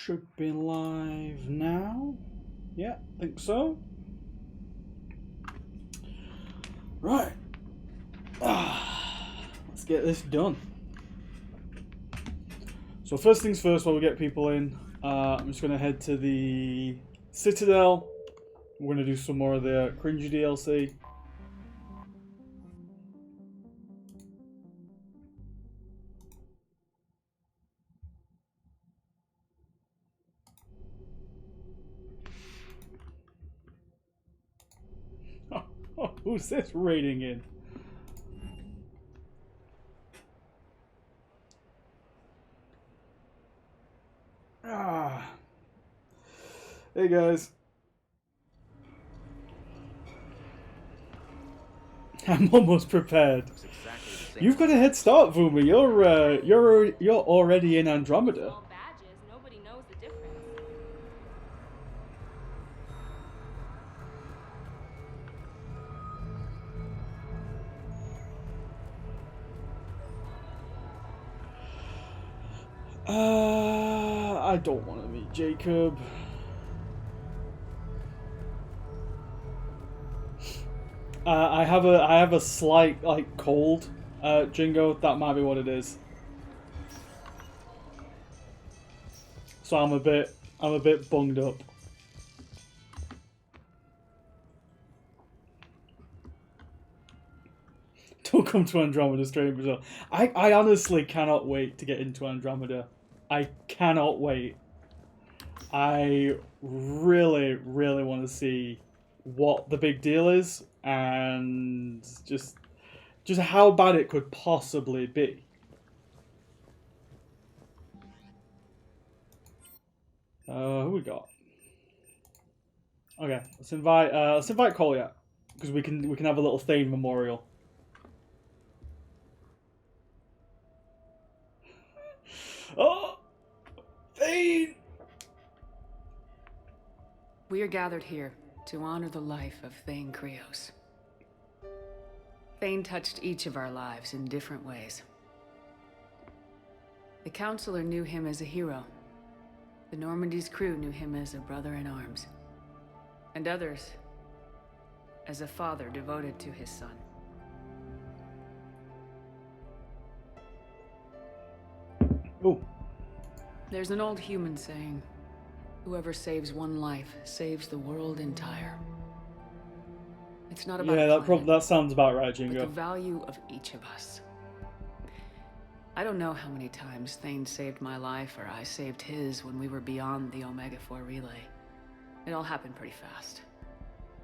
should be live now. Yeah, think so. Right. Let's get this done. So first things first, while we get people in, I'm just going to head to the Citadel. We're going to do some more of the cringy DLC. Oh, who's this raiding in? Hey guys. I'm almost prepared. You've got a head start, Vuma. You're already in Andromeda. I don't want to meet Jacob. I have a slight cold, Jingo. That might be what it is. So I'm a bit bunged up. Don't come to Andromeda straight in Brazil. I honestly cannot wait to get into Andromeda. I cannot wait. I really, really want to see what the big deal is and just how bad it could possibly be. Who we got? Okay, let's invite Kolya, because we can have a little Thane memorial. Oh, Thane! We are gathered here to honor the life of Thane Krios. Thane touched each of our lives in different ways. The Counselor knew him as a hero. The Normandy's crew knew him as a brother in arms. And others as a father devoted to his son. Oh. There's an old human saying, whoever saves one life saves the world entire. It's not about that sounds about right, Jingo. But the value of each of us. I don't know how many times Thane saved my life or I saved his when we were beyond the Omega-4 relay. It all happened pretty fast.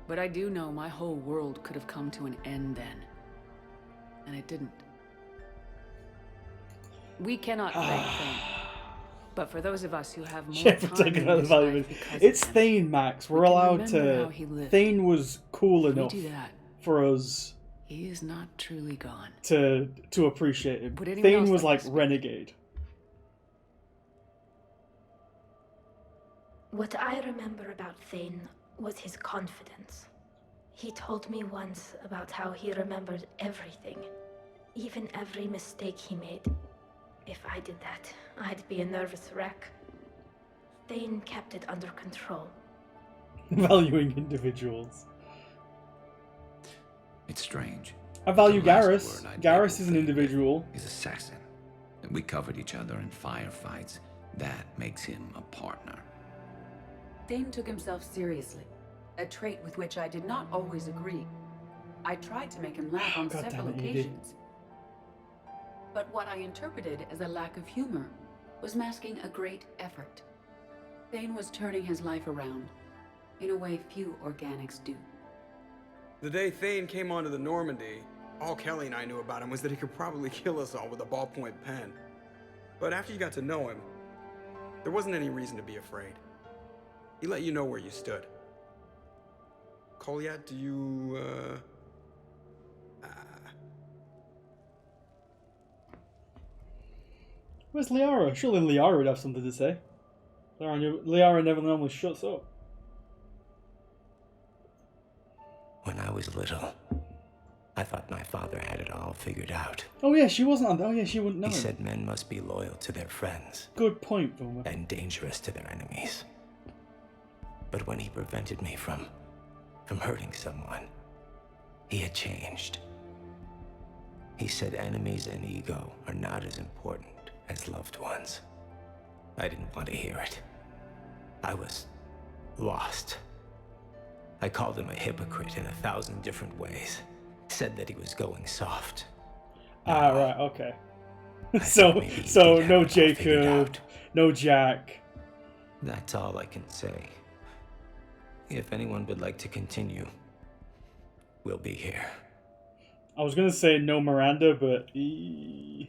But I do know my whole world could have come to an end then. And it didn't. We cannot thank Thane. But for those of us who have more time in this life, it's Thane, Max. We're allowed to. Thane was cool enough for us. He is not truly gone. To appreciate him. Thane was like renegade. What I remember about Thane was his confidence. He told me once about how he remembered everything, even every mistake he made. If I did that, I'd be a nervous wreck. Thane kept it under control. Valuing individuals. It's strange. I value Garrus. Garrus is an individual. He's an assassin. We covered each other in firefights. That makes him a partner. Thane took himself seriously, a trait with which I did not always agree. I tried to make him laugh on several occasions. But what I interpreted as a lack of humor was masking a great effort. Thane was turning his life around, in a way few organics do. The day Thane came onto the Normandy, all Kelly and I knew about him was that he could probably kill us all with a ballpoint pen. But after you got to know him, there wasn't any reason to be afraid. He let you know where you stood. Kolya, do you, Where's Liara? Surely Liara would have something to say. Liara never normally shuts up. When I was little, I thought my father had it all figured out. Oh yeah, she wasn't on. Oh yeah, she wouldn't know. He said men must be loyal to their friends. Good point, Boomer. And dangerous to their enemies. But when he prevented me from hurting someone, he had changed. He said enemies and ego are not as important as loved ones. I didn't want to hear it. I was lost. I called him a hypocrite in 1,000 different ways. Said that he was going soft. Ah, right, okay. so no Jacob, no Jack. That's all I can say. If anyone would like to continue, we'll be here. I was gonna say no Miranda, but...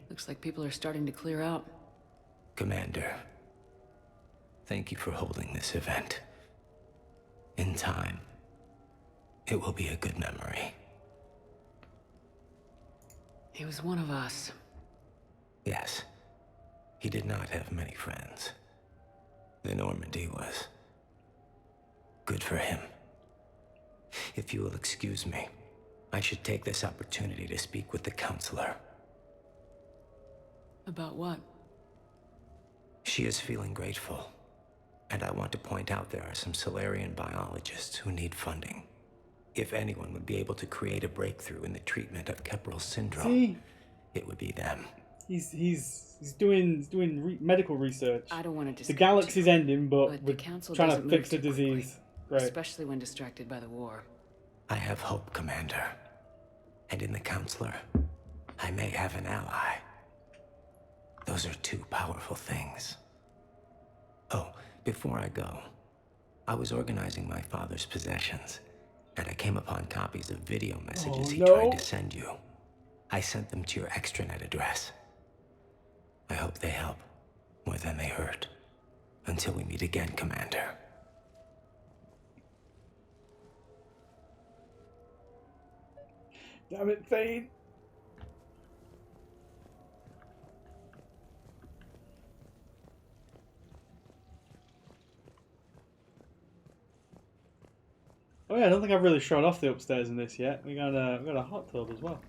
Looks like people are starting to clear out. Commander, thank you for holding this event. In time, it will be a good memory. He was one of us. Yes. He did not have many friends. The Normandy was good for him. If you will excuse me, I should take this opportunity to speak with the counselor. About what? She is feeling grateful, and I want to point out there are some Salarian biologists who need funding. If anyone would be able to create a breakthrough in the treatment of Kepral syndrome, it would be them. He's doing medical research. I don't want to The galaxy's ending, but the we're council trying to doesn't fix the move too quickly, disease. Right. especially when distracted by the war. I have hope, Commander. And in the counselor, I may have an ally. Those are two powerful things. Oh, before I go, I was organizing my father's possessions, and I came upon copies of video messages he tried to send you. I sent them to your extranet address. I hope they help more than they hurt. Until we meet again, Commander. Damn it, Thane. Oh yeah, I don't think I've really showed off the upstairs in this yet. We got a hot tub as well.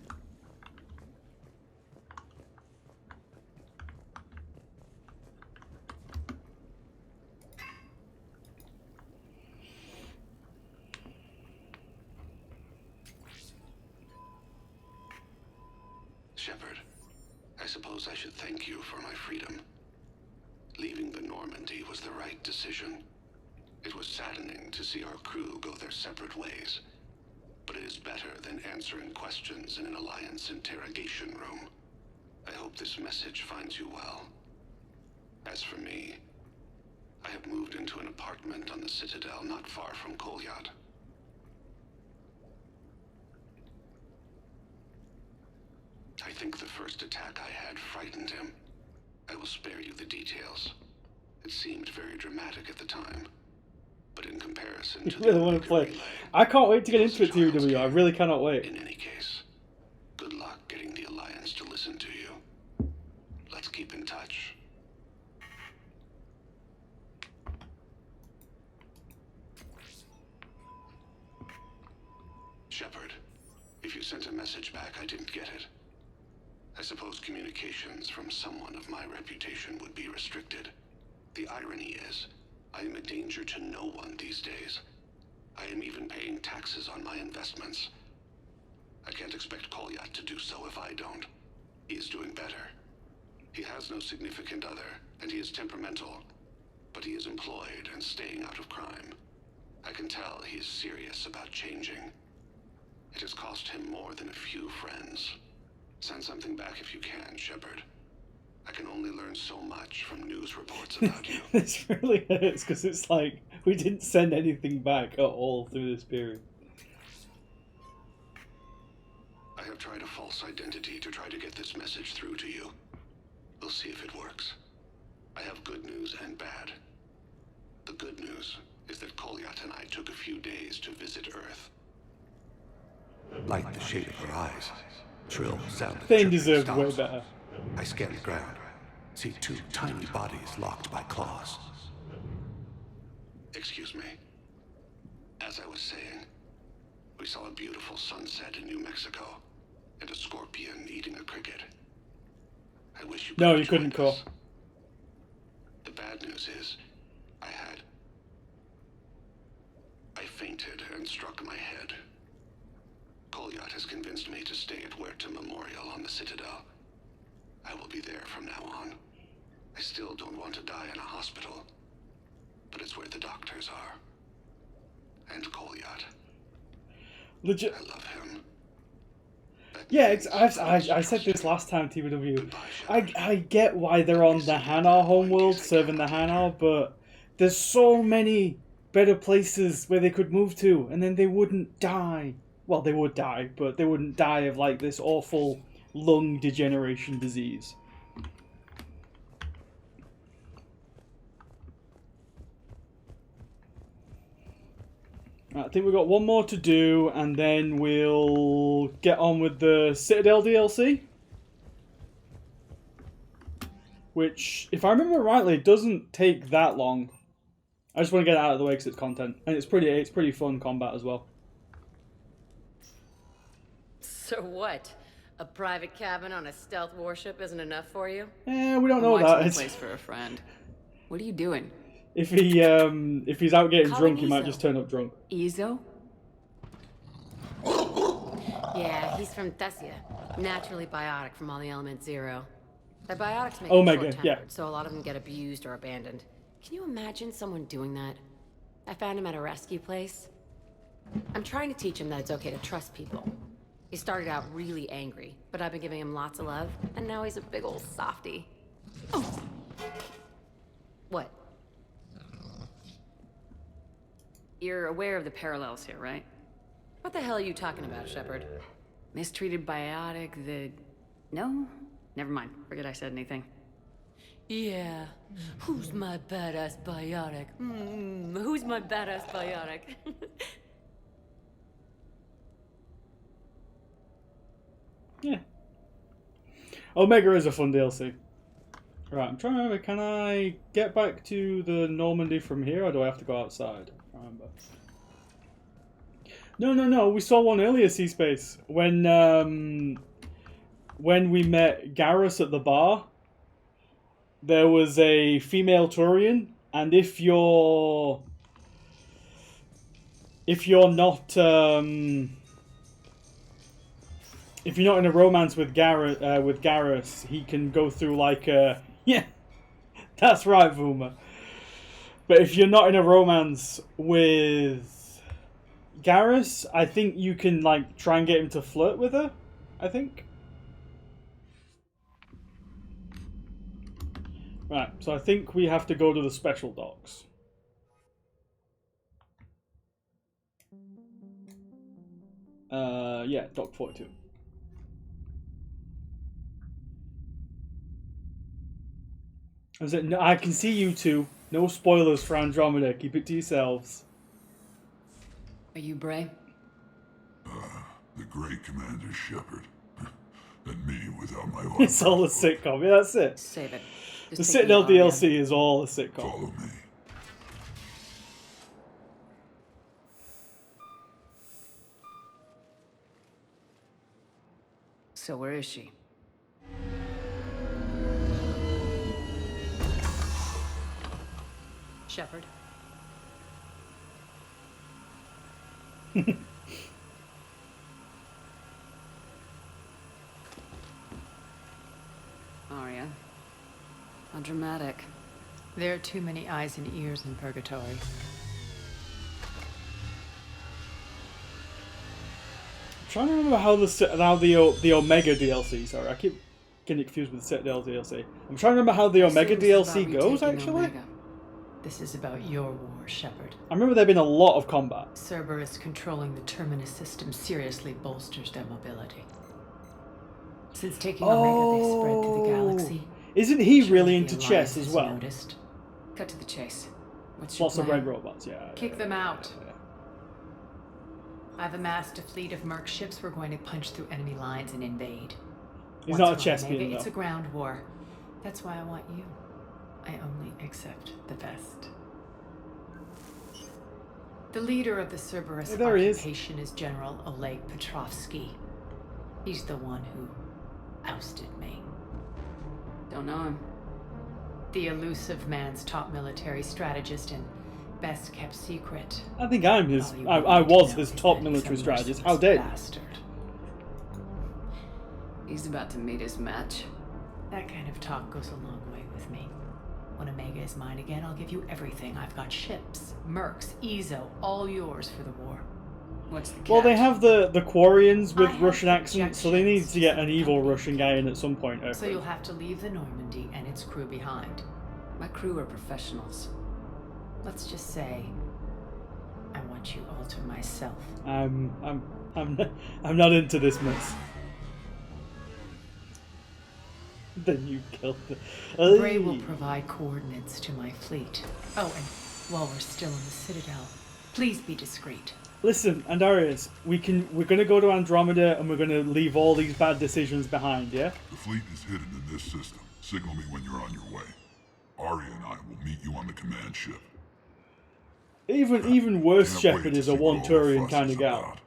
Shepard, I suppose I should thank you for my freedom. Leaving the Normandy was the right decision. It was saddening to see our crew go their separate ways, but it is better than answering questions in an Alliance interrogation room. I hope this message finds you well. As for me, I have moved into an apartment on the Citadel not far from Kolyat. I think the first attack I had frightened him. I will spare you the details. It seemed very dramatic at the time. But in comparison to I really want to play. I can't wait to get into it, TW. I really cannot wait. In any case, good luck getting the Alliance to listen to you. Let's keep in touch. Shepard, if you sent a message back, I didn't get it. I suppose communications from someone of my reputation would be restricted. The irony is, I am a danger to no one these days. I am even paying taxes on my investments. I can't expect Kolyat to do so if I don't. He is doing better. He has no significant other, and he is temperamental. But he is employed and staying out of crime. I can tell he is serious about changing. It has cost him more than a few friends. Send something back if you can, Shepard. I can only learn so much from news reports about you. This really hurts because it's like we didn't send anything back at all through this period. I have tried a false identity to try to get this message through to you. We'll see if it works. I have good news and bad. The good news is that Kolyat and I took a few days to visit Earth. Like the shade of her eyes. Shrill sound of Thane chirping deserved way stars. better. I scan the ground. See two tiny bodies locked by claws. Excuse me. As I was saying, we saw a beautiful sunset in New Mexico. and a scorpion eating a cricket. I wish you No, could you couldn't, join us. Cole. The bad news is, I fainted and struck my head. Kolyat has convinced me to stay at Huerta Memorial on the Citadel. I will be there from now on. I still don't want to die in a hospital, but it's where the doctors are. And Kolyat. Legit. I love him. Yeah, I said this last time, TBW. I get why they're on the Hanar homeworld, serving the Hanar, but there's so many better places where they could move to, and then they wouldn't die. Well, they would die, but they wouldn't die of like this awful lung degeneration disease. I think we've got one more to do, and then we'll get on with the Citadel DLC. Which, if I remember rightly, doesn't take that long. I just want to get it out of the way because it's content. And it's pretty fun combat as well. So what? A private cabin on a stealth warship isn't enough for you? Eh, we don't know I'm that. watching It's, the place for a friend. What are you doing? if he's out getting Calling drunk, he might Izo. just turn up drunk. Izo? Yeah, he's from Thessia. Naturally biotic from all the Element Zero. Their biotics make Omega, them short-tempered, yeah. so a lot of them get abused or abandoned. Can you imagine someone doing that? I found him at a rescue place. I'm trying to teach him that it's okay to trust people. He started out really angry, but I've been giving him lots of love, and now he's a big old softie. Oh. What? You're aware of the parallels here, right? What the hell are you talking about, Shepard? Mistreated biotic, the... No? Never mind. Forget I said anything. Yeah. Who's my badass biotic? Who's my badass biotic? Yeah. Omega is a fun DLC. Right, I'm trying to remember, can I get back to the Normandy from here, or do I have to go outside? I can't remember. No, we saw one earlier, C-Space. When we met Garrus at the bar, there was a female Turian, and if you're not in a romance with Garrus, he can go through like a... Yeah, that's right, Vuma. But if you're not in a romance with Garrus, I think you can like try and get him to flirt with her, I think. Right, so I think we have to go to the special docks. Yeah, Dock 42. I can see you two. No spoilers for Andromeda. Keep it to yourselves. Are you Bray? The great Commander Shepard. And me without my armor. It's all a sitcom. Yeah, that's it. Save it. The Just take Citadel the DLC is all a sitcom. Follow me. So where is she? Shepard. Arya. How dramatic. There are too many eyes and ears in Purgatory. I'm trying to remember how the Omega DLC. Sorry, I keep getting confused with the Citadel DLC. I'm trying to remember how the Omega DLC goes. Actually, Omega. This is about your war, Shepard. I remember there being a lot of combat. Cerberus controlling the Terminus system seriously bolsters their mobility. Since taking Omega, they've spread through the galaxy. Isn't he Surely really the into Alliance chess as has well? Noticed. Cut to the chase. What's your Lots of plan? red robots. Yeah. Kick them out. I've amassed a fleet of merc ships. We're going to punch through enemy lines and invade. He's Once not a we're chess on Omega, being it's though. a ground war. That's why I want you. I only accept the best. The leader of the Cerberus Hey, there he is. occupation is General Oleg Petrovsky. He's the one who ousted me. Don't know him. The elusive man's top military strategist and best kept secret. I think I'm his. All you I need to was know his is top that military he's a strategist. How merciless dare you? bastard. He's about to meet his match. That kind of talk goes a long way with me. When Omega is mine again, I'll give you everything. I've got ships, mercs, Ezo, all yours for the war. What's the catch? Well, they have the Quarians with I have Russian accents, so they need projections to get an to evil accompany Russian guy in at some point. I So think. you'll have to leave the Normandy and its crew behind. My crew are professionals. Let's just say, I want you all to myself. I'm not into this mess. Then you killed the. Bray will provide coordinates to my fleet. Oh, and while we're still in the Citadel, please be discreet. Listen, Andarius, we're gonna go to Andromeda and we're gonna leave all these bad decisions behind, yeah? The fleet is hidden in this system. Signal me when you're on your way. Arya and I will meet you on the command ship. Even worse, Can't Shepard wait to is a see what all the one-Turian fuss kind is of gal. about.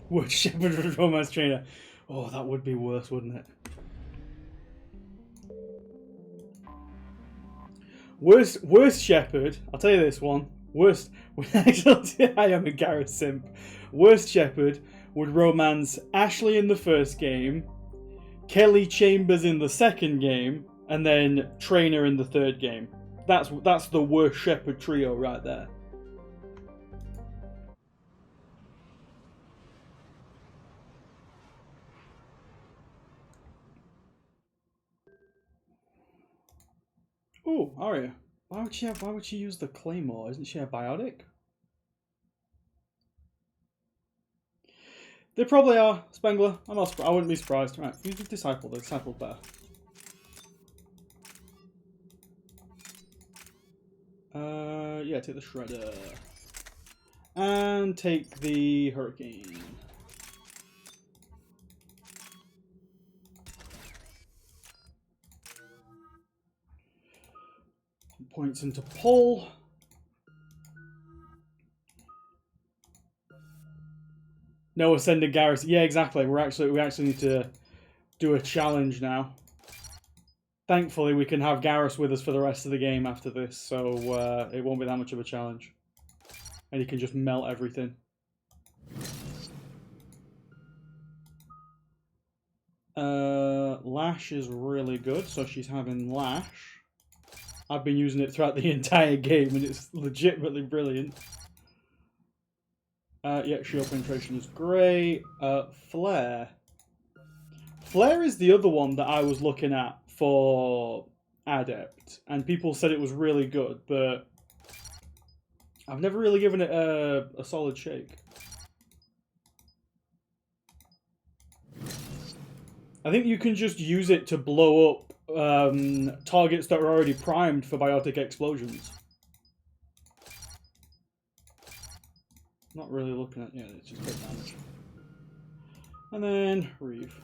Would Shepard was a romance trainer? Oh, that would be worse, wouldn't it? Worst Shepard. I'll tell you this one. Worst. Actually, I am a Gareth simp. Worst Shepard would romance Ashley in the first game, Kelly Chambers in the second game, and then Trainer in the third game. That's the worst Shepard trio right there. Oh, Arya. Why would she use the Claymore? Isn't she a biotic? They probably are, Spengler. I wouldn't be surprised. Right, use the Disciple. The Disciple's better. Yeah, take the Shredder. And take the Hurricane. Points into pull. No ascended garrison. Yeah, exactly. We actually need to do a challenge now. Thankfully, we can have Garrus with us for the rest of the game after this, so it won't be that much of a challenge. And he can just melt everything. Lash is really good, so she's having Lash. I've been using it throughout the entire game, and it's legitimately brilliant. Yeah, shield penetration is great. Flare. Flare is the other one that I was looking at for Adept, and people said it was really good, but I've never really given it a solid shake. I think you can just use it to blow up targets that are already primed for biotic explosions. Not really looking at, yeah, it's just big damage. And then Reeve.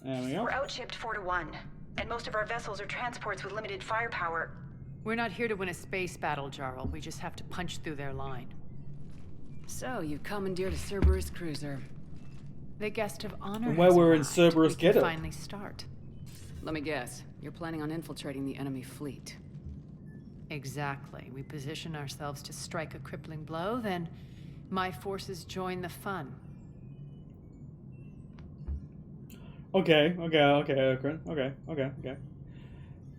There we go. We're outshipped 4-1, and most of our vessels are transports with limited firepower. We're not here to win a space battle, Jarl. We just have to punch through their line. So, you've commandeered a Cerberus cruiser. The guest of honor. And where we're in Cerberus Ghetto. Ghetto. Finally start. Let me guess. You're planning on infiltrating the enemy fleet. Exactly. We position ourselves to strike a crippling blow, then my forces join the fun. Okay.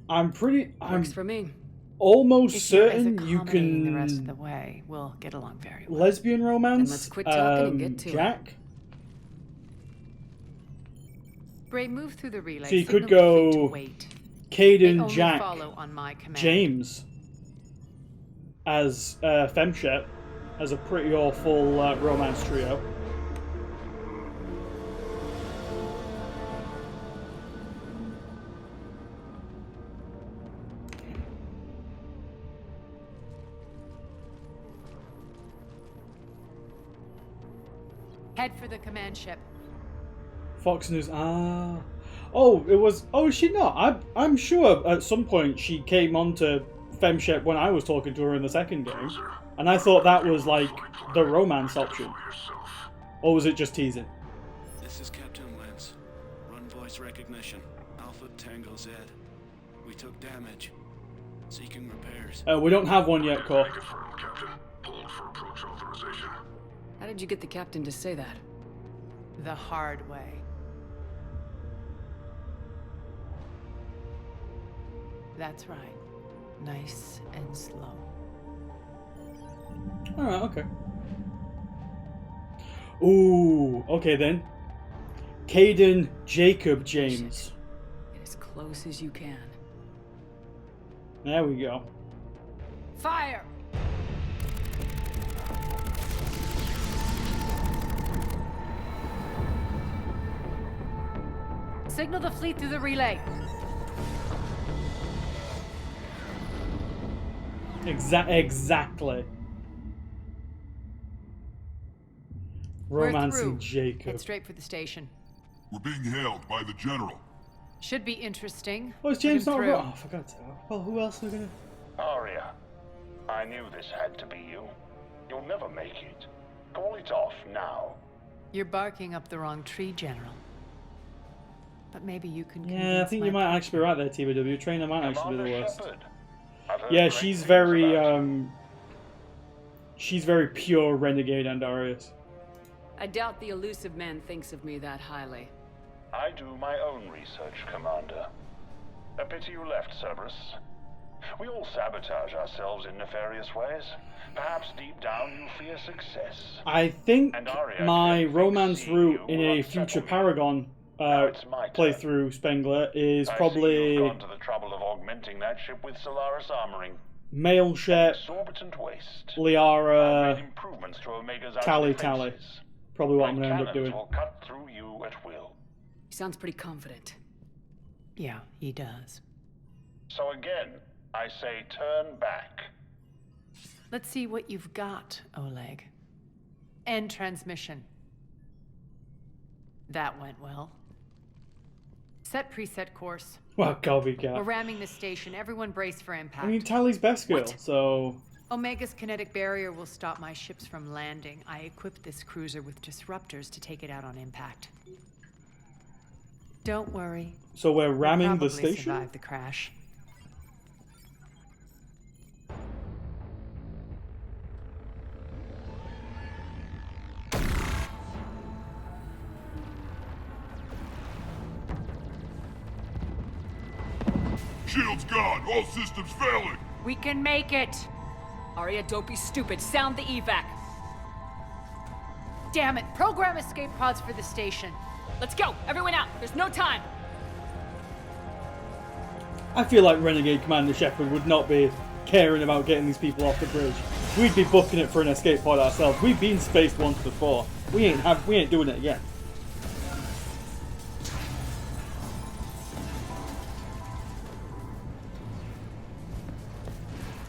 I'm Works for me. Almost If you're as certain you accommodating the rest of can the way, we'll get along very well. lesbian romance. Then let's quit talking and get to it. Jack. Bray, move through the relay. So you could signal the fleet to go wait. They Caden, only Jack, follow on my command. James as Femshep as a pretty awful romance trio. Head for the command ship. Fox News. Ah. Oh, it was. Oh, is she not? I'm sure at some point she came onto FemShep when I was talking to her in the second game, and I thought that was like the romance option. Or was it just teasing? This is Captain Lance. Run voice recognition. Alpha Tango Z. We took damage. Seeking repairs. We don't have one yet, Cor. How did you get the captain to say that? The hard way. That's right. Nice and slow. Alright, okay. Ooh, okay then. Caden Jacob James. Get as close as you can. There we go. Fire! Signal the fleet through the relay. Exactly. Romancing We're through. Jacob. Head straight for the station. We're being hailed by the General. Should be interesting. Oh, is James not through. Oh, I forgot to. Well, who else are we gonna... Arya, I knew this had to be you. You'll never make it. Call it off now. You're barking up the wrong tree, General. But maybe you can. Yeah, I think you might actually be right there, TBW. Trainer might actually be the worst. I've heard Yeah, great she's things very, about she's very pure renegade Andarius. I doubt the elusive man thinks of me that highly. I do my own research, Commander. A pity you left, Cerberus. We all sabotage ourselves in nefarious ways. Perhaps deep down you fear success. I think And Arya my clearly romance thinks route seeing in you a will future unsettle me. Paragon playthrough, Spengler, is I see probably you've gone to the trouble of augmenting that ship with Solaris armoring. Mail Shep, Exorbitant waste. Liara, Made improvements to Omega's outer Tally defenses. Tally. Probably what I'm My going to end up cannons doing. will cut through you at will. He sounds pretty confident. Yeah, he does. So again, I say turn back. Let's see what you've got, Oleg. End transmission. That went well. Set preset course. Well, Colby We're cat. ramming the station. Everyone brace for impact. I mean, Tally's best girl, so... Omega's kinetic barrier will stop my ships from landing. I equipped this cruiser with disruptors to take it out on impact. Don't worry. So we're ramming We'll the probably station? survive the crash. Shields gone! All systems failing! We can make it! Arya, don't be stupid. Sound the evac. Damn it! Program escape pods for the station. Let's go. Everyone out. There's no time. I feel like Renegade Commander Shepard would not be caring about getting these people off the bridge. We'd be booking it for an escape pod ourselves. We've been spaced once before. We ain't doing it again.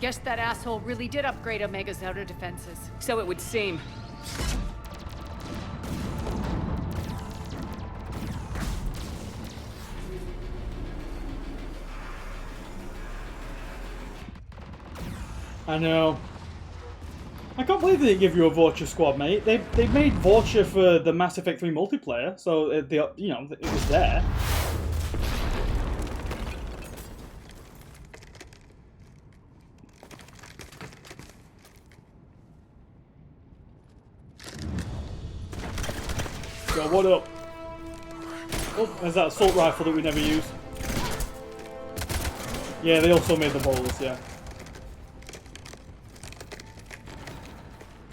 Guess that asshole really did upgrade Omega's outer defenses. So it would seem. I know. I can't believe they didn't give you a Vulture squad, mate. They made Vulture for the Mass Effect 3 multiplayer, so it was there. Yo, what up? Oh, there's that assault rifle that we never use. Yeah, they also made the bowlers, yeah.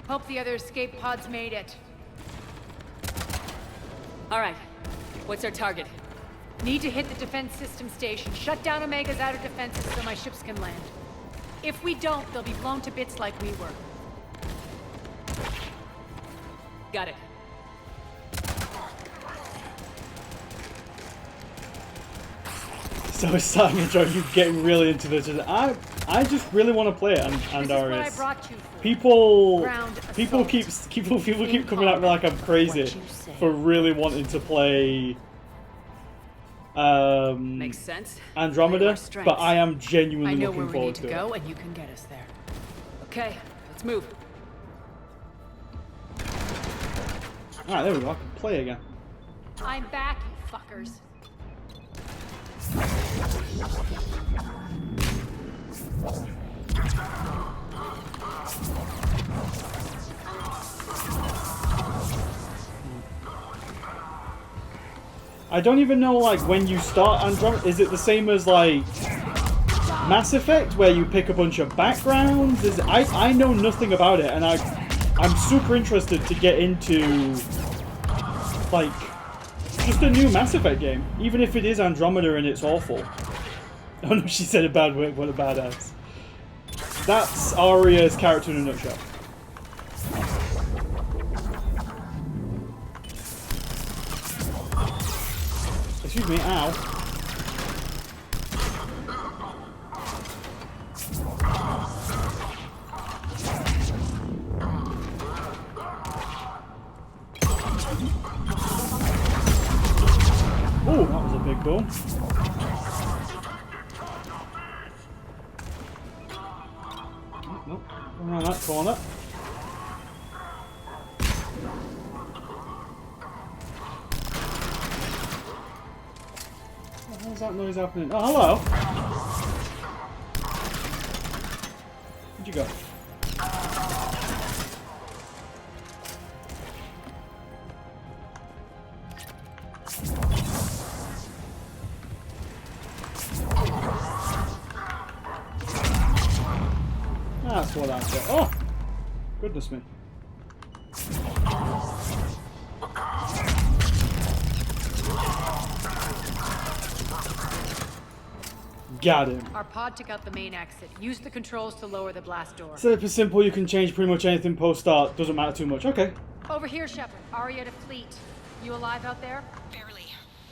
Hope the other escape pods made it. All right. What's our target? Need to hit the defense system station. Shut down Omega's outer defenses so my ships can land. If we don't, they'll be blown to bits like we were. Got it. So it's starting to enjoy you getting really into this. I just really want to play it, and This is what I Darius. brought you for. People keep coming at me like I'm crazy for really wanting to play Makes sense. Andromeda, but I am genuinely I know looking where we forward need to to go, it. and you can get us there. Okay, let's move. Alright, there we go. I can play again. I'm back, you fuckers. I don't even know, like, when you start Andromeda, is it the same as, like, Mass Effect, where you pick a bunch of backgrounds? I know nothing about it, and I'm super interested to get into, like, just a new Mass Effect game, even if it is Andromeda and it's awful. Oh no, she said a bad word, what a badass. That's Aria's character in a nutshell. Excuse me, ow. Oh, that was a big boom. Nope, around that corner. How's that noise happening? Oh, hello! Where'd you go? That's what I've got. Oh! Goodness me. Got him. Our pod took out the main exit. Use the controls to lower the blast door. Setup is simple, you can change pretty much anything post-start. Doesn't matter too much. Okay. Over here, Shepard. Aria to fleet. You alive out there? Barely.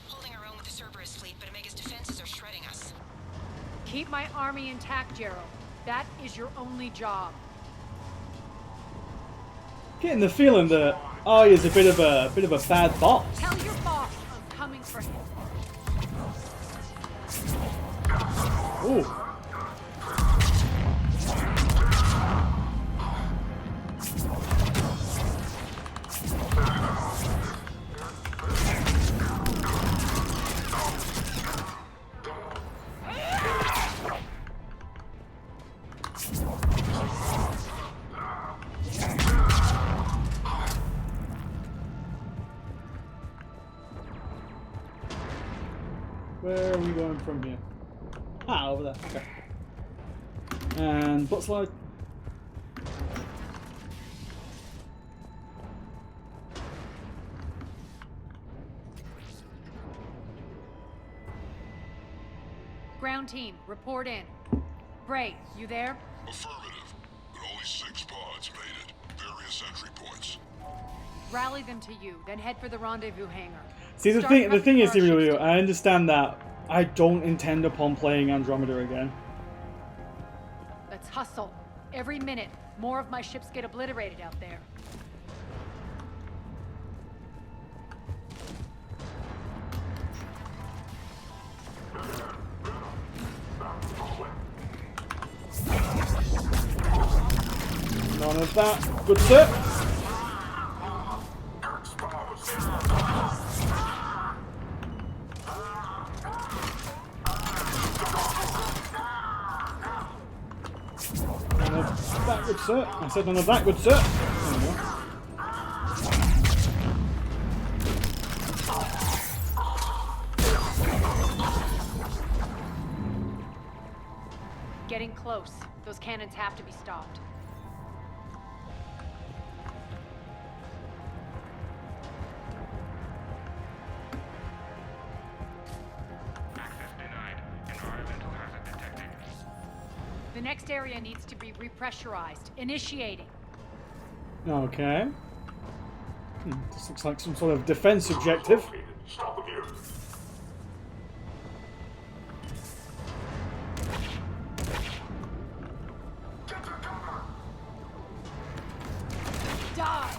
Holding our own with the Cerberus fleet, but Omega's defenses are shredding us. Keep my army intact, Gerald. That is your only job. Getting the feeling that Aria's a bit of a bad boss. Tell your boss I'm coming for him. Ooh. Where are we going from here? Ah, over there. Okay. And butt slide. Ground team, report in. Bray, you there? Affirmative, but only 6 pods made it. Various entry points. Rally them to you, then head for the rendezvous hangar. See, the thing is, Aurelio, I understand that I don't intend upon playing Andromeda again. Let's hustle. Every minute, more of my ships get obliterated out there. None of that. Good sir. That good sir. I said none of that good sir. There we go. Getting close. Those cannons have to be stopped. The next area needs to be repressurized. Initiating. Okay. This looks like some sort of defense objective. Stop here. Die!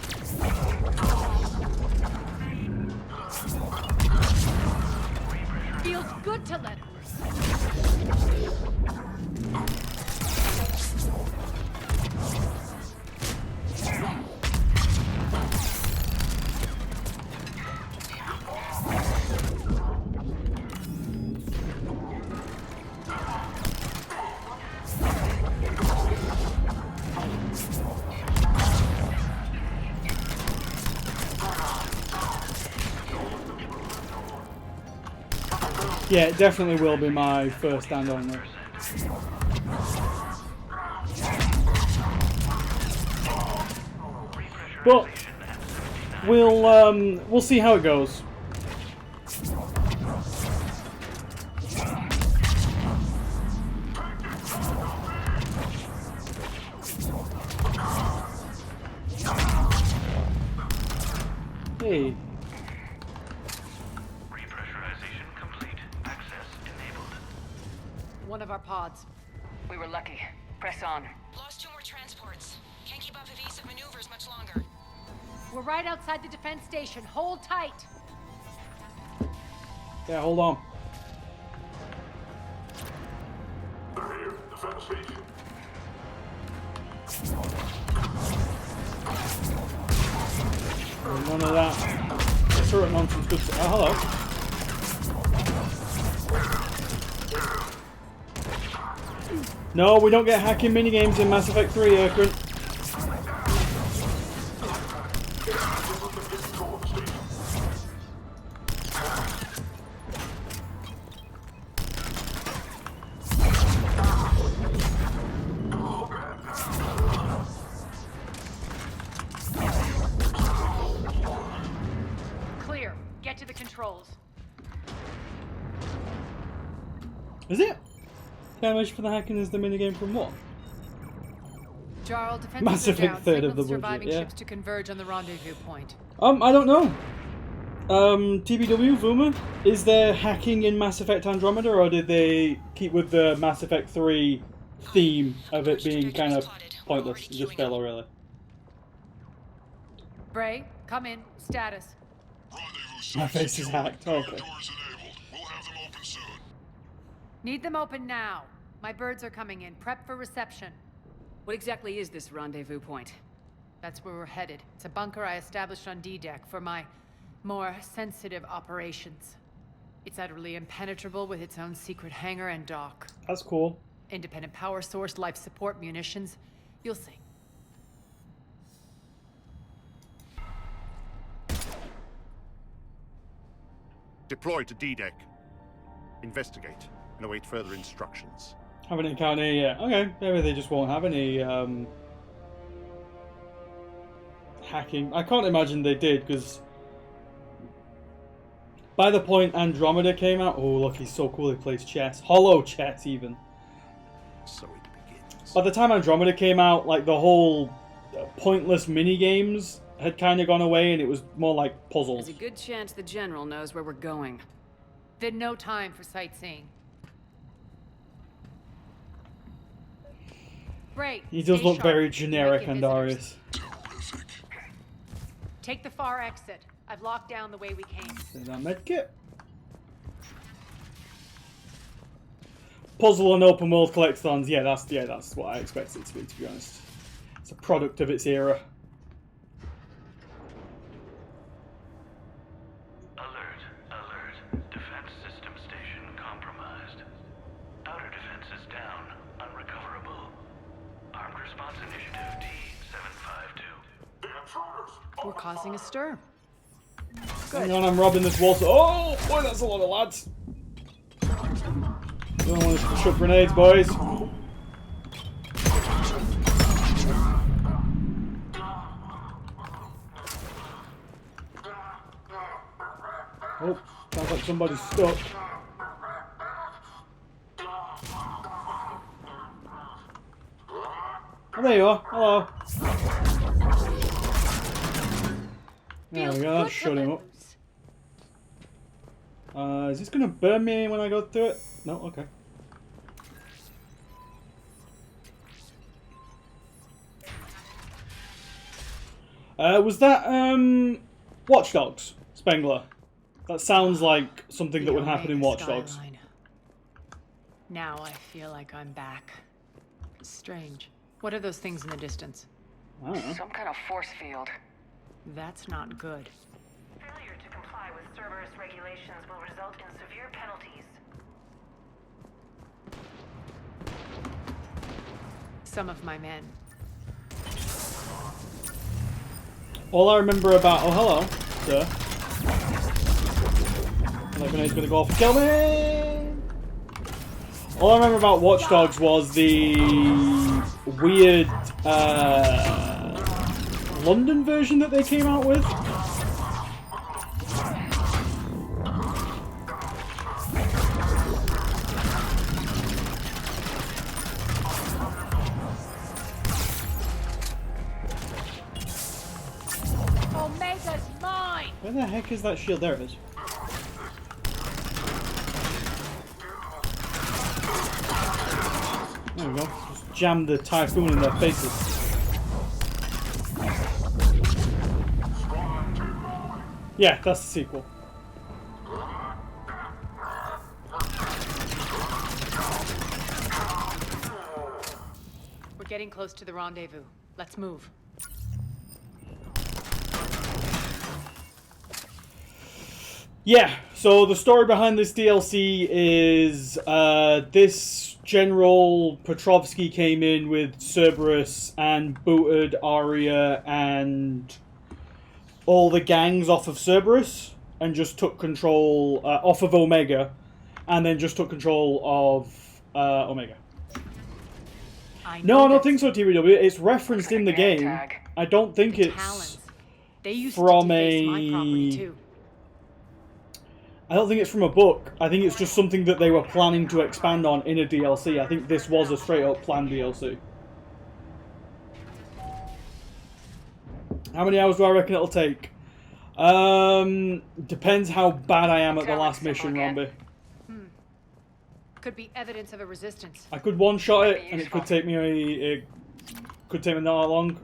Feels good to let Yeah, it definitely will be my first stand on it. But we'll see how it goes. Hey. One of our pods. We were lucky. Press on. Lost 2 more transports. Can't keep up evasive maneuvers much longer. We're right outside the defense station. Hold tight. Yeah, hold on. They're here. Defense station. None of that turret nonsense. Good. Hello. No, we don't get hacking minigames in Mass Effect 3, Erkran. Clear. Get to the controls. Is it? Damage for the hacking is the minigame from what? Jarl, defenses Mass are Effect down. third Signal of the the surviving budget, yeah. ships to converge on the rendezvous point. I don't know. TBW, Vuma, is there hacking in Mass Effect Andromeda, or did they keep with the Mass Effect 3 theme of it being kind of pointless? Just filler, really. Bray, come in. Status. My face is hacked. Okay. Need them open now. My birds are coming in. Prep for reception. What exactly is this rendezvous point? That's where we're headed. It's a bunker I established on D-Deck for my more sensitive operations. It's utterly impenetrable with its own secret hangar and dock. That's cool. Independent power source, life support, munitions. You'll see. Deploy to D-Deck. Investigate and await further instructions. Haven't encountered any yet. Okay, maybe they just won't have any hacking. I can't imagine they did, because by the point Andromeda came out, oh look, he's so cool, he plays chess. Hollow chess, even. So it begins. By the time Andromeda came out, like, the whole pointless mini-games had kind of gone away, and it was more like puzzles. There's a good chance the General knows where we're going. Then no time for sightseeing. Bray, He does stay look sharp. very You might generic, get Andarius. Take the far exit. I've locked down the way we came. There's that medkit. Puzzle and open world collectathons. Yeah, that's what I expected it to be honest. It's a product of its era. Alert. Defense system station compromised. Outer defenses down. Unrecoverable. Armed response initiative D-752. The intruders! We're causing a stir. Hang on, I'm robbing this wall. Oh boy, that's a lot of lads. Don't want to shoot grenades, boys. Oh, sounds like somebody's stuck. Oh, there you are. Hello. There we go, that shut him up. Is this gonna burn me when I go through it? No? Okay. Was that, Watch Dogs, Spengler? That sounds like something that would happen in Watch Dogs. Skyline. Now I feel like I'm back. Strange. What are those things in the distance? I don't know. Some kind of force field. That's not good. Failure to comply with Cerberus regulations will result in severe penalties. Some of my men. All I remember about... Oh, hello, sir. Like he's gonna go off and kill me! All I remember about Watch Dogs was the weird London version that they came out with. Omega's mine! Where the heck is that shield? There it is. There we go. Just jam the Typhoon in their faces. Yeah, that's the sequel. We're getting close to the rendezvous. Let's move. Yeah, so the story behind this DLC is this General Petrovsky came in with Cerberus and booted Arya and all the gangs off of Cerberus and just took control off of Omega and then just took control of Omega. No, I don't think so, TBW. It's referenced in the game. I don't think it's from a... I don't think it's from a book. I think it's just something that they were planning to expand on in a DLC. I think this was a straight-up planned DLC. How many hours do I reckon it'll take? Depends how bad I am at the last mission, Romby. Could be evidence of a resistance. I could one-shot it, and it could take me not that long.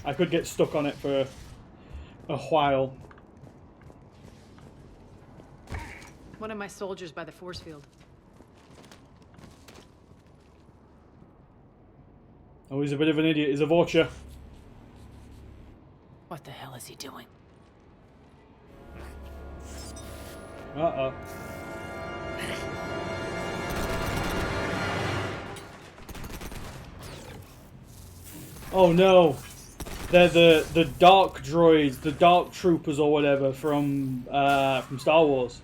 I could get stuck on it for a while. One of my soldiers by the force field. Oh, he's a bit of an idiot. He's a vulture. What the hell is he doing? Uh-oh. Oh no. They're the dark droids, the dark troopers or whatever from Star Wars.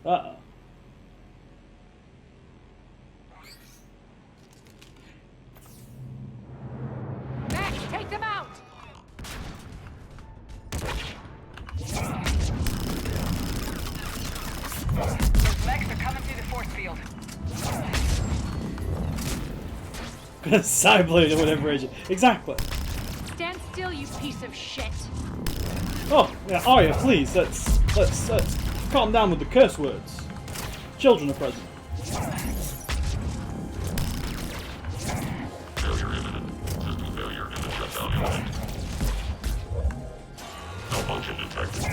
Uh-oh. Max, take them out! Those mechs are coming through the force field. Cyblade or whatever it is. Exactly. Stand still, you piece of shit. Oh, yeah, Arya, please, let's calm down with the curse words. Children are present. Failure imminent. System failure in the shutdown imminent. Malfunction detected.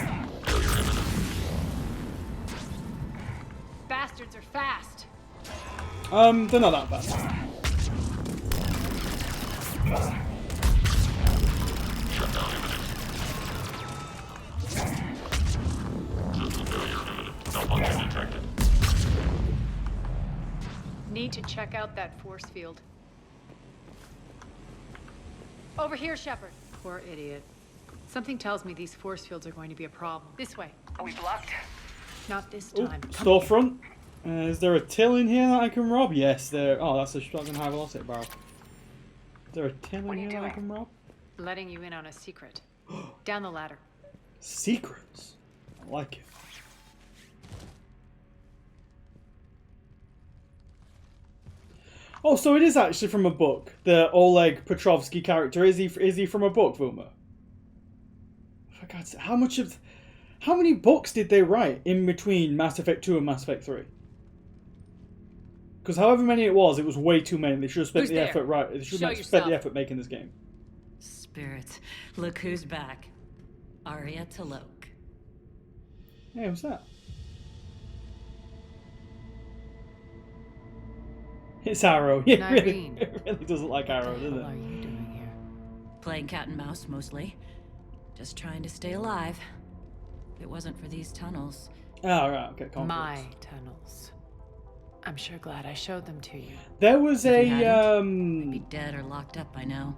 Failure imminent. Bastards are fast. They're not that bad. Shutdown imminent. System failure imminent. Malfunction detected. Need to check out that force field. Over here, Shepard. Poor idiot. Something tells me these force fields are going to be a problem. This way. Are we blocked? Not this Ooh, time. storefront. Is there a till in here that I can rob? Yes, there. Oh, that's a shotgun high velocity barrel. Is there a till in here that I can rob? Letting you in on a secret. Down the ladder. Secrets. I like it. Oh, so it is actually from a book. The Oleg Petrovsky character. Is he from a book, Vuma? For God's sake, how many books did they write in between Mass Effect 2 and Mass Effect 3? Because however many it was way too many. They should have spent the effort right. They should have spent the effort making this game. Spirits, look who's back. Arya T'Loak. Hey, what's that? It's Arrow. It really doesn't like Arrow, does it? What are you doing here? Playing cat and mouse, mostly. Just trying to stay alive. If it wasn't for these tunnels... Oh, right, okay, conflicts. My tunnels. I'm sure glad I showed them to you. There was If a, you hadn't, I'd be dead or locked up by now.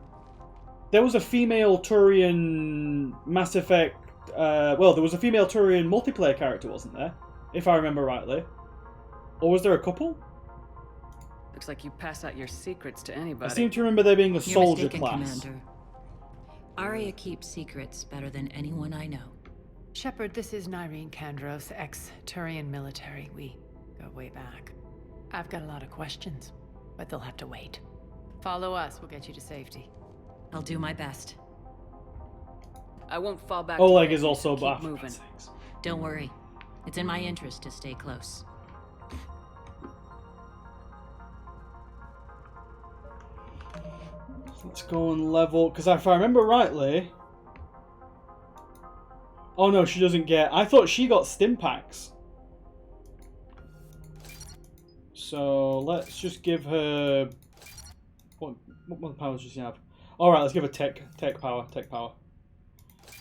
There was a female Turian Mass Effect... well, there was a female Turian multiplayer character, wasn't there? If I remember rightly. Or was there a couple? Looks like you pass out your secrets to anybody. I seem to remember there being a You're soldier mistaken, class. Commander. Arya keeps secrets better than anyone I know. Shepard, this is Nyreen Kandros, ex-Turian military. We go way back. I've got a lot of questions, but they'll have to wait. Follow us, we'll get you to safety. I'll do my best. I won't fall back. Oleg is also keep buff. moving. Don't worry. It's in my interest to stay close. Let's go and level, because if I remember rightly... Oh no, she doesn't get... I thought she got stim packs. So let's just give her... What powers does she have? Alright, let's give her tech power.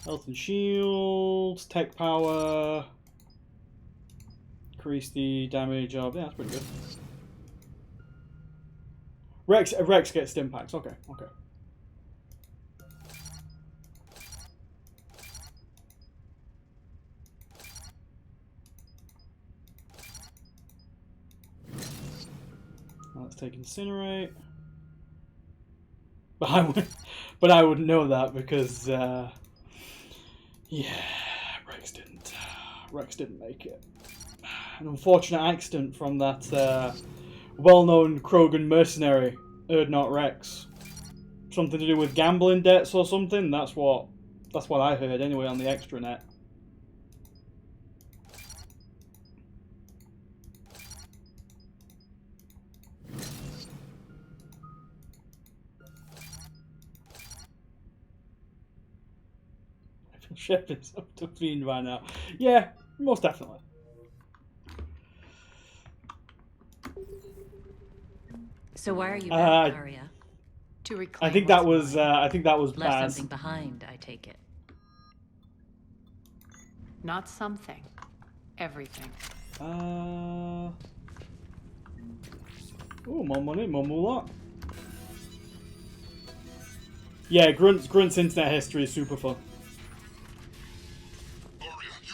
Health and shields, tech power... Increase the damage of... Yeah, that's pretty good. Rex gets stim packs. Okay. Now let's take incinerate. But I wouldn't know that because yeah, Rex didn't make it. An unfortunate accident from that well-known Krogan mercenary, Erdnot Rex. Something to do with gambling debts or something. That's what I heard anyway on the extranet. I feel Shepard's up to fiend by now. Yeah, most definitely. So why are you back, Arya? To reclaim I think that was Left Baz. something behind, I take it. Not something. Everything. Oh, more money, more moolah. Yeah, Grunt's internet history is super fun.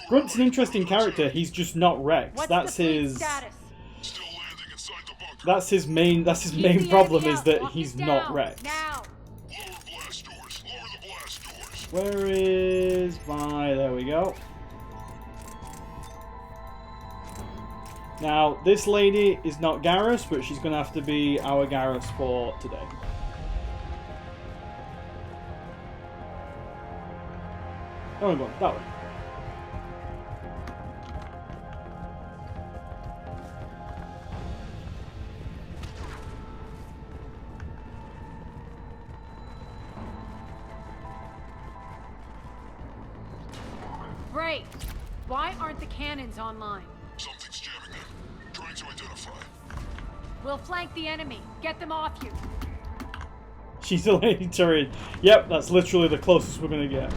Grunt's an interesting character. He's just not Rex. That's his main problem is that he's not Rex. Where is my... There we go. Now, this lady is not Garrus, but she's going to have to be our Garrus for today. Oh, go that way. Great. Why aren't the cannons online? Something's jamming them. Trying to identify. We'll flank the enemy. Get them off you. She's a lady turret. Yep, that's literally the closest we're going to get.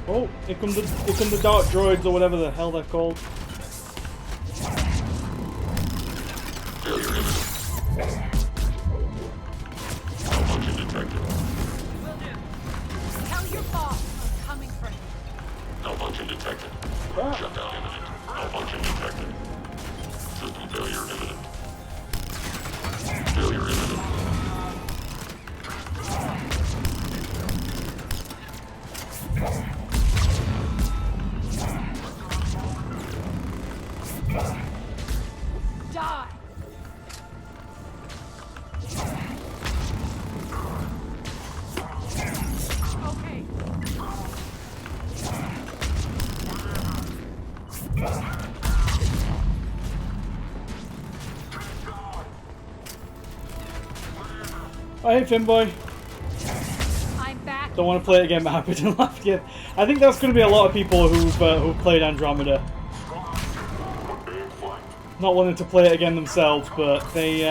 Oh, here come the dark droids or whatever the hell they're called. Malfunction detected. Will do. Tell your boss I'm coming for him. Malfunction detected. Shutdown imminent. Malfunction detected. System failure imminent. Failure imminent. Die. Oh, hey, Finboy. I'm back. Don't want to play it again, but happy to laugh again. I think that's going to be a lot of people who've played Andromeda. Not wanting to play it again themselves, but they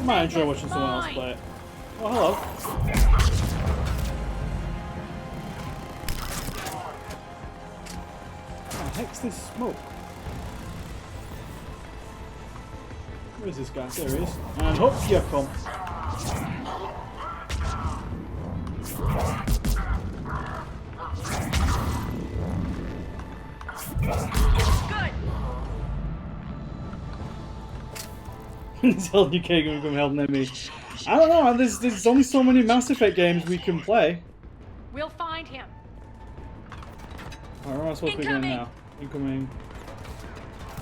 might enjoy watching someone else play it. Oh, hello. What the heck's this smoke? Where is this guy? There he is. And up you come. Zelda UK gonna come help me. I don't know. There's only so many Mass Effect games we can play. We'll find him. Alright, where am I supposed to be going now? Incoming.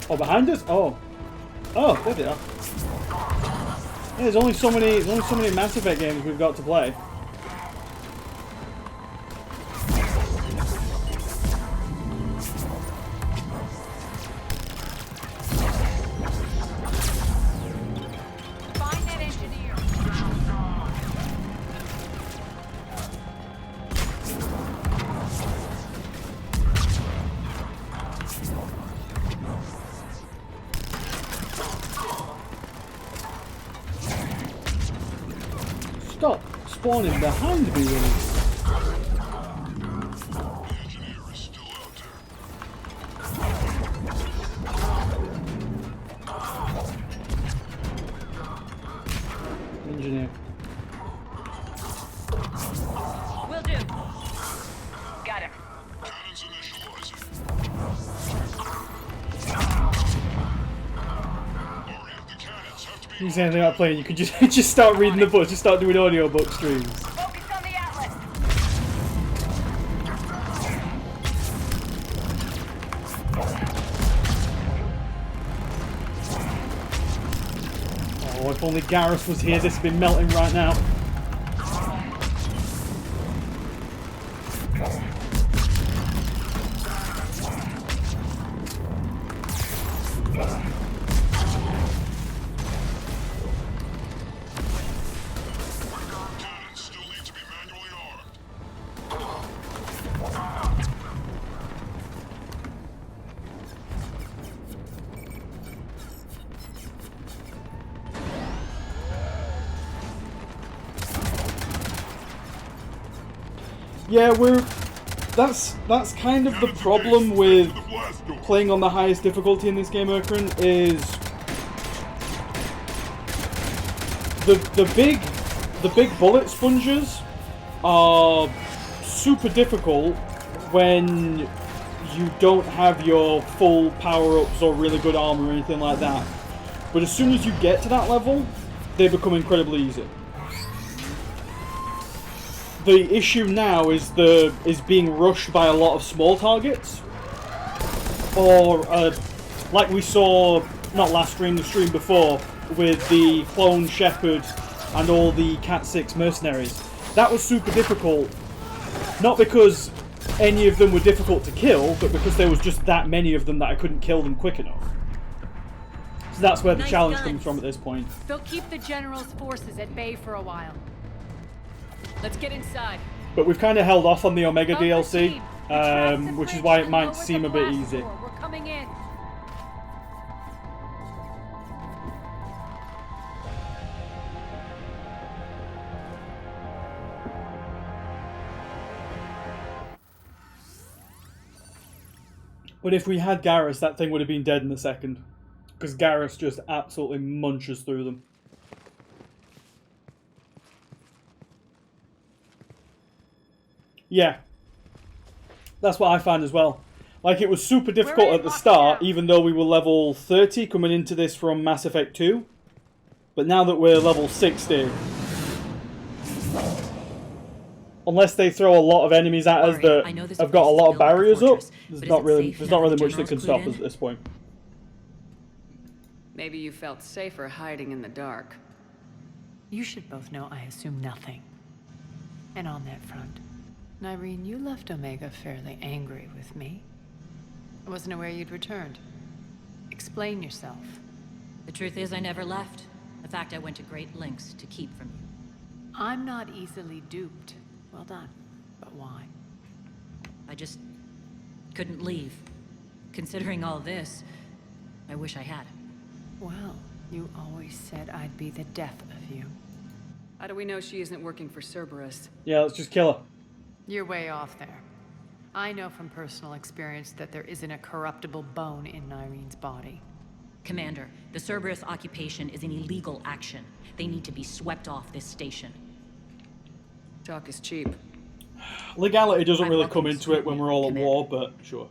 Oh, behind us? Oh. Oh, there they are. Yeah, there's only so many Mass Effect games we've got to play. Find that engineer. Stop spawning behind me, really. Engineer. Will do. Got him. You say anything about playing, you could just start reading the books, just start doing audiobook streams. Focus on the Atlas. Oh, if only Garrus was here, this would be melting right now. Yeah, that's kind of the problem with playing on the highest difficulty in this game, Urkrin, is the big bullet sponges are super difficult when you don't have your full power-ups or really good armor or anything like that. But as soon as you get to that level, they become incredibly easy. The issue now is being rushed by a lot of small targets, or like we saw not last stream, the stream before with the clone Shepard and all the Cat 6 mercenaries. That was super difficult, not because any of them were difficult to kill, but because there was just that many of them that I couldn't kill them quick enough. So that's where the challenge comes from at this point. They'll keep the General's forces at bay for a while. Let's get inside. But we've kind of held off on the Omega DLC, which is why it might seem a bit easy. We're coming in. But if we had Garrus, that thing would have been dead in a second. Because Garrus just absolutely munches through them. Yeah. That's what I find as well. Like, it was super difficult at the start, even though we were level 30 coming into this from Mass Effect 2. But now that we're level 60... Unless they throw a lot of enemies at us that have got a lot of barriers up, there's not really much that can stop us at this point. Maybe you felt safer hiding in the dark. You should both know I assume nothing. And on that front, Nyreen, you left Omega fairly angry with me. I wasn't aware you'd returned. Explain yourself. The truth is I never left. In fact, I went to great lengths to keep from you. I'm not easily duped. Well done. But why? I just couldn't leave. Considering all this, I wish I had. Well, you always said I'd be the death of you. How do we know she isn't working for Cerberus? Yeah, let's just kill her. You're way off there. I know from personal experience that there isn't a corruptible bone in Nyrene's body. Commander, the Cerberus occupation is an illegal action. They need to be swept off this station. Talk is cheap. Legality doesn't really come into it when we're all at war, but sure.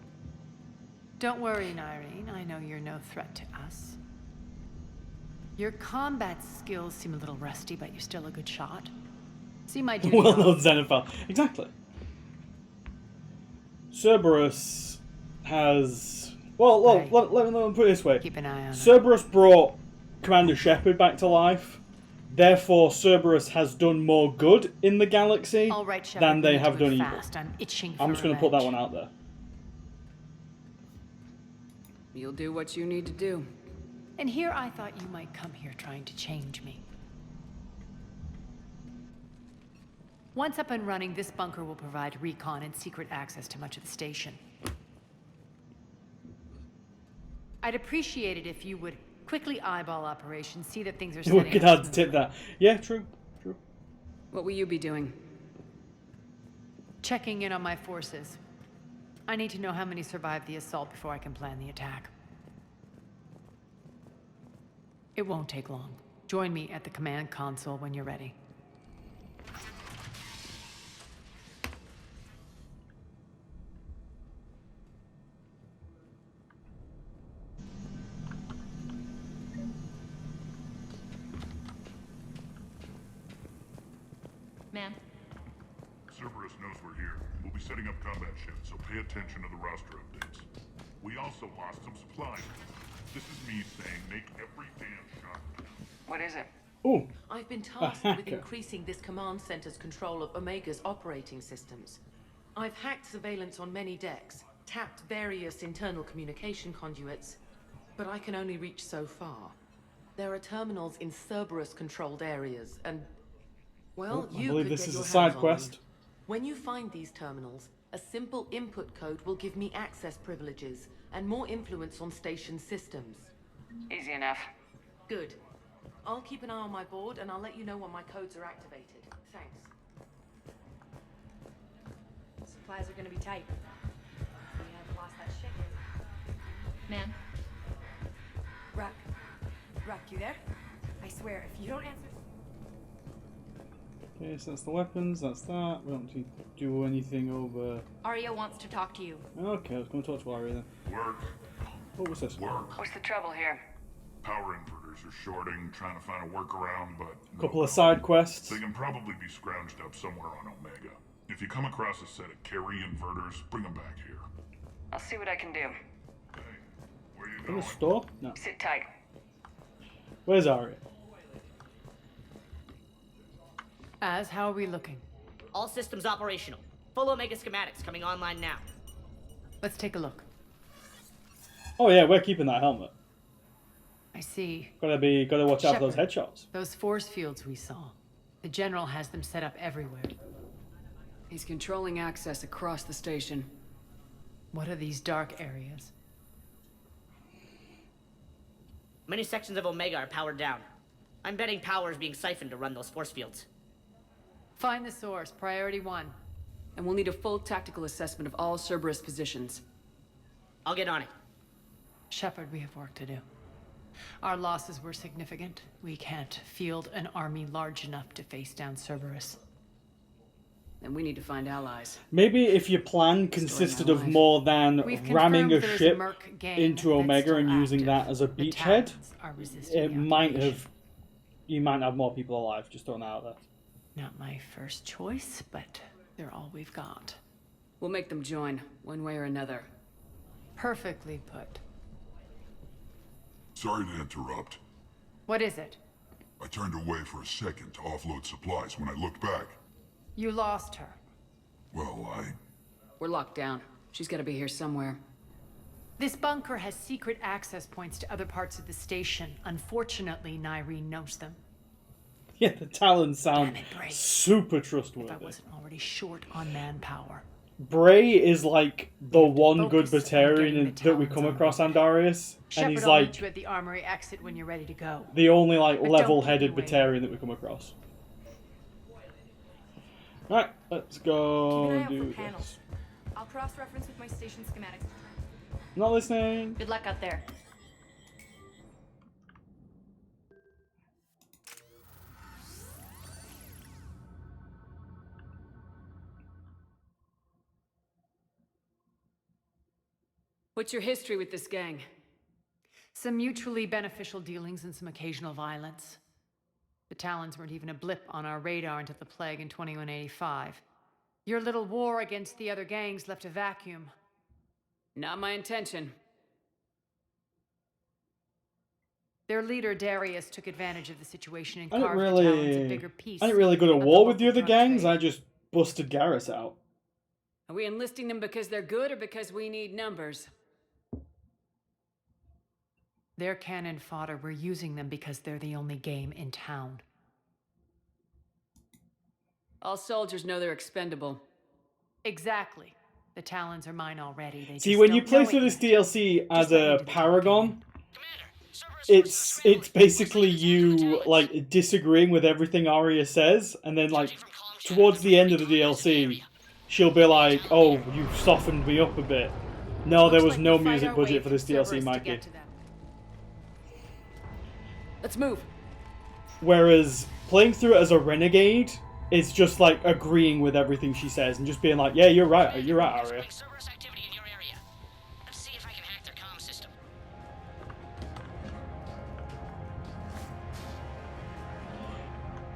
Don't worry, Nyrene. I know you're no threat to us. Your combat skills seem a little rusty, but you're still a good shot. See my duty. Well known Xenophil. Exactly. Cerberus has... Well, Right. let me put it this way. Keep an eye on it. Cerberus brought Commander Shepard back to life. Therefore, Cerberus has done more good in the galaxy All right, Shepard, than we they need to have done move evil. fast. I'm itching for I'm just going to put that revenge. one out there. You'll do what you need to do. And here I thought you might come here trying to change me. Once up and running, this bunker will provide recon and secret access to much of the station. I'd appreciate it if you would quickly eyeball operations, see that things are setting Wicked up hard to smoothly. tip that. Yeah, true. True. What will you be doing? Checking in on my forces. I need to know how many survived the assault before I can plan the attack. It won't take long. Join me at the command console when you're ready. Man. Cerberus knows we're here. We'll be setting up combat shifts, so pay attention to the roster updates. We also lost some supplies. This is me saying make every damn shot. What is it? Ooh. I've been tasked with hacker. increasing this command center's control of Omega's operating systems. I've hacked surveillance on many decks, tapped various internal communication conduits, but I can only reach so far. There are terminals in Cerberus-controlled areas, and... well, Oh, I you believe could this get is your a side hands on them. quest. When you find these terminals, a simple input code will give me access privileges and more influence on station systems. Easy enough. Good. I'll keep an eye on my board and I'll let you know when my codes are activated. Thanks. Supplies are gonna be tight. We have lost that ship. Man. Ruck. Ruck, you there? I swear, if you don't answer... Okay, so that's the weapons, that's that. We don't need to do anything over... Arya wants to talk to you. Okay, I was going to talk to Arya then. Work. What was this? Work. What's the trouble here? Power inverters are shorting, trying to find a workaround, but... Couple of side quests. They can probably be scrounged up somewhere on Omega. If you come across a set of carry inverters, bring them back here. I'll see what I can do. Where you In going? the store? No. Sit tight. Where's Arya? Az, how are we looking? All systems operational. Full Omega schematics coming online now. Let's take a look. Oh yeah, we're keeping that helmet. I see. Gotta watch out for those Shepard, headshots. Those force fields we saw. The General has them set up everywhere. He's controlling access across the station. What are these dark areas? Many sections of Omega are powered down. I'm betting power is being siphoned to run those force fields. Find the source, priority 1. And we'll need a full tactical assessment of all Cerberus positions. I'll get on it. Shepard, we have work to do. Our losses were significant. We can't field an army large enough to face down Cerberus. Then we need to find allies. Maybe if your plan consisted of alive. more than We've ramming a confirmed there's a ship Merc gang into that's Omega still and using that as a The beachhead, Talons are resisting it the might occupation. have. You might have more people alive. Just throwing that out there. Not my first choice, but they're all we've got. We'll make them join, one way or another. Perfectly put. Sorry to interrupt. What is it? I turned away for a second to offload supplies. When I looked back, You lost her. well, We're locked down. She's gotta be here somewhere. This bunker has secret access points to other parts of the station. Unfortunately, Nyrene knows them. Yeah, the Talons sound super trustworthy. If I wasn't already short on manpower. Bray is like the one good Batarian that we come across on Darius, and he's Shepard, I'll meet like you at the armory exit when you're ready to go. the only like But don't level-headed keep me waiting. Batarian that we come across. Right, let's go Keep an eye out do for this. panels. I'll cross-reference with my station schematic. Not listening. Good luck out there. What's your history with this gang? Some mutually beneficial dealings and some occasional violence. The Talons weren't even a blip on our radar until the plague in 2185. Your little war against the other gangs left a vacuum. Not my intention. Their leader, Darius, took advantage of the situation and I didn't carved the Talons a really, bigger piece. I didn't really go to of the war with the local other drug gangs. trade. I just busted Garrus out. Are we enlisting them because they're good or because we need numbers? They're cannon fodder. We're using them because they're the only game in town. All soldiers know they're expendable. Exactly. The Talons are mine already. They See, just when you don't play know through it this yet. DLC as a Paragon, it's basically you like disagreeing with everything Arya says, and then like towards the end of the DLC, she'll be like, "Oh, you softened me up a bit." No, there was no music budget for this DLC, Mikey. Let's move. Whereas playing through it as a renegade is just like agreeing with everything she says and just being like, "Yeah, you're right, Arya."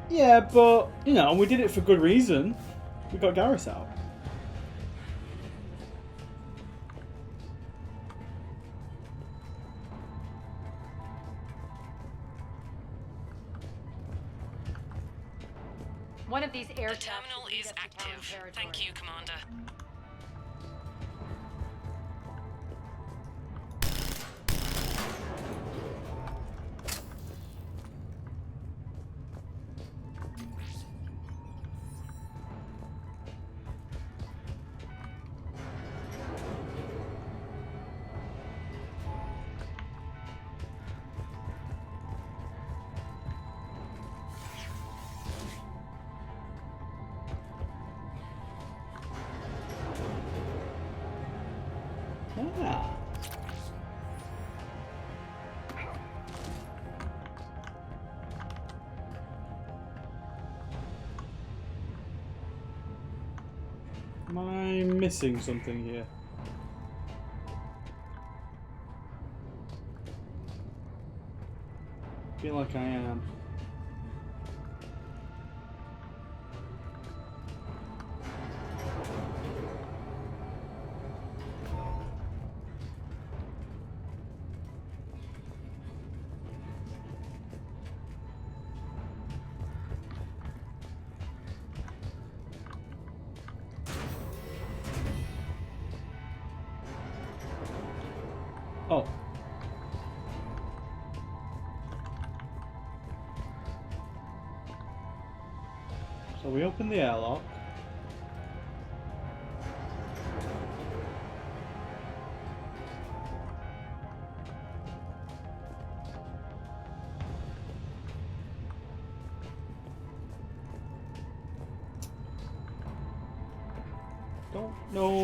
Yeah, but you know, we did it for good reason. We got Garrus out. One of these air terminal is active. Thank you, Commander. Ah. Am I missing something here? I feel like I am. Oh. So we open the airlock. Don't know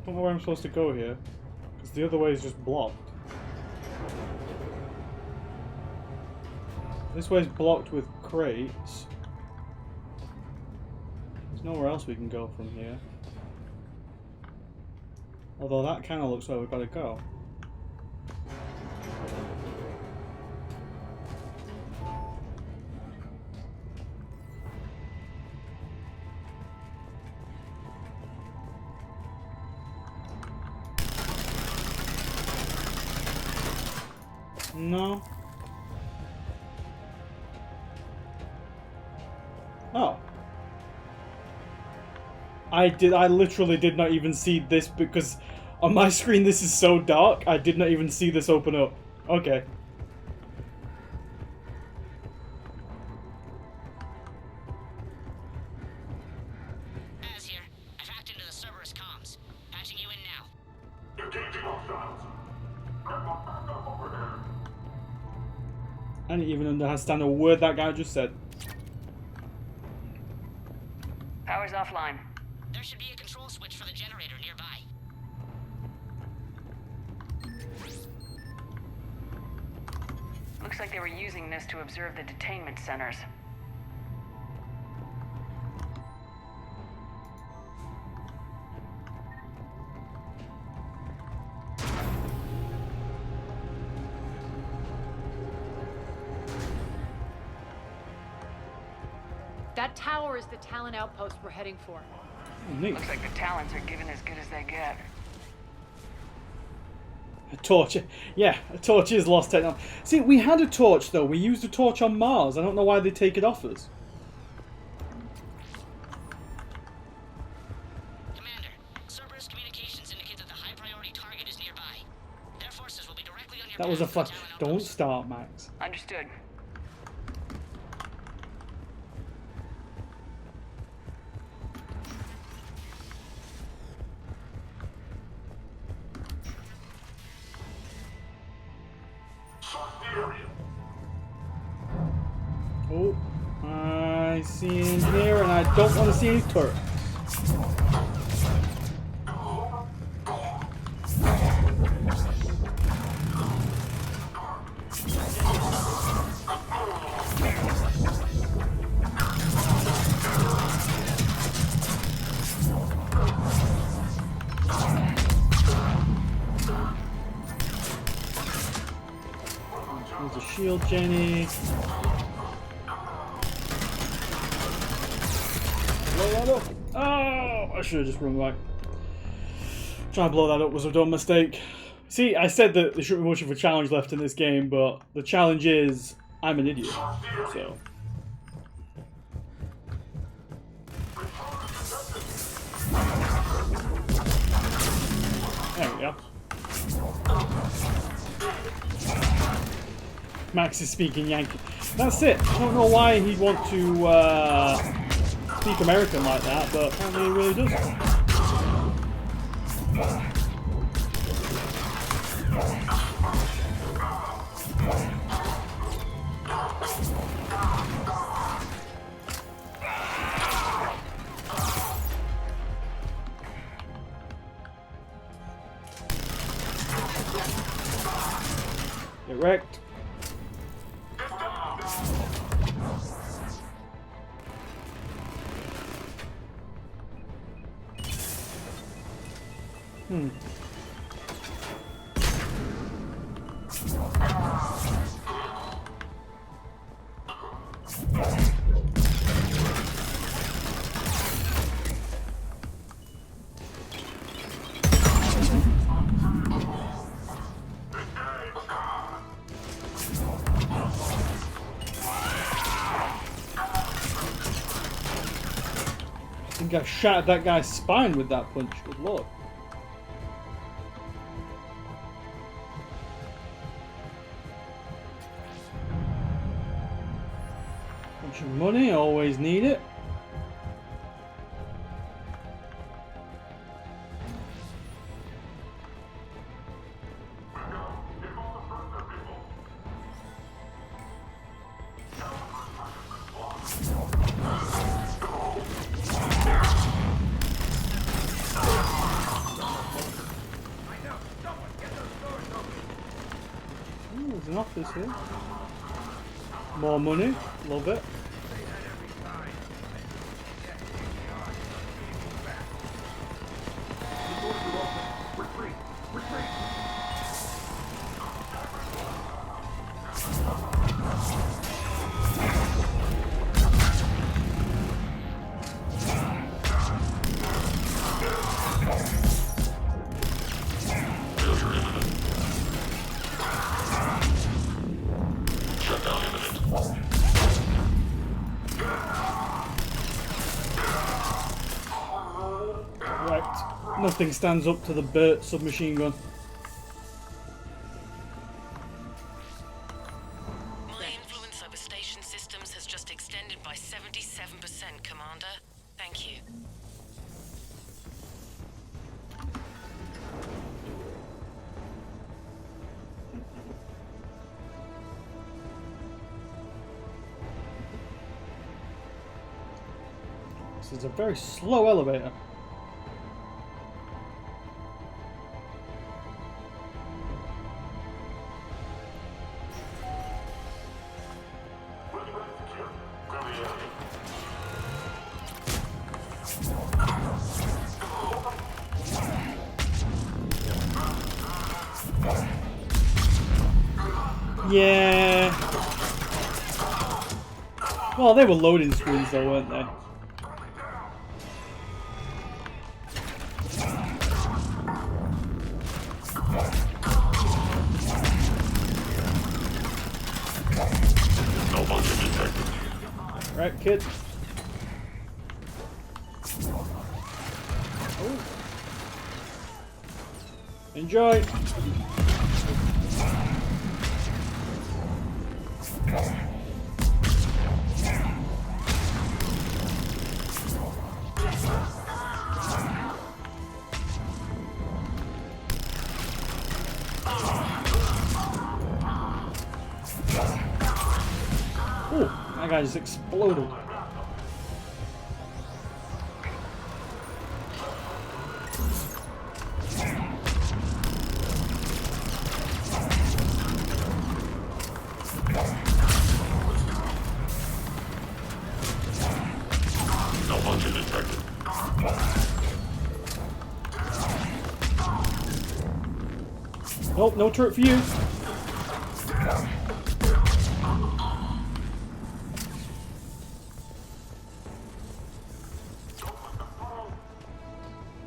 where I'm supposed to go here. Because the other way is just blocked. This way is blocked with crates. There's nowhere else we can go from here. Although that kind of looks where we've got to go. No. Oh. I literally did not even see this because on my screen this is so dark, I did not even see this open up. Okay. I didn't even understand a word that guy just said. Power's offline. There should be a control switch for the generator nearby. Looks like they were using this to observe the detainment centers. That tower is the Talon outpost we're heading for. Neat. Looks like the Talons are giving as good as they get. A torch. Yeah, a torch is lost technology. See, we had a torch, though. We used a torch on Mars. I don't know why they take it off us. Commander, Cerberus communications indicate that the high-priority target is nearby. Their forces will be directly on your That was a path to flash. the Talon Don't outpost. start, Max. Understood. Oh, I see an engineer, and I don't want to see any turrets. There's a shield, Jenny. Blow that up. Oh, I should have just run back. Trying to blow that up was a dumb mistake. See, I said that there shouldn't be much of a challenge left in this game, but the challenge is I'm an idiot. So. There we go. Max is speaking Yankee. That's it. I don't know why he'd want to speak American like that, but apparently he really does. Get wrecked. I think I shattered that guy's spine with that punch. Good lord. Bunch of money, always need it. Ooh, there's an office here. More money, love it. Right, nothing stands up to the Burt submachine gun. My influence over station systems has just extended by 77%, Commander. Thank you. This is a very slow elevator. Yeah. Well, they were loading screens though, weren't they? Right, kid. Oh. Enjoy. That guy just exploded. Malfunction detected. Nope, no turret for you.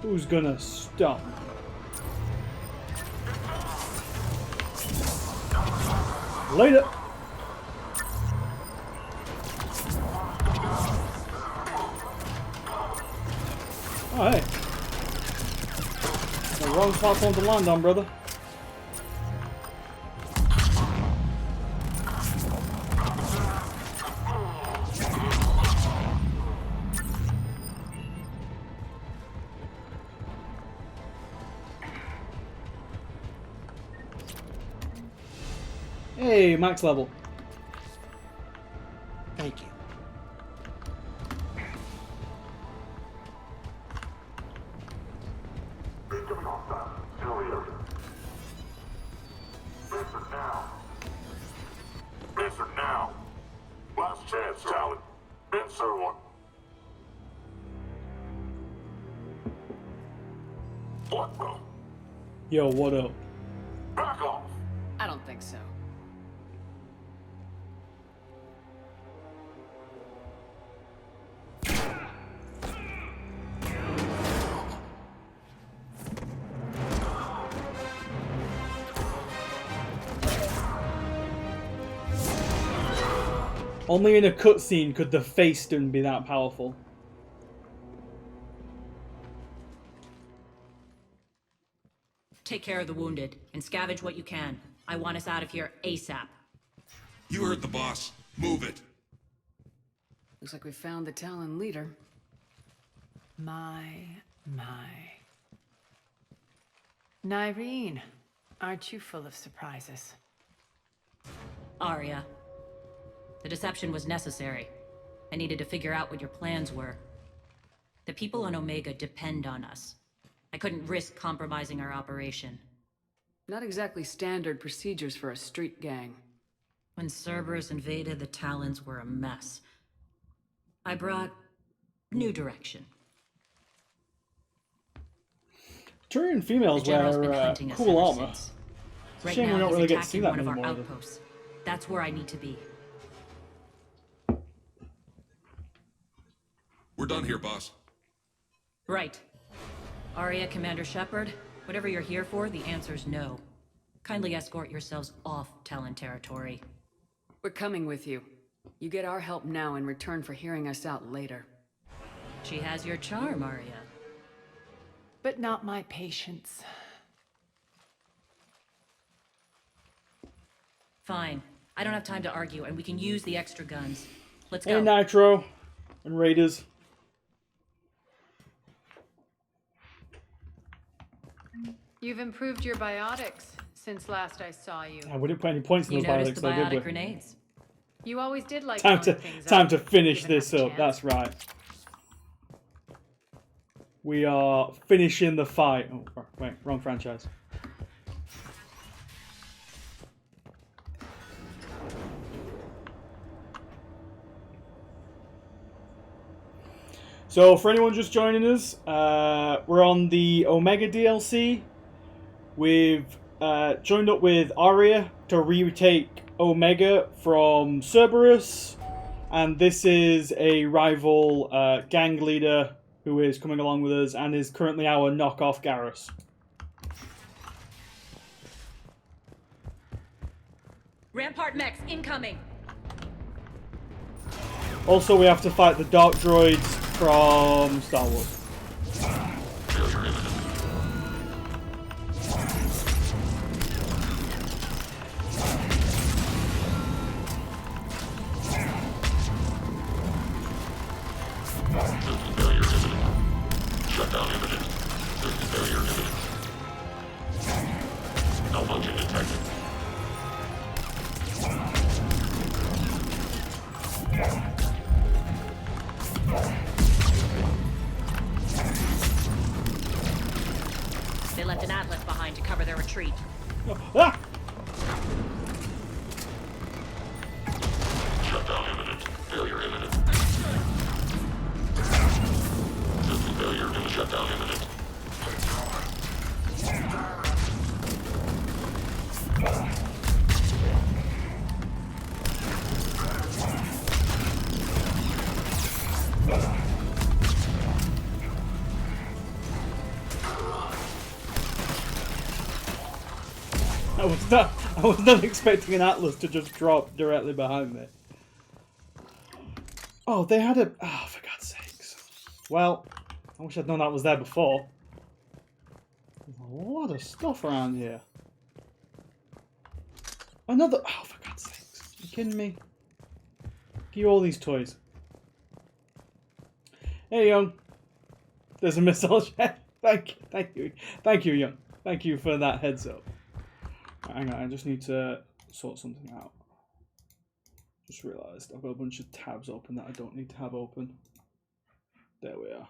Who's gonna stop? Later. Oh, hey. The wrong platform to land on, brother. Hey, max level. Thank you. Answer now. Last chance, Talon. Answer one. What the? Yo, what up? Back off. I don't think so. Only in a cutscene could the face stun be that powerful. Take care of the wounded and scavenge what you can. I want us out of here ASAP. You heard the boss. Move it. Looks like we found the Talon leader. My. Nyreen, aren't you full of surprises? Arya. The deception was necessary. I needed to figure out what your plans were. The people on Omega depend on us. I couldn't risk compromising our operation. Not exactly standard procedures for a street gang. When Cerberus invaded, the Talons were a mess. I brought new direction. Turian females wear cool armor. Right Shame now, we don't he's really get to attacking see that one of our anymore. outposts. That's where I need to be. We're done here, boss. Right. Arya, Commander Shepard, whatever you're here for, the answer's no. Kindly escort yourselves off Talon territory. We're coming with you. You get our help now in return for hearing us out later. She has your charm, Arya. But not my patience. Fine. I don't have time to argue, and we can use the extra guns. Let's Hey, go. Nitro and Raiders. You've improved your biotics since last I saw you. We didn't put any points in You those noticed biotics, the though, did biotic we? You always did like Time blowing to things time up, to finish given this half a up. chance. That's right. We are finishing the fight. Oh, wait, wrong franchise. So, for anyone just joining us, we're on the Omega DLC. We've joined up with Aria to retake Omega from Cerberus. And this is a rival gang leader who is coming along with us and is currently our knockoff Garrus. Rampart mechs incoming. Also, we have to fight the Dark Droids from Star Wars. Shutdown imminent. Failure imminent. Malfunction detected. They left an Atlas behind to cover their retreat. Ah! Shutdown imminent. Failure imminent. System failure and shutdown imminent. I was not expecting an Atlas to just drop directly behind me. Oh, they had a... Oh, for God's sakes. Well, I wish I'd known that was there before. There's a lot of stuff around here. Another... Oh, for God's sakes. Are you kidding me? Give you all these toys. Hey, Young. There's a missile jet. Thank you. Thank you, Young. Thank you for that heads up. Hang on, I just need to sort something out. Just realised I've got a bunch of tabs open that I don't need to have open. There we are.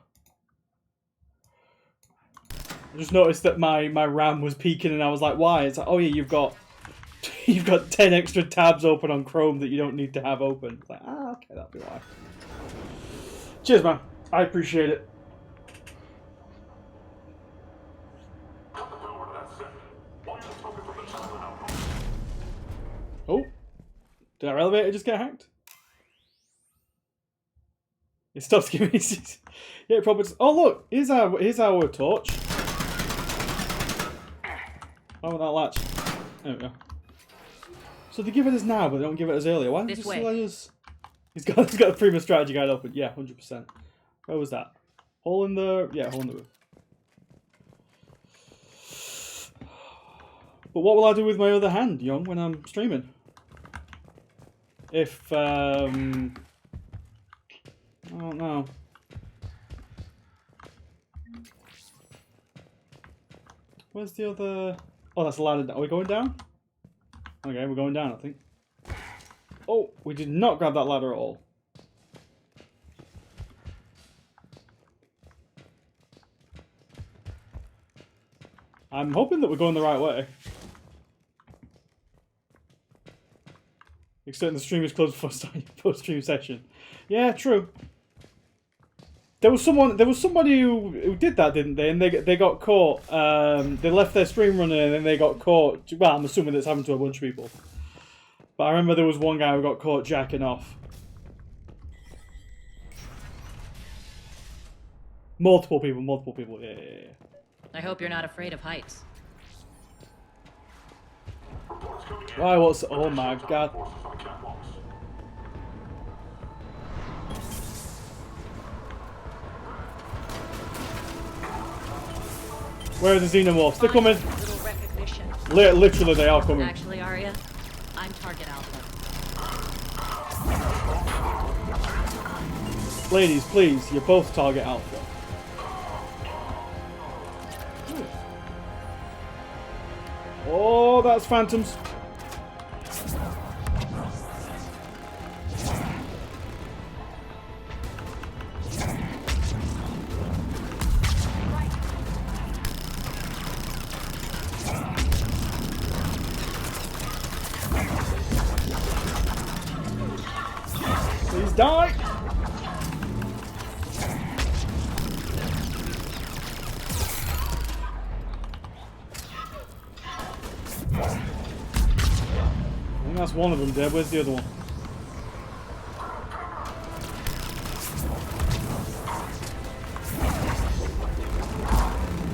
I just noticed that my RAM was peaking and I was like, why? It's like, oh yeah, you've got 10 extra tabs open on Chrome that you don't need to have open. It's like, ah, okay, that'll be why. Cheers, man. I appreciate it. Oh, did our elevator just get hacked? It stops giving me... Yeah, it probably... Oh, look, here's our torch. Oh, that latch. There we go. So they give it us now, but they don't give it us earlier. Why don't they just let us... He's got the previous strategy guide open. Yeah, 100%. Where was that? Hole in the... Yeah, hole in the roof. But what will I do with my other hand, Young, when I'm streaming? If, I don't know. Where's the other... Oh, that's a ladder. Are we going down? Okay, we're going down, I think. Oh, we did not grab that ladder at all. I'm hoping that we're going the right way. Except the stream is closed before starting post-stream session. Yeah, true. There was somebody who did that, didn't they? And they got caught. They left their stream running and then they got caught. Well, I'm assuming that's happened to a bunch of people. But I remember there was one guy who got caught jacking off. Multiple people. Yeah. I hope you're not afraid of heights. Why? What's... Oh my God. Where are the xenomorphs? They're coming. Literally, they are coming. Actually, Arya, I'm target alpha. Ladies, please, you're both target alpha. Oh, that's phantoms. Please die! I think that's one of them dead. Where's the other one?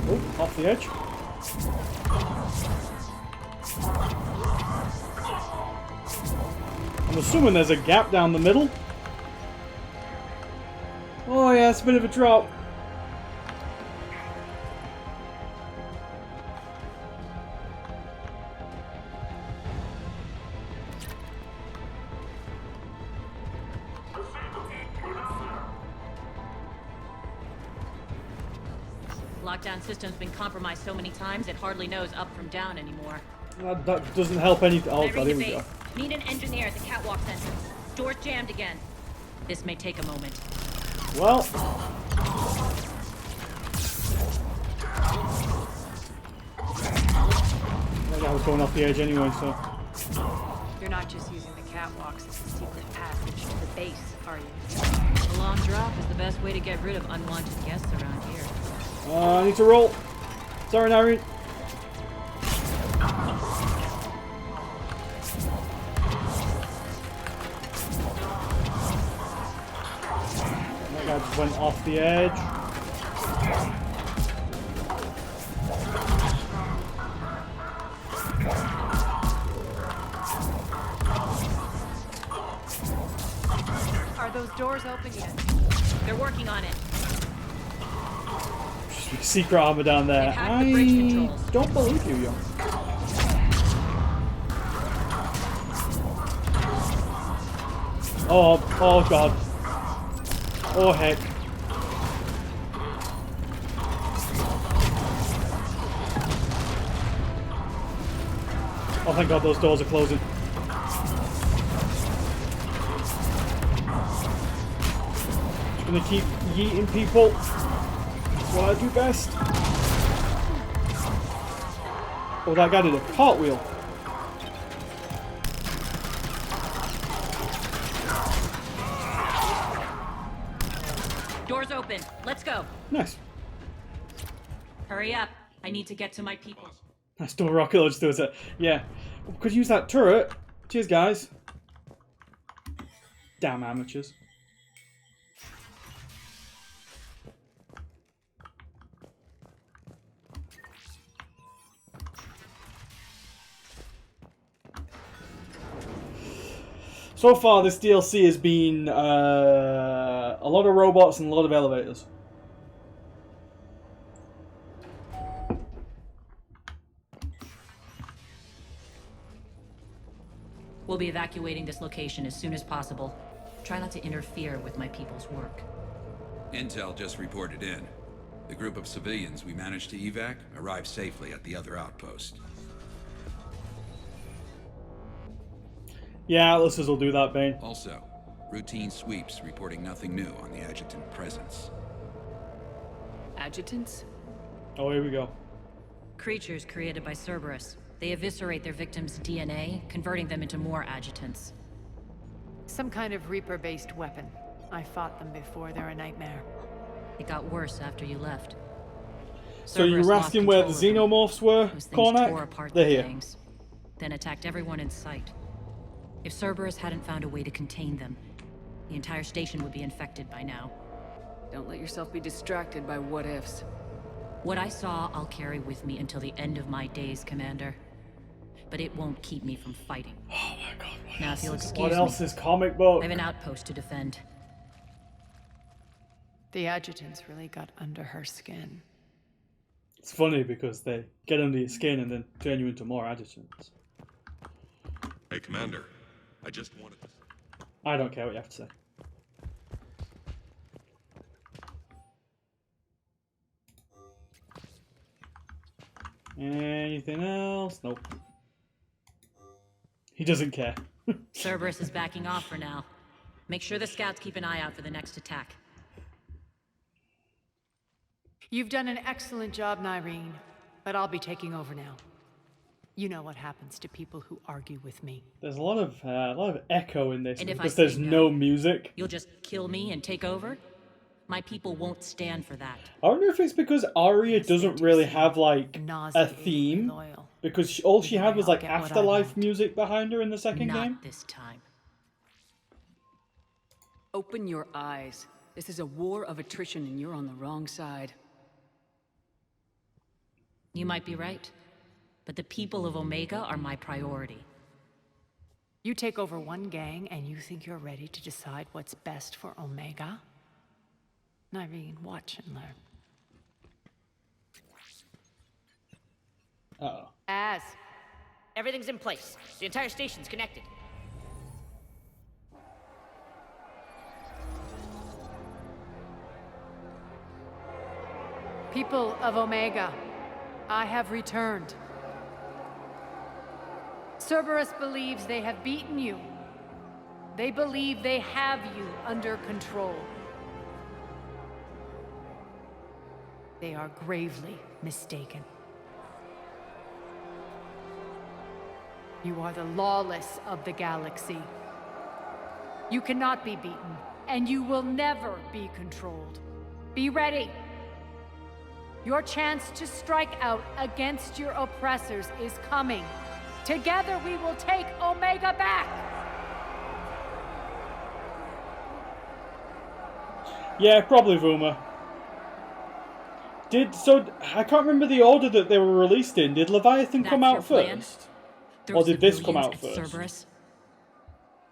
Oh, off the edge. I'm assuming there's a gap down the middle. Oh yeah, it's a bit of a drop. Lockdown system's been compromised so many times it hardly knows up from down anymore. That doesn't help anything. Oh god, here we go. Need an engineer at the catwalk entrance. Door's jammed again. This may take a moment. Well. That guy was going off the edge anyway, so. You're not just using the catwalks as a secret passage to the base, are you? A long drop is the best way to get rid of unwanted guests around here. I need to roll. Sorry, Nyreen. That guy just went off the edge. Are those doors open yet? They're working on it. Secret armor down there. I don't believe you, young. Oh god. Oh heck. Oh thank god those doors are closing. Just gonna keep yeeting people. That's what I do best. Oh, that guy did a cartwheel. Door's open. Let's go. Nice. Hurry up. I need to get to my people. That's still rocket launch does it. Yeah. We could use that turret. Cheers, guys. Damn amateurs. So far, this DLC has been a lot of robots and a lot of elevators. We'll be evacuating this location as soon as possible. Try not to interfere with my people's work. Intel just reported in. The group of civilians we managed to evac arrived safely at the other outpost. Yeah, Atlases will do that, Bane. Also, routine sweeps reporting nothing new on the adjutant presence. Adjutants? Oh, here we go. Creatures created by Cerberus. They eviscerate their victims' DNA, converting them into more adjutants. Some kind of Reaper-based weapon. I fought them before. They're a nightmare. It got worse after you left. So you were asking where the xenomorphs were, Cornac? They're here. Then attacked everyone in sight. If Cerberus hadn't found a way to contain them, the entire station would be infected by now. Don't let yourself be distracted by what-ifs. What I saw, I'll carry with me until the end of my days, Commander. But it won't keep me from fighting. Oh my god, now, if you'll excuse what else is comic book? I have an outpost to defend. The adjutants really got under her skin. It's funny because they get under your skin and then turn you into more adjutants. Hey, Commander. I just wanted to... I don't care what you have to say. Anything else? Nope. He doesn't care. Cerberus is backing off for now. Make sure the scouts keep an eye out for the next attack. You've done an excellent job, Nyreen, but I'll be taking over now. You know what happens to people who argue with me. There's a lot of echo in this And if I because say there's no music. You'll just kill me and take over? My people won't stand for that. I wonder if it's because Arya doesn't really have like a theme, because all she had was like afterlife music behind her in the second game. Not this time. Open your eyes. This is a war of attrition and you're on the wrong side. You might be right, but the people of Omega are my priority. You take over one gang and you think you're ready to decide what's best for Omega? Nyreen, watch and learn. Uh-oh. Az. Everything's in place. The entire station's connected. People of Omega, I have returned. Cerberus believes they have beaten you. They believe they have you under control. They are gravely mistaken. You are the lawless of the galaxy. You cannot be beaten, and you will never be controlled. Be ready. Your chance to strike out against your oppressors is coming. Together we will take Omega back! Yeah, probably Vuma. I can't remember the order that they were released in. Did Leviathan come out first? Or did this come out first? Cerberus?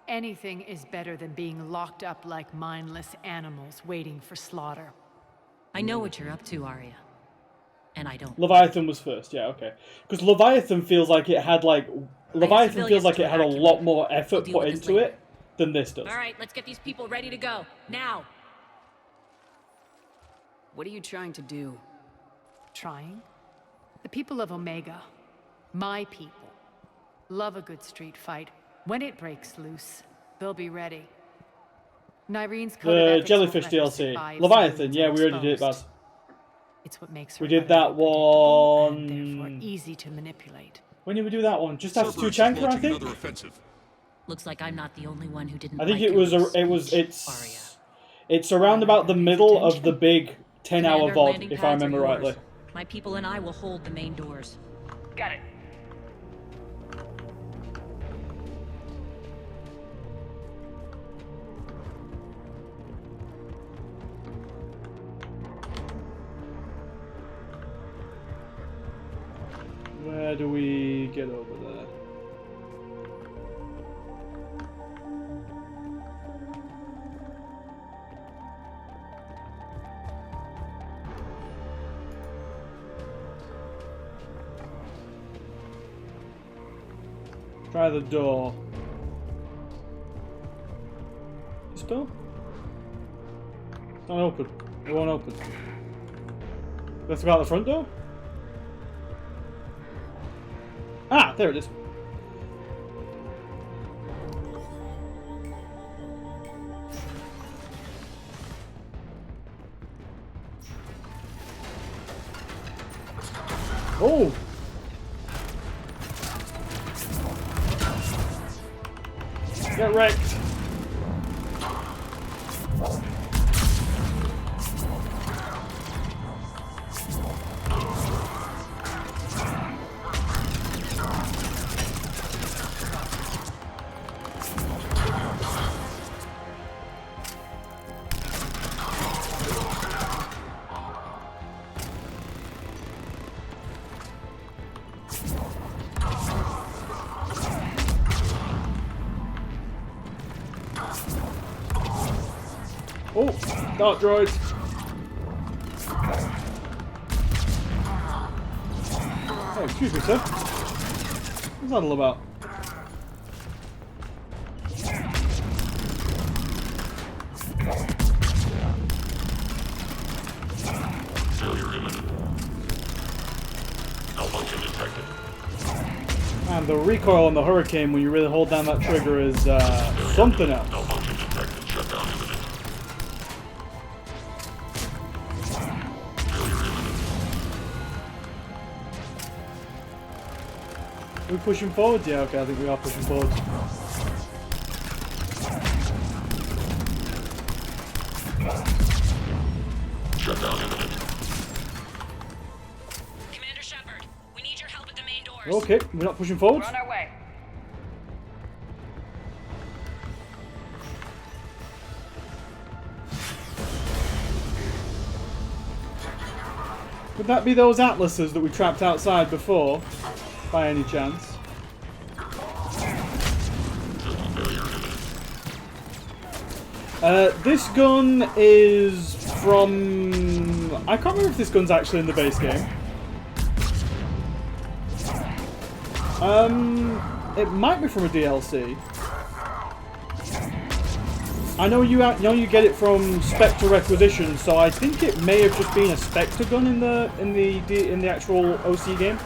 Anything is better than being locked up like mindless animals waiting for slaughter. I know what you're up to, Arya. And I don't. Leviathan was first, yeah, okay. Because Leviathan feels like it had a lot more effort put into it than this does. Alright, let's get these people ready to go. Now! What are you trying to do? Trying? The people of Omega, my people, love a good street fight. When it breaks loose, they'll be ready. Nyreen's code of ethics Jellyfish won't let us DLC. survive Leviathan, civilians yeah, we already did it, exposed. Baz. It's what makes We her did that one. and therefore easy to manipulate. When did we do that one? Just after Tuchanka, I think? Looks like I'm not the only one who didn't I think like it's around about the middle of the big 10-hour Commander, VOD, landing if I pads are remember yours. rightly. My people and I will hold the main doors. Got it. Where do we get over there? Try the door. Spell? It's not open. It won't open. Let's go out the front door? Ah, there it is. Oh! Get wrecked. Oh, dart droids. Oh, excuse me, sir. What's that all about? Failure imminent. Malfunction detected. And the recoil on the Hurricane when you really hold down that trigger is something else. Malfunction detected. Shutdown imminent. We're pushing forward? Yeah, okay, I think we are pushing forward. Shut down imminent. Commander Shepard, we need your help at the main doors. Okay, we're not pushing forward. We're on our way. Could that be those atlases that we trapped outside before, by any chance? This gun is from... I can't remember if this gun's actually in the base game. It might be from a DLC. I know you get it from Spectre Requisition, so I think it may have just been a Spectre gun in the actual OC game.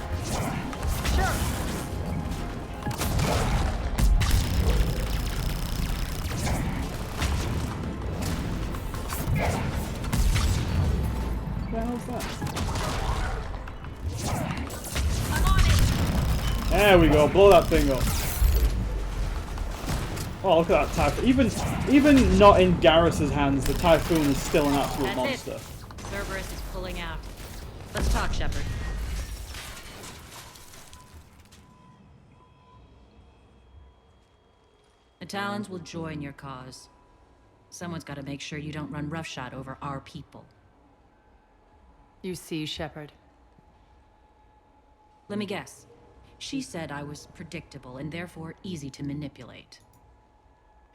What the hell's that? There we go, blow that thing up. Oh, look at that Typhoon. Even not in Garrus's hands, the Typhoon is still an absolute monster. It. Cerberus is pulling out. Let's talk, Shepard. The Talons will join your cause. Someone's got to make sure you don't run roughshod over our people. You see, Shepard? Let me guess. She said I was predictable and therefore easy to manipulate.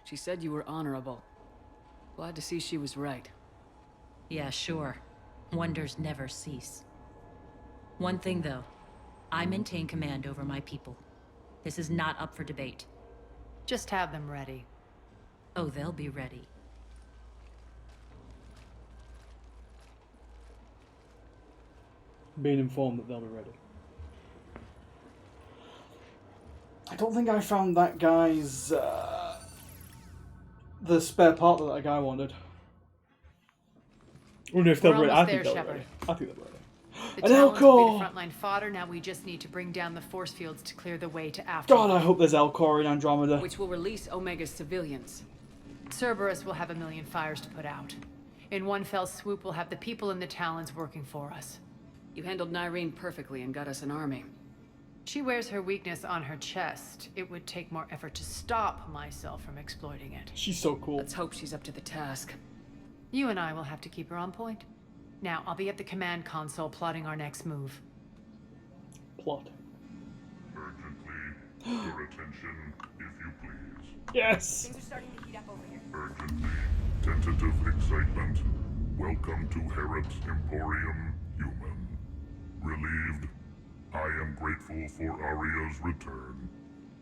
She said you were honorable. Glad to see she was right. Yeah, sure. Wonders never cease. One thing, though. I maintain command over my people. This is not up for debate. Just have them ready. Oh, they'll be ready. Being informed that they'll be ready. I don't think I found that guy's... the spare part that guy wanted. I wonder if they're ready. I think they're ready. I think they're ready. The Talons will be the frontline fodder. Now we just need to bring down the force fields to clear the way to After. God, I hope there's Elcor in Andromeda. Which will release Omega's civilians. Cerberus will have 1 million fires to put out. In one fell swoop, we'll have the people in the Talons working for us. You handled Nyreen perfectly and got us an army. She wears her weakness on her chest. It would take more effort to stop myself from exploiting it. She's so cool. Let's hope she's up to the task. You and I will have to keep her on point. Now, I'll be at the command console plotting our next move. Plot. Urgently, your attention, if you please. Yes! Things are starting to heat up over here. Urgently, tentative excitement. Welcome to Herod's Emporium, Human. Relieved, I am grateful for Aria's return.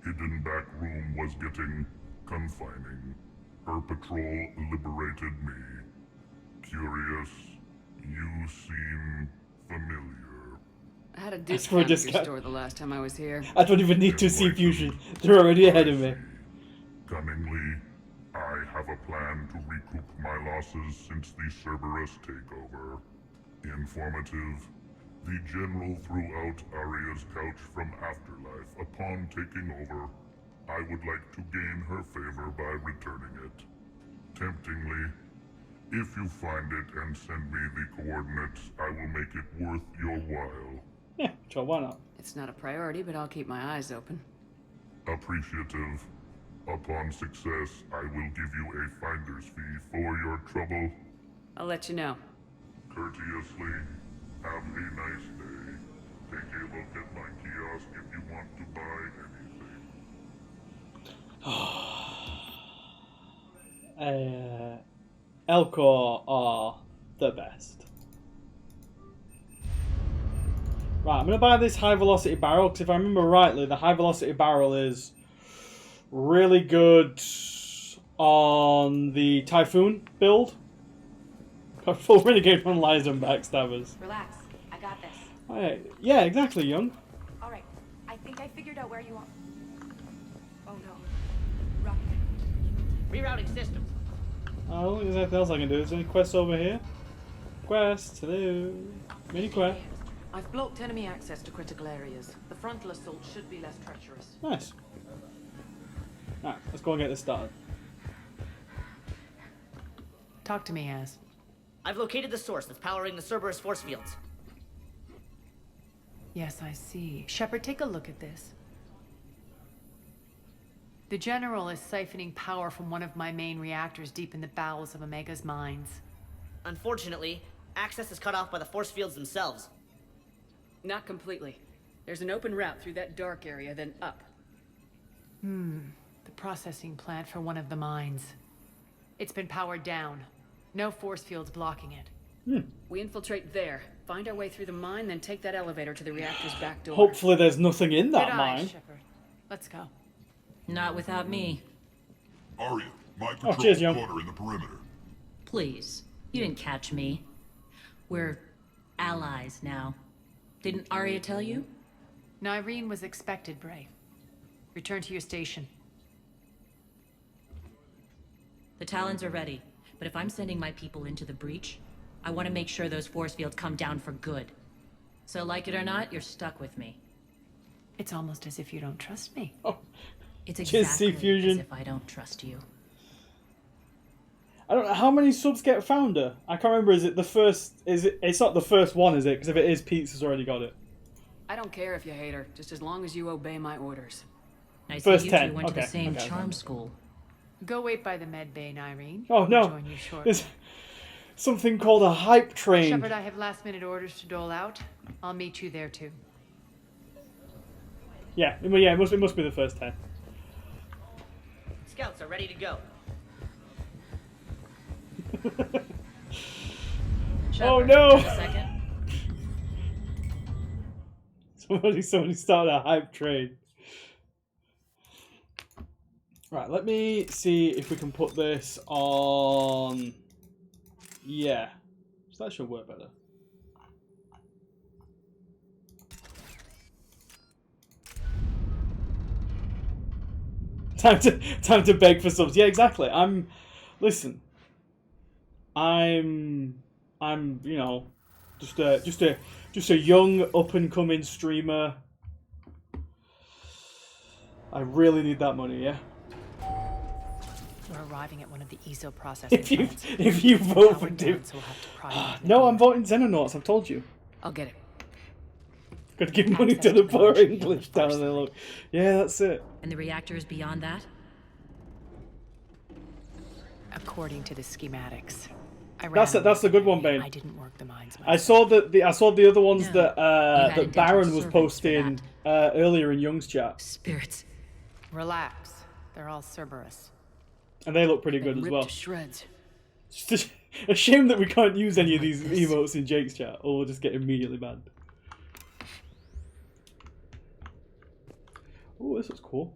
Hidden back room was getting confining. Her patrol liberated me. Curious, you seem familiar. I had a discount at your store the last time I was here. I don't even need to see Fusion. They're already ahead of me. Cunningly, I have a plan to recoup my losses since the Cerberus takeover. Informative. The General threw out Aria's couch from Afterlife upon taking over. I would like to gain her favor by returning it. Temptingly, if you find it and send me the coordinates, I will make it worth your while. Yeah, sure, why not? It's not a priority, but I'll keep my eyes open. Appreciative. Upon success, I will give you a finder's fee for your trouble. I'll let you know. Courteously, have a nice day. Take a look at my kiosk if you want to buy anything. Elcor are the best. Right, I'm going to buy this high velocity barrel, because if I remember rightly, the high velocity barrel is really good on the Typhoon build. Got full Renegade from Lies and Backstabbers. Relax, I got this. Right. Yeah, exactly, Young. Alright, I think I figured out where you are. Oh no. Rock. Rerouting systems. I don't think there's anything else I can do. Is there any quests over here? Quests, hello. Mini quest. I've blocked enemy access to critical areas. The frontal assault should be less treacherous. Nice. Alright, let's go and get this started. Talk to me, Az. I've located the source that's powering the Cerberus force fields. Yes, I see. Shepard, take a look at this. The General is siphoning power from one of my main reactors deep in the bowels of Omega's mines. Unfortunately, access is cut off by the force fields themselves. Not completely. There's an open route through that dark area, then up. The processing plant for one of the mines. It's been powered down. No force fields blocking it. We infiltrate there, find our way through the mine, then take that elevator to the reactor's back door. Hopefully there's nothing in that Good mine. eye, Shepard. Let's go. Not without me. Arya, my patrol cheers, young. quarter in the perimeter. Please. You didn't catch me. We're allies now. Didn't Arya tell you? Nyreen was expected, Bray. Return to your station. The Talons are ready, but if I'm sending my people into the breach, I want to make sure those force fields come down for good. So like it or not, you're stuck with me. It's almost as if you don't trust me. Oh. It's Cheers, exactly C-Fusion. as if I don't trust you. I don't know how many subs get Founder. I can't remember. Is it the first? Is it? It's not the first one, is it? Because if it is, Pizza's already got it. I don't care if you hate her, just as long as you obey my orders. I see First you 10. two went to the Okay, same okay. charm school. Go wait by the med bay, Nyreen. Oh I'll no! join you shortly. There's something called a hype train. Shepard, I have last-minute orders to dole out. I'll meet you there too. Yeah, well, yeah. It must be the first 10. Scouts are ready to go. Oh no! A second. Somebody started a hype train. Right, let me see if we can put this on. Yeah, so that should work better. Time to beg for subs. Yeah, exactly. Listen. I'm you know, just a young up and coming streamer. I really need that money, yeah. We're arriving at one of the ESO processing plants. If you vote for Powered Dim. down, so we'll have to pry into the No, door. I'm voting Xenonauts, I've told you. I'll get it. Gotta give money to the poor English down there, look. Yeah, that's it. And the reactor is beyond that? According to the schematics. That's the good one, Bane. I didn't work the mines myself. I saw the other ones No, that had that Baron indentured was servants for posting earlier in Young's chat, Spirits. Relax. They're all Cerberus. and they look pretty good as Ripped well. to shreds. It's just a shame that we can't use any of these emotes in Jake's chat, or we'll just get immediately banned. Oh, this looks cool.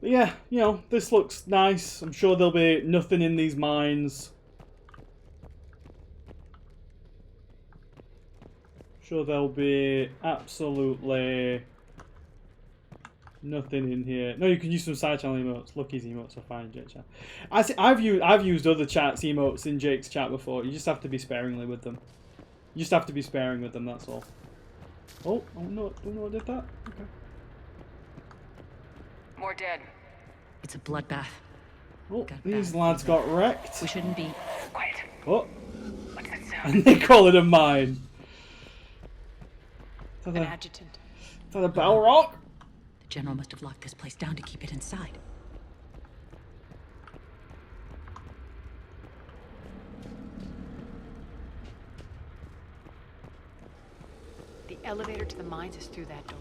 But yeah, you know, this looks nice. I'm sure there'll be nothing in these mines. Sure there'll be absolutely nothing in here. No, you can use some side channel emotes. Lucky's emotes are fine in Jake's chat. I've used other chats emotes in Jake's chat before. You just have to be sparingly with them. You just have to be sparing with them, that's all. Oh no, don't know I did that? Okay. More dead. It's a bloodbath. Oh, these lads got wrecked. We shouldn't be. Quiet. Oh, What's that sound? and they call it a mine. Is An that adjutant. a Balrog? The General must have locked this place down to keep it inside. The elevator to the mines is through that door.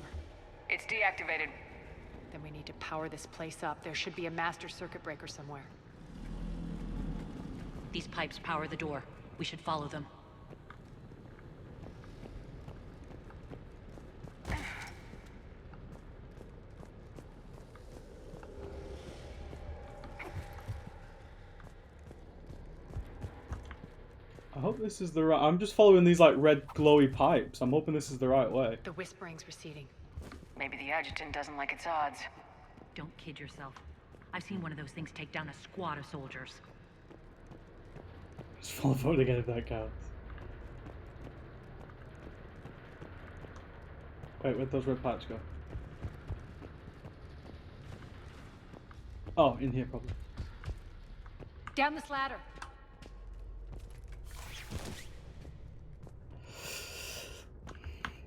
It's deactivated. Then we need to power this place up. There should be a master circuit breaker somewhere. These pipes power the door. We should follow them. I hope this is the right... I'm just following these like red glowy pipes. I'm hoping this is the right way. The whispering's receding. Maybe the adjutant doesn't like its odds. Don't kid yourself. I've seen one of those things take down a squad of soldiers. Just follow vote again if that counts. Wait, where'd those red pipes go? Oh, in here probably. Down this ladder.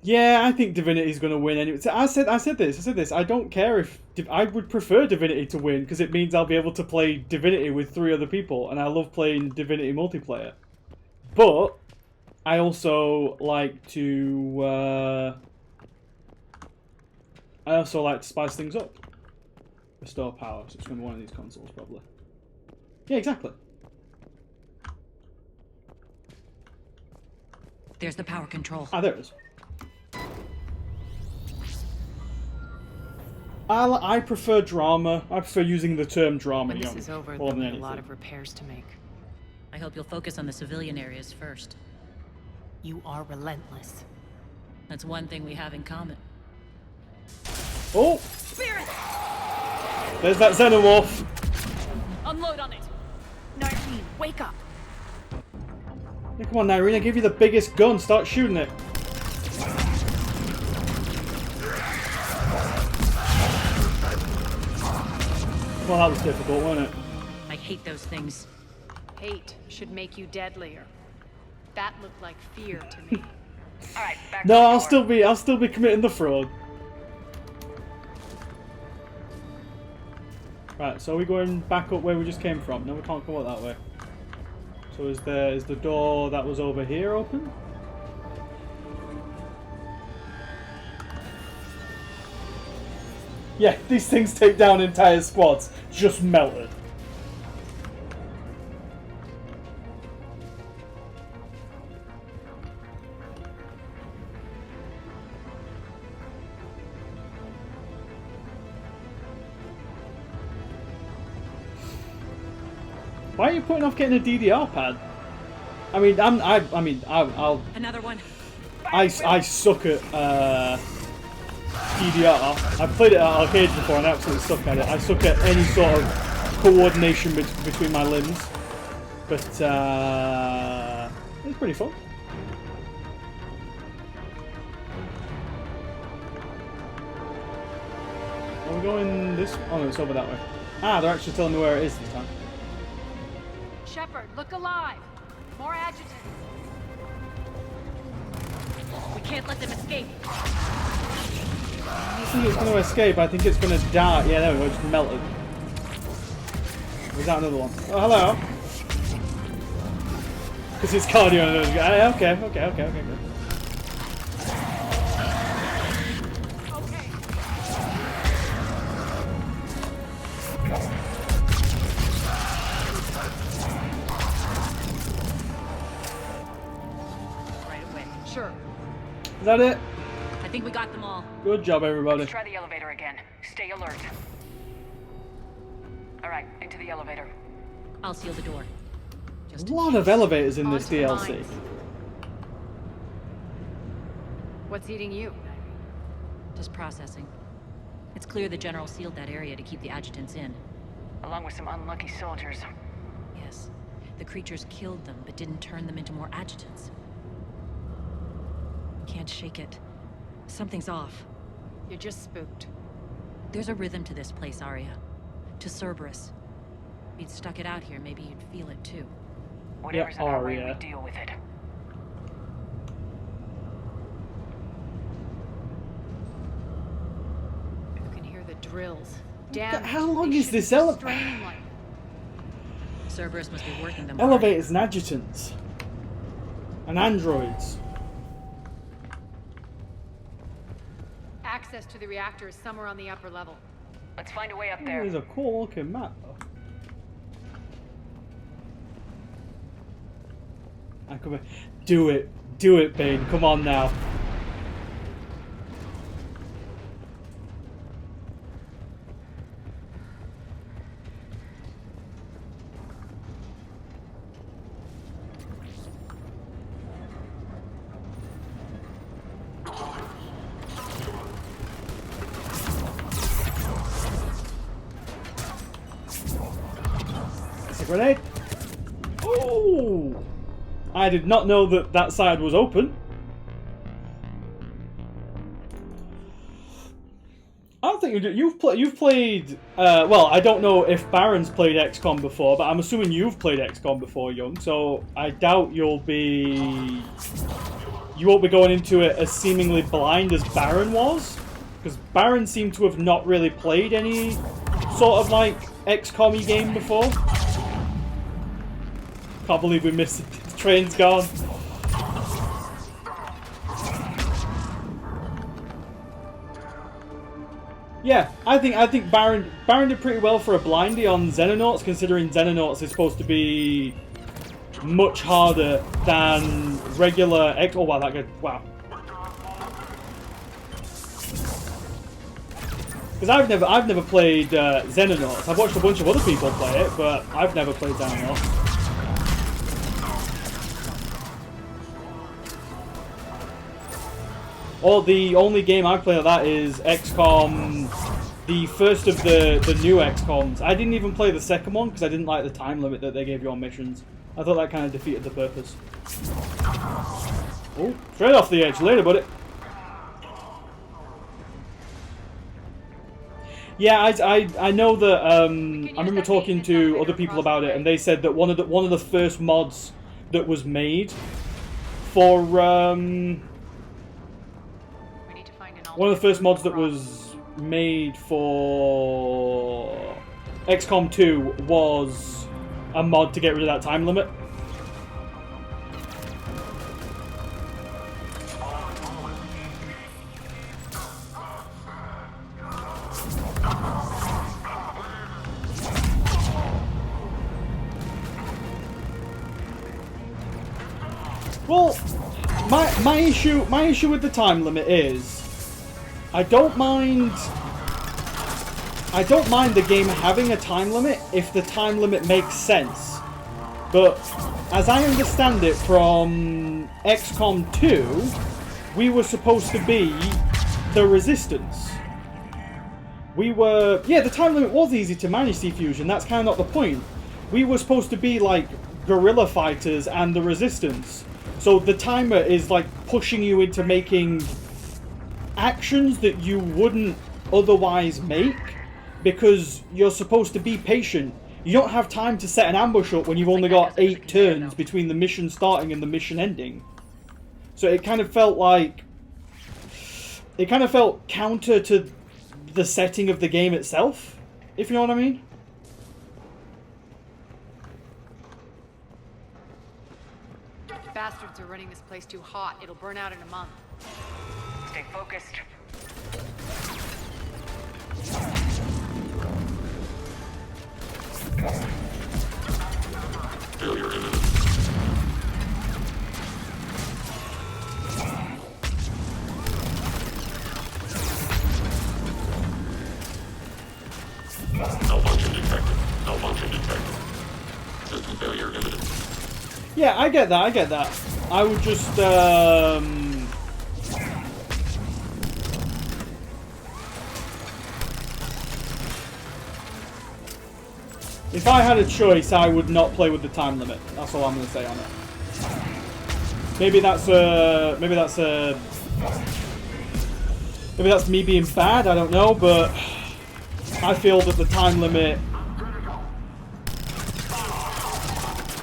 Yeah, I think Divinity's going to win anyway. I said this. I don't care if I would prefer Divinity to win because it means I'll be able to play Divinity with 3 other people, and I love playing Divinity multiplayer. But I also like to spice things up. Restore power. So it's going to be one of these consoles probably. Yeah, exactly. There's the power control. Ah, there it is. I prefer drama. I prefer using the term drama. When this is over, more there'll than be anything. a lot of repairs to make. I hope you'll focus on the civilian areas first. You are relentless. That's one thing we have in common. Oh! Spirit! There's that Xenomorph. Unload on it! Nyreen, wake up! Yeah, come on, Nyreen, I gave you the biggest gun. Start shooting it. Well, that was difficult, wasn't it? I hate those things. Hate should make you deadlier. That looked like fear to me. Alright, back No, to the I'll still be committing the fraud. Right, so are we going back up where we just came from? No, we can't come up that way. So is the door that was over here open? Yeah, these things take down entire squads. Just melted. Why are you putting off getting a DDR pad? I mean, I'll. Another one. I suck at DDR. I've played it at arcades before and I absolutely suck at it. I suck at any sort of coordination between my limbs. But it's pretty fun. Are we going this? Oh no, it's over that way. Ah, they're actually telling me where it is this time. Shepard, look alive! More adjutants! We can't let them escape. I don't think it's going to escape. I think it's going to die. Yeah, there we go. Just melted. Was that another one? Oh, hello. Because it's cardio and another guy. Okay, good. Right away. Sure. Is that it? I think we got them all. Good job, everybody. Let's try the elevator again. Stay alert. Alright, into the elevator. I'll seal the door. There's a lot of elevators in this DLC. What's eating you? Just processing. It's clear the General sealed that area to keep the adjutants in. Along with some unlucky soldiers. Yes. The creatures killed them, but didn't turn them into more adjutants. Can't shake it. Something's off. You're just spooked. There's a rhythm to this place, Arya. To Cerberus. If you'd stuck it out here, maybe you'd feel it too. Whatever's in our way, we deal with it. You can hear the drills. Damn. How long is this elevator? Cerberus must be working them. Elevators and adjutants. And androids. Access to the reactor is somewhere on the upper level. Let's find a way up there. It's a cool looking map though. I could be... Do it, Bane. Come on now. It's a grenade. Oh! I did not know that that side was open. think you've played. Well, I don't know if Baron's played XCOM before, but I'm assuming you've played XCOM before, Young. So I doubt you won't be going into it as seemingly blind as Baron was, because Baron seemed to have not really played any sort of like XCOM-y game before. Can't believe we missed it. The train's gone. Yeah, I think Baron did pretty well for a blindy on Xenonauts, considering Xenonauts is supposed to be much harder than regular X. Oh wow, that good! Wow. Because I've never played Xenonauts. I've watched a bunch of other people play it, but I've never played Xenonauts. Or the only game I've played like that is XCOM, the first of the new XCOMs. I didn't even play the second one because I didn't like the time limit that they gave you on missions. I thought that kind of defeated the purpose. Oh, straight off the edge. Later, buddy. Yeah, I know that. I remember talking to other people about it, and they said that one of the first mods that was made for one of the first mods that was made for XCOM 2 was a mod to get rid of that time limit. Well, my issue with the time limit is I don't mind the game having a time limit if the time limit makes sense. But as I understand it from XCOM 2, we were supposed to be the Resistance. The time limit was easy to manage, C-Fusion, that's kind of not the point. We were supposed to be like guerrilla fighters and the Resistance. So the timer is like pushing you into making actions that you wouldn't otherwise make because you're supposed to be patient. You don't have time to set an ambush up when you've only got 8 turns between the mission starting and the mission ending. So it kind of felt counter to the setting of the game itself, if you know what I mean. Bastards are running this place too hot. It'll burn out in a month. Stay focused. Failure imminent. Malfunction detected. Malfunction detected. System failure imminent. Yeah, I get that. I would just, if I had a choice, I would not play with the time limit. That's all I'm going to say on it. Maybe that's me being bad, I don't know, but I feel that the time limit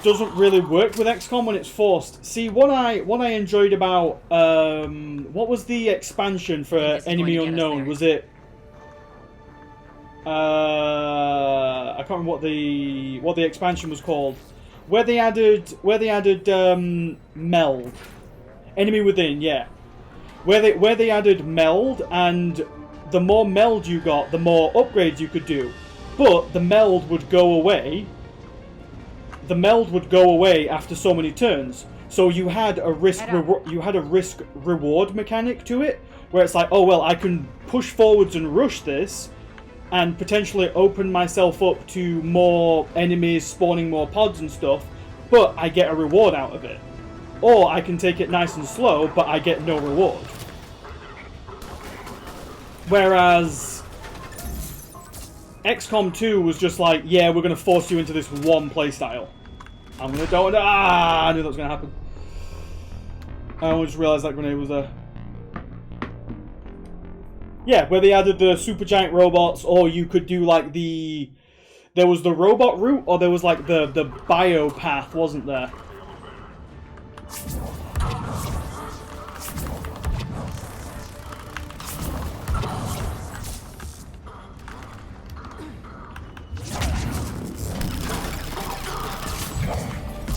doesn't really work with XCOM when it's forced. See, what I enjoyed about what was the expansion for Enemy Unknown? Was it I can't remember what the expansion was called. Where they added Meld. Enemy Within, yeah. Where they added Meld, and the more Meld you got, the more upgrades you could do. But the Meld would go away. The Meld would go away after so many turns. So you had a risk reward mechanic to it, where it's like, oh well, I can push forwards and rush this, and potentially open myself up to more enemies spawning more pods and stuff, but I get a reward out of it. Or I can take it nice and slow, but I get no reward. Whereas XCOM 2 was just like, yeah, we're going to force you into this one playstyle. I'm going to go, I knew that was going to happen. I only just realised that grenade was there. Yeah, where they added the supergiant robots, or you could do like the... There was the robot route, or there was like the bio path, wasn't there?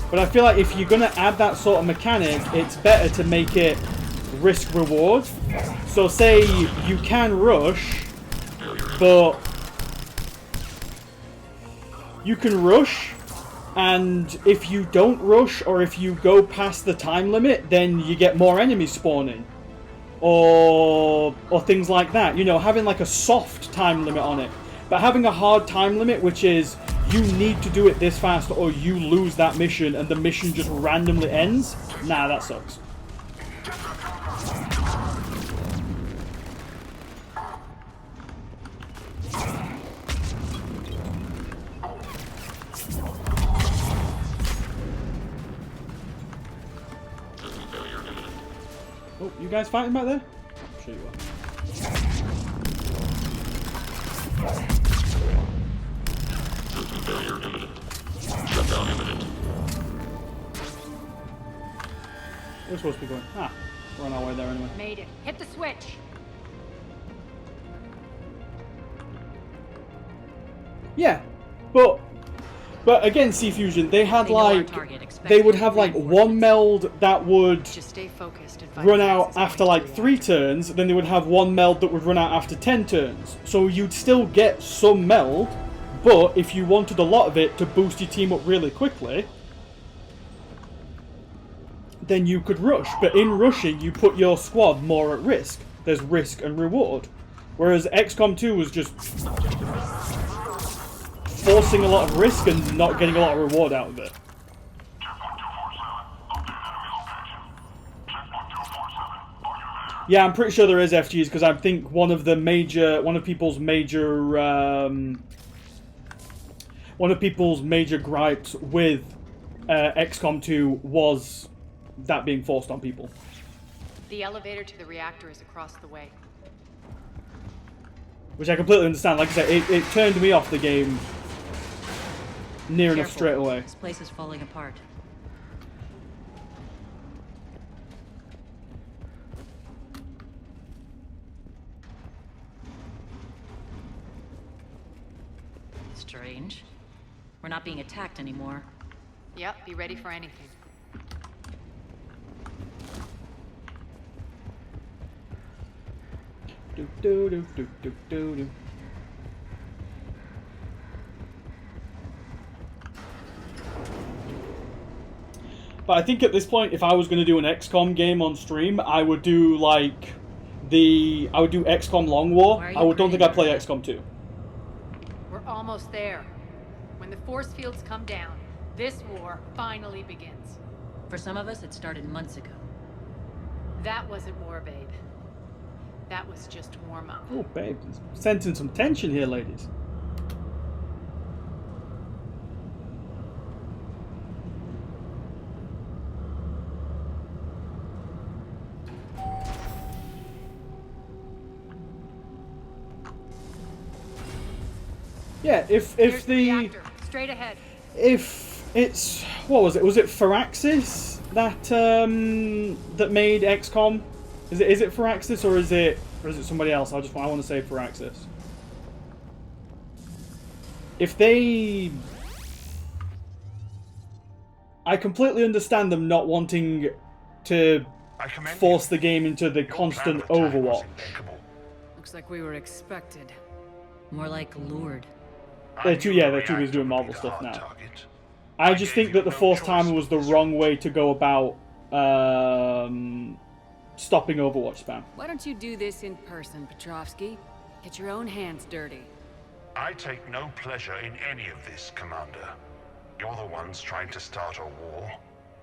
But I feel like if you're going to add that sort of mechanic, it's better to make it risk-reward. So say you can rush, but you can rush, and if you don't rush, or if you go past the time limit, then you get more enemies spawning. Or things like that. You know, having like a soft time limit on it. But having a hard time limit, which is you need to do it this fast or you lose that mission and the mission just randomly ends, nah, that sucks. Oh, you guys fighting back there? I'm sure you are. Failure imminent. Shutdown imminent. We're supposed to be going. Ah, we're on our way there anyway. Made it. Hit the switch. Yeah, but again, C-Fusion, they had like they would have like one meld that would Just stay focused and fight run as out fast as after you like can. 3 turns, then they would have one meld that would run out after 10 turns. So you'd still get some meld, but if you wanted a lot of it to boost your team up really quickly, then you could rush. But in rushing, you put your squad more at risk. There's risk and reward. Whereas XCOM 2 was just forcing a lot of risk and not getting a lot of reward out of it. Yeah, I'm pretty sure there is FGs because I think one of people's major gripes with XCOM 2 was that being forced on people. The elevator to the reactor is across the way. Which I completely understand. Like I said, it turned me off the game near enough straight away. This place is falling apart. Strange. We're not being attacked anymore. Yep, be ready for anything. Do do do do do do do. But I think at this point, if I was going to do an XCOM game on stream, I would do like I would do XCOM Long War. I don't think I'd play XCOM 2. We're almost there. When the force fields come down, this war finally begins. For some of us, it started months ago. That wasn't war, babe. That was just warm up. Oh, babe, sensing some tension here, ladies. Yeah, if Here's the reactor. Straight ahead. if it's what was it? Was it Firaxis that that made XCOM? Is it Firaxis or is it somebody else? I want to say Firaxis. If they, I completely understand them not wanting to force the game into the constant Overwatch. Looks like we were expected. More like lured. They're too busy doing Marvel stuff now. I just think that the Force Timer was the wrong way to go about stopping Overwatch spam. Why don't you do this in person, Petrovsky? Get your own hands dirty. I take no pleasure in any of this, Commander. You're the ones trying to start a war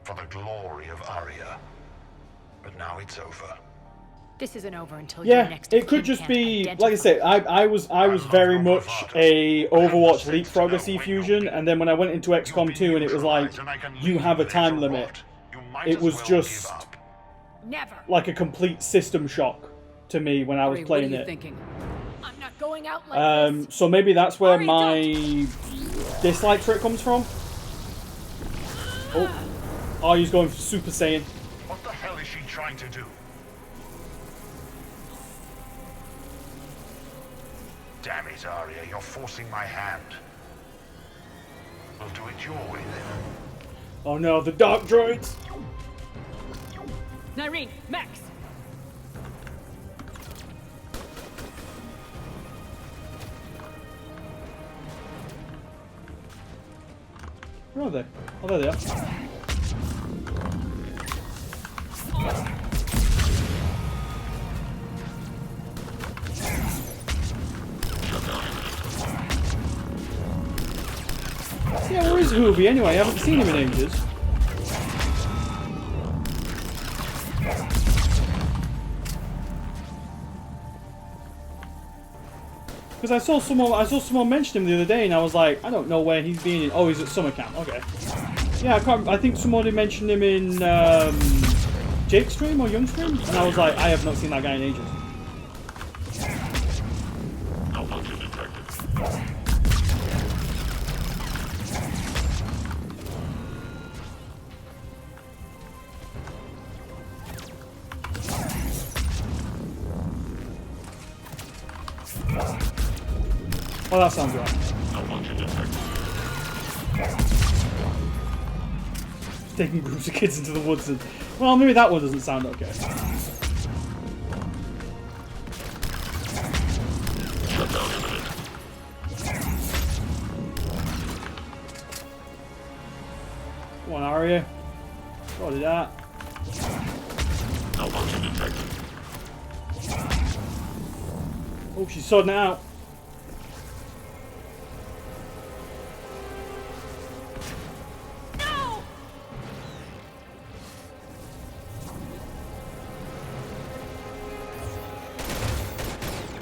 for the glory of Aria. But now it's over. This isn't over until your Yeah, next it could just be like I say. I was very much a Overwatch leapfrogger C-Fusion, and then when I went into XCOM 2 and it was like you have a time limit, it was just Never. like a complete system shock. to me when I was Ari, playing what are you it. thinking? I'm not going out like this. So maybe that's where Ari, my dislike for it comes from. Oh, Aryu's going for Super Saiyan. What the hell is she trying to do? Damn it, Arya, you're forcing my hand. We'll do it your way then. Oh no, the Dark Droids! Nyreen, Max! Where are they? Oh, there they are. Yeah, where is Hoovy anyway? I haven't seen him in ages. Because I saw someone mention him the other day, and I was like, I don't know where he's been. In. Oh, he's at summer camp. Okay. Yeah, I think somebody mentioned him in Jake's stream or Young's stream, and I was like, I have not seen that guy in ages. Oh, that sounds right. Taking groups of kids into the woods and... Well, maybe that one doesn't sound okay. Come on, Arya. What is that? Oh, she's sorting it out.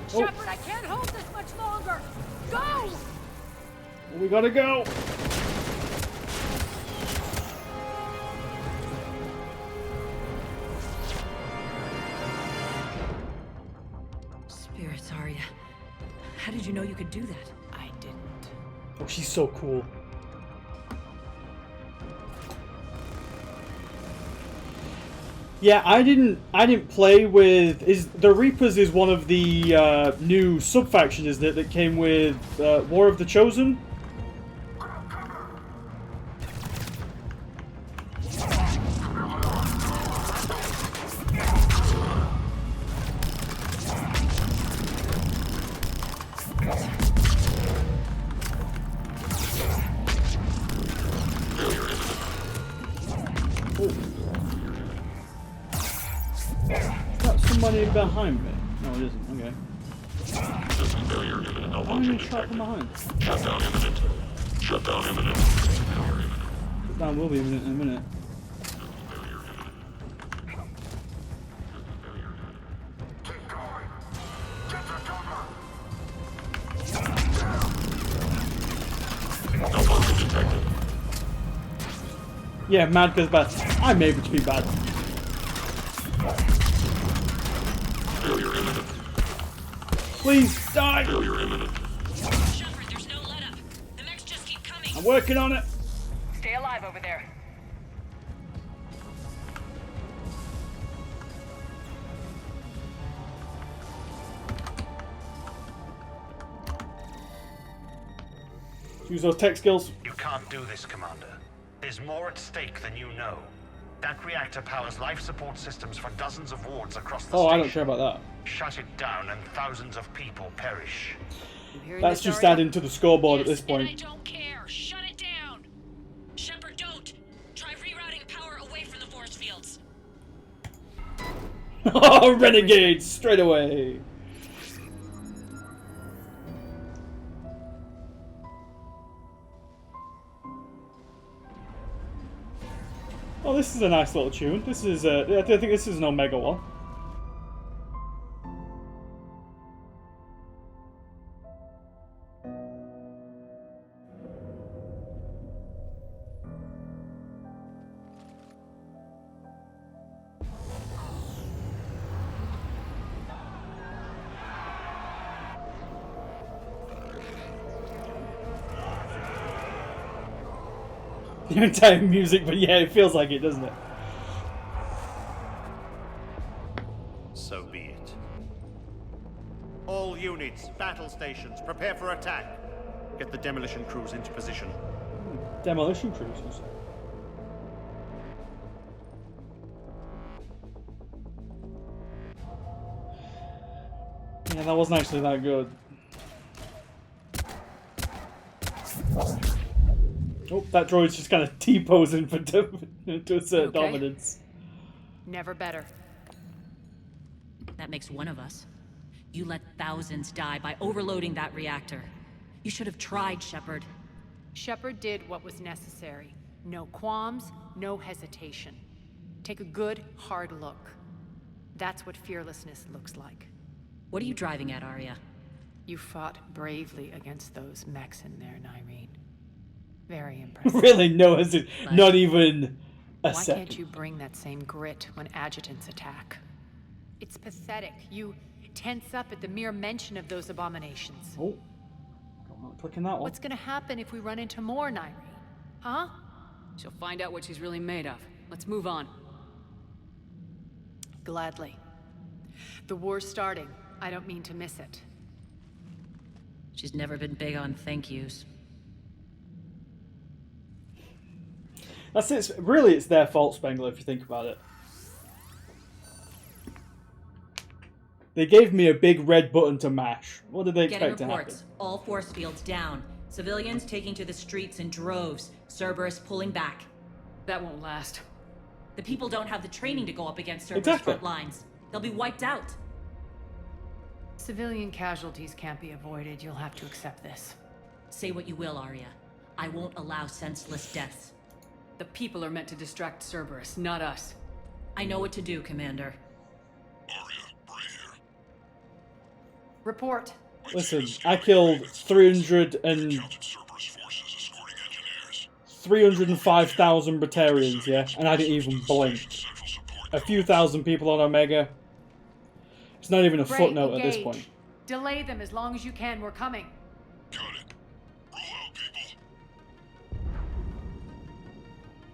Shepard, I can't hold this much longer. Go! We gotta go. Spirits, Arya. How did you know you could do that? I didn't. Oh, she's so cool. Yeah, I didn't play with... The Reapers is one of the new sub-factions, isn't it, that came with War of the Chosen? Somebody behind me. No, it isn't. Okay. I'm going to shot from behind. Shutdown imminent. Shutdown imminent. Shutdown will be imminent in a minute. Yeah, mad because bad. I'm able to be bad. Failure imminent. Please die! Failure imminent. Shepard, there's no let up. The mechs just keep coming. I'm working on it. Stay alive over there. Use those tech skills. You can't do this, Commander. There's more at stake than you know. That reactor powers life support systems for dozens of wards across the station. I don't care about that. Shut it down and thousands of people perish. That's just adding to the scoreboard at this point. I don't care. Shut it down. Shepard, don't. Try rerouting power away from the force fields. Oh, renegades! Straight away! Oh, this is a nice little tune. This is, I think this is an Omega one. the entire music, but yeah, it feels like it, doesn't it? So be it. All units, battle stations, prepare for attack. Get the demolition crews into position. Demolition crews, you say? Yeah, that wasn't actually that good. Oh, that droid's just kind of T-posing for to assert dominance. Never better. That makes one of us. You let thousands die by overloading that reactor. You should have tried, Shepard. Shepard did what was necessary. No qualms, no hesitation. Take a good, hard look. That's what fearlessness looks like. What are you driving at, Arya? You fought bravely against those mechs in there, Nyreen. Very impressive. Really, no, not even a Why second. can't you bring that same grit when adjutants attack? It's pathetic. You tense up at the mere mention of those abominations. Oh, I'm not clicking that one. What's gonna happen if we run into more, Nyreen? Huh? She'll find out what she's really made of. Let's move on. Gladly. The war's starting. I don't mean to miss it. She's never been big on thank yous. That's it. Really, it's their fault, Spengler, if you think about it. They gave me a big red button to mash. What did they expect to happen? Reports. All force fields down. Civilians taking to the streets in droves. Cerberus pulling back. That won't last. The people don't have the training to go up against Cerberus Exactly. front lines. They'll be wiped out. Civilian casualties can't be avoided. You'll have to accept this. Say what you will, Arya. I won't allow senseless deaths. The people are meant to distract Cerberus, not us. I know what to do, Commander. Report. Listen, I killed 305,000 Batarians, yeah? And I didn't even blink. A few thousand people on Omega. It's not even a Bray, footnote at this engage. point. Delay them as long as you can. We're coming.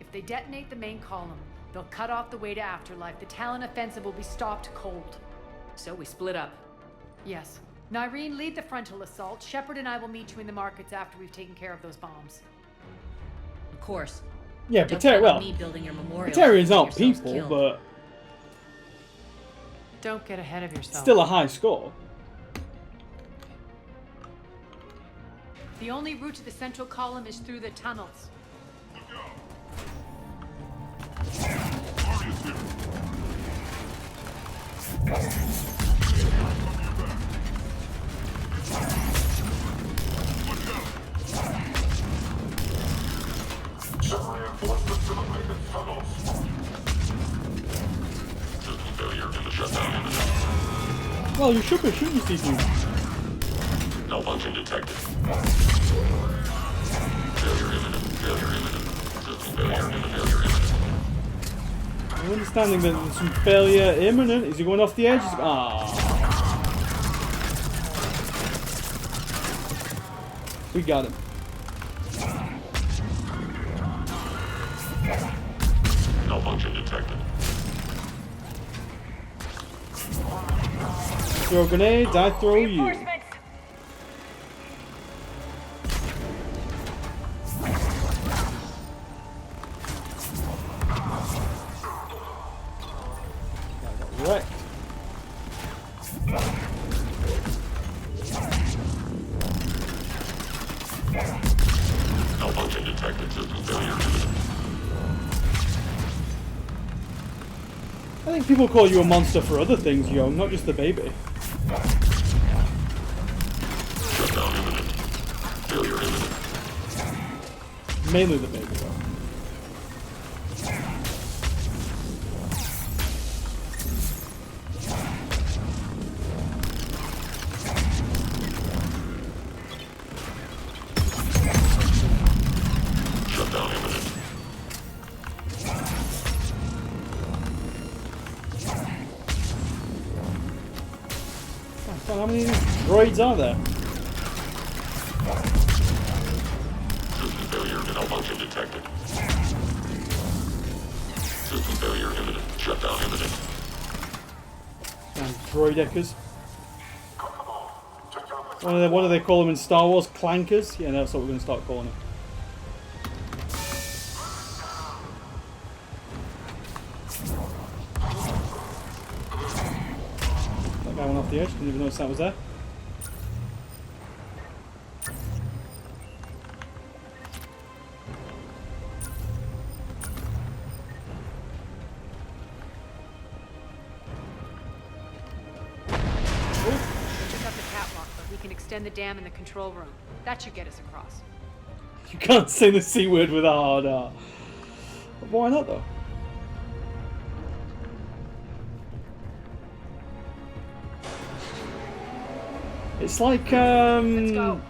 If they detonate the main column, they'll cut off the way to Afterlife. The Talon offensive will be stopped cold. So we split up. Yes. Nyreen, lead the frontal assault. Shepard and I will meet you in the markets after we've taken care of those bombs. Of course. Yeah, Don't Batarians, count on well, me building your memorial. Batarians Get aren't yourselves people, killed. but Don't get ahead of yourself. still a high score. The only route to the central column is through the tunnels. Some reinforcements to the Megan tunnels. System failure in the shutdown imminent. Well, you should be, shouldn't you, Steve? Malfunction detected. Failure imminent. Failure imminent. System failure imminent. Failure imminent. I'm understanding that there's some failure imminent. Is he going off the edge? Ah. We got him. Malfunction detected. Throw grenades, I throw you. Wrecked. Malfunction detected. System failure imminent. I think people call you a monster for other things, Young, not just the baby. Shutdown imminent. Failure imminent. Mainly the baby, though. Shutdown imminent. How many droids are there? System failure. Malfunction detected. And droideckers. What do they call them in Star Wars? Clankers? Yeah, that's what we're going to start calling them. That guy went off the edge, didn't even notice that was there. Extend the dam in the control room. That should get us across. You can't say the C word with a hard R. Why not though? It's like Let's go.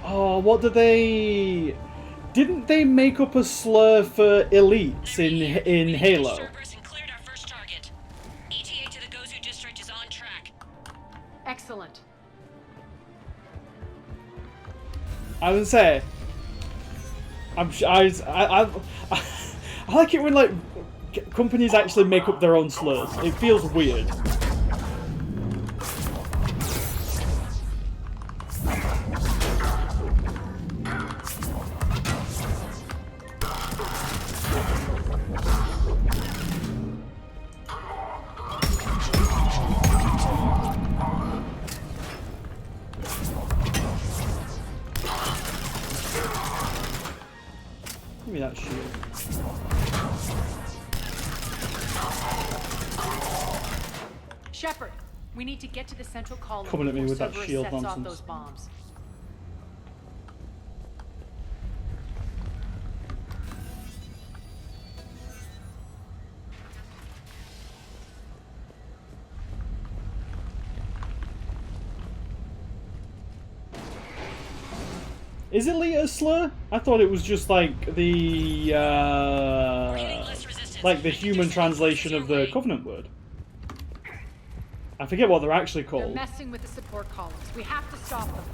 Oh, what do they? Didn't they make up a slur for elites in Halo? Excellent. I would say, I like it when like companies actually make up their own slurs. It feels weird. Give me that shield. Shepard, we need to get to the central column. Coming at me with that Cerberus shield sets nonsense. off those bombs. Is elite a slur? I thought it was just like the human translation of the Covenant word. I forget what they're actually They're called. messing with the support columns. We have to stop them.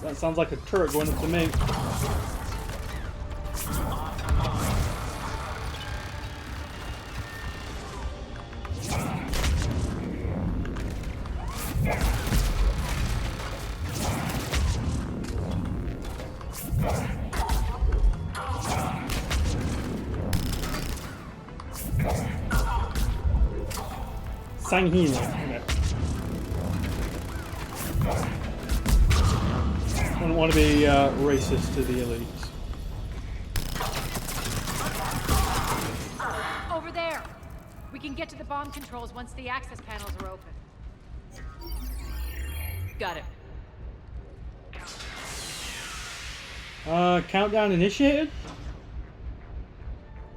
That sounds like a turret going up to me. Sanghina. Okay. I don't want to be racist to the elites. Over there. We can get to the bomb controls once the access panels are open. Got it. Countdown initiated?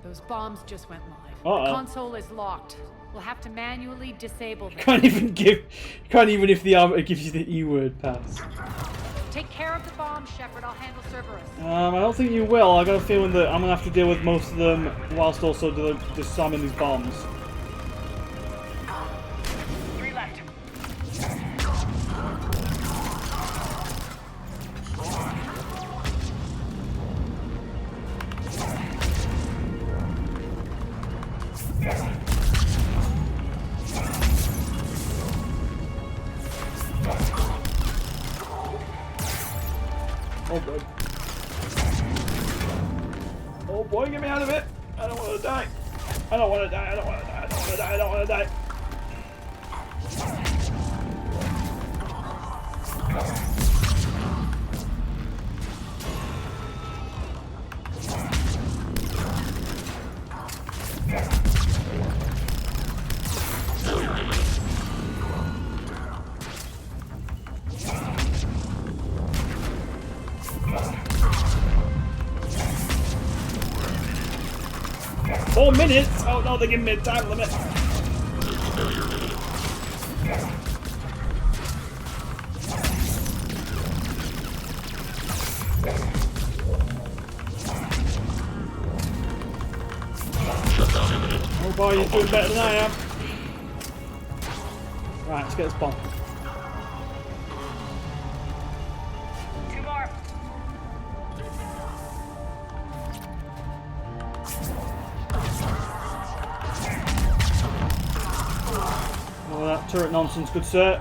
Those bombs just went live. Uh-oh. The console is locked. We'll have to manually disable them. Can't even if the armor gives you the E word pass. Take care of the bombs, Shepard. I'll handle Cerberus. I don't think you will. I got a feeling that I'm gonna have to deal with most of them whilst also disarming these bombs. 3 left. Oh boy. Oh boy, get me out of it! I don't want to die. I don't want to die. I don't want to die. I don't want to die. I don't want to die. Four minutes? Oh no, they're giving me a time limit. Oh boy, you're doing better than I am. Right, let's get this bomb. Two more. Oh, that turret nonsense, good sir.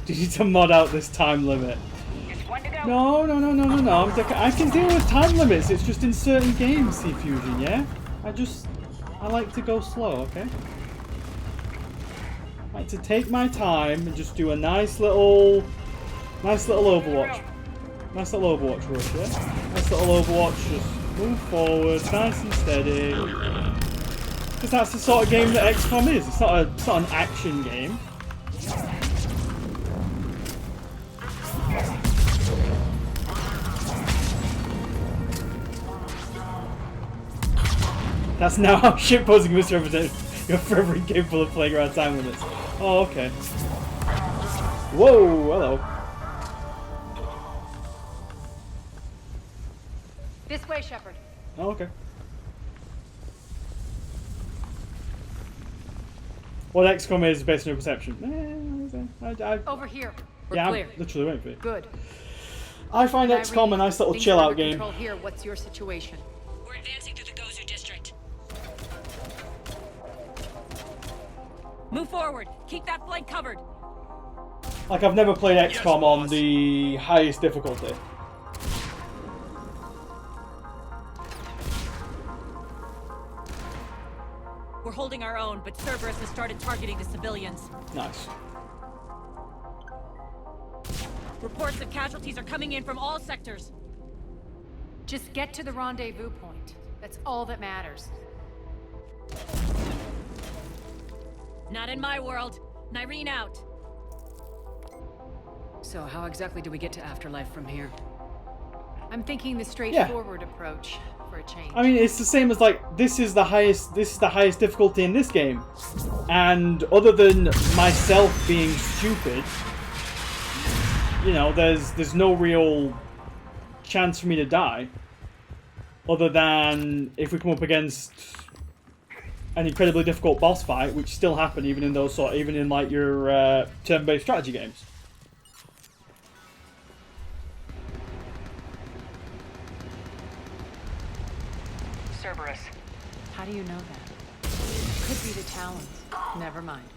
Do you need to mod out this time limit? No. I can deal with time limits. It's just in certain games, C-Fusion, yeah? I like to go slow, okay? I like to take my time and just do a nice little Overwatch. Nice little Overwatch rush, yeah? Nice little Overwatch, just move forward, nice and steady. Because that's the sort of game that XCOM is. It's not an action game. That's now how shitposing misrepresented. You're forever incapable of playing around time limits. Oh, okay. Whoa, hello. This way, Shepard. Oh, okay. What XCOM is based on your perception. Over here. We're yeah, clear. I'm literally waiting for you. Good. I find XCOM a nice little chill-out game. Control here. What's your situation? We're advancing through the Gozu district. Move forward. Keep that flank covered. Like, I've never played XCOM on the highest difficulty. We're holding our own, but Cerberus has started targeting the civilians. Nice. Reports of casualties are coming in from all sectors. Just get to the rendezvous point. That's all that matters. Not in my world. Nyreen out. So how exactly do we get to Afterlife from here? I'm thinking the straightforward approach for a change. I mean, it's the same as like this is the highest difficulty in this game, and other than myself being stupid, you know, there's no real chance for me to die, other than if we come up against an incredibly difficult boss fight, which still happen even in those even in like your turn-based strategy games. Cerberus. How do you know that? Could be the Talons. Never mind.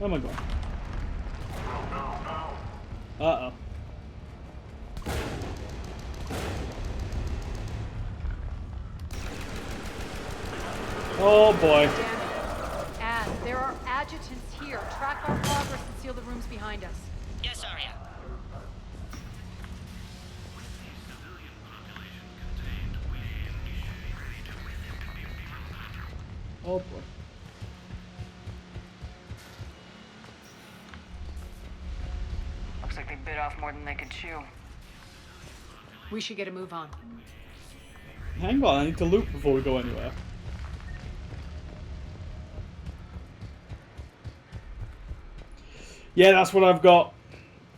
Oh my god. Uh-oh. Oh boy. Ad, there are adjutants here. Track our progress and seal the rooms behind us. Yes, Arya. Oh boy. Looks like they bit off more than they could chew. We should get a move on. Hang on, I need to loop before we go anywhere. Yeah, that's what I've got.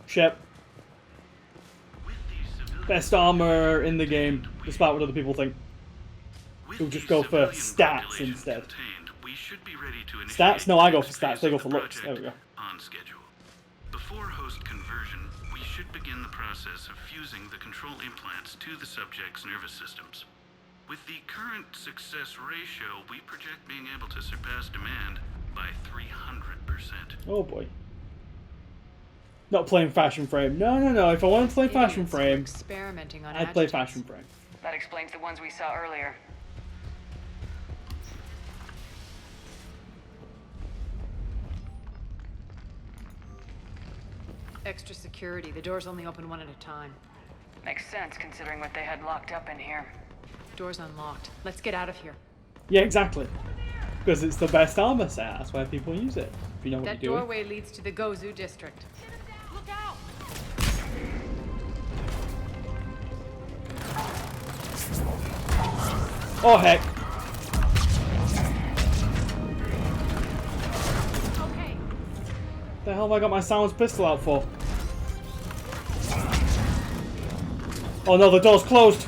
Shep. Best armor in the game, despite what other people think. We'll just go for stats instead. Stats? No, I go for stats. They go for looks. There we go. On schedule. Before host conversion, we should begin the process of fusing the control implants to the subject's nervous systems. With the current success ratio, we project being able to surpass demand by 300%. Oh boy. Not playing Fashion Frame. No. If I wanted to play Fashion Frame, experimenting on I'd play Fashion Frame. That explains the ones we saw earlier. Extra security. The doors only open one at a time. Makes sense considering what they had locked up in here. Door's unlocked. Let's get out of here. Yeah, exactly. Because it's the best armor set. That's why people use it. If you know what That you're doing. doorway leads to the Gozu district. Look out! Oh heck. Okay. The hell have I got my silenced pistol out for? Oh no, the door's closed.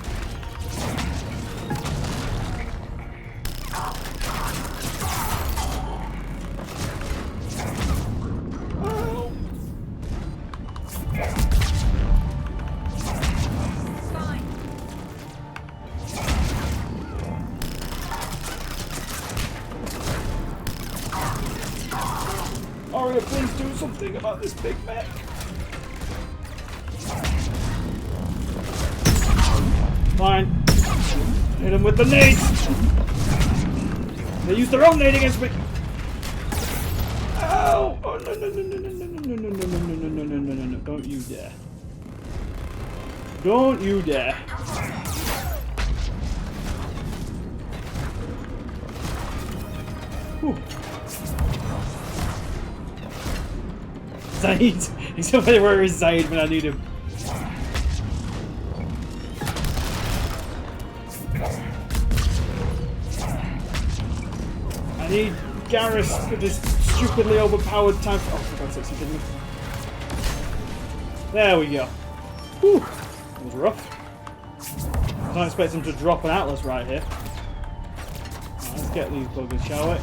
please do something about this big mech. Fine. Hit him with the nades. They used their own nade against me. Ow! Oh no no no no no no no no no no no no no no no no! Don't you dare! Don't you dare! Whew. Zaid! He's over there. Where is Zaid when I need him? I need Garrus with this stupidly overpowered tank. Oh, for God's sake, he didn't. There we go. Whew. That was rough. I don't expect him to drop an Atlas right here. Right, let's get these buggers, shall we?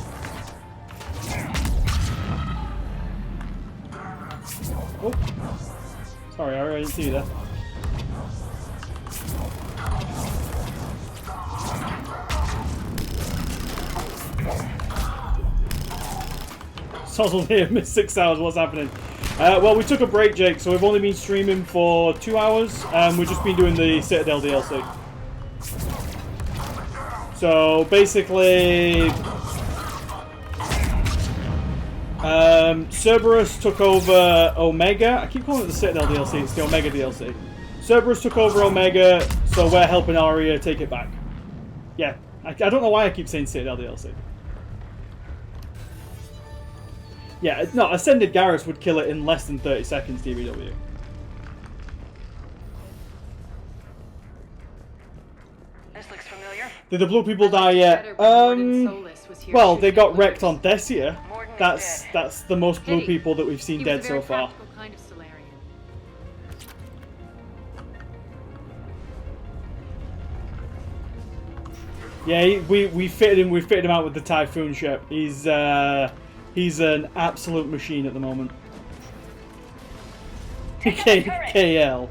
Oh. Sorry, I already didn't see you there. Sozzled here, missed 6 hours, what's happening? Well, we took a break, Jake, so we've only been streaming for 2 hours, and we've just been doing the Citadel DLC. So, basically... Cerberus took over Omega. I keep calling it the Citadel DLC, it's the Omega DLC. Cerberus took over Omega, so we're helping Aria take it back. Yeah, I don't know why I keep saying Citadel DLC. Yeah, no, Ascended Garrus would kill it in less than 30 seconds, DBW. This looks familiar. Did the blue people die yet? Well, they got wrecked on Thessia. That's the most blue people that we've seen dead so far. Kind of Solarian. Yeah, we fitted him out with the Typhoon ship. He's an absolute machine at the moment. KL.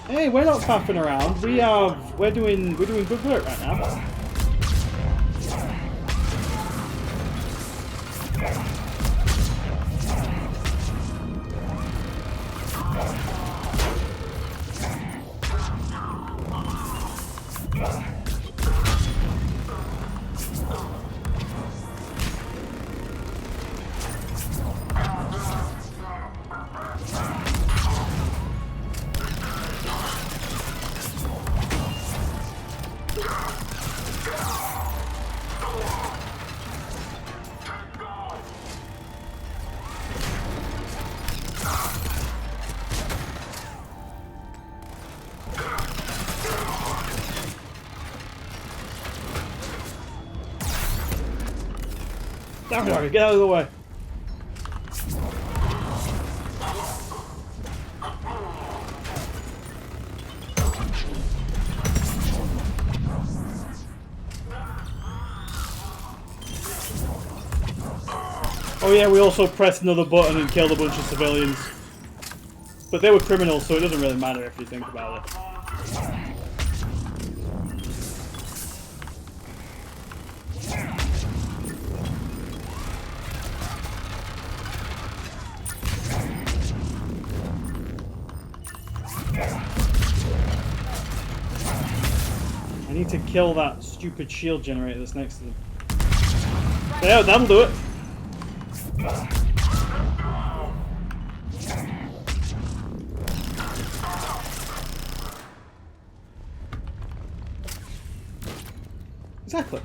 Hey, we're not faffing around. We're doing good work right now. Get out of the way. Oh yeah, we also pressed another button and killed a bunch of civilians. But they were criminals, so it doesn't really matter if you think about it. I need to kill that stupid shield generator that's next to them. Yeah, that'll do it. Exactly.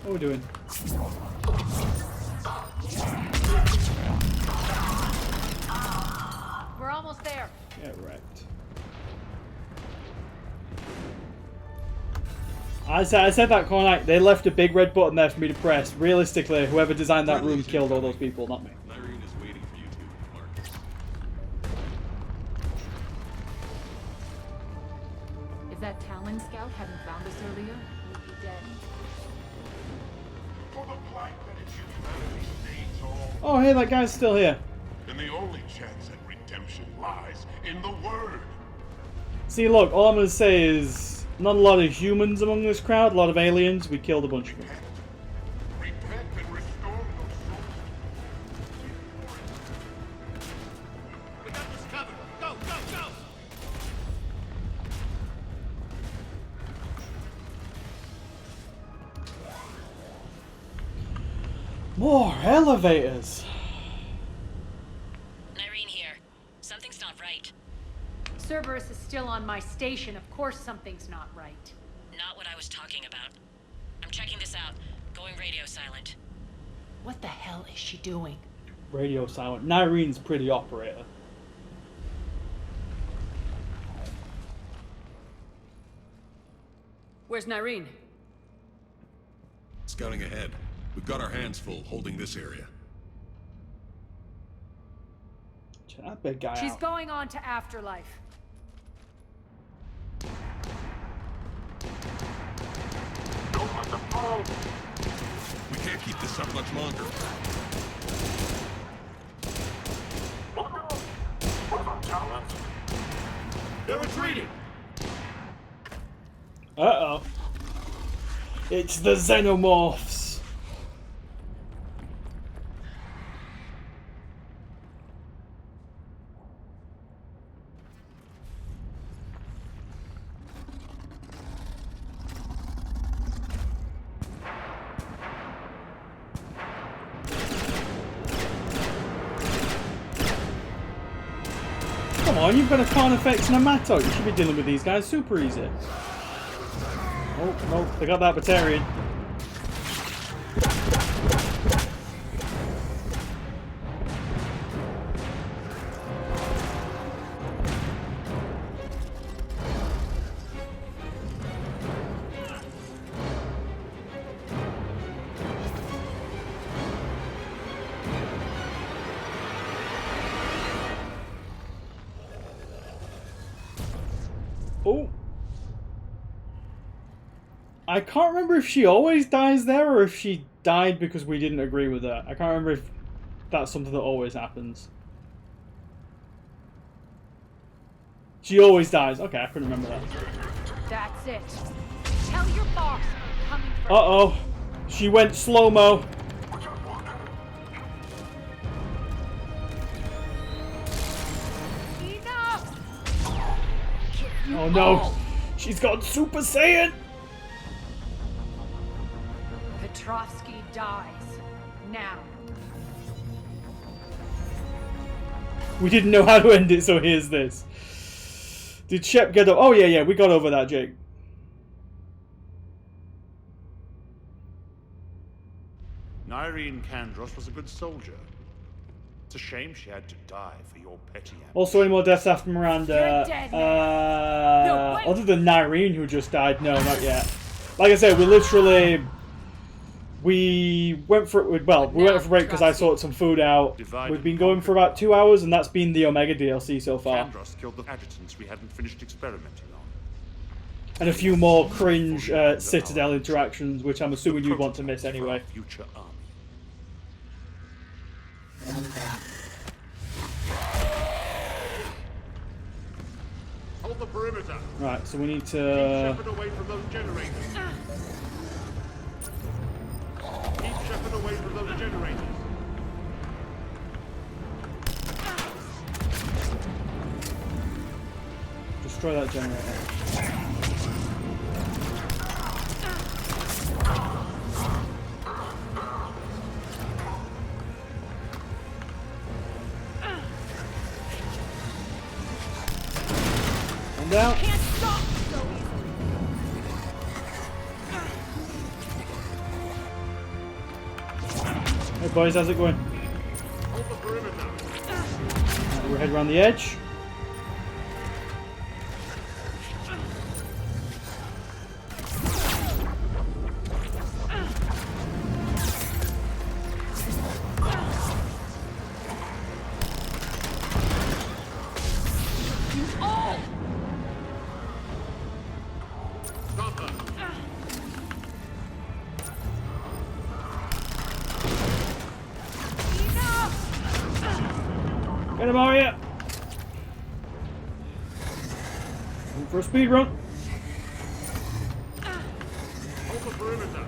What are we doing? We're almost there. Get wrecked. I said that corner night, they left a big red button there for me to press. Realistically, whoever designed that room killed all those people, not me. If that Talon scout hadn't found us earlier, we'd be dead. Oh, hey, that guy's still here. And the only chance at redemption lies in the word. See, look, all I'm going to say is Not a lot of humans among this crowd, a lot of aliens. We killed a bunch of them. More elevators. Nyreen here. Something's not right. Cerberus is still on my station. Of course something's not right. Not what I was talking about. I'm checking this out. Going radio silent. What the hell is she doing? Radio silent. Nyreen's pretty operator. Where's Nyreen? Scouting ahead. We've got our hands full holding this area. Check that big guy She's out. going on to Afterlife. We can't keep this up much longer. They're retreating! Uh-oh. It's the Xenomorphs. Come on, you've got a Carnifex and a Matto. You should be dealing with these guys super easy. Oh, no, they got that Batarian. Oh. I can't remember if she always dies there or if she died because we didn't agree with her. I can't remember if that's something that always happens. She always dies. Okay, I couldn't remember that. That's it. Tell your boss I'm coming for Uh-oh. She went slow-mo. Enough! Oh no. She's got Super Saiyan. Petrovsky dies. Now. We didn't know how to end it, so here's this. Did Shep get up? Oh yeah, we got over that, Jake. Nyreen Kandros was a good soldier. It's a shame she had to die for your petty ambition. Also, any more deaths after Miranda? You're dead, no, wait. Other than Nyreen, who just died, no, not yet. Like I said, we literally... We went for we went for break because I sorted some food out. We've been going for about 2 hours, and that's been the Omega DLC so far. Kandros killed the adjutants we hadn't finished experimenting on. And a few more cringe Citadel interactions, which I'm assuming you'd want to miss anyway. Future army. Hold the perimeter. Right, so we need Keep to... Shepard away from those generators. Keep Shepard away from those generators. Destroy that generator. And down. Can't stop so easily. Hey boys, how's it going? Hold the perimeter. Right, we're heading around the edge. Stop her. Get him, Arya! Going for a speed run. Hold the perimeter.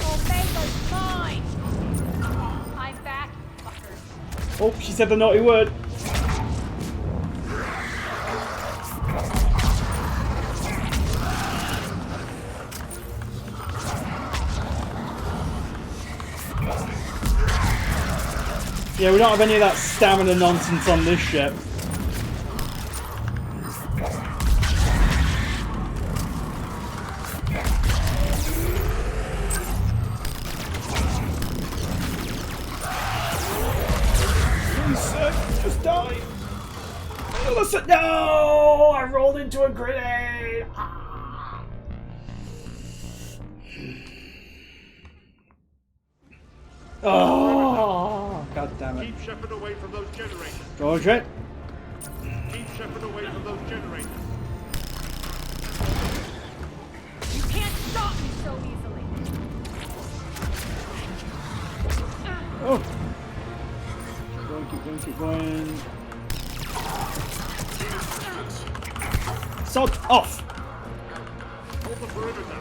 Omega's mine! I'm back, fuckers. Oh, she said the naughty word. Yeah, we don't have any of that stamina nonsense on this ship. Just die! Listen, no! I rolled into a grenade! Oh, god damn it. Keep Shepard away from those generators. George it. Keep Shepard away from those generators. You can't stop me so easily. Oh. Keep going. Sod off! Hold the perimeter.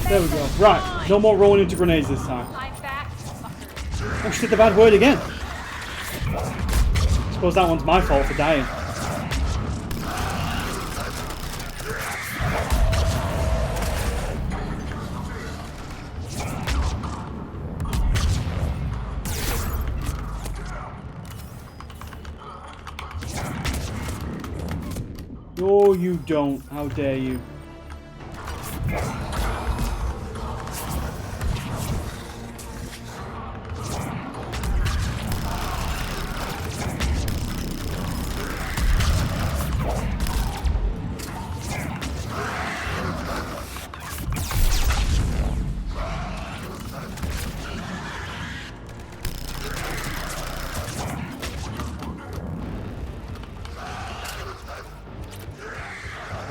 There we go. Right, no more rolling into grenades this time. Oh, she said the bad word again. Suppose that one's my fault for dying. No, you don't. How dare you?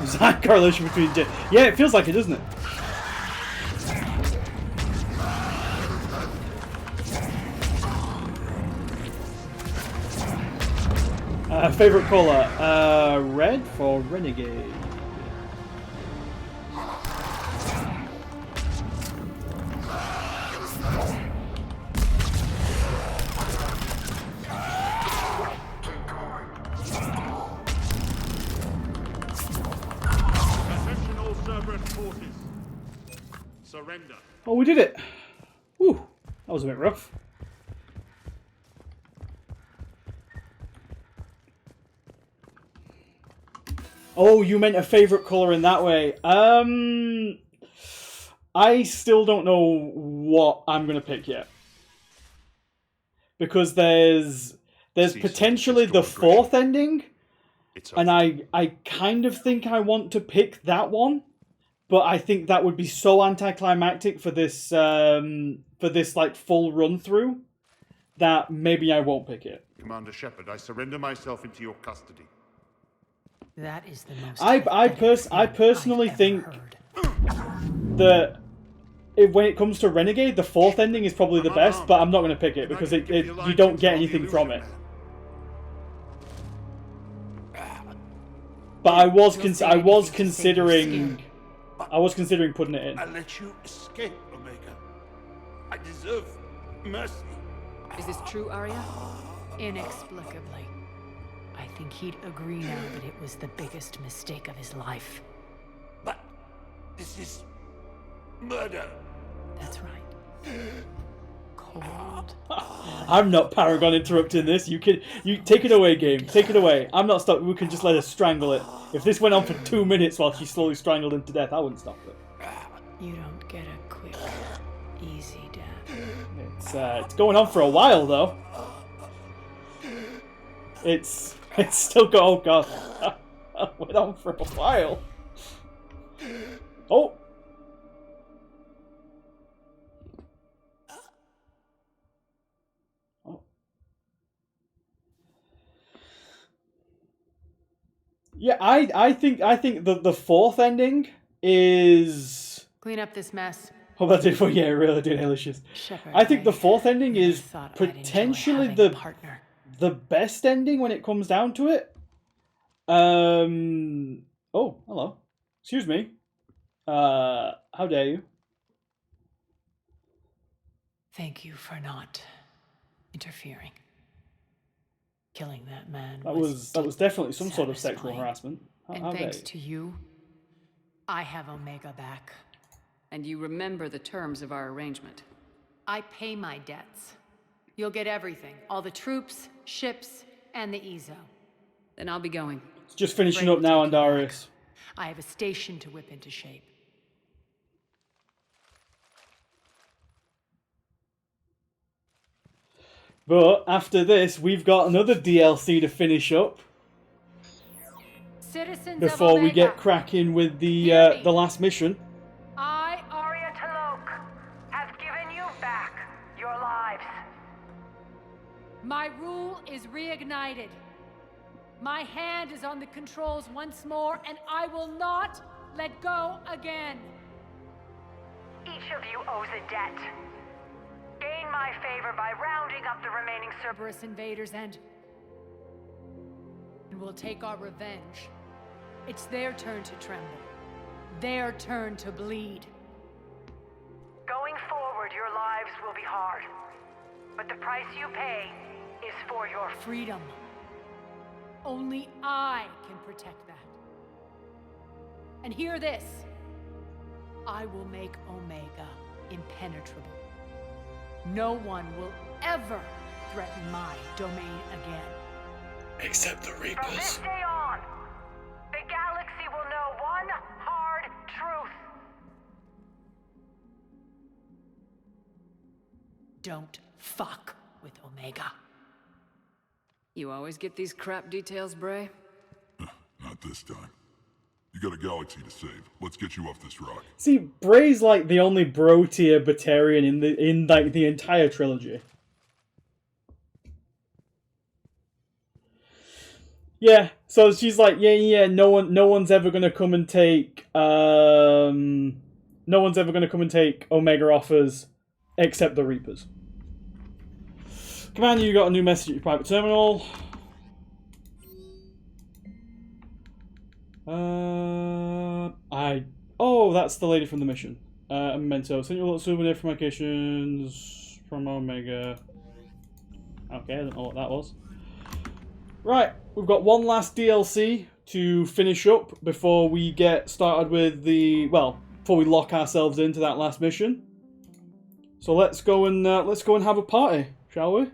Is that correlation between... Yeah, it feels like it, doesn't it? Favorite color? Red for Renegade. Surrender. Oh, we did it! Whew, that was a bit rough. Oh, you meant a favourite colour in that way. I still don't know what I'm going to pick yet. Because there's potentially the fourth ending. And I kind of think I want to pick that one. But I think that would be so anticlimactic for this like full run through that maybe I won't pick it. Commander Shepard, I surrender myself into your custody. That is the most. I personally think that when it comes to Renegade, the fourth ending is probably the best, but I'm not going to pick it because you don't get anything from it. But I was considering putting it in. I let you escape, Omega. I deserve mercy. Is this true, Arya? Inexplicably. I think he'd agree now that it was the biggest mistake of his life. But this is murder. That's right. Cold. I'm not Paragon interrupting this. You take it away, game. Take it away. I'm not stopping. We can just let her strangle it. If this went on for 2 minutes while she slowly strangled him to death, I wouldn't stop it. You don't get a quick, easy death. It's going on for a while though. It's still got. Oh god, that went on for a while. Oh. Yeah, I think the fourth ending is Clean up this mess. Oh, that did yeah, it really did, Delicious. Shepard, I think the fourth ending is thought I'd potentially enjoy having the a partner. the best ending when it comes down to it. Oh, hello. Excuse me. How dare you? Thank you for not interfering. Killing that man That was definitely some sort of sexual satisfying. harassment. And How dare thanks you? to you, I have Omega back. And you remember the terms of our arrangement. I pay my debts. You'll get everything. All the troops, ships, and the Ezo. Then I'll be going. It's just finishing Bray up now, will take you Andarius. I have a station to whip into shape. But after this, we've got another DLC to finish up Citizens before of we Omega, get cracking with the last mission. I, Arya T'Loak, have given you back your lives. my rule is reignited. My hand is on the controls once more, and I will not let go again. Each of you owes a debt. Gain my favor by rounding up the remaining Cerberus invaders and we'll take our revenge. It's their turn to tremble. Their turn to bleed. Going forward, your lives will be hard. But the price you pay is for your freedom. Only I can protect that. And hear this. I will make Omega impenetrable. No one will ever threaten my domain again. Except the Reapers. From this day on, the galaxy will know one hard truth. Don't fuck with Omega. You always get these crap details, Bray? Not this time. You got a galaxy to save. Let's get you off this rock. See, Bray's like the only bro tier Batarian in like the entire trilogy. Yeah, so she's like, yeah, no one's ever gonna come and take Omega offers except the Reapers. Commander, you got a new message at your private terminal. Oh, that's the lady from the mission. A memento. Send you a little souvenir from locations from Omega. Okay, I don't know what that was. Right, we've got one last DLC to finish up before we get started with the, well, before we lock ourselves into that last mission. So let's go and have a party, shall we?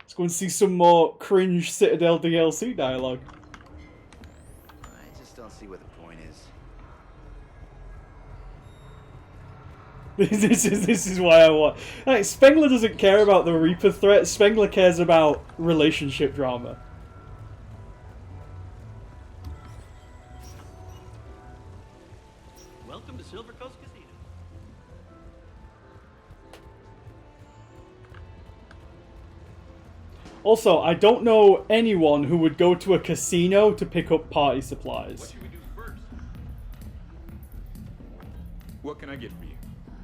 Let's go and see some more cringe Citadel DLC dialogue. I just don't see what the point is. This is why I want. Like, Spengler doesn't care about the Reaper threat. Spengler cares about relationship drama. Welcome to Silver Coast Casino. Also, I don't know anyone who would go to a casino to pick up party supplies. What can I get for you?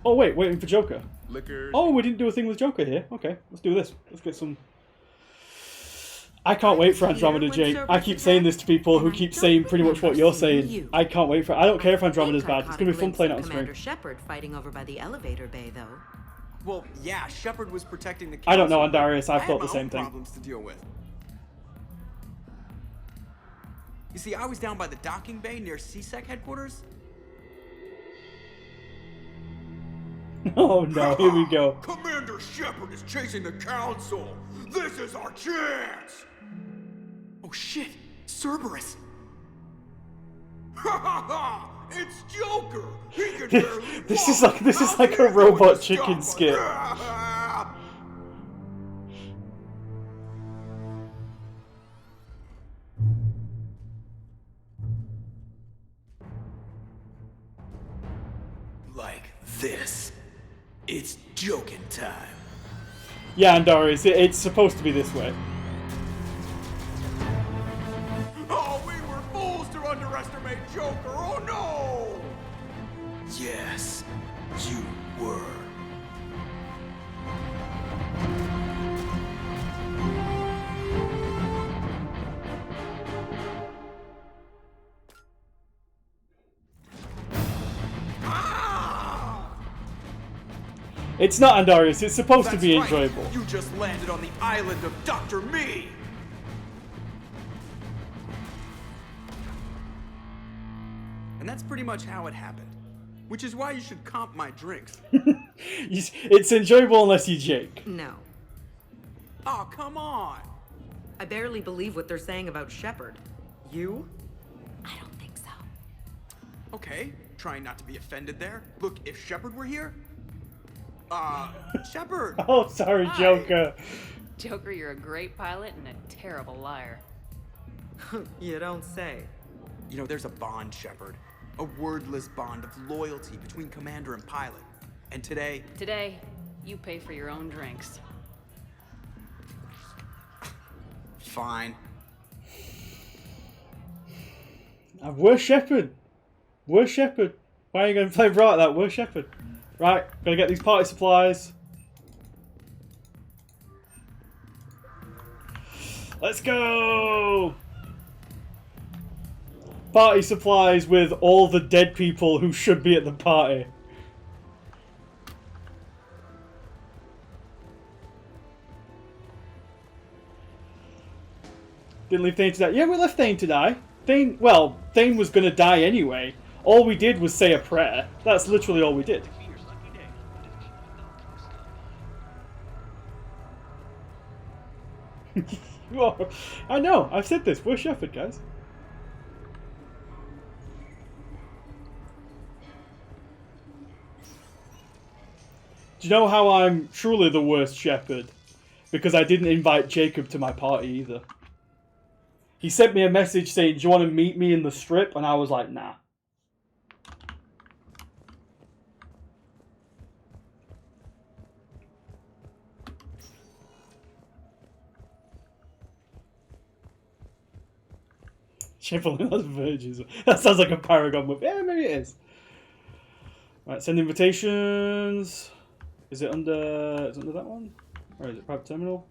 Oh wait, waiting for Joker. Liquors. Oh, we didn't do a thing with Joker here. Okay, let's do this. Let's get some. I can't wait for Andromeda, Jake. I keep saying this to people who keep saying pretty much what you're saying. I can't wait for. I don't care if Andromeda's bad. It's gonna be fun playing it on screen. Commander Shepard fighting over by the elevator bay, though. Well, yeah, Shepard was protecting the. I don't know, council, Andarius. I've I thought had the my same own thing. Problems to deal with. You see, I was down by the docking bay near CSEC headquarters. Oh no, here we go. Commander Shepard is chasing the council. This is our chance. Oh shit, Cerberus. Ha ha ha! It's Joker. He can barely This is like a robot chicken skit. this. It's joking time. Yeah, Andarius, it's supposed to be this way. Oh, we were fools to underestimate Joker. Oh no! Yes, you were. It's not, Andarius. It's supposed to be That's right. enjoyable. You just landed on the island of Dr. Me. And that's pretty much how it happened. Which is why you should comp my drinks. It's enjoyable unless you Jake. No. Oh, come on. I barely believe what they're saying about Shepard. You? Okay, trying not to be offended there. Look, if Shepard were here... Shepard! Oh, sorry, Hi. Joker. Joker, you're a great pilot and a terrible liar. You don't say. You know, there's a bond, Shepard. A wordless bond of loyalty between Commander and pilot. And today... Today, you pay for your own drinks. Fine. Where's Shepard? Where's Shepard? Why are you going to play right like that? Where's Shepard? Right, gotta get these party supplies. Let's go! Party supplies with all the dead people who should be at the party. Didn't leave Thane to die. Yeah, we left Thane to die. Thane was gonna die anyway. All we did was say a prayer. That's literally all we did. Well, I know, I've said this. Where's Shepard, guys? Do you know how I'm truly the worst Shepard? Because I didn't invite Jacob to my party either. He sent me a message saying, do you want to meet me in the strip? And I was like, nah. Chevrolet, that's virgins. That sounds like a Paragon movie. Yeah, maybe it is. Right, send invitations. Is it under that one? Or is it private terminal?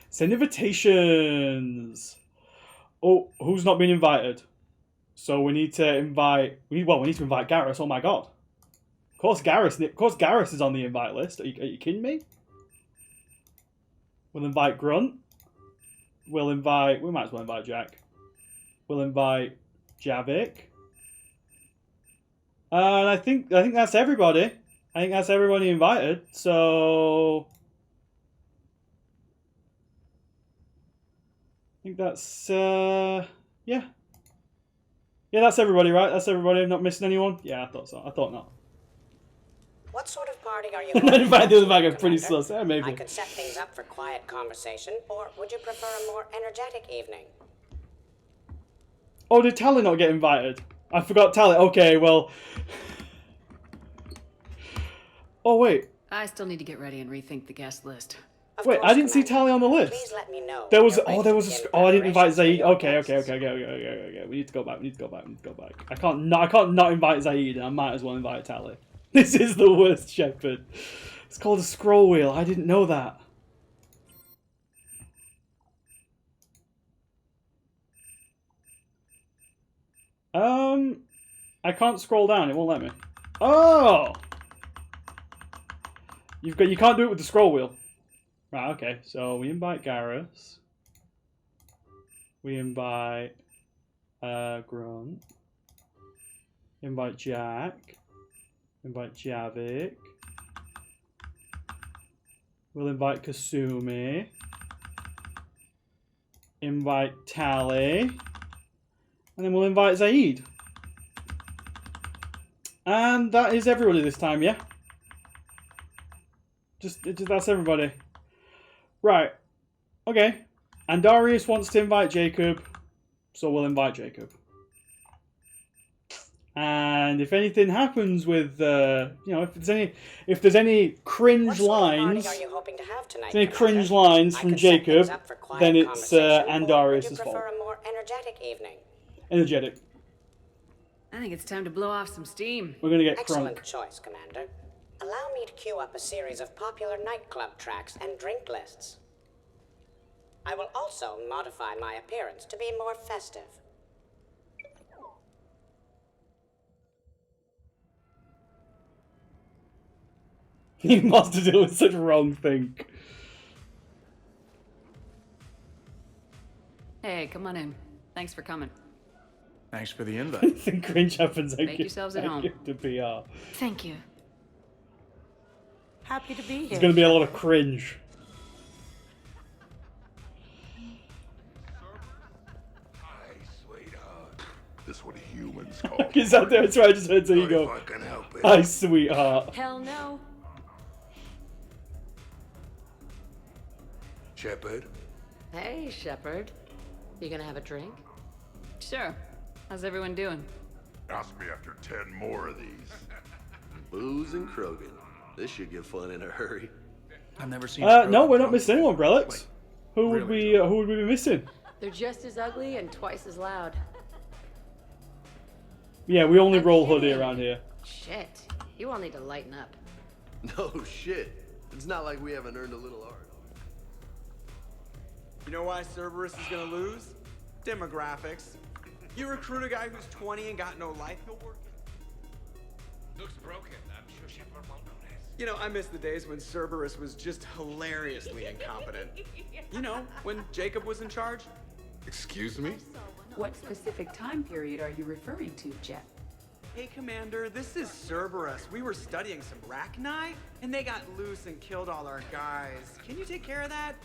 Send invitations. Oh, who's not been invited? So we need to invite. We need to invite Garrus. Oh my god! Of course, Garrus is on the invite list. Are you kidding me? We'll invite Grunt. We might as well invite Jack. We'll invite Javik. And I think that's everybody. I think that's everybody invited. So I think that's yeah. Yeah, that's everybody, right? That's everybody. I'm not missing anyone. Yeah, I thought so. I thought not. What sort of party are you And then invite the other bag of pretty slow. So maybe. I could set things up for quiet conversation, or would you prefer a more energetic evening? Oh, did Tally not get invited? I forgot Tally. Okay, well. Oh, wait. I still need to get ready and rethink the guest list. Wait, I didn't see Tally on the list. Please let me know. There was I didn't invite Zaid. Okay. We need to go back. I can't not invite Zaid, and I might as well invite Tally. This is the worst Shepard. It's called a scroll wheel. I didn't know that. I can't scroll down. It won't let me. Oh, you can't do it with the scroll wheel. Right. Okay. So we invite Garrus. We invite Grunt. Invite Jack. Invite Javik. We'll invite Kasumi. Invite Tally. And then we'll invite Zaid. And that is everybody this time, yeah? Just that's everybody. Right. Okay. Andarius wants to invite Jacob, so we'll invite Jacob. And if anything happens with, if there's any cringe lines, Are you hoping to have tonight, any cringe lines from Jacob, then it's Andarius' fault. prefer a more energetic evening? Energetic. I think it's time to blow off some steam. We're gonna get Excellent crunk. choice, Commander. Allow me to queue up a series of popular nightclub tracks and drink lists. I will also modify my appearance to be more festive. He must have done such a wrong thing. Hey, come on in. Thanks for coming. Thanks for the invite. Anything cringe happens, Make yourselves at home. to PR. Thank you. Happy to be here. There's going to be a lot of cringe. This is what humans call. Is that there? That's right. I just heard you go. I can help it. Hi, sweetheart. Hell no. Shepard? Hey, Shepard. You gonna have a drink? Sure. How's everyone doing? Ask me after 10 more of these. Booze and Krogan. This should get fun in a hurry. I've never seen. No, we're not missing anyone, Brelix. Who would we be missing? They're just as ugly and twice as loud. Yeah, we only roll hoodie around here. Shit. You all need to lighten up. No shit. It's not like we haven't earned a little art. You know why Cerberus is gonna lose? Demographics. You recruit a guy who's 20 and got no life, he'll work. Looks broken. I'm sure Shepard won't notice. You know, I miss the days when Cerberus was just hilariously incompetent. You know, when Jacob was in charge. Excuse me? What specific time period are you referring to, Jeff? Hey, Commander, this is Cerberus. We were studying some Rachni, and they got loose and killed all our guys. Can you take care of that?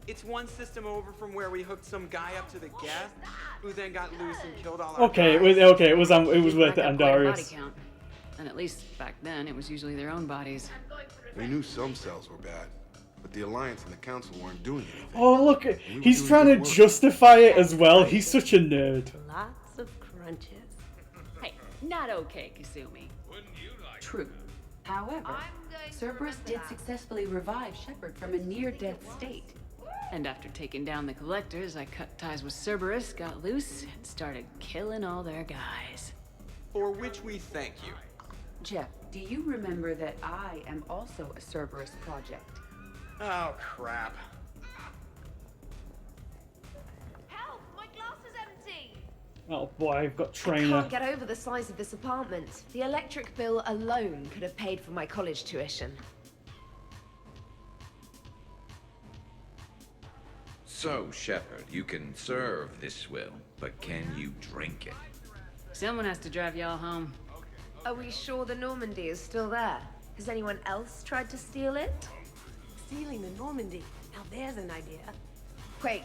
It's one system over from where we hooked some guy up to the guest, who then got loose and killed all our Okay, guys. it was worth it, Andarius. And at least back then, it was usually their own bodies. We knew some cells were bad, but the Alliance and the Council weren't doing anything. Oh look, he's trying to justify it as well. He's such a nerd. Lots of crunches. Hey, not okay, Kasumi. True. However, Cerberus did successfully revive Shepard from a near-death state. And after taking down the Collectors, I cut ties with Cerberus, got loose, and started killing all their guys. For which we thank you. Jeff, do you remember that I am also a Cerberus project? Oh, crap. Help! My glass is empty! Oh boy, I've got I trainer. can't get over the size of this apartment. The electric bill alone could have paid for my college tuition. So, Shepard, you can serve this will, but can you drink it? Someone has to drive y'all home. Are we sure the Normandy is still there? Has anyone else tried to steal it? Stealing the Normandy. Now there's an idea. Wait.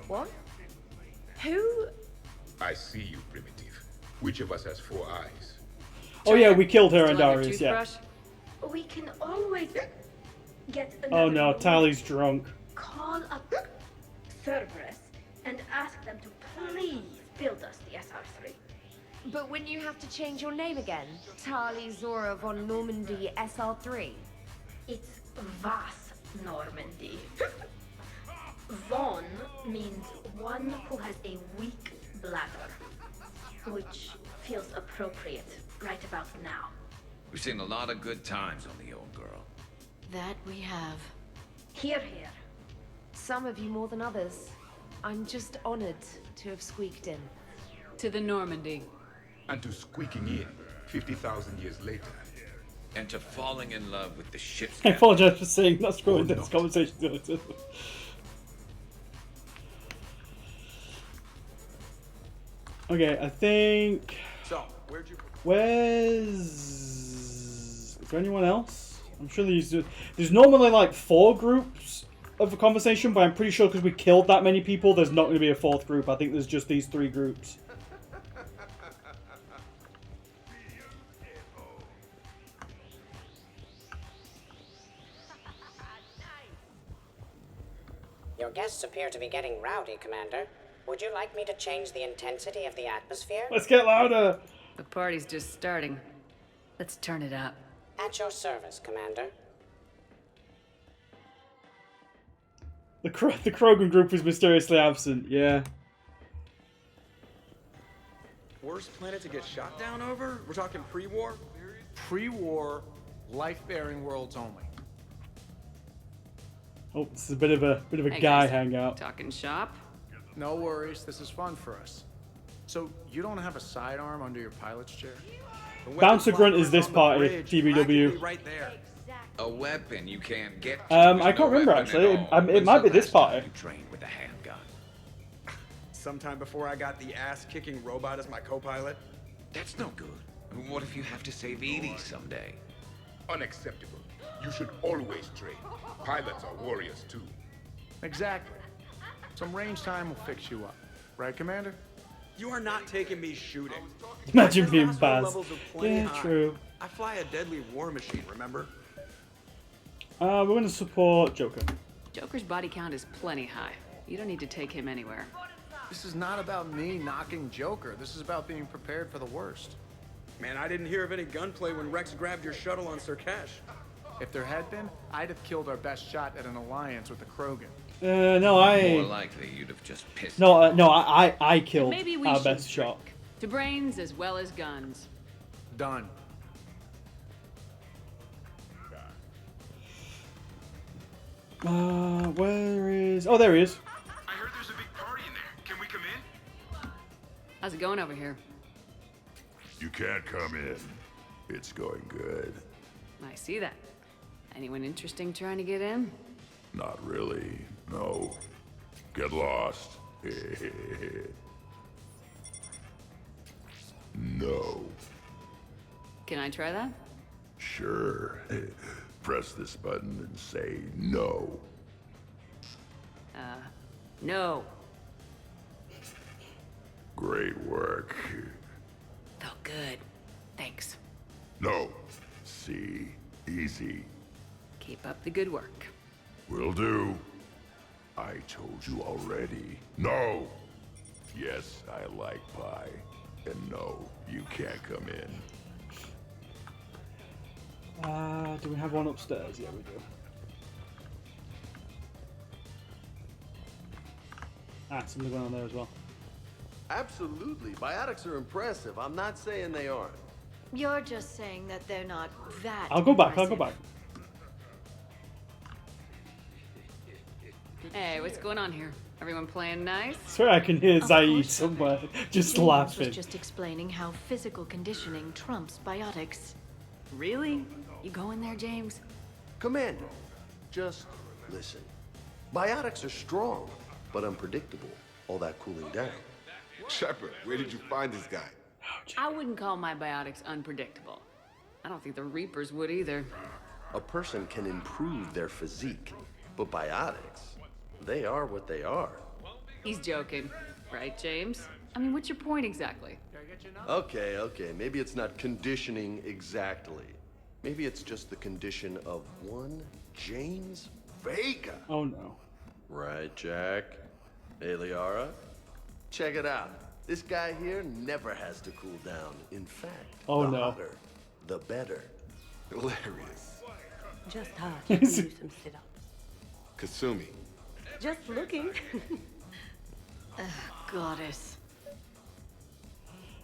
What? Who? I see you, Primitive. Which of us has 4 eyes? Oh yeah, we killed her, Andarius. Yeah. We can always get Oh no, Tally's drunk. Call up Cerberus and ask them to please build us the SR3. But wouldn't you have to change your name again? Tali Zora von Normandy SR3? It's Vas Normandy. Von means one who has a weak bladder, which feels appropriate right about now. We've seen a lot of good times on the old girl. That we have. Hear, hear. Some of you more than others. I'm just honored to have squeaked in. To the Normandy. And to squeaking in 50,000 years later. And to falling in love with the ship's I apologize for saying that's going into this conversation. Okay, I think. So, where'd you? Is there anyone else? I'm sure there's normally like 4 groups of a conversation, but I'm pretty sure because we killed that many people, there's not going to be a 4th group. I think there's just these 3 groups. Your guests appear to be getting rowdy, Commander. Would you like me to change the intensity of the atmosphere? Let's get louder. The party's just starting. Let's turn it up. At your service, Commander. The Krogan group is mysteriously absent. Yeah. Worst planet to get shot down over? We're talking pre-war? Pre-war, life-bearing worlds only. Oh, this is a bit of a Hey, guy guys. hangout. Talking shop? No worries, this is fun for us. So, you don't have a sidearm under your pilot's chair? Bouncer Grunt is this party. TBW. Right there. A weapon you can't get. I can't remember actually. It might be this party. You trained with a handgun. Sometime before I got the ass-kicking robot as my co-pilot. That's no good. What if you have to save Edie someday? Unacceptable. You should always train. Pilots are warriors too. Exactly. Some range time will fix you up. Right, Commander? You are not taking me shooting. Imagine My being testosterone Baz. levels are plenty Yeah, high. true. I fly a deadly war machine, remember? We're going to support Joker. Joker's body count is plenty high. You don't need to take him anywhere. This is not about me knocking Joker. This is about being prepared for the worst. Man, I didn't hear of any gunplay when Rex grabbed your shuttle on Surkash. If there had been, I'd have killed our best shot at an alliance with the Krogan. No, More likely, you'd have just pissed. No, I killed Maybe we our should best shot. To brains as well as guns. Done. Where is? Oh, there he is. I heard there's a big party in there. Can we come in? How's it going over here? You can't come in. It's going good. I see that. Anyone interesting trying to get in? Not really. No. Get lost. No. Can I try that? Sure. Press this button and say no. No. Great work. Felt good. Thanks. No. See. Easy. Keep up the good work. Will do. I told you already. No. Yes, I like pie. And no, you can't come in. Do we have one upstairs? Yeah, we do. Something going on there as well. Absolutely. Biotics are impressive. I'm not saying they aren't. You're just saying that they're not that. I'll go back. Hey, what's going on here? Everyone playing nice? I swear I can hear Zaid somewhere, just James laughing. was just explaining how physical conditioning trumps biotics. Really? You going there, James? Commander, just listen. Biotics are strong, but unpredictable. All that cooling down. Shepard, where did you find this guy? I wouldn't call my biotics unpredictable. I don't think the Reapers would either. A person can improve their physique, but biotics, they are what they are. He's joking. Right, James? I mean, what's your point exactly? Okay. Maybe it's not conditioning exactly. Maybe it's just the condition of one James Vega. Oh no. Right, Jack? Hey, Liara? Check it out. This guy here never has to cool down. In fact, Oh, the no. hotter, the better. Hilarious. Just hard. You can do some sit-ups. Kasumi. Just looking. Goddess.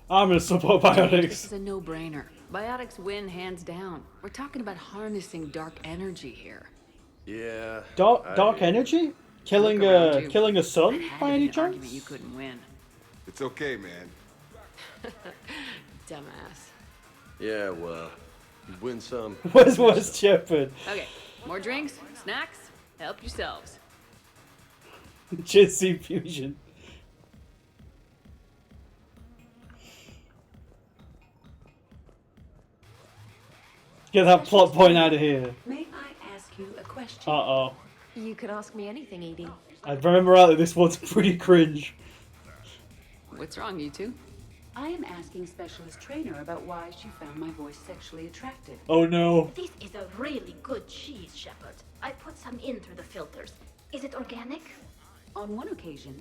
I'm gonna support This biotics. is a no-brainer. Biotics win hands down. We're talking about harnessing dark energy here. Yeah. Dark energy? Killing Look around a you. killing a son That had by to any be an argument chance? you couldn't win. It's okay, man. Dumbass. Yeah, well, you win some. Where's Shepard? Okay, more drinks, snacks, help yourselves. JC Fusion. Get that plot point out of here. May I ask you a question? Uh-oh. You could ask me anything, Edie. I remember rightly, this one's pretty cringe. What's wrong, you two? I am asking Specialist Trainer about why she found my voice sexually attractive. Oh no. This is a really good cheese, Shepard. I put some in through the filters. Is it organic? On one occasion,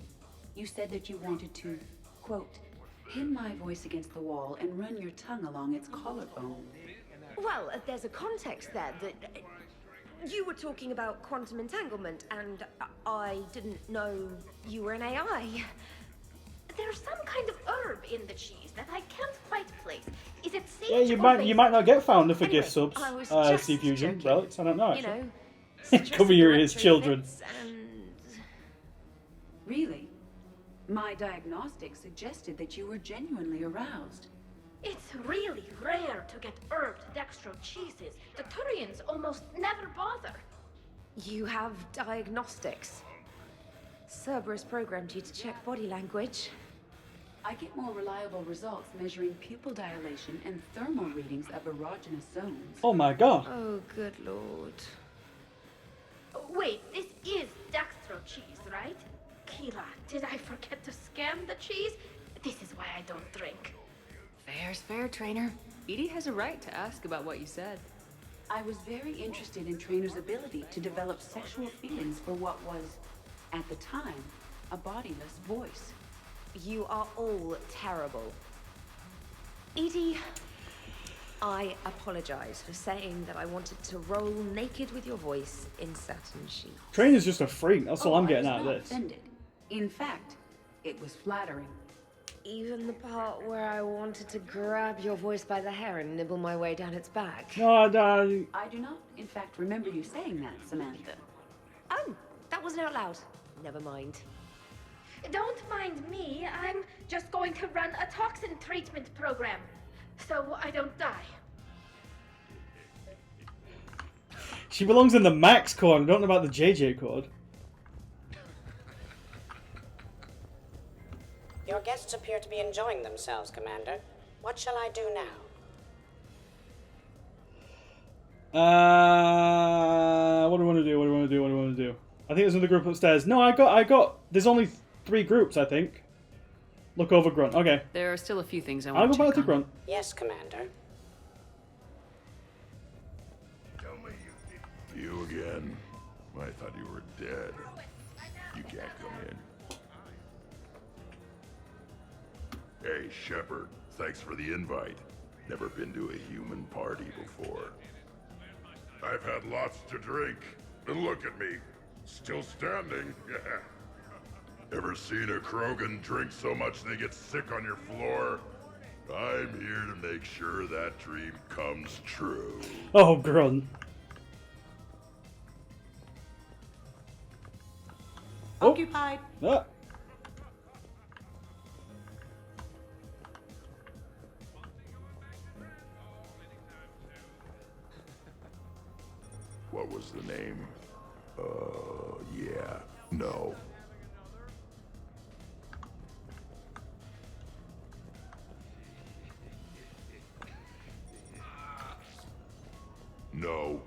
you said that you wanted to, quote, Pin my voice against the wall and run your tongue along its collarbone. Well, there's a context there that you were talking about quantum entanglement, and I didn't know you were an AI. There's some kind of herb in the cheese that I can't quite place. Is it sage Yeah, you or might not get founder for Anyway, gift subs. I was just C Fusion joking. relics. I don't know. You Actually. know, Cover your ears, children. Really? My diagnostics suggested that you were genuinely aroused. It's really rare to get herbed dextro cheeses. The Turians almost never bother. You have diagnostics. Cerberus programmed you to check body language. I get more reliable results measuring pupil dilation and thermal readings of erogenous zones. Oh my god. Oh, good lord. Wait, this is dextro cheese, right? Kira, did I forget to scan the cheese? This is why I don't drink. Fair's fair, Trainer. Edie has a right to ask about what you said. I was very interested in Trainer's ability to develop sexual feelings for what was, at the time, a bodiless voice. You are all terrible. Edie, I apologize for saying that I wanted to roll naked with your voice in satin sheets. Trainer's just a freak. That's all I'm getting out of I this. was not offended. In fact, it was flattering. Even the part where I wanted to grab your voice by the hair and nibble my way down its back. No, I do not, in fact, remember you saying that, Samantha. Oh, that wasn't out loud. Never mind. Don't mind me. I'm just going to run a toxin treatment program, so I don't die. She belongs in the Max code. I don't know about the JJ code. Your guests appear to be enjoying themselves, Commander. What shall I do now? What do I want to do? I think there's another group upstairs. No, I got. There's only 3 groups, I think. Look over Grunt. Okay. There are still a few things I I'll want go to back check to on. Grunt. Yes, Commander. You again? I thought you were dead. You can't come in. Hey, Shepard. Thanks for the invite. Never been to a human party before. I've had lots to drink. And look at me. Still standing. Ever seen a Krogan drink so much they get sick on your floor? I'm here to make sure that dream comes true. Oh, Grunt. Occupied. Ah. What was the name? Yeah. No. No.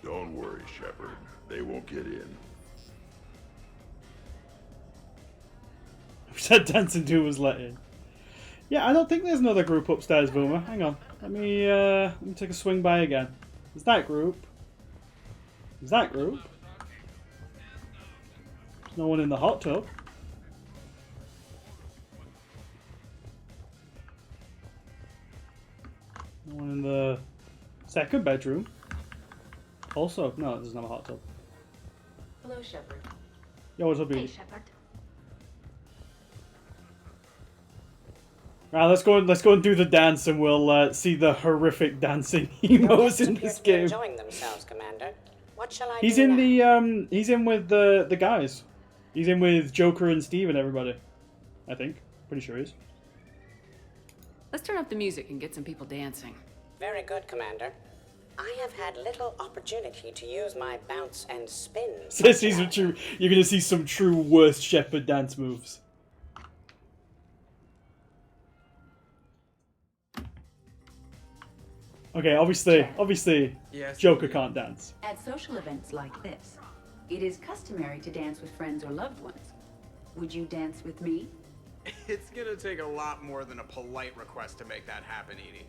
Don't worry, Shepard. They won't get in. Said Dancing 2 was let in. Yeah, I don't think there's another group upstairs, Boomer. Hang on. Let me take a swing by again. There's that group. There's that group. There's no one in the hot tub. No one in the second bedroom. Also, no, it doesn't have a hot tub. Hello, Shepard. Yo, what's up, Hey, Edie? Shepard. Right, let's go and do the dance, and we'll see the horrific dancing emos in this game. Enjoying themselves, Commander. What shall I He's do in now? the he's in with the guys. He's in with Joker and Steve and everybody. I think. Pretty sure he is. Let's turn up the music and get some people dancing. Very good, Commander. I have had little opportunity to use my bounce and spin. Says these are true. You're gonna see some true worst Shepherd dance moves. Okay, obviously, Yes, Joker can't dance. At social events like this, it is customary to dance with friends or loved ones. Would you dance with me? It's gonna take a lot more than a polite request to make that happen, Edie.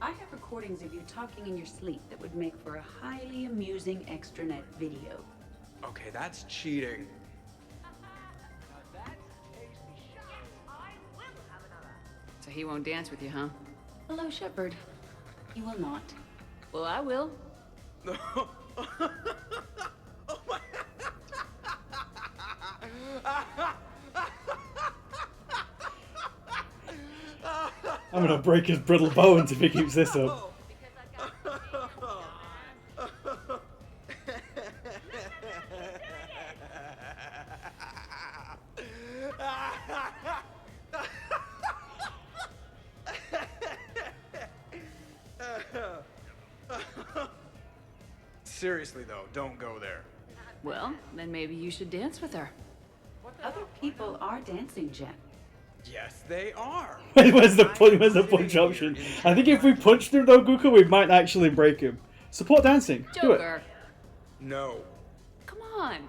I have recordings of you talking in your sleep that would make for a highly amusing extranet video. Okay, that's cheating. So he won't dance with you, huh? Hello, Shepard. You will not. Well, I will. I'm gonna break his brittle bones if he keeps this up. Seriously though, don't go there. Well, then maybe you should dance with her. Other people are dancing, Jen. Yes, they are. Where's the punch option? I think if we punched him though, Guka, we might actually break him. Support dancing. Do it. Joker. No. Come on.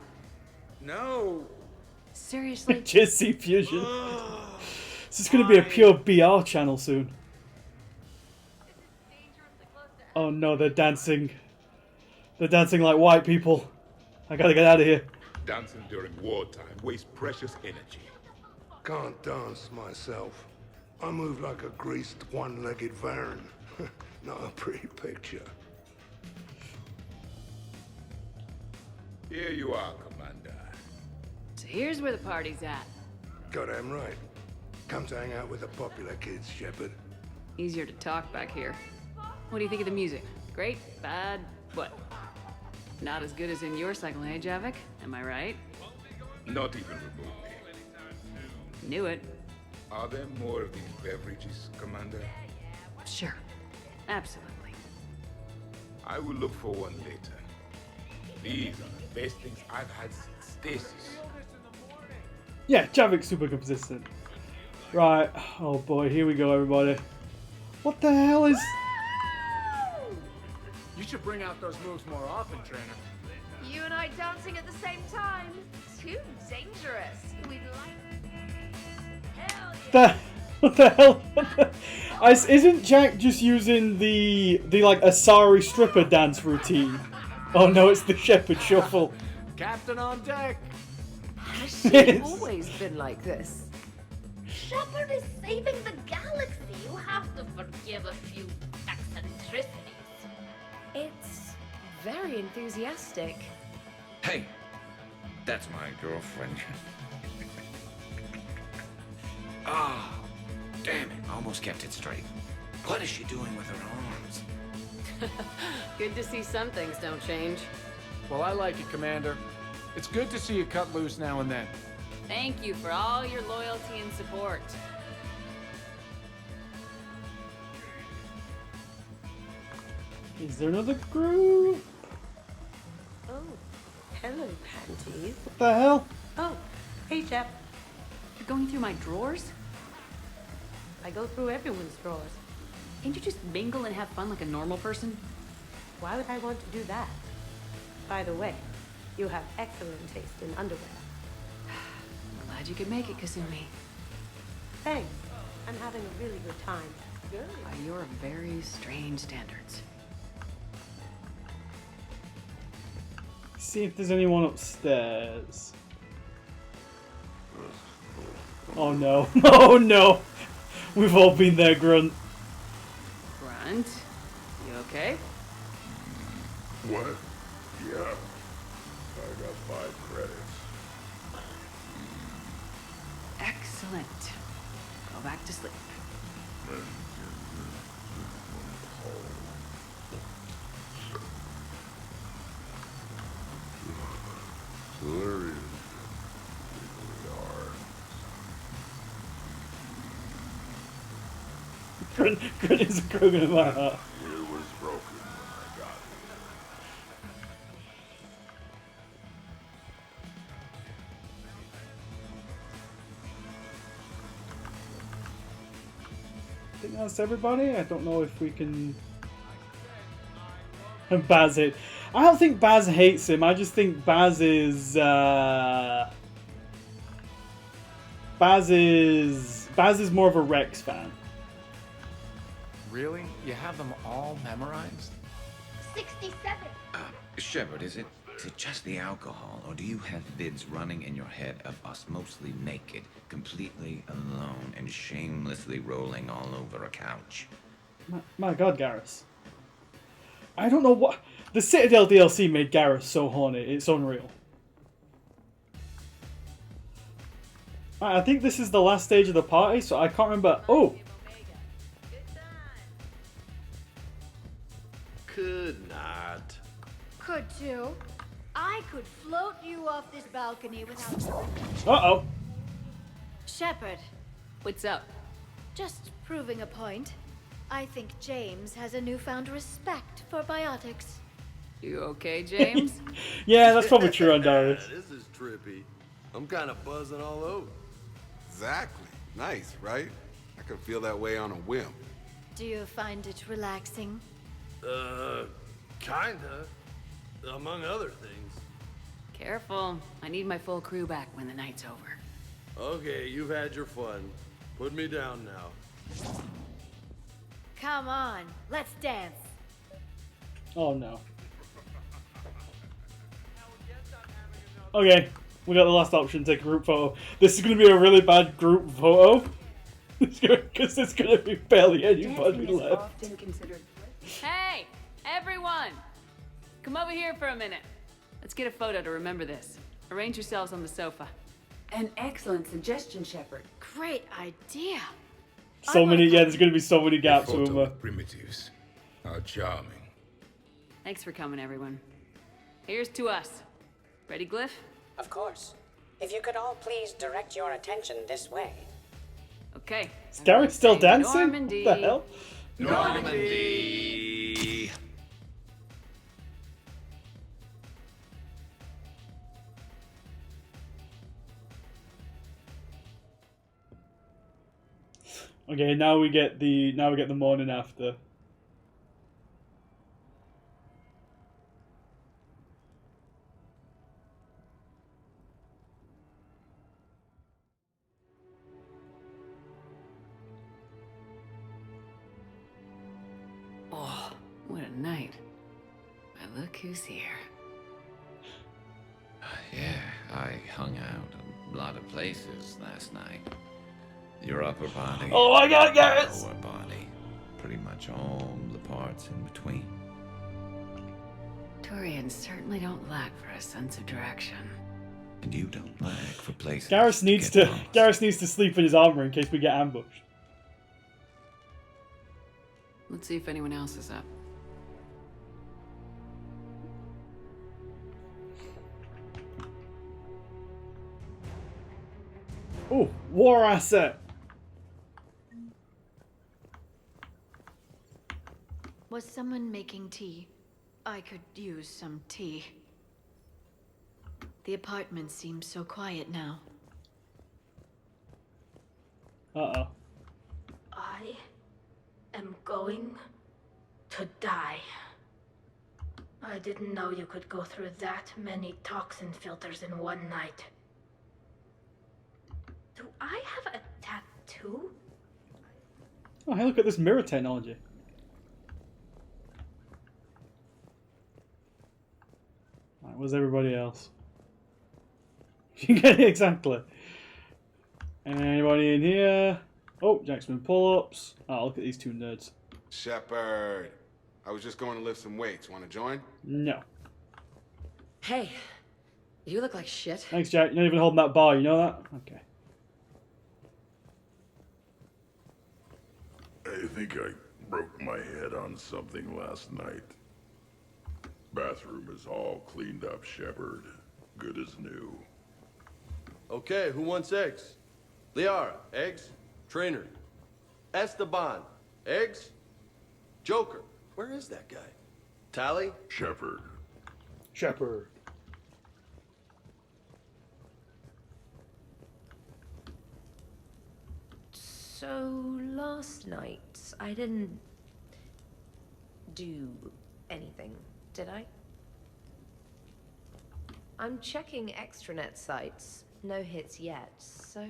No. Seriously? JC Fusion. This is gonna be a pure BR channel soon. Oh no, they're dancing. They're dancing like white people. I gotta get out of here. Dancing during wartime wastes precious energy. Can't dance myself. I move like a greased one-legged Varen. Not a pretty picture. Here you are, Commander. So here's where the party's at. Goddamn right. Come to hang out with the popular kids, Shepard. Easier to talk back here. What do you think of the music? Great? Bad? What? Not as good as in your cycle, hey, Javik? Am I right? Not even remotely. Knew it. Are there more of these beverages, Commander? Sure. Absolutely. I will look for one later. These are the best things I've had since Stasis. Yeah, Javik's super consistent. Right. Oh boy, here we go, everybody. What the hell is... You should bring out those moves more often, trainer. You and I dancing at the same time? Too dangerous. We'd like... What the hell? Isn't Jack just using the like Asari stripper dance routine? Oh no, it's the Shepard shuffle. Captain on deck. Has she always been like this? Shepard is saving the galaxy. You have to forgive a few eccentricities. It's very enthusiastic. Hey, that's my girlfriend. Ah, damn it, almost kept it straight. What is she doing with her arms? Good to see some things don't change. Well, I like it, Commander. It's good to see you cut loose now and then. Thank you for all your loyalty and support. Is there another group? Oh, hello, Panties. What the hell? Oh, hey, Jeff. You're going through my drawers? I go through everyone's drawers. Can't you just mingle and have fun like a normal person? Why would I want to do that? By the way, you have excellent taste in underwear. I'm glad you could make it, Kasumi. Thanks. I'm having a really good time. By your very strange standards. See if there's anyone upstairs. Oh no. Oh no! We've all been there, Grunt. Grunt? You okay? What? Yeah. I got 5 credits. Excellent. Go back to sleep. Hilarious. Grunt is a Krogan in my heart. It was broken when I got I think that's everybody. I don't know if we can... And Baz hate. I don't think Baz hates him. I just think Baz is more of a Rex fan. Really? You have them all memorized? 67. Shepard, is it just the alcohol, or do you have vids running in your head of us mostly naked, completely alone and shamelessly rolling all over a couch. My God, Garrus. I don't know what... The Citadel DLC made Garrus so horny. It's unreal. I think this is the last stage of the party, so I can't remember... Oh! Could not. Could too. I could float you off this balcony without... Uh-oh. Shepard. What's up? Just proving a point. I think James has a newfound respect for biotics. You okay, James? Yeah, that's probably true on Darius. This is trippy. I'm kind of buzzing all over. Exactly. Nice, right? I could feel that way on a whim. Do you find it relaxing? Kinda. Among other things. Careful. I need my full crew back when the night's over. Okay, you've had your fun. Put me down now. Come on, let's dance. Oh no. Okay, we got the last option, take a group photo. This is going to be a really bad group photo. Because there's going to be barely anybody left. Hey, everyone! Come over here for a minute. Let's get a photo to remember this. Arrange yourselves on the sofa. An excellent suggestion, Shepard. Great idea. So many, yeah, there's going to be so many gaps. Photo of primitives. How charming. Thanks for coming, everyone. Here's to us. Ready, Glyph? Of course. If you could all please direct your attention this way. Okay. Is Garrett still dancing? Normandy. What the hell? Normandy! Okay, now we get the morning after. Oh, what a night. But look who's here. Yeah, I hung out a lot of places last night. Your upper body. Oh my God, Garrett! Lower body. Pretty much all the parts in between. Turians certainly don't lack for a sense of direction. And you don't lack for places. Garrus needs to sleep in his armor in case we get ambushed. Let's see if anyone else is up. Oh, war asset. Was someone making tea? I could use some tea. The apartment seems so quiet now. Uh-oh. I am going to die. I didn't know you could go through that many toxin filters in one night. Do I have a tattoo? Oh, hey, look at this mirror technology. Alright, where's everybody else? Exactly. Anybody in here? Oh, Jackson pull-ups. Oh, look at these two nerds. Shepard, I was just going to lift some weights. Want to join? No. Hey, you look like shit. Thanks, Jack. You're not even holding that bar, you know that? Okay. I think I broke my head on something last night. Bathroom is all cleaned up, Shepard. Good as new. Okay, who wants eggs? Liara, eggs? Trainer. Esteban, eggs? Joker, where is that guy? Tally? Shepard. Shepard. So, last night, I didn't do anything, did I? I'm checking extranet sites. No hits yet, so...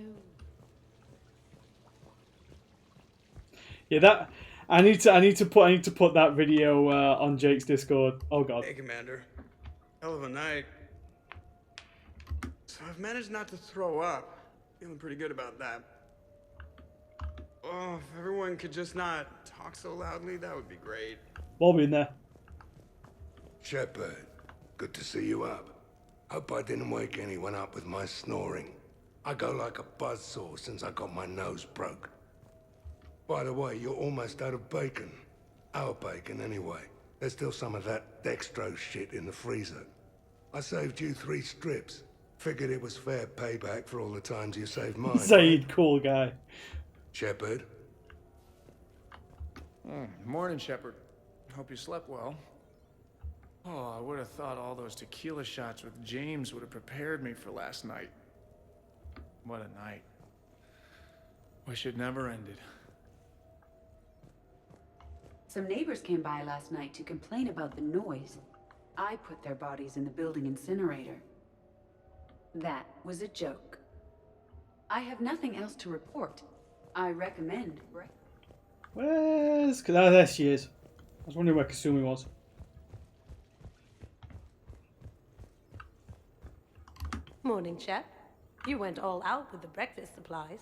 Yeah, that I need to put that video on Jake's Discord. Oh God. Hey, Commander. Hell of a night. So I've managed not to throw up. Feeling pretty good about that. Oh, if everyone could just not talk so loudly, that would be great. Bobby in there. Shepard, good to see you up. Hope I didn't wake anyone up with my snoring. I go like a buzzsaw since I got my nose broke. By the way, you're almost out of bacon. Our bacon, anyway. There's still some of that dextrose shit in the freezer. I saved you 3 strips. Figured it was fair payback for all the times you saved mine. Zaid, cool guy. Shepard? Morning, Shepard. Hope you slept well. Oh, I would have thought all those tequila shots with James would have prepared me for last night. What a night. Wish it never ended. Some neighbors came by last night to complain about the noise. I put their bodies in the building incinerator. That was a joke. I have nothing else to report. I recommend... Where's... Oh, there she is. I was wondering where Kasumi was. Morning, Shep. You went all out with the breakfast supplies.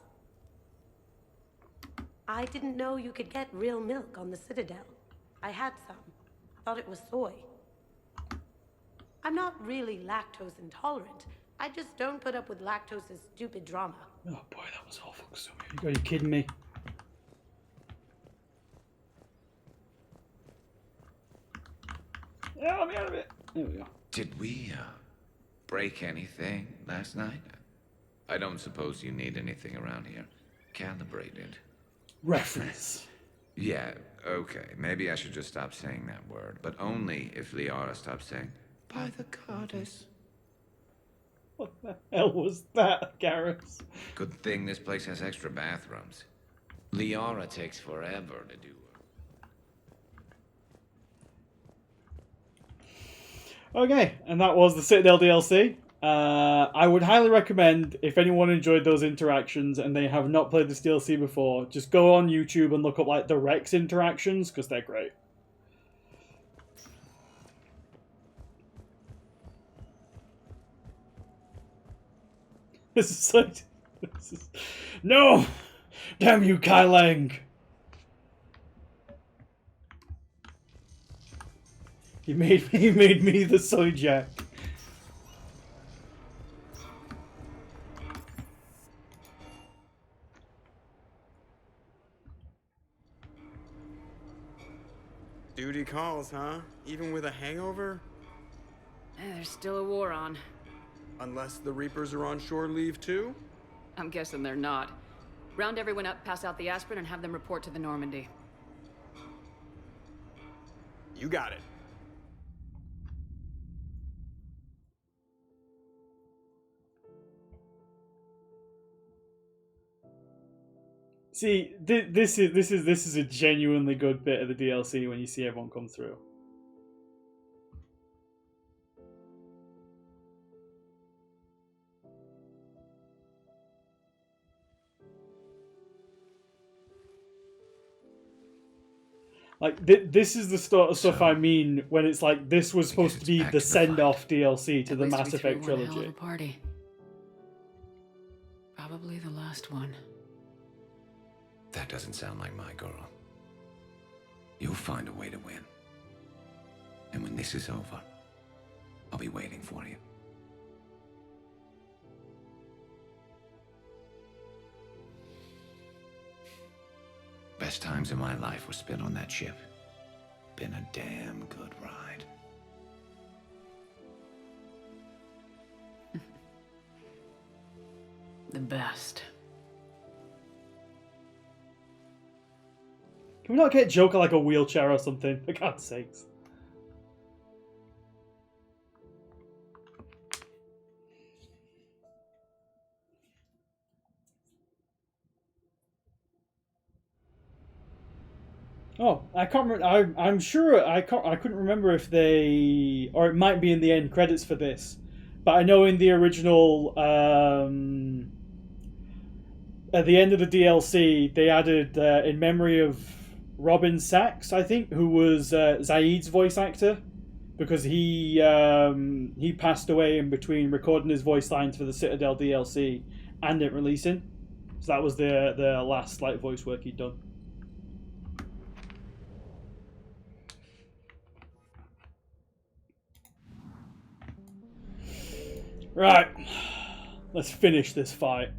I didn't know you could get real milk on the Citadel. I had some. Thought it was soy. I'm not really lactose intolerant. I just don't put up with lactose's stupid drama. Oh boy, that was awful, Kasumi. Are you kidding me? Yeah, let me out of it. There we go. Did we, break anything last night? I don't suppose you need anything around here. Calibrated. Reference. Yeah, okay. Maybe I should just stop saying that word. But only if Liara stops saying, by the goddess. What the hell was that, Garrus? Good thing this place has extra bathrooms. Liara takes forever to do her. Okay, and that was the Citadel DLC. I would highly recommend, if anyone enjoyed those interactions and they have not played this DLC before, just go on YouTube and look up like the Rex interactions, because they're great. This is like... No! Damn you, Kai Lang! He made me the soy jack. Duty calls, huh? Even with a hangover? There's still a war on. Unless the Reapers are on shore leave too? I'm guessing they're not. Round everyone up, pass out the aspirin, and have them report to the Normandy. You got it. See, this is a genuinely good bit of the DLC when you see everyone come through. Like, this is the sort of stuff I mean when it's like, this was supposed to be the send-off DLC to the Mass Effect trilogy. Hell of a party. Probably the last one. That doesn't sound like my girl. You'll find a way to win. And when this is over, I'll be waiting for you. Best times in my life were spent on that ship. Been a damn good ride. The best. Can we not get Joker like a wheelchair or something? For God's sakes. Oh, I can't remember. I'm sure I couldn't remember if they, or it might be in the end credits for this, but I know in the original, at the end of the DLC, they added in memory of Robin Sachs, I think, who was Zaid's voice actor, because he passed away in between recording his voice lines for the Citadel DLC and it releasing. So that was the last like voice work he'd done. Right, let's finish this fight.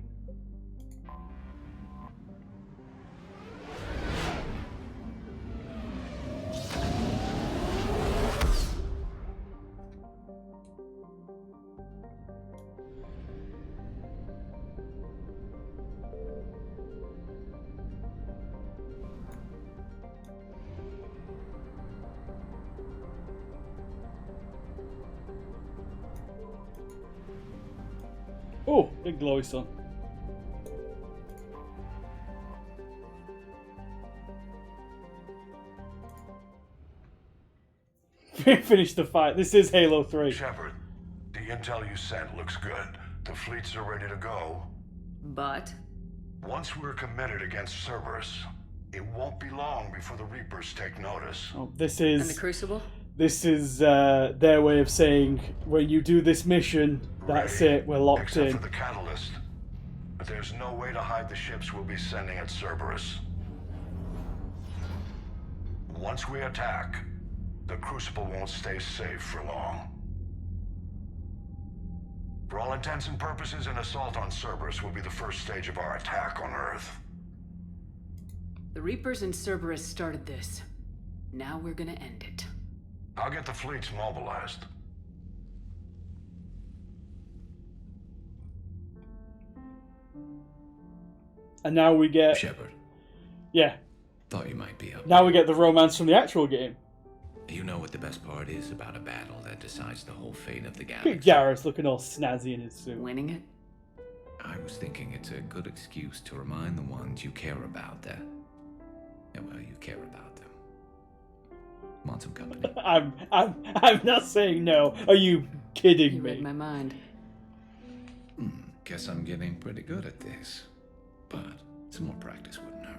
Oh, big glowy sun. Finish the fight. This is Halo 3. Shepard, the intel you sent looks good. The fleets are ready to go. But? Once we're committed against Cerberus, it won't be long before the Reapers take notice. Oh, this is... And the Crucible? This is their way of saying, when you do this mission, that's it, we're locked Except in. for the catalyst. But there's no way to hide the ships we'll be sending at Cerberus. Once we attack, the Crucible won't stay safe for long. For all intents and purposes, an assault on Cerberus will be the first stage of our attack on Earth. The Reapers and Cerberus started this. Now we're gonna end it. I'll get the fleets mobilized. And now we get... Shepard. Yeah. Thought you might be up. Now we get the romance from the actual game. You know what the best part is about a battle that decides the whole fate of the galaxy? Garrus looking all snazzy in his suit. Winning it? I was thinking it's a good excuse to remind the ones you care about that... Yeah, well, you care about them. Want some company? I'm not saying no. Are you kidding You me? read my mind. Guess I'm getting pretty good at this. But some more practice wouldn't hurt.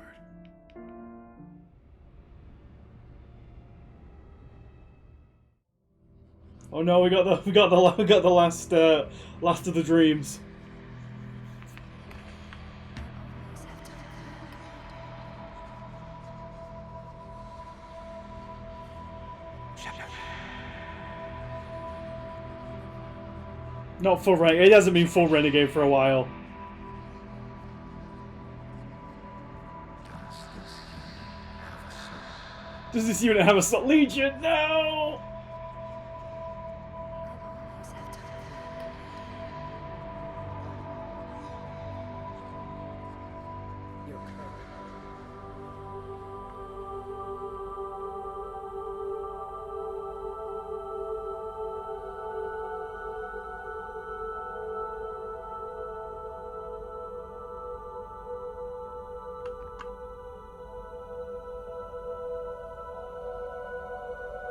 Oh no, we got the last of the dreams. Not full renegade. It hasn't been full renegade for a while. Does this unit have a Legion? No!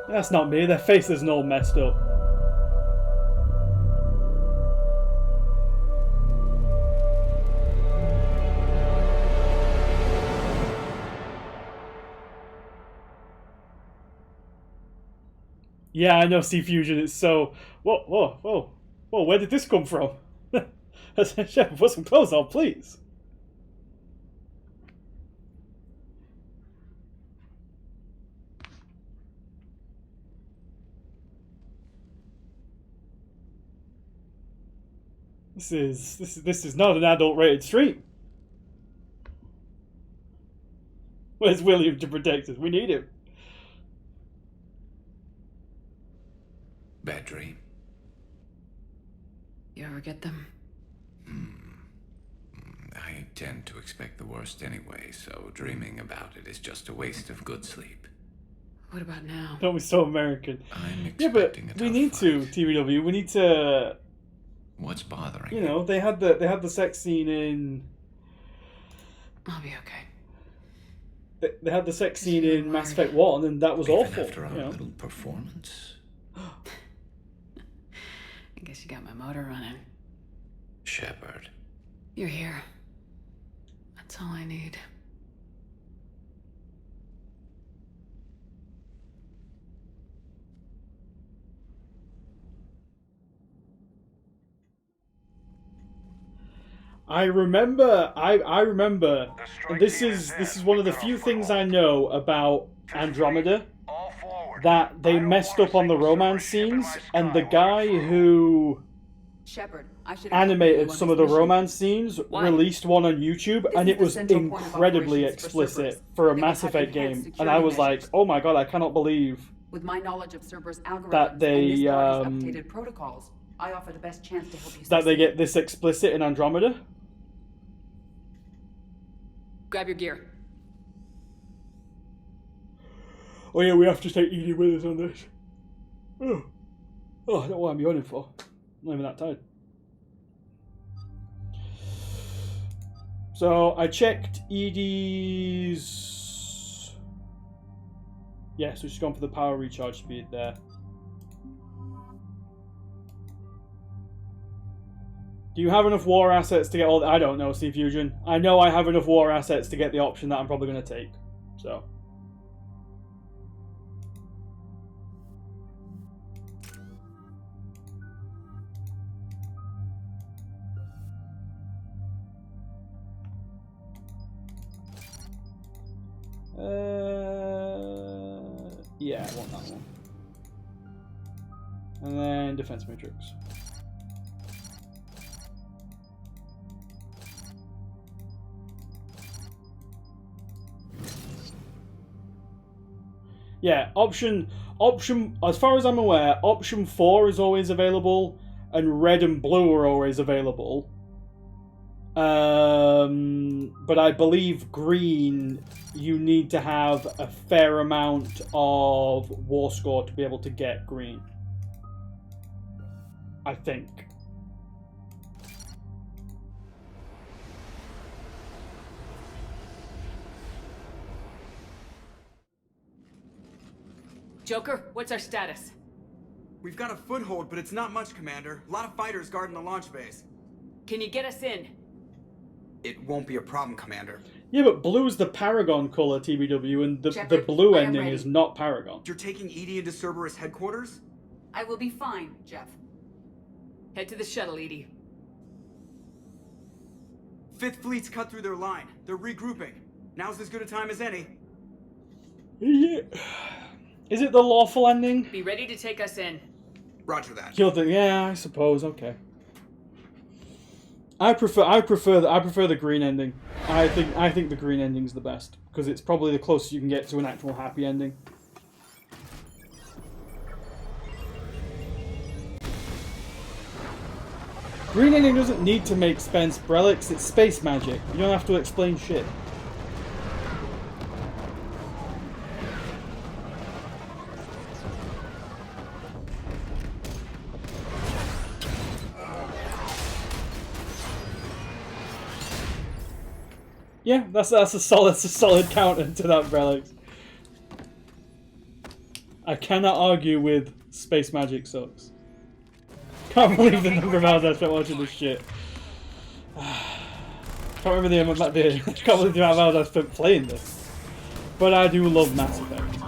That's not me. Their face isn't all messed up. Yeah, I know Sea Fusion is so... Whoa, where did this come from? Chef, put some clothes on, please. This is not an adult-rated stream. Where's William to protect us? We need him. Bad dream. You ever get them? I tend to expect the worst anyway, so dreaming about it is just a waste of good sleep. What about now? Don't be so American. I'm Yeah, but expecting a we tough need to, TVW. We need to... What's bothering You know, they had the sex scene in... I'll be okay. They had the sex scene in Mass Effect 1, and that was Even awful. after our you know? little performance? I guess you got my motor running. Shepard. You're here. That's all I need. I remember, and this is one of the few things I know about Andromeda, that they messed up on the romance scenes, and the guy who Shepard, I should animated some of the romance scenes released one on YouTube, and it was incredibly explicit for a Mass Effect game, and I was like, oh my god, I cannot believe with my knowledge of Cerberus algorithms that they and this updated protocols, I offer the best chance to help you that they get this explicit in Andromeda. Grab your gear. Oh yeah, we have to take Edie with us on this. Oh, I don't know what I'm yawning for. I'm not even that tired. So I checked Edie's. Yeah, so she's gone for the power recharge speed there. Do you have enough war assets to get all? I don't know, C-Fusion. I know I have enough war assets to get the option that I'm probably going to take. So. Yeah, I want that one. And then defense matrix. Yeah, option, as far as I'm aware, option 4 is always available, and red and blue are always available. But I believe green, you need to have a fair amount of war score to be able to get green. I think. Joker, what's our status? We've got a foothold, but it's not much, Commander. A lot of fighters guarding the launch base. Can you get us in? It won't be a problem, Commander. Yeah, but blue's the Paragon color, TBW, and the Shepard, blue I am ending ready. is not Paragon. You're taking Edie into Cerberus headquarters? I will be fine, Jeff. Head to the shuttle, Edie. Fifth Fleet's cut through their line. They're regrouping. Now's as good a time as any. Yeah. Is it the lawful ending? Be ready to take us in. Roger that. Yeah, I suppose. Okay. I prefer the green ending. I think the green ending's the best because it's probably the closest you can get to an actual happy ending. Green ending doesn't need to make sense, Brelix. It's space magic. You don't have to explain shit. Yeah, that's a solid counter to that, Brelix. I cannot argue with space magic sucks. Can't believe the number of hours I spent watching this shit. Can't remember the amount of can't believe the amount of hours I spent playing this. But I do love Mass Effect.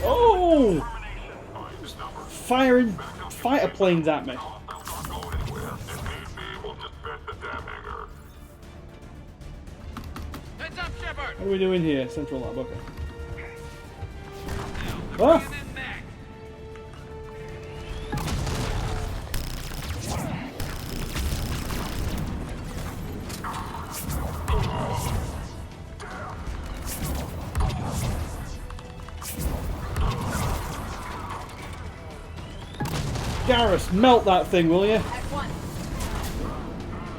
Oh! Firing fighter planes at me. What are we doing here? Central lab, okay. Ah! Garrus, melt that thing, will you?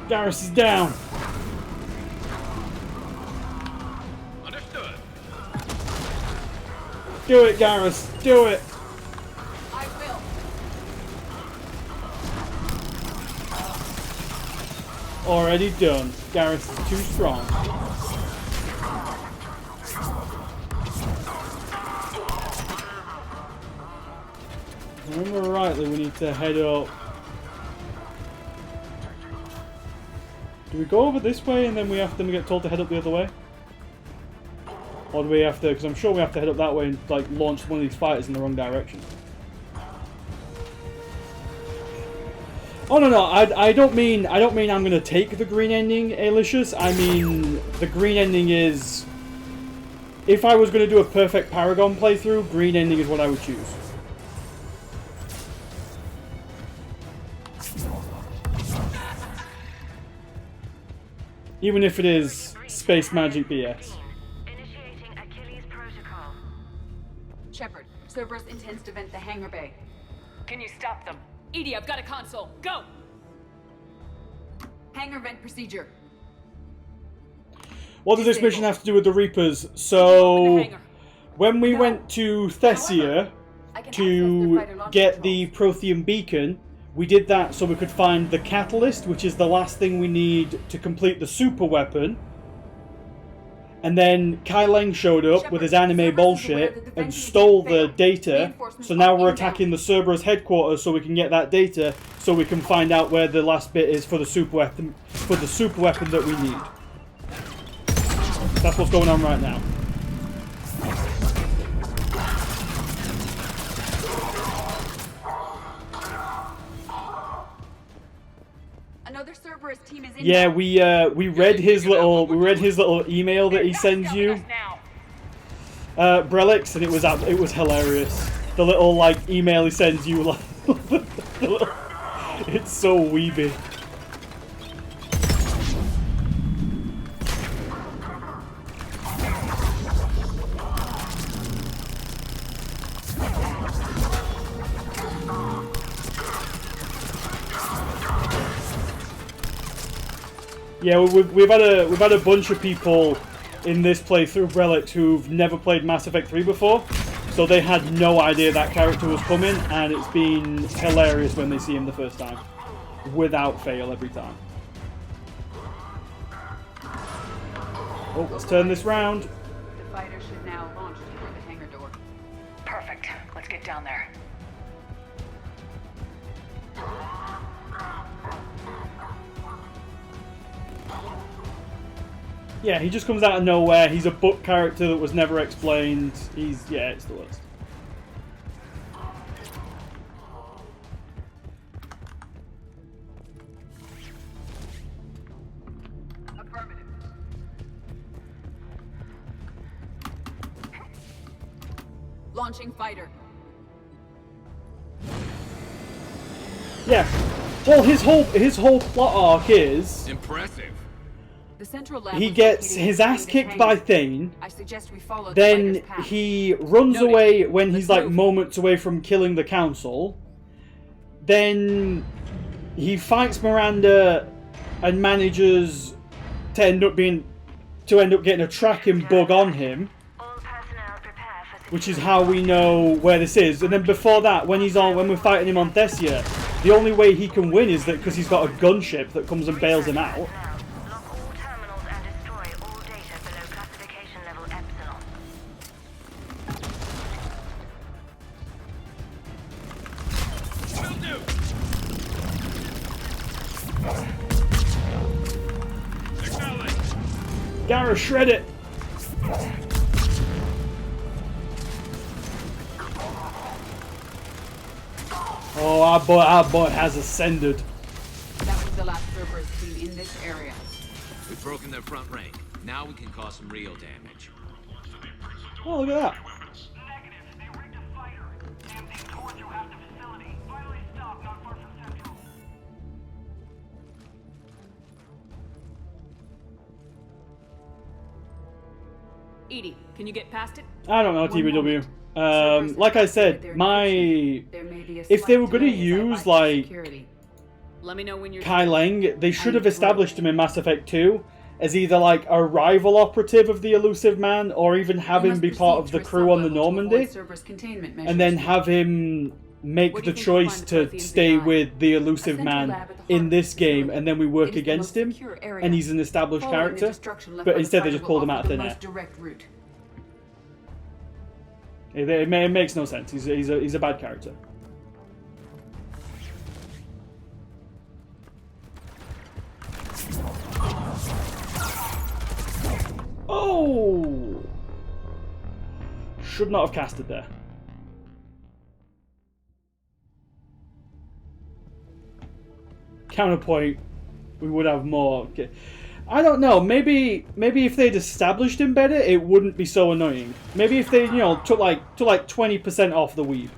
Garrus is down. Do it, Garrus. Do it. I will. Already done. Garrus is too strong. If I remember rightly, we need to head up. Do we go over this way and then we get told to head up the other way? Or do we have to, because I'm sure we have to head up that way and like launch one of these fighters in the wrong direction. Oh no, I don't mean I'm gonna take the green ending, Alicious. I mean the green ending is, if I was gonna do a perfect Paragon playthrough, green ending is what I would choose. Even if it is space magic BS. Shepard, Cerberus intends to vent the hangar bay. Can you stop them? Edie, I've got a console. Go! Hangar vent procedure. What does this mission have to do with the Reapers? So, when we went to Thessia to get the Prothean beacon, we did that so we could find the catalyst, which is the last thing we need to complete the super weapon. And then Kai Leng showed up with his anime bullshit and stole the data. So now we're attacking the Cerberus headquarters so we can get that data, so we can find out where the last bit is for the super weapon that we need. That's what's going on right now. Another Cerberus team is in. Yeah, we read his little email that he sends you, Brelix, and it was hilarious. The little like email he sends you, like it's so weeby. Yeah, we've had a bunch of people in this playthrough, Relics, who've never played Mass Effect 3 before, so they had no idea that character was coming, and it's been hilarious when they see him the first time, without fail every time. Oh, let's turn this round. The fighter should now launch toward the hangar door. Perfect. Let's get down there. Yeah, he just comes out of nowhere. He's a book character that was never explained. Yeah, it's the worst. Affirmative. Launching fighter. Yeah. Well, his whole plot arc is impressive. The central lab he gets his ass kicked by Thane, I suggest we follow then the path. he runs away when he's like moments away from killing the council, then he fights Miranda and manages to end up getting a tracking bug on him, which is how we know where this is. And then before that, when we're fighting him on Thessia, the only way he can win is that because he's got a gunship that comes and bails him out. Gara, shred it! Oh, our boy has ascended. That was the last Cerberus team in this area. We've broken their front rank. Now we can cause some real damage. Oh, look at that. Edie, can you get past it? I don't know, TBW. Like I said, if they were going to use like Let me know when you're Kai Leng, they should have established him in Mass Effect 2 as either like a rival operative of the Elusive Man, or even have him be part of the crew on the Normandy, and then have him make the choice to stay with the Elusive Man in this game, and then we work against him, and he's an established character, but instead they just pulled him out of thin air. It makes no sense. He's a bad character. Oh! Should not have casted there. Counterpoint, we would have more. I don't know. Maybe if they'd established him better, it wouldn't be so annoying. Maybe if they, took like 20% off the weeb.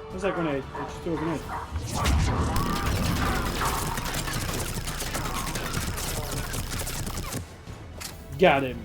Where's that grenade? I just threw a grenade. Got him.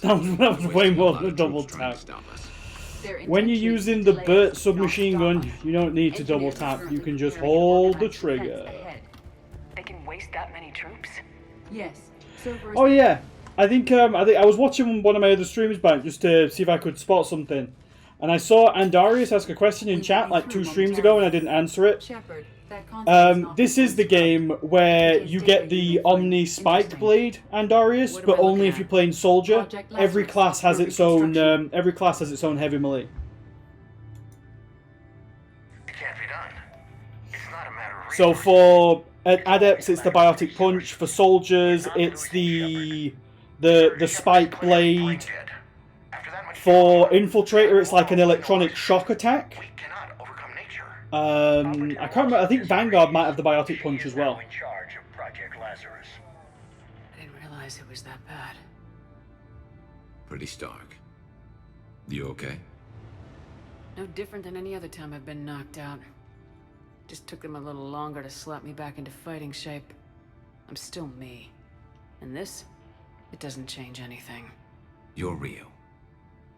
That was way more than a double tap. When you're using the Burt submachine gun, you don't need to double tap. You can just hold the trigger. They can waste that many troops? Yes. Oh yeah, I think I was watching one of my other streams back just to see if I could spot something, and I saw Andarius ask a question in chat like 2 streams ago, and I didn't answer it. This is the game where you get the Omni Spike Blade, Andarius, but only if you're playing Soldier. Every class has its own. Heavy melee. So for Adepts, it's the Biotic Punch. For Soldiers, it's the Spike Blade. For Infiltrator, it's like an electronic shock attack. I can't remember. I think Vanguard might have the Biotic Punch as well. I didn't realize it was that bad. Pretty stark. You okay? No different than any other time I've been knocked out. Just took them a little longer to slap me back into fighting shape. I'm still me. And this, it doesn't change anything. You're real.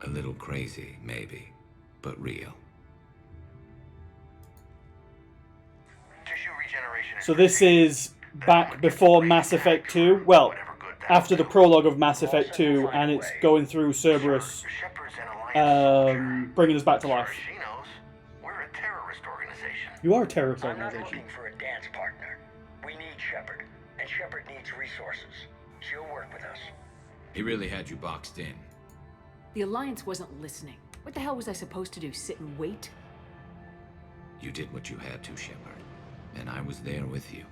A little crazy, maybe, but real. So this is back before Mass Effect 2. Well, after the prologue of Mass Effect 2, and it's going through Cerberus, bringing us back to life. You are a terrorist organization. I'm not looking for a dance partner. We need Shepard, and Shepard needs resources. She'll work with us. He really had you boxed in. The Alliance wasn't listening. What the hell was I supposed to do? Sit and wait? You did what you had to, Shepard. And I was there with you.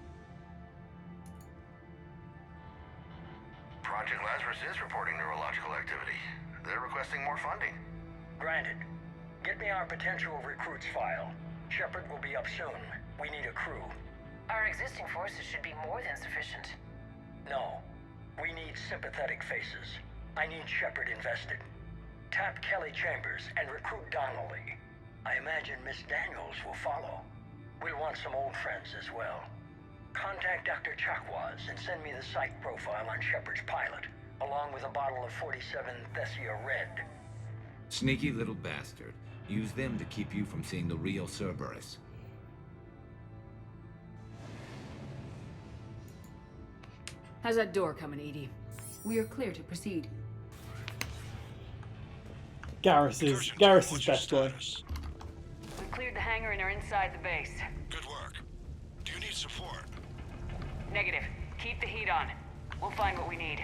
Project Lazarus is reporting neurological activity. They're requesting more funding. Granted. Get me our potential recruits file. Shepard will be up soon. We need a crew. Our existing forces should be more than sufficient. No. We need sympathetic faces. I need Shepard invested. Tap Kelly Chambers and recruit Donnelly. I imagine Miss Daniels will follow. We'll want some old friends as well. Contact Dr. Chakwas and send me the psych profile on Shepard's pilot, along with a bottle of 47 Thessia Red. Sneaky little bastard. Use them to keep you from seeing the real Cerberus. How's that door coming, EDI? We are clear to proceed. Garrus's best one. We cleared the hangar and are inside the base. Good work. Do you need support? Negative. Keep the heat on. We'll find what we need.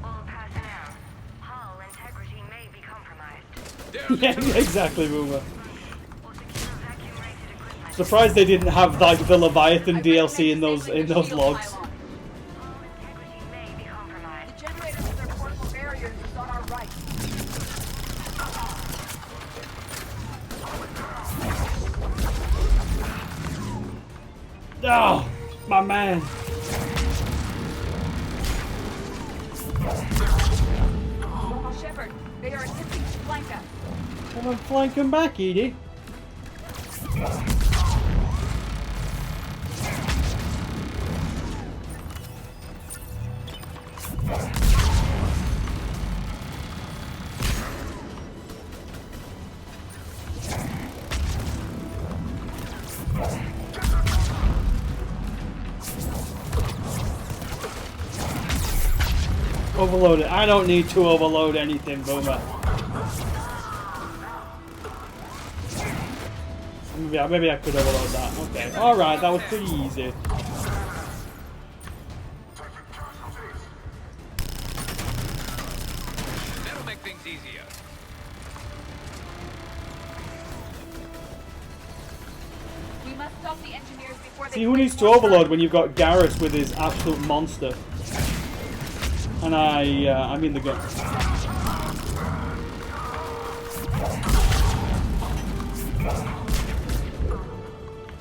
All personnel. Hull integrity may be compromised. Yeah, exactly, Boomer. Surprised they didn't have like the Leviathan DLC in those logs. Oh, my man. Shepard, they are attempting to flank us. Come on, flank him back, Edie. Overload it. I don't need to overload anything, Boomer. Maybe I could overload that. Okay. Alright, that was pretty easy. That'll make things easier. We must stop the engineers before See, who needs to overload when you've got Garrus with his absolute monster? And I mean the gun.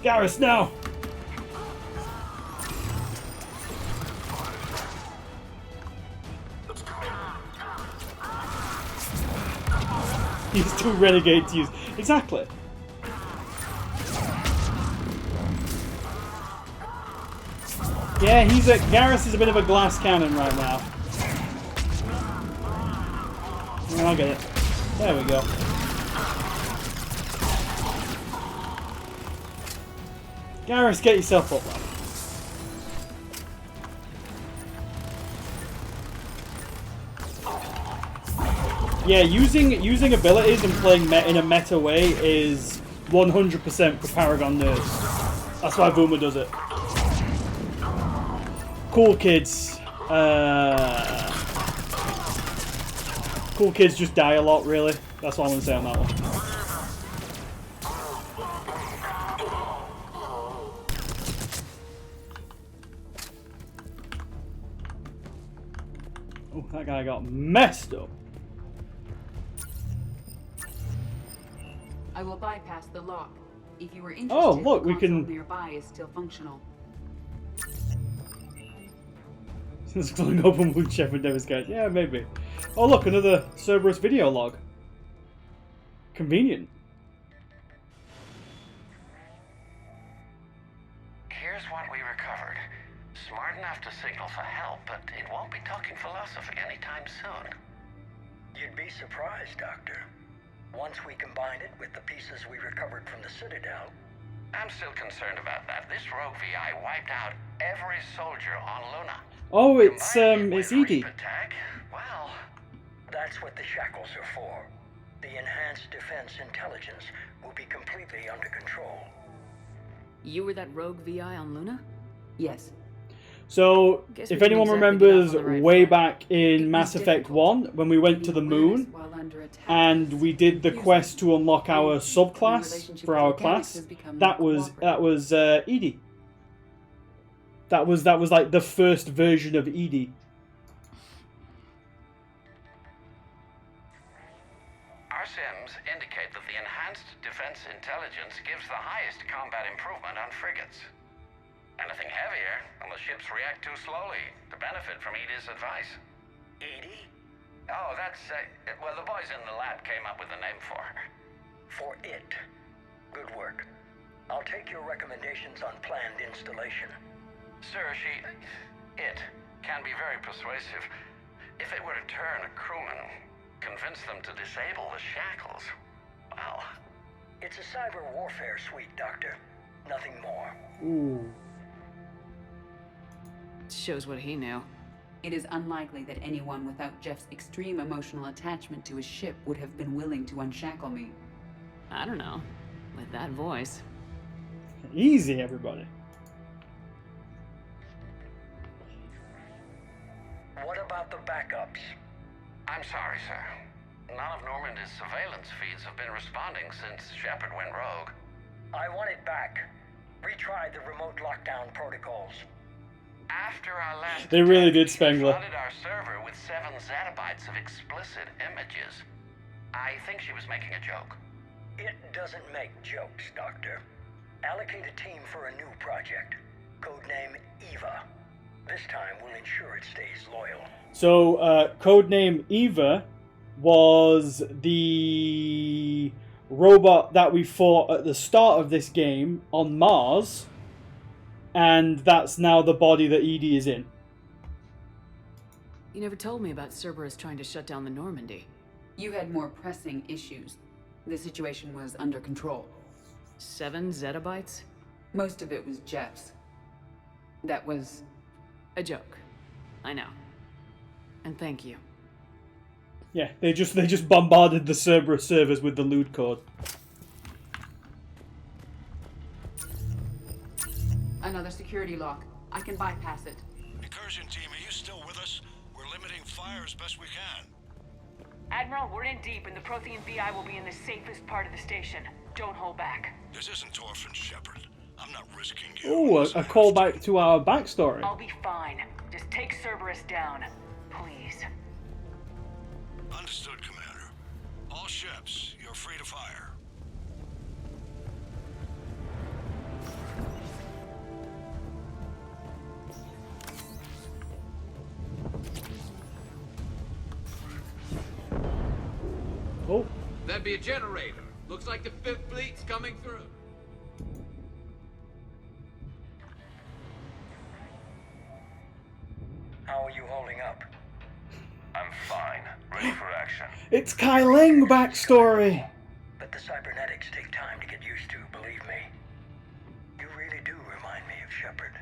Garrus, now! He's too renegade to use. Exactly. Yeah, Garrus is a bit of a glass cannon right now. I'll get it. There we go. Garrus, get yourself up, lad. Yeah, using abilities and playing in a meta way is 100% for Paragon nerds. That's why Boomer does it. Cool kids. Cool kids just die a lot, really. That's all I'm going to say on that one. Oh, that guy got messed up. I will bypass the lock. If you were interested, oh, look, the we can. nearby is still functional. It's going open with Shepard Davis guys. Yeah, maybe. Oh look, another Cerberus video log. Convenient. Here's what we recovered. Smart enough to signal for help, but it won't be talking philosophy anytime soon. You'd be surprised, Doctor. Once we combine it with the pieces we recovered from the Citadel. I'm still concerned about that. This rogue VI wiped out every soldier on Luna. Oh, it's Edie. Attack? Well, that's what the shackles are for. The enhanced defense intelligence will be completely under control. You were that rogue VI on Luna? Yes. So, Guess if we anyone didn't exactly remembers get off on the right way foot. back in Mass Effect 1, when we went to the moon, and we did the quest to unlock our subclass for our class, that was Edie. That was like the first version of Edie. Our sims indicate that the enhanced defense intelligence gives the highest combat improvement on frigates. Anything heavier, and the ships react too slowly to benefit from Edie's advice. Edie? Oh, that's, well, the boys in the lab came up with a name for her. For it. Good work. I'll take your recommendations on planned installation. Sir, it can be very persuasive. If it were to turn a crewman, convince them to disable the shackles, well... It's a cyber warfare suite, Doctor. Nothing more. Ooh. Shows what he knew. It is unlikely that anyone without Jeff's extreme emotional attachment to his ship would have been willing to unshackle me. I don't know. With that voice. Easy, everybody. What about the backups? I'm sorry, sir. None of Normandy's surveillance feeds have been responding since Shepard went rogue. I want it back. Retry the remote lockdown protocols. After our last They really did, attack, Spengler. she flooded our server with 7 zettabytes of explicit images. I think she was making a joke. It doesn't make jokes, Doctor. Allocate a team for a new project. Codename Eva. This time we'll ensure it stays loyal. So, codename Eva was the robot that we fought at the start of this game on Mars, and that's now the body that EDI is in. You never told me about Cerberus trying to shut down the Normandy. You had more pressing issues. The situation was under control. 7 zettabytes? Most of it was Jeff's. That was... a joke. I know. And thank you. Yeah, they just bombarded the Cerberus servers with the loot code. Another security lock. I can bypass it. Incursion team, are you still with us? We're limiting fire as best we can. Admiral, we're in deep, and the Prothean VI will be in the safest part of the station. Don't hold back. This isn't Torfin Shepard. I'm not risking you. Oh, a callback to our backstory. I'll be fine. Just take Cerberus down, please. Understood, Commander. All ships, you're free to fire. Oh. That'd be a generator. Looks like the 5th Fleet's coming through. How are you holding up? I'm fine. Ready for action. It's Kai Ling backstory. But the cybernetics take time to get used to, believe me. You really do remind me of Shepard.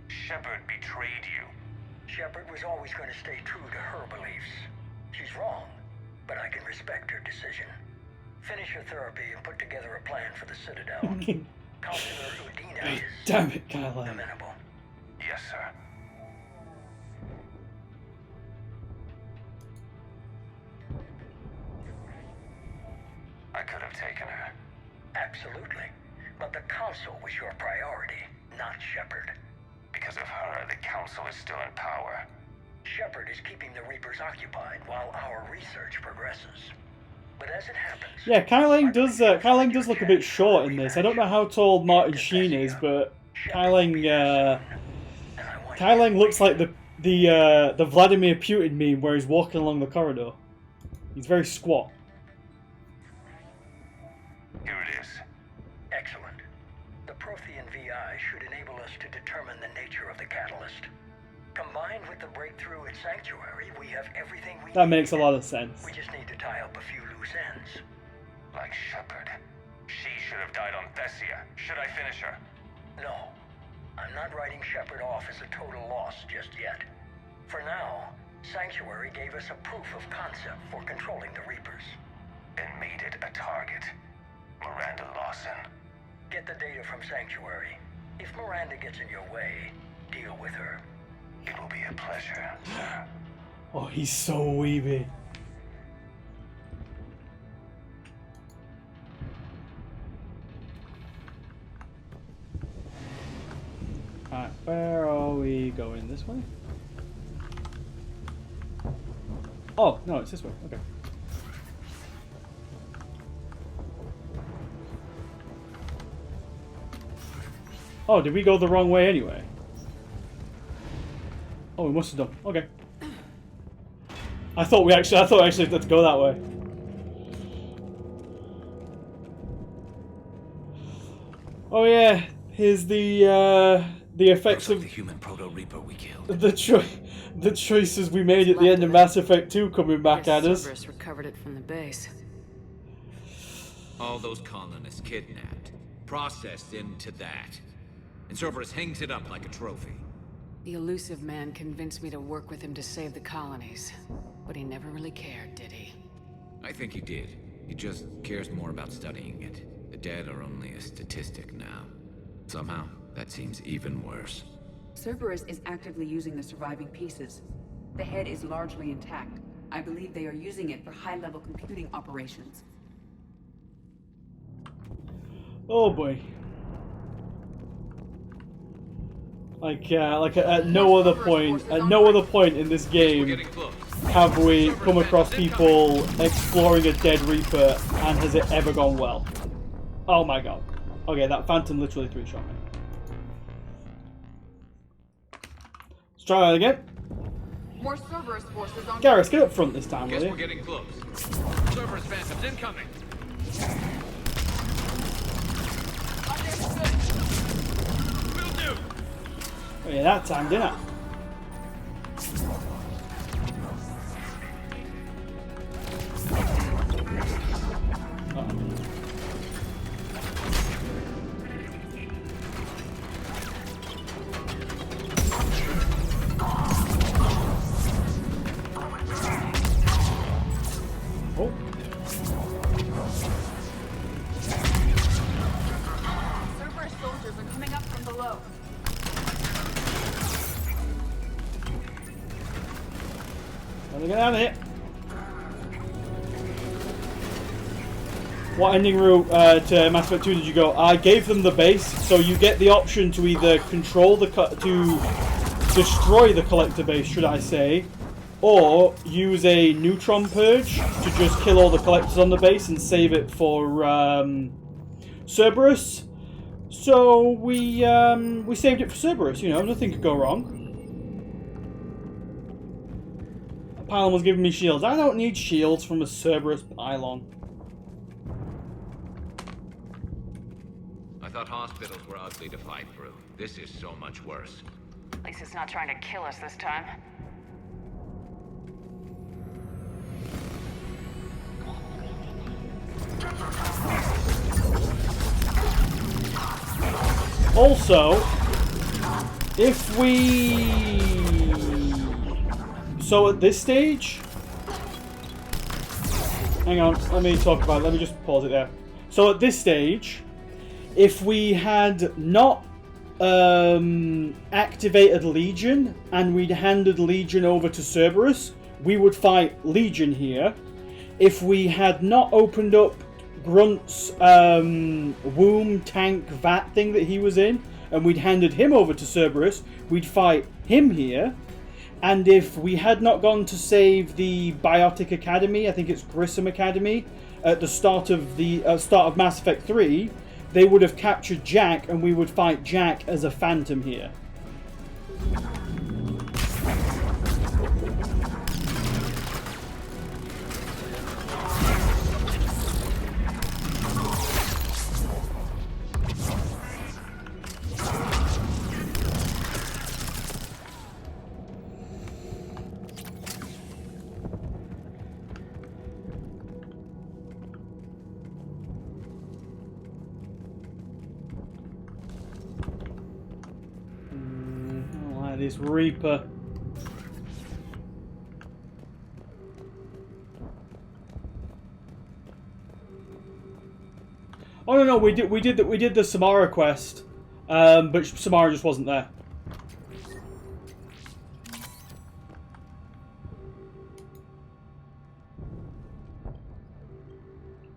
Shepard betrayed you. Shepard was always going to stay true to her beliefs. She's wrong, but I can respect her decision. Finish your therapy and put together a plan for the Citadel. Counselor Udina is... Damn it, Kai Ling. amenable. Yes, sir. I could have taken her. Absolutely. But the Council was your priority, not Shepard. Because of her, the Council is still in power. Shepard is keeping the Reapers occupied while our research progresses. But as it happens... Yeah, Kai Ling does look a bit short in this. I don't know how tall Martin Sheen is, but Kai Ling looks like the Vladimir Putin meme where he's walking along the corridor. He's very squat. Here it is. Excellent. The Prothean VI should enable us to determine the nature of the catalyst. Combined with the breakthrough at Sanctuary, we have everything we need. That makes a lot of sense. We just need to tie up a few loose ends. Like Shepard. She should have died on Thessia. Should I finish her? No. I'm not writing Shepard off as a total loss just yet. For now, Sanctuary gave us a proof of concept for controlling the Reapers. And made it a target. Miranda Lawson. Get the data from Sanctuary. If Miranda gets in your way, deal with her. It will be a pleasure, sir. Oh, he's so weeby. Alright, where are we going? This way? Oh, no, it's this way. Okay. Oh, did we go the wrong way anyway? Oh, we must have done. Okay. I thought we actually had to go that way. Oh yeah, here's the effects of the human proto-reaper we killed. The choices we made at the end of Mass Effect 2 coming back at us. Cerberus recovered it from the base. All those colonists kidnapped, processed into that. And Cerberus hangs it up like a trophy. The elusive man convinced me to work with him to save the colonies. But he never really cared, did he? I think he did. He just cares more about studying it. The dead are only a statistic now. Somehow, that seems even worse. Cerberus is actively using the surviving pieces. The head is largely intact. I believe they are using it for high-level computing operations. Oh boy. Like at no other point in this game have we come across people exploring a dead Reaper, and has it ever gone well? Oh my god. Okay, that Phantom literally 3-shot me. Let's try that again. More Cerberus forces on. Garrus, get up front this time, Guess will we're you? getting close. Cerberus Phantoms incoming. Will do. Oh yeah, that time, didn't I? Cerberus soldiers are coming up from below. Let me get out of here. What ending route to Mass Effect 2 did you go? I gave them the base, so you get the option to either control the to destroy the collector base, should I say, or use a neutron purge to just kill all the collectors on the base and save it for Cerberus. So we saved it for Cerberus. You know, nothing could go wrong. A pylon was giving me shields. I don't need shields from a Cerberus pylon. I thought hospitals were ugly to fight through. This is so much worse. At least it's not trying to kill us this time. Also, if we... So at this stage... Hang on, let me talk about it. Let me just pause it there. So at this stage, if we had not activated Legion and we'd handed Legion over to Cerberus, we would fight Legion here. If we had not opened up Grunt's womb tank vat thing that he was in, and we'd handed him over to Cerberus, we'd fight him here. And if we had not gone to save the Biotic Academy, I think it's Grissom Academy, at the start of Mass Effect 3, they would have captured Jack, and we would fight Jack as a Phantom here. This Reaper. Oh no, we did the Samara quest, but Samara just wasn't there.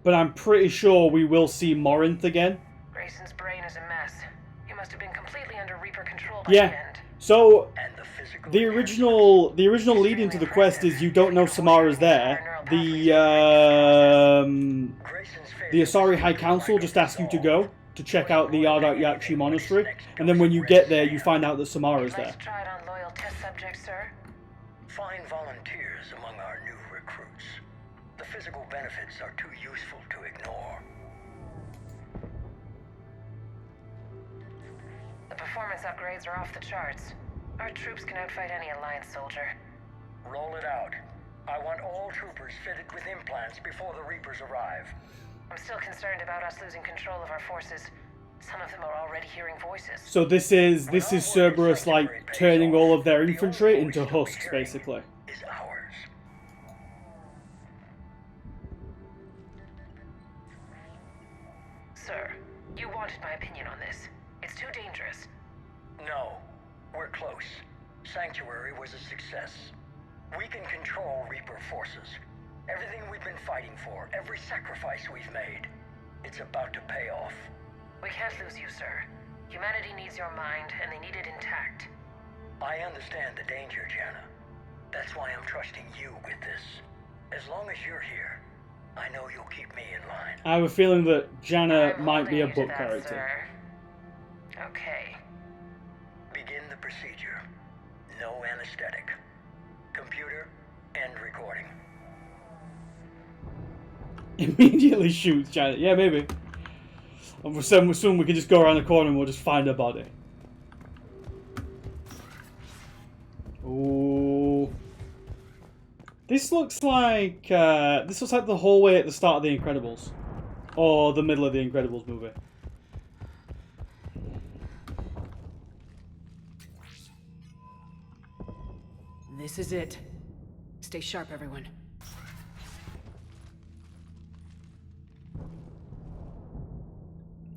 But I'm pretty sure we will see Morinth again. Grayson's brain is a mess. He must have been completely under Reaper control by the Yeah. end. So the original lead into the quest is you don't know Samara's there. The Asari High Council just ask you to go to check out the Ardat Yakshi Monastery, and then when you get there, you find out that Samara's there. Try it on loyal test subjects, sir. Find volunteers among our new recruits. The physical benefits are too useful to ignore. The performance upgrades are off the charts. Our troops can outfight any Alliance soldier. Roll it out. I want all troopers fitted with implants before the Reapers arrive. I'm still concerned about us losing control of our forces. Some of them are already hearing voices. So this is Cerberus like turning all of their infantry into husks, basically. Is ours. Sir, you wanted my opinion on this. It's too dangerous. No, we're close. Sanctuary was a success. We can control Reaper forces. Everything we've been fighting for, every sacrifice we've made, it's about to pay off. We can't lose you, sir. Humanity needs your mind, and they need it intact. I understand the danger, Jana. That's why I'm trusting you with this. As long as you're here, I know you'll keep me in line. I have a feeling that Jana might be a book that, character. Sir. Okay. Begin the procedure. No anesthetic. Computer, end recording. Immediately shoots Janet. Yeah, maybe. And soon we can just go around the corner and we'll just find her body. Ooh. This looks like the hallway at the start of The Incredibles. Or the middle of The Incredibles movie. This is it. Stay sharp, everyone.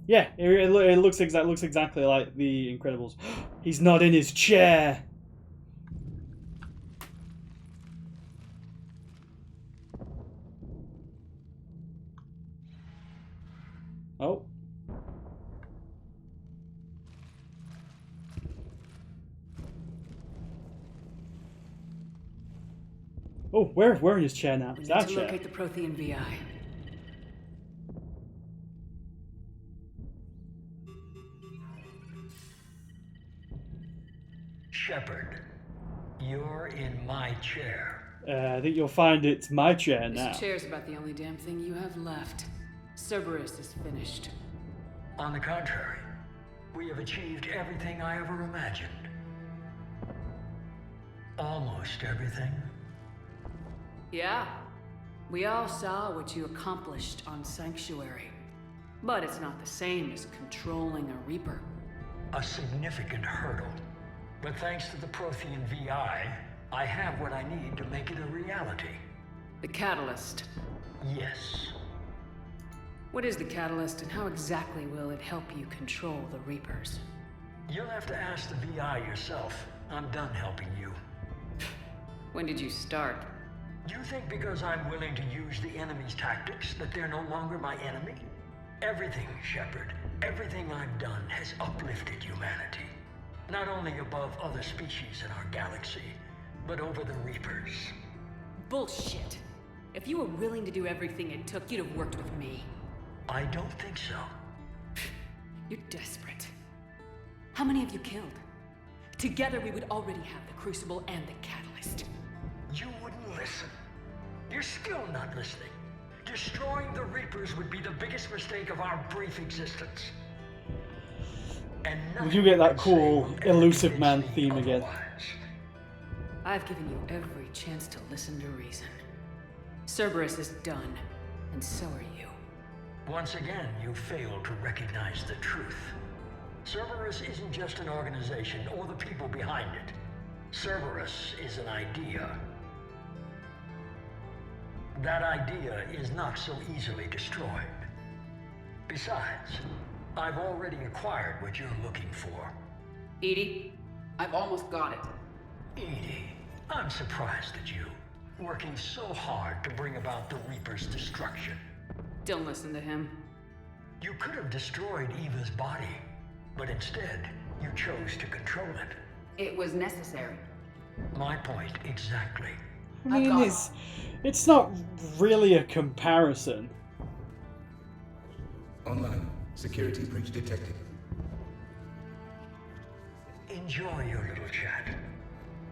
Yeah, it looks exactly like The Incredibles. He's not in his chair. Oh. Oh, we're in his chair now. We It's need our to chair. locate the Prothean VI. Shepard, you're in my chair. I think you'll find it's my chair now. This chair's about the only damn thing you have left. Cerberus is finished. On the contrary, we have achieved everything I ever imagined. Almost everything. Yeah. We all saw what you accomplished on Sanctuary. But it's not the same as controlling a Reaper. A significant hurdle. But thanks to the Prothean VI, I have what I need to make it a reality. The Catalyst. Yes. What is the Catalyst, and how exactly will it help you control the Reapers? You'll have to ask the VI yourself. I'm done helping you. When did you start? You think because I'm willing to use the enemy's tactics that they're no longer my enemy? Everything, Shepard, everything I've done has uplifted humanity. Not only above other species in our galaxy, but over the Reapers. Bullshit. If you were willing to do everything it took, you'd have worked with me. I don't think so. You're desperate. How many have you killed? Together we would already have the Crucible and the Catalyst. You wouldn't listen. You're still not listening. Destroying the Reapers would be the biggest mistake of our brief existence. And We do get that cool Elusive Man theme again. I've given you every chance to listen to reason. Cerberus is done, and so are you. Once again, you fail to recognize the truth. Cerberus isn't just an organization or the people behind it. Cerberus is an idea. That idea is not so easily destroyed. Besides, I've already acquired what you're looking for. EDI, I've almost got it. EDI, I'm surprised at you, working so hard to bring about the Reaper's destruction. Don't listen to him. You could have destroyed Eva's body, but instead, you chose to control it. It was necessary. My point exactly. I mean, it's not really a comparison. Online. Security breach detected. Enjoy your little chat,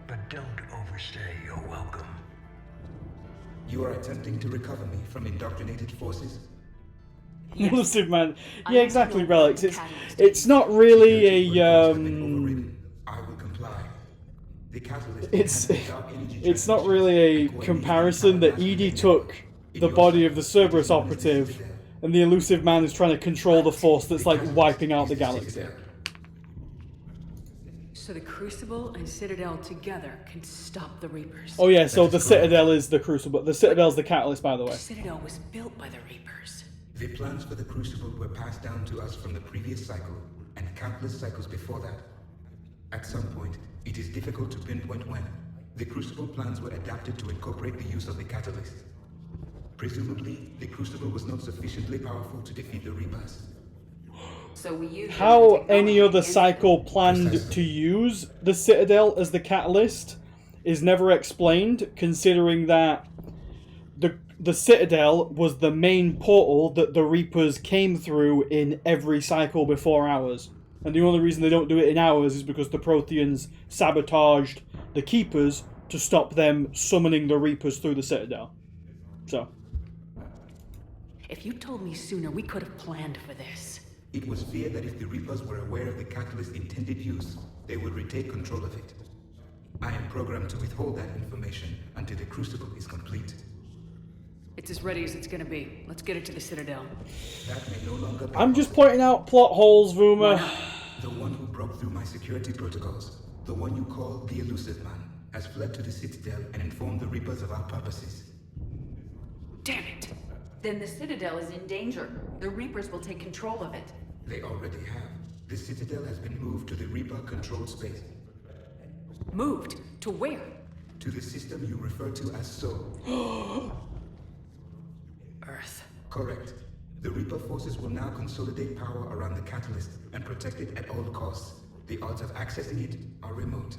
but don't overstay your welcome. You are attempting to recover me from indoctrinated forces? Elusive Man. Yeah, exactly, Relics. It's not really a I will comply. The catalyst it's not really a comparison that EDI took the body of the Cerberus operative and the Elusive Man is trying to control the force that's like wiping out the galaxy. So the Crucible and Citadel together can stop the Reapers. Oh yeah, so the Citadel is the Crucible. The Citadel's the catalyst, by the way. The Citadel was built by the Reapers. The plans for the Crucible were passed down to us from the previous cycle, and countless cycles before that. At some point, it is difficult to pinpoint when, the Crucible plans were adapted to incorporate the use of the catalyst. Presumably, the Crucible was not sufficiently powerful to defeat the Reapers. So we used How any other cycle planned to use the Citadel as the catalyst is never explained, considering that the Citadel was the main portal that the Reapers came through in every cycle before ours. And the only reason they don't do it in ours is because the Protheans sabotaged the Keepers to stop them summoning the Reapers through the Citadel. So. If you told me sooner, we could have planned for this. It was feared that if the Reapers were aware of the catalyst's intended use, they would retake control of it. I am programmed to withhold that information until the Crucible is complete. It's as ready as it's gonna be. Let's get it to the Citadel. That may no longer be I'm just pointing out plot holes, Vuma. The one who broke through my security protocols, the one you call the Elusive Man, has fled to the Citadel and informed the Reapers of our purposes. Damn it! Then the Citadel is in danger. The Reapers will take control of it. They already have. The Citadel has been moved to the Reaper-controlled space. Moved? To where? To the system you refer to as Sol. Earth. Correct. The Reaper forces will now consolidate power around the catalyst and protect it at all costs. The odds of accessing it are remote.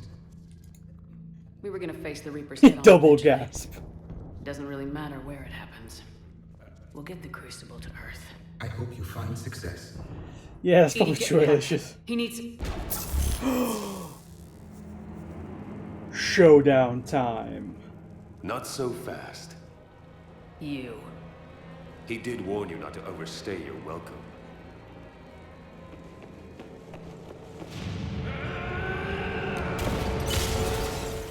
We were gonna face the Reapers head on. Double gasp. Doesn't really matter where it happens. We'll get the Crucible to Earth. I hope you find success. Yeah, that's probably Edie, true, get me Alicious. He needs... Showdown time. Not so fast. You. He did warn you not to overstay your welcome.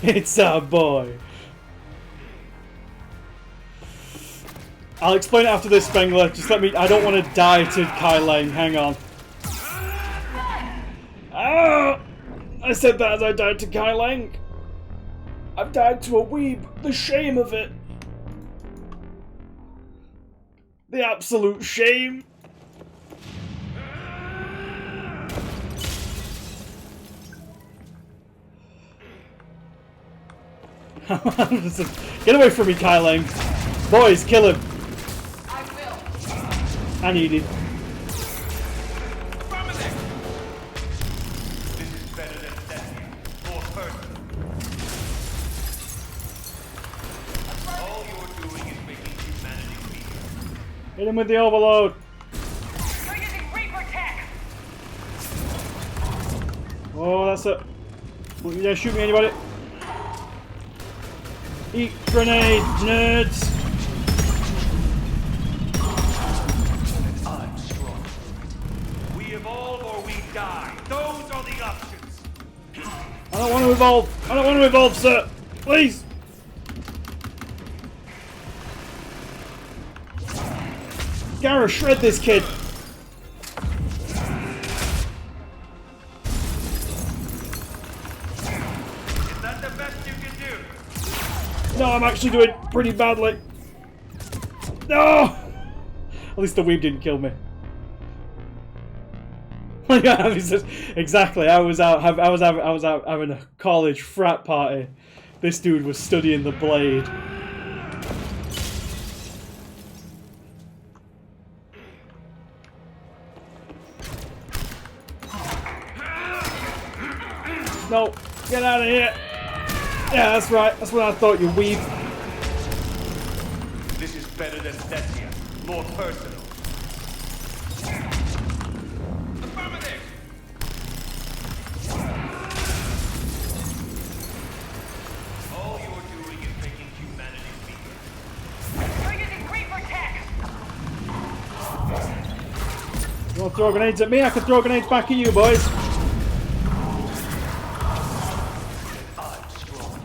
It's our boy. I'll explain it after this, Spengler. Just let me... I don't want to die to Kai Lang. Hang on. Ah! I said that as I died to Kai Lang. I've died to a weeb. The shame of it. The absolute shame. Get away from me, Kai Lang. Boys, kill him. I will. I need it. This is better than death. More personal. All you're doing is making humanity weaker. Hit him with the overload. You're using Reaper tech! Oh, that's it. You dare shoot me, anybody? Eat grenade, nerds! I'm strong. We evolve or we die. Those are the options. I don't want to evolve. I don't want to evolve, sir. Please. Garrus, shred this kid. Is that the best you can do? No, I'm actually doing pretty badly. No! At least the weeb didn't kill me. Exactly. I was out having a college frat party. This dude was studying the blade. No, get out of here. Yeah, that's right. That's what I thought, you weeb. This is better than Thessia. More personal. Affirmative! All you're doing is making humanity weaker. You're using Reaper tech! You want to throw grenades at me? I can throw grenades back at you, boys. I'm strong.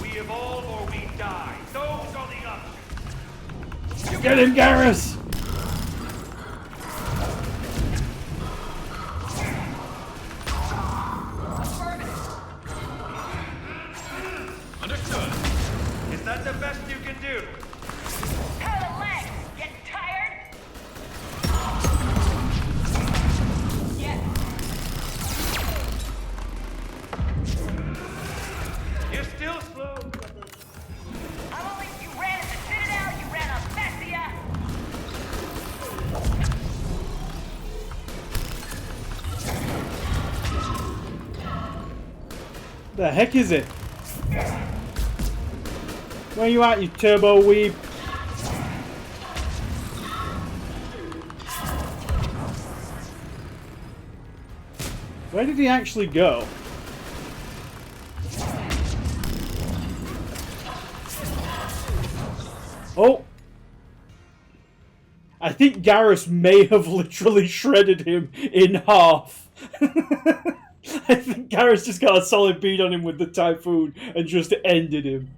We evolve or we die. Those are the options. Get him, Garrus! Understood. Is that the best you can do? How the legs? Getting tired? Yes. You're still slow. I'm only... You ran at the Citadel, you ran on Thessia! The heck is it? Where you at, you turbo weeb? Where did he actually go? Oh! I think Garrus may have literally shredded him in half. I think Garrus just got a solid beat on him with the Typhoon and just ended him.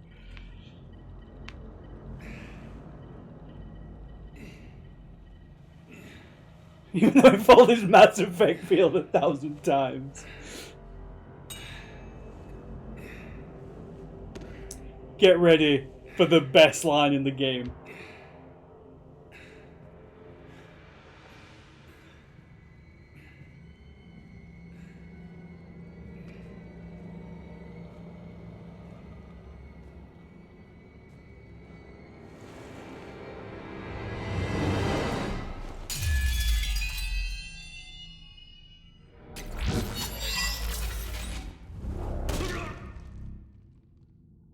Even though I followed his Mass Effect field 1,000 times. Get ready for the best line in the game.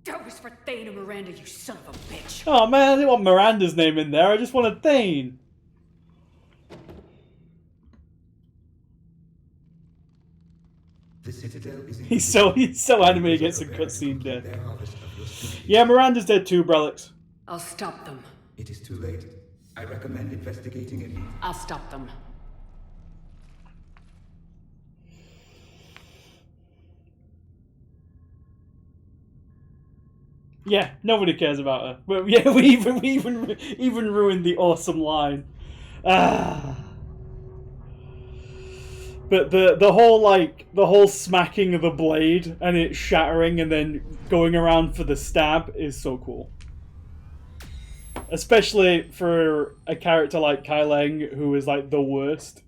That was for Thane and Miranda, you son of a bitch. Oh man, I didn't want Miranda's name in there, I just wanted Thane. The Citadel is He's so animated he gets a cutscene dead. Yeah, Miranda's dead too, Brelix. I'll stop them. It is too late. I recommend investigating it. I'll stop them. Yeah, nobody cares about her. But yeah, we even ruined the awesome line. Ah. But the whole smacking of the blade and it shattering and then going around for the stab is so cool. Especially for a character like Kai Leng, who is like the worst.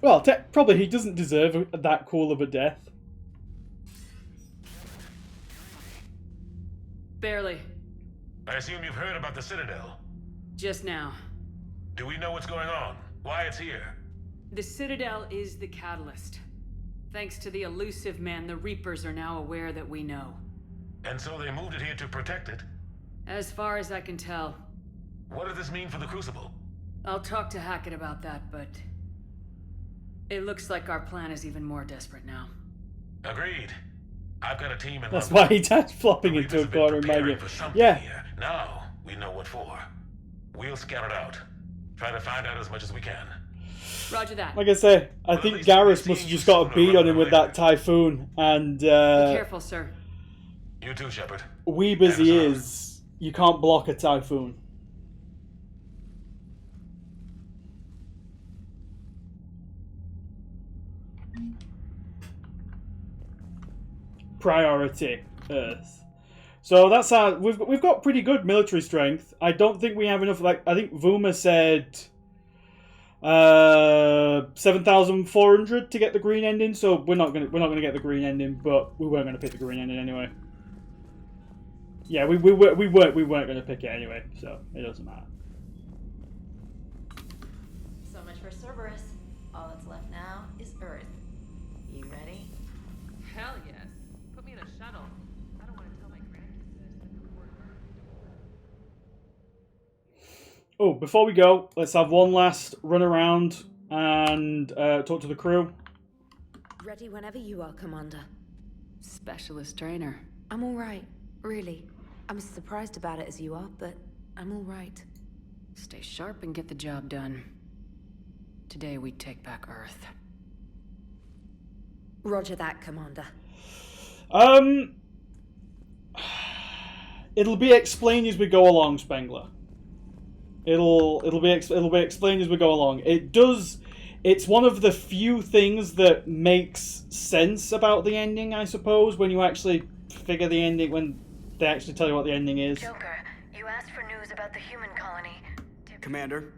Well, probably he doesn't deserve that cool of a death. Barely. I assume you've heard about the Citadel. Just now. Do we know what's going on? Why it's here? The Citadel is the catalyst. Thanks to the elusive man, the Reapers are now aware that we know. And so they moved it here to protect it? As far as I can tell. What does this mean for the Crucible? I'll talk to Hackett about that, but... it looks like our plan is even more desperate now. Agreed. I've got a team in That's London. why he dies flopping into a corner and maybe. Yeah. Here. Now we know what for. We'll scout it out. Try to find out as much as we can. Roger that. Like I say, I think Garrus must have just got a beat on him with that Typhoon, and Be careful, sir. You too, Shepard. Weeb as he is, you can't block a Typhoon. Priority Earth. So that's our. We've got pretty good military strength. I don't think we have enough. Like I think Vuma said, 7,400 to get the green ending. So we're not gonna get the green ending, but we weren't gonna pick the green ending anyway. Yeah, we weren't gonna pick it anyway, so it doesn't matter. So much for Cerberus. All that's left now is Earth. You ready? Hell yes. Put me in a shuttle. I don't want to tell my grandkids that I spent the war on Earth. Oh, before we go, let's have one last run around and talk to the crew. Ready whenever you are, Commander. Specialist trainer. I'm all right, really. I'm as surprised about it as you are, but I'm all right. Stay sharp and get the job done. Today we take back Earth. Roger that, Commander. It'll be explained as we go along, Spengler. It'll be explained as we go along. It's one of the few things that makes sense about the ending, I suppose, when you actually figure the ending, when they actually tell you what the ending is. Joker, you asked for news about the human colony. Commander?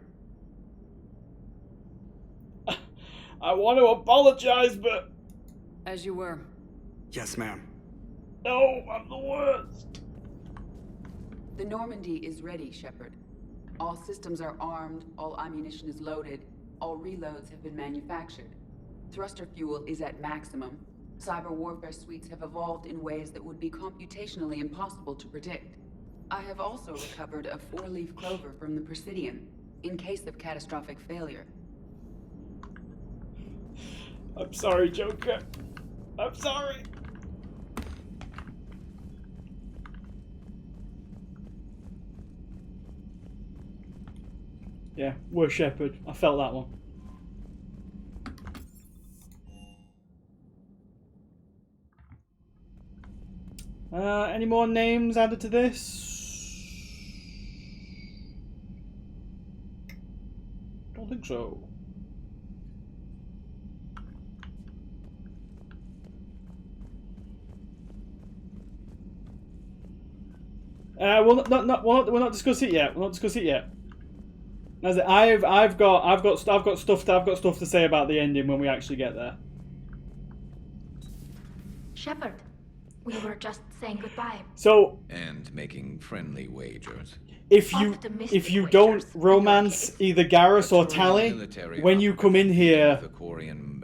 I want to apologize, but... As you were. Yes, ma'am. No, I'm the worst. The Normandy is ready, Shepard. All systems are armed, all ammunition is loaded, all reloads have been manufactured. Thruster fuel is at maximum. Cyber warfare suites have evolved in ways that would be computationally impossible to predict. I have also recovered a 4-leaf clover from the Presidium, in case of catastrophic failure. I'm sorry, Joker. I'm sorry. Yeah, we're Shepard. I felt that one. Any more names added to this? Don't think so. We'll not discuss it yet. We'll not discuss it yet. As I've got stuff to say about the ending when we actually get there. Shepard, we were just saying goodbye. So, and making friendly wagers. If you don't romance either Garrus or Tali, when you come in here,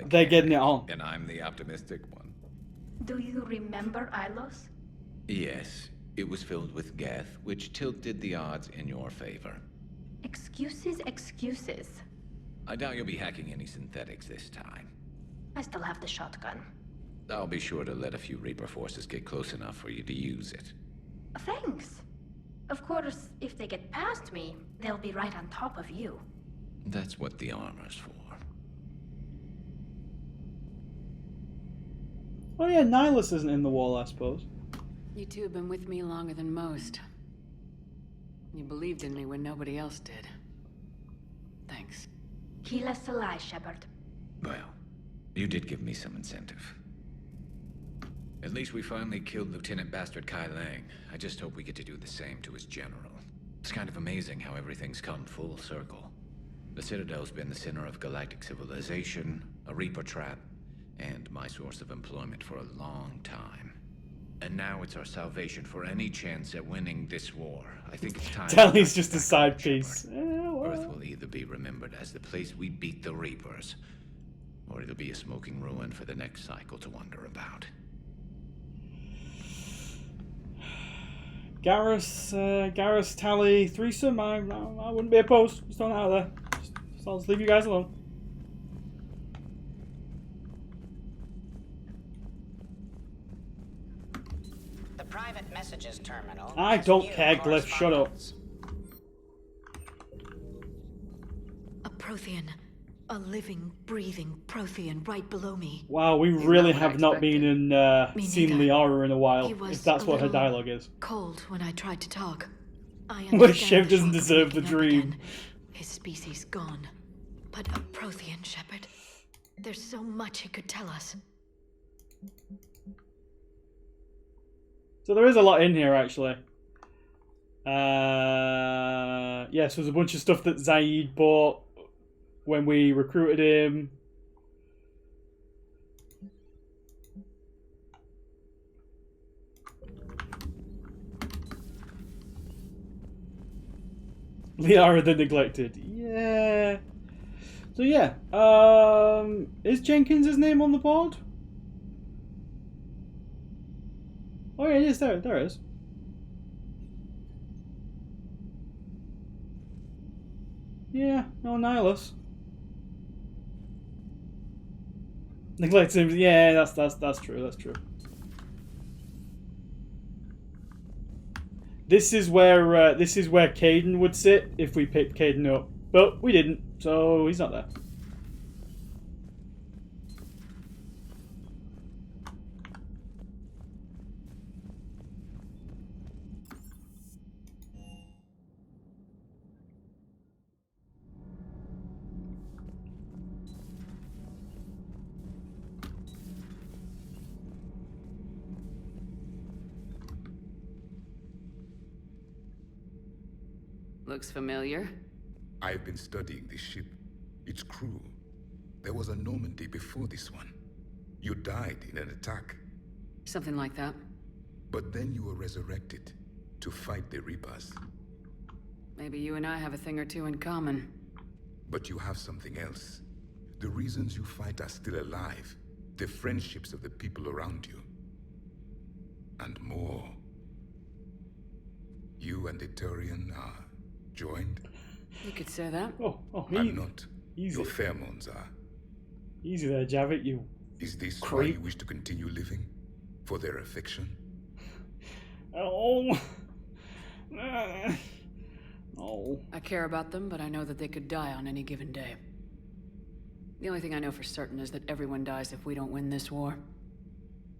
they're getting it on. And I'm the optimistic one. Do you remember Ilos? Yes, it was filled with Geth, which tilted the odds in your favor. Excuses, excuses. I doubt you'll be hacking any synthetics this time. I still have the shotgun. I'll be sure to let a few Reaper forces get close enough for you to use it. Thanks. Of course, if they get past me, they'll be right on top of you. That's what the armor's for. Oh yeah, Nihilus isn't in the wall, I suppose. You two have been with me longer than most. You believed in me when nobody else did. Thanks. Keyless Salai, Shepard. Well, you did give me some incentive. At least we finally killed Lieutenant Bastard Kai Lang. I just hope we get to do the same to his general. It's kind of amazing how everything's come full circle. The Citadel's been the center of galactic civilization, a Reaper trap, and my source of employment for a long time. And now it's our salvation for any chance at winning this war. I think it's time... Tali's just a side piece. Earth will either be remembered as the place we beat the Reapers, or it'll be a smoking ruin for the next cycle to wonder about. Garrus, Tali, threesome, I wouldn't be opposed. Just throwing it out there. I'll just leave you guys alone. The private messages terminal. I don't care, Glyph, shut up. A Prothean. A living, breathing Prothean right below me. Wow, we really have not been in seen Liara in a while, if that's what her dialogue is. Cold when I tried to talk. I Where Shev doesn't deserve the dream. His species gone. But a Prothean, Shepard. There's so much he could tell us. So there is a lot in here, actually. Yes, there's a bunch of stuff that Zaid bought when we recruited him. Liara the Neglected. Yeah. So yeah. Is Jenkins' his name on the board? Oh yeah, it is there. There it is. Yeah, no Nihilus. Neglect him. Yeah, that's true. That's true. This is where Kaidan would sit if we picked Kaidan up, but we didn't, so he's not there. Looks familiar. I've been studying this ship. Its crew. There was a Normandy before this one. You died in an attack. Something like that. But then you were resurrected to fight the Reapers. Maybe you and I have a thing or two in common. But you have something else. The reasons you fight are still alive. The friendships of the people around you. And more. You and the Turian are joined? You could say that. I'm not. Easy. Your pheromones are. Easy there, Javik, you. Is this why you wish to continue living? For their affection? Oh. Oh. I care about them, but I know that they could die on any given day. The only thing I know for certain is that everyone dies if we don't win this war.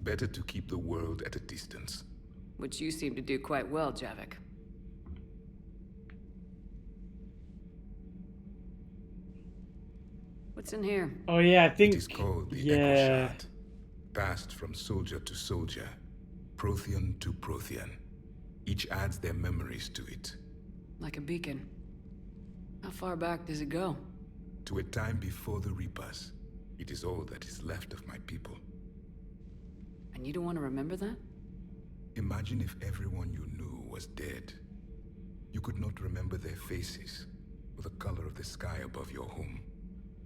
Better to keep the world at a distance. Which you seem to do quite well, Javik. What's in here? Oh yeah, I think... It is called the yeah. Echo Shard. Passed from soldier to soldier, Prothean to Prothean. Each adds their memories to it. Like a beacon. How far back does it go? To a time before the Reapers. It is all that is left of my people. And you don't want to remember that? Imagine if everyone you knew was dead. You could not remember their faces, or the color of the sky above your home.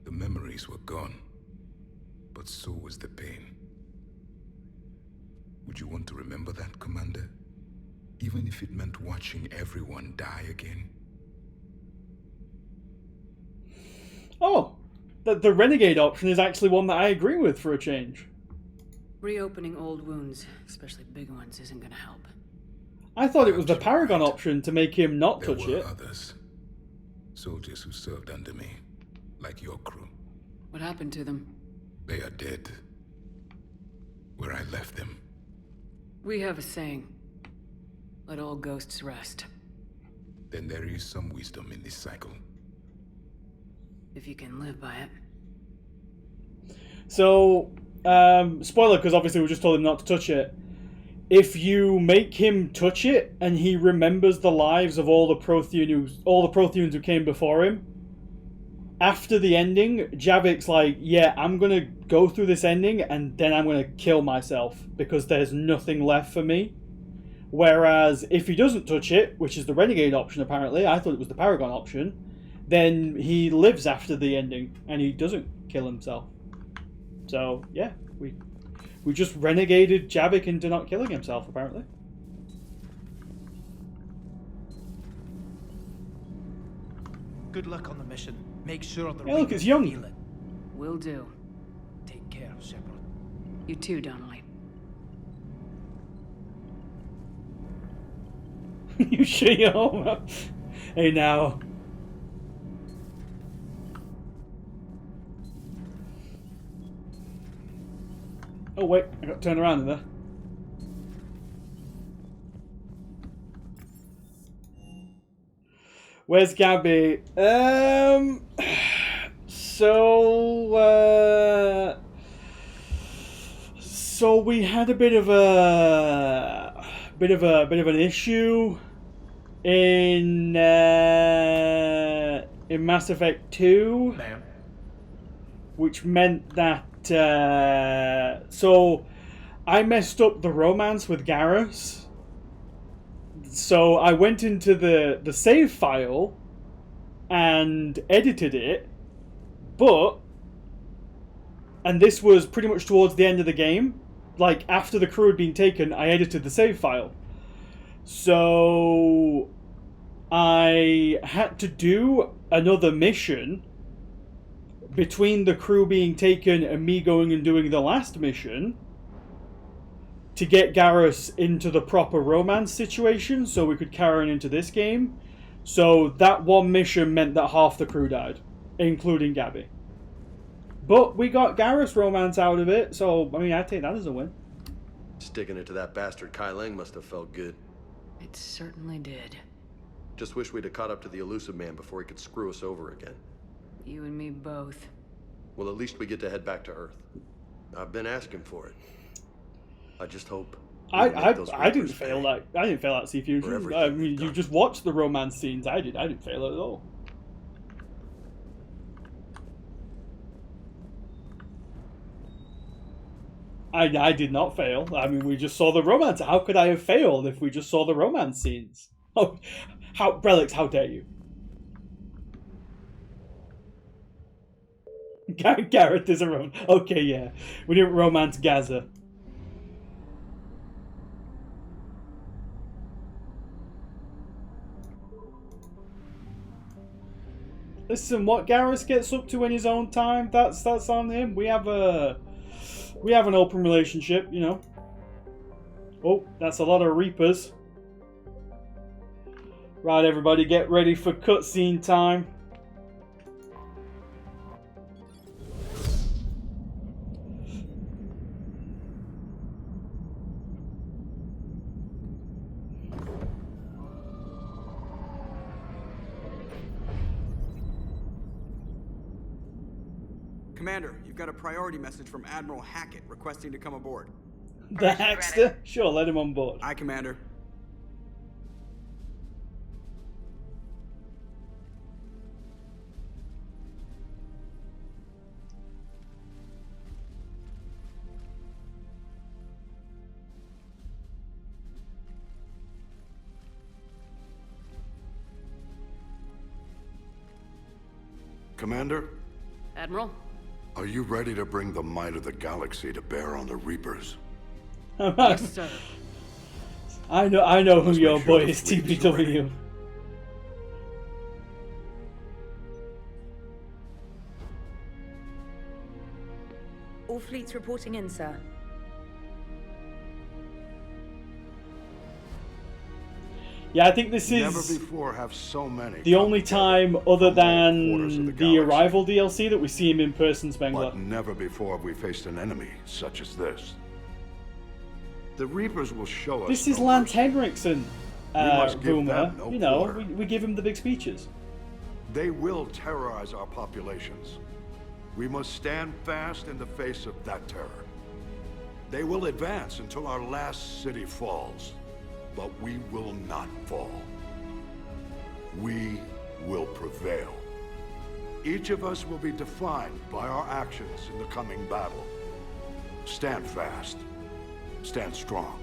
The memories were gone, but so was the pain. Would you want to remember that, Commander? Even if it meant watching everyone die again? Oh, the Renegade option is actually one that I agree with for a change. Reopening old wounds, especially big ones, isn't gonna help. I thought it was the Paragon option to make him not There touch were it. others. Soldiers who served under me, like your crew. What happened to them? They are dead. Where I left them. We have a saying. Let all ghosts rest. Then there is some wisdom in this cycle. If you can live by it. So, spoiler, because obviously we just told him not to touch it. If you make him touch it, and he remembers the lives of all the Protheans who came before him, after the ending, Javik's like, yeah, I'm gonna go through this ending, and then I'm gonna kill myself, because there's nothing left for me. Whereas, if he doesn't touch it, which is the Renegade option apparently, I thought it was the Paragon option, then he lives after the ending, and he doesn't kill himself. So, yeah, we just renegaded Javik into not killing himself, apparently. Good luck on the mission. Make sure the Yeah, look, Reapers it's young. feel it. Will do. Take care, Shepard. You too, Donnelly. You shut your home up. Hey, now. Oh, wait. I got turned around in there. Where's Gabby? So we had a bit of an issue in Mass Effect 2, Ma'am. which meant that so I messed up the romance with Garrus. So I went into the save file and edited it, and this was pretty much towards the end of the game. Like, after the crew had been taken, I edited the save file. So I had to do another mission between the crew being taken and me going and doing the last mission to get Garrus into the proper romance situation so we could carry on into this game. So that one mission meant that half the crew died, including Gabby. But we got Garrus romance out of it, so, I mean, I'd take that as a win. Sticking it to that bastard Kai Lang must have felt good. It certainly did. Just wish we'd have caught up to the elusive man before he could screw us over again. You and me both. Well, at least we get to head back to Earth. I've been asking for it. I just hope. I didn't fail that. I didn't fail that C-Fusion. I mean, you just watched the romance scenes. I didn't fail it at all. I did not fail. I mean, we just saw the romance. How could I have failed if we just saw the romance scenes? Oh, Relics, how dare you? Garrett is a romance. Okay, yeah. We didn't romance Gaza. Listen, what Garrus gets up to in his own time, that's on him. We have an open relationship, you know. Oh, that's a lot of Reapers. Right, everybody, get ready for cutscene time. Commander, you've got a priority message from Admiral Hackett requesting to come aboard. The Hackster? Sure, let him on board. Aye, Commander. Commander? Admiral? Are you ready to bring the might of the galaxy to bear on the Reapers? Yes, sir. I know who Let's your make sure boy the is, fleet is ready. TPW. All fleets reporting in, sir. Yeah, I think this Never is before have so many the only time, other quarters than of the the Arrival DLC, that we see him in person, Spengler. But never before have we faced an enemy such as this. The Reapers will show us. This is no Lance mercy. Henriksen, We must give rumor. them no You know, quarter. we give him the big speeches. They will terrorize our populations. We must stand fast in the face of that terror. They will advance until our last city falls, but we will not fall. We will prevail. Each of us will be defined by our actions in the coming battle. Stand fast. Stand strong.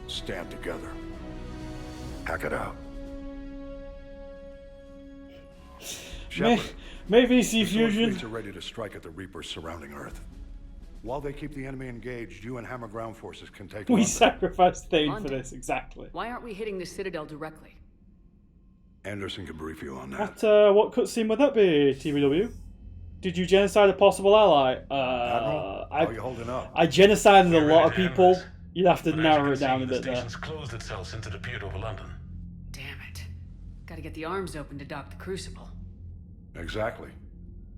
Stand together. Hack it out. Maybe see the Sword Fusion. fleets are ready to strike at the Reapers surrounding Earth. While they keep the enemy engaged, you and Hammer ground forces can take We London. sacrificed Thane for London? this, exactly. Why aren't we hitting the Citadel directly? Anderson can brief you on that. What cutscene would that be, TBW? Did you genocide a possible ally? Admiral, how are you holding up? I genocided a We're lot ready of to end people. this. You'd have to But as narrow you it can down see, a the bit there. station's closed itself into the pier over London. Damn it. Gotta get the arms open to dock the Crucible. Exactly.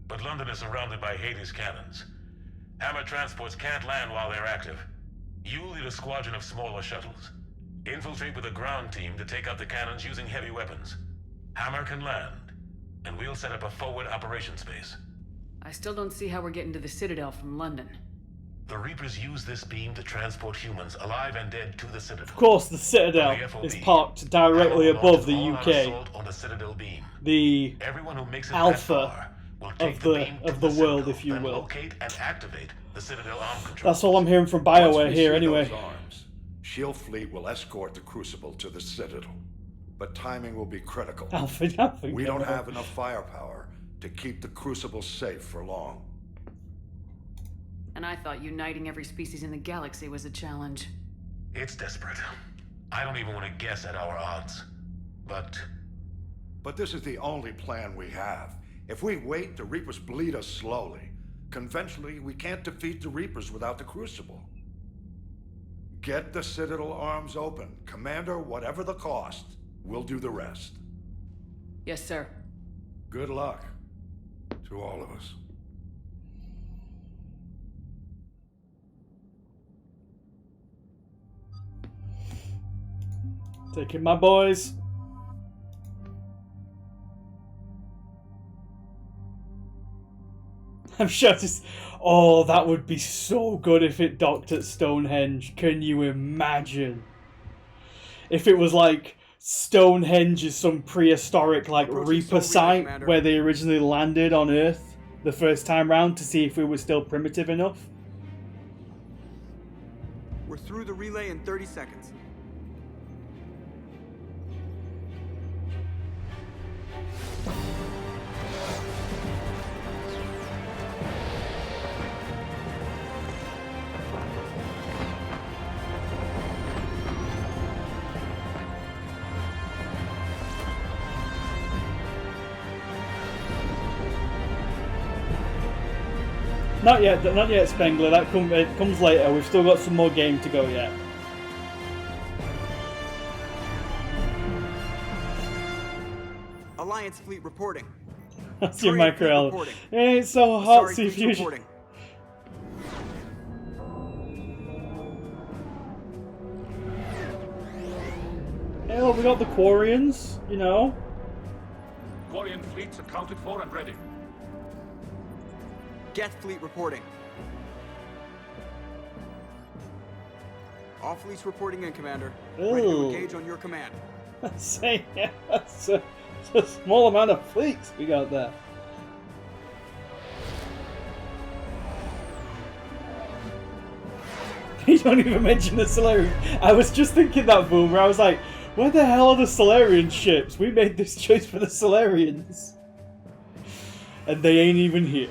But London is surrounded by Hades cannons. Hammer transports can't land while they're active. You lead a squadron of smaller shuttles. Infiltrate with a ground team to take out the cannons using heavy weapons. Hammer can land, and we'll set up a forward operations base. I still don't see how we're getting to the Citadel from London. The Reapers use this beam to transport humans, alive and dead, to the Citadel. Of course, the Citadel On the FOB, is parked directly Hammer above launches the all-out UK. assault on the Citadel beam. The Everyone who makes it alpha that far will take of the the beam to of the world, Citadel, if you then will. locate and activate the Citadel arm control. That's all I'm hearing from Once BioWare we here, see anyway. those arms, Shield fleet will escort the Crucible to the Citadel. But timing will be critical. Alpha We don't General. have enough firepower to keep the Crucible safe for long. And I thought uniting every species in the galaxy was a challenge. It's desperate. I don't even want to guess at our odds. But this is the only plan we have. If we wait, the Reapers bleed us slowly. Conventionally, we can't defeat the Reapers without the Crucible. Get the Citadel arms open. Commander, whatever the cost, we'll do the rest. Yes, sir. Good luck to all of us. Taking my boys. I'm sure this. Oh, that would be so good if it docked at Stonehenge. Can you imagine? If it was like Stonehenge is some prehistoric like Reaper site where they originally landed on Earth the first time round to see if we were still primitive enough. We're through the relay in 30 seconds. Not yet, Spengler. It comes later. We've still got some more game to go yet. Alliance fleet reporting. That's your Korean fleet micro. reporting. It ain't so hot, Asari see fleet fusion. reporting. Hell, we got the Quarians, you know. Quarian fleets accounted for and ready. Geth fleet reporting. All fleets reporting in, Commander. Ready to Ooh. engage on your command. Say, that's a small amount of fleets we got there. You don't even mention the Solarian. I was just thinking that, Boomer. I was like, where the hell are the Solarian ships? We made this choice for the Solarians. And they ain't even here.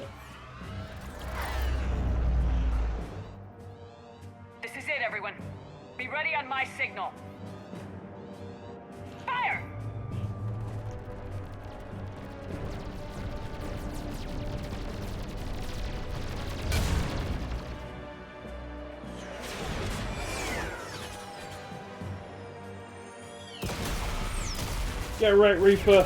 This is it, everyone. Be ready on my signal. Fire! Get right, Reaper.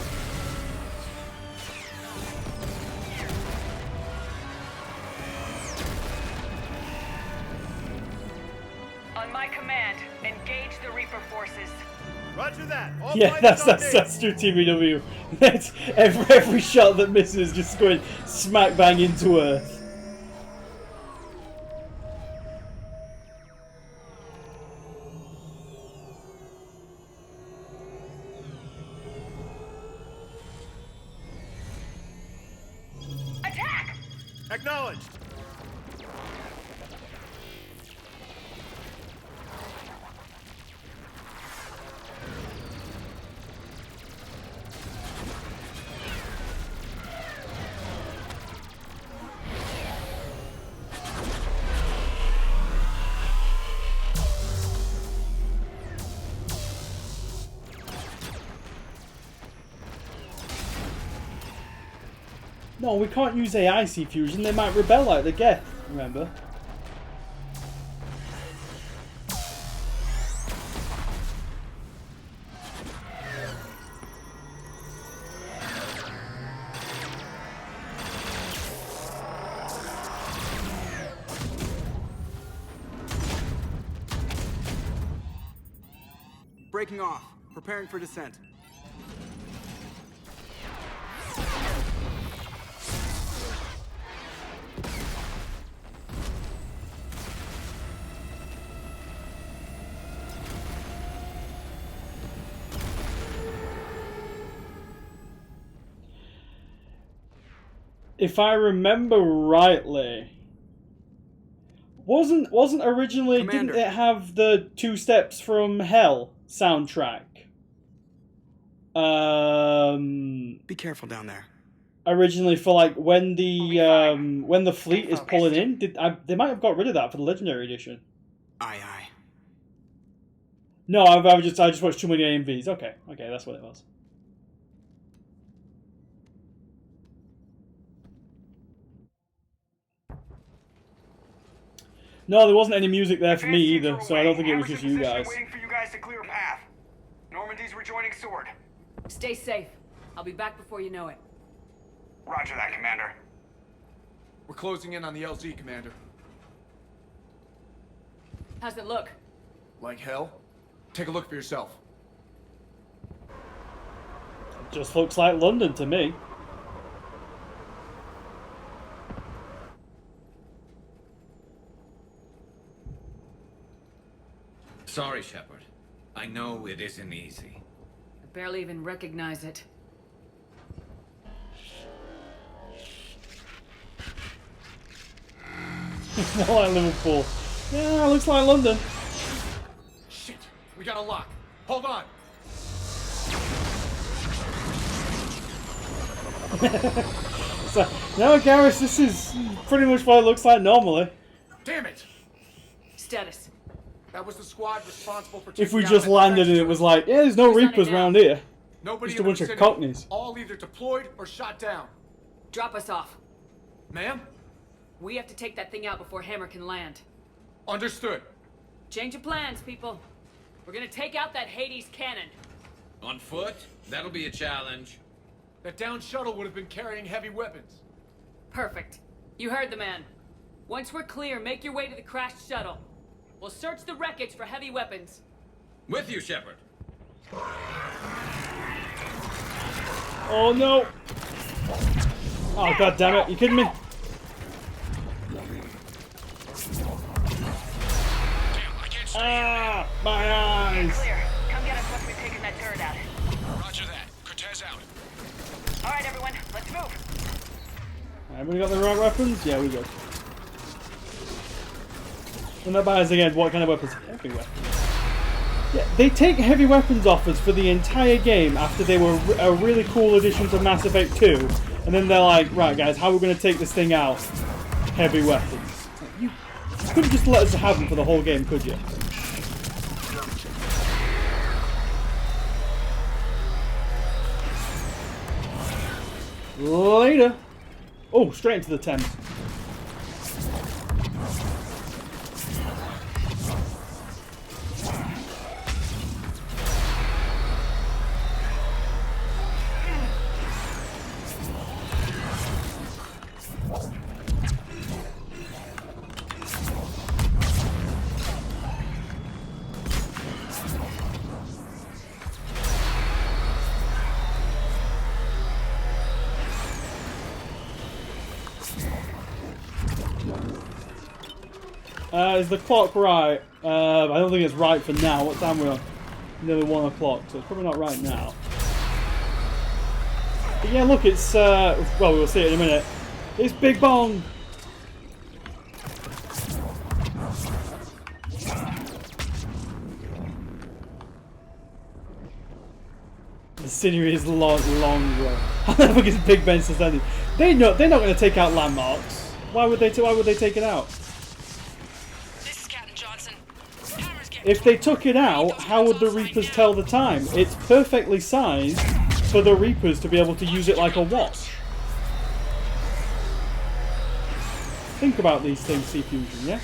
On my command, engage the Reaper forces. Roger that. All Yeah, fighters on me. that's true TBW. That's every shot that misses just going smack bang into Earth. Attack! Acknowledged. No, we can't use AIC fusion. They might rebel like the Geth, remember? Breaking off. Preparing for descent. If I remember rightly, wasn't originally Commander. didn't it have the Two Steps from Hell soundtrack? Be careful down there. Originally for like when the fleet is pulling in, they might have got rid of that for the Legendary Edition. Aye, aye. No, I just watched too many AMVs. Okay, that's what it was. No, there wasn't any music there for me either, so I don't think it was just you guys. Waiting for you guys to clear a path. Normandy's rejoining Sword. Stay safe. I'll be back before you know it. Roger that, Commander. We're closing in on the LZ, Commander. How's it look? Like hell? Take a look for yourself. It just looks like London to me. Sorry, Shepard. I know it isn't easy. I barely even recognize it. More like Liverpool. Yeah, looks like London. Shit! We got a lock. Hold on! So, no, Garrus, this is pretty much what it looks like normally. Damn it! Status. That was the squad responsible for If we taking just out that landed and it defense was like, yeah, there's no Who's on Reapers it now? around here. Nobody Just a in the bunch of vicinity. cockneys. All either deployed or shot down. Drop us off. Ma'am? We have to take that thing out before Hammer can land. Understood. Change of plans, people. We're gonna take out that Hades cannon. On foot? That'll be a challenge. That downed shuttle would have been carrying heavy weapons. Perfect. You heard the man. Once we're clear, make your way to the crashed shuttle. We'll search the wreckage for heavy weapons. With you, Shepard. Oh no! Oh god damn it! You kidding me? Ah, my eyes! Clear. Come get us once we've taken that turret out. Roger that. Cortez out. All right, everyone, let's move. Have we got the right weapons? Yeah, we do. And that buys again, what kind of weapons? Heavy weapons. Yeah, they take heavy weapons offers for the entire game after they were a really cool addition to Mass Effect 2, and then they're like, right guys, how are we going to take this thing out? Heavy weapons. You couldn't just let us have them for the whole game, could you? Later. Oh, straight into the Thames. Is the clock right? I don't think it's right for now. What time are we on? Nearly 1 o'clock, so it's probably not right now. But yeah, look, it's, well, we'll see it in a minute. It's Big Bong! The scenery is long, bro. I don't think it's Big Ben suspended. They're not going to take out landmarks. Why would they take it out? If they took it out, how would the Reapers tell the time? It's perfectly sized for the Reapers to be able to use it like a watch. Think about these things, C-Fusion, yeah?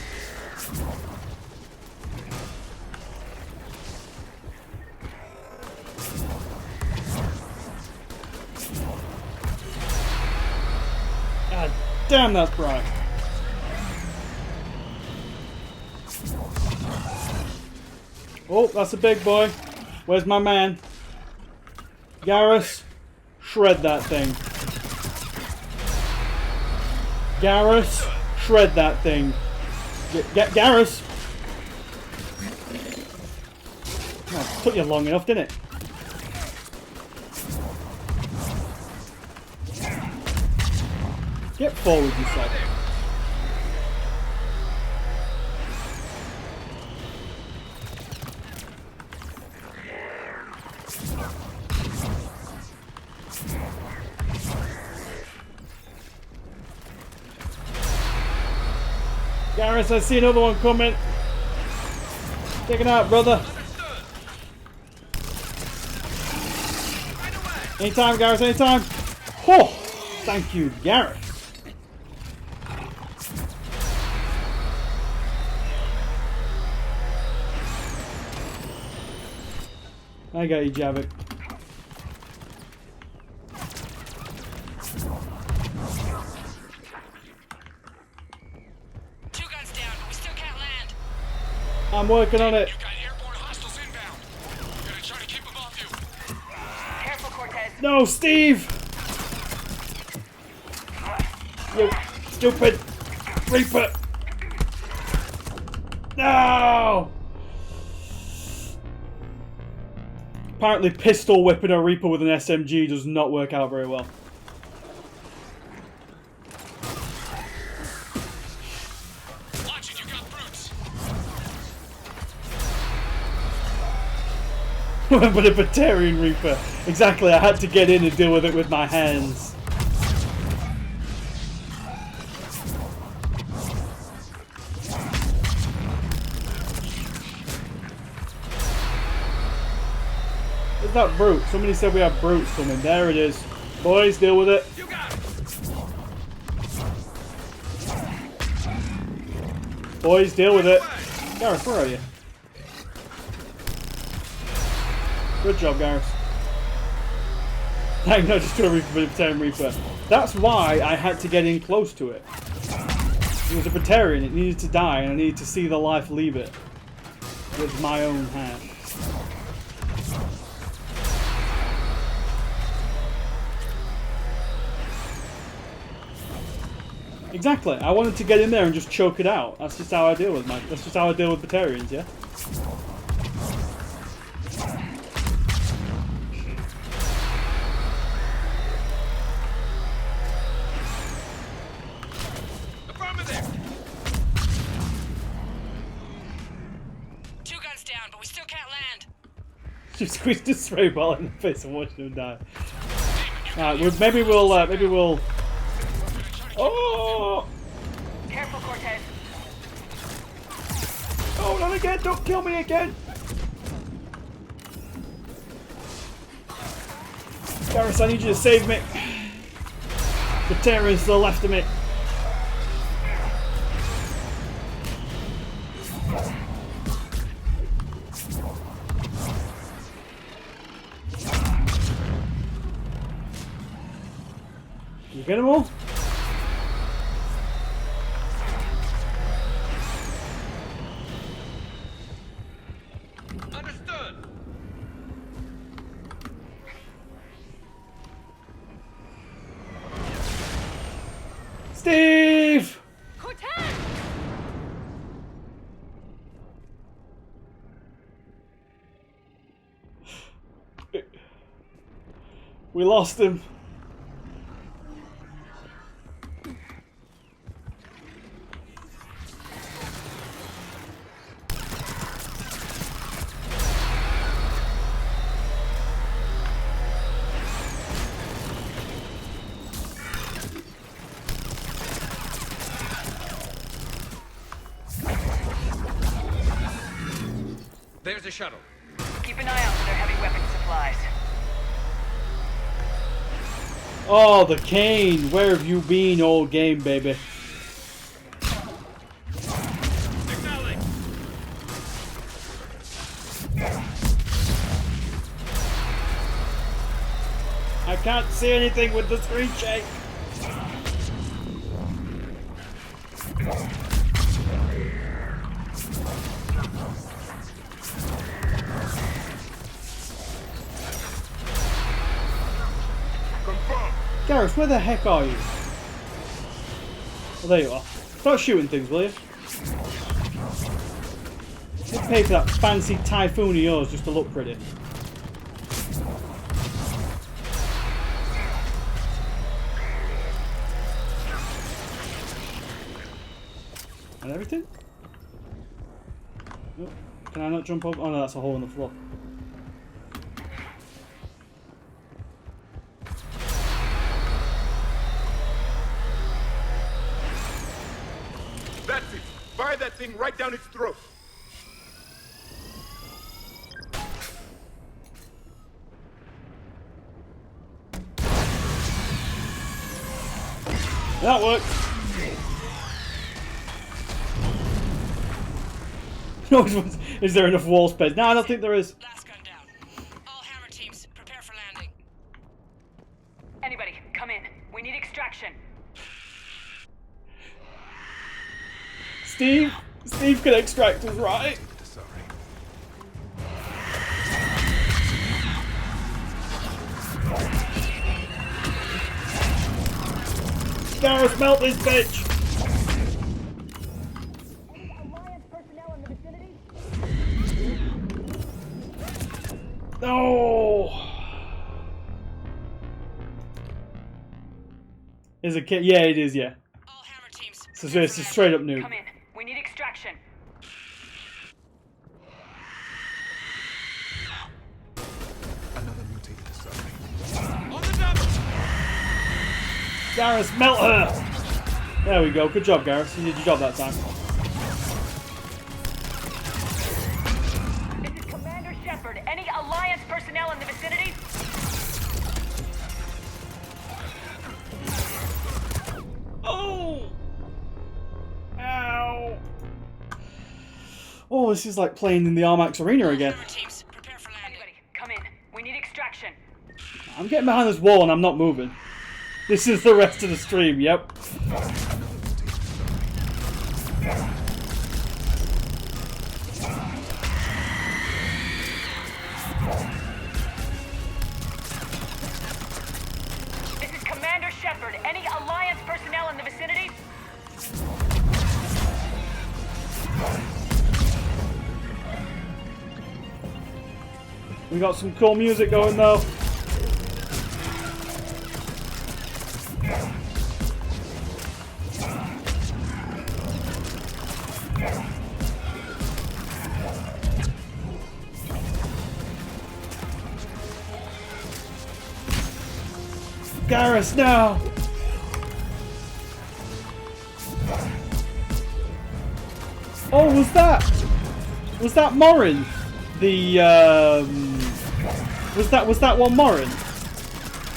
God damn, that's bright. Oh, that's a big boy. Where's my man? Garrus, shred that thing. Garrus, shred that thing. Garrus! Oh, took you long enough, didn't it? Get forward, yourself. Garrus, I see another one coming. Take it out, brother. Anytime, Garrus, anytime. Oh, thank you, Garrus. I got you, Javik. I'm working on it. Careful, Cortez. No, Steve! You stupid Reaper! No! Apparently pistol whipping a Reaper with an SMG does not work out very well. But a Batarian Reaper. Exactly, I had to get in and deal with it with my hands. Where's that brute? Somebody said we have brutes coming. There it is. Boys, deal with it. Boys, deal with it. Garrus, where are you? Good job, Garrus. Like, not just to a Reaper, but a Praetorian Reaper. That's why I had to get in close to it. It was a Praetorian, it needed to die, and I needed to see the life leave it. With my own hand. Exactly. I wanted to get in there and just choke it out. That's just how I deal with that's just how I deal with Praetorians, yeah? Just squeezed a spray ball in the face and watched him die. Alright, maybe we'll. Oh! Careful, Cortez. Oh, not again! Don't kill me again! Garrus, I need you to save me. The terrorists to the left of me. You get them all? Understood. Steve! Cortez! We lost him. There's a shuttle. Keep an eye out for their heavy weapon supplies. Oh, the cane. Where have you been all game, baby? Signaling. I can't see anything with the screen shake. Garrus, where the heck are you? Well, there you are. Start shooting things, will you? You'd pay for that fancy Typhoon of yours just to look pretty. And everything? Oh, can I not jump over? Oh no, that's a hole in the floor. That's it. Fire that thing right down its throat. That worked. No, is there enough wall space? No, I don't think there is. Last gun down. All hammer teams, prepare for landing. Anybody, come in. We need extraction. Steve can extract us, right? Garrus, melt this bitch! No! Is it kid? Yeah, it is, yeah. All hammer teams. So it's a straight up nuke. Come in. We need extraction. Another mutated discovery. On the double! Garrus, melt her! There we go. Good job, Garrus. You did your job that time. This is Commander Shepard. Any Alliance personnel in the vicinity? Oh! Ow! Oh, this is like playing in the Armax Arena again. Teams, prepare for landing. Anybody, come in. We need extraction. I'm getting behind this wall and I'm not moving. This is the rest of the stream, yep. This is Commander Shepard. Any Alliance personnel in the vicinity? We got some cool music going though. Garrus, now! Oh, was that Morin? The was that one Morin?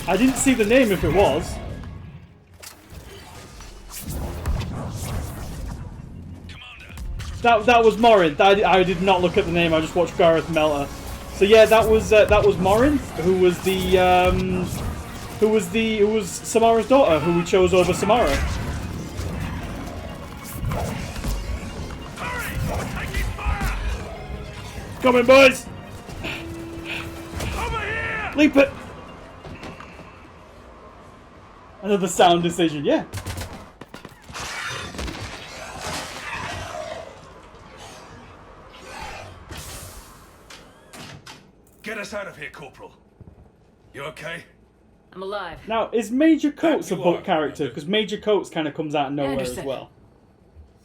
I didn't see the name if it was. That was Morin. I did not look at the name. I just watched Gareth melt her. So yeah, that was Morin, who was Samara's daughter, who we chose over Samara. Coming, boys! Over here! Leap it! Another sound decision, yeah. Get us out of here, Corporal. You okay? I'm alive. Now, is Major Coates a you book are, character? Because Major Coates kind of comes out of nowhere Anderson. as well.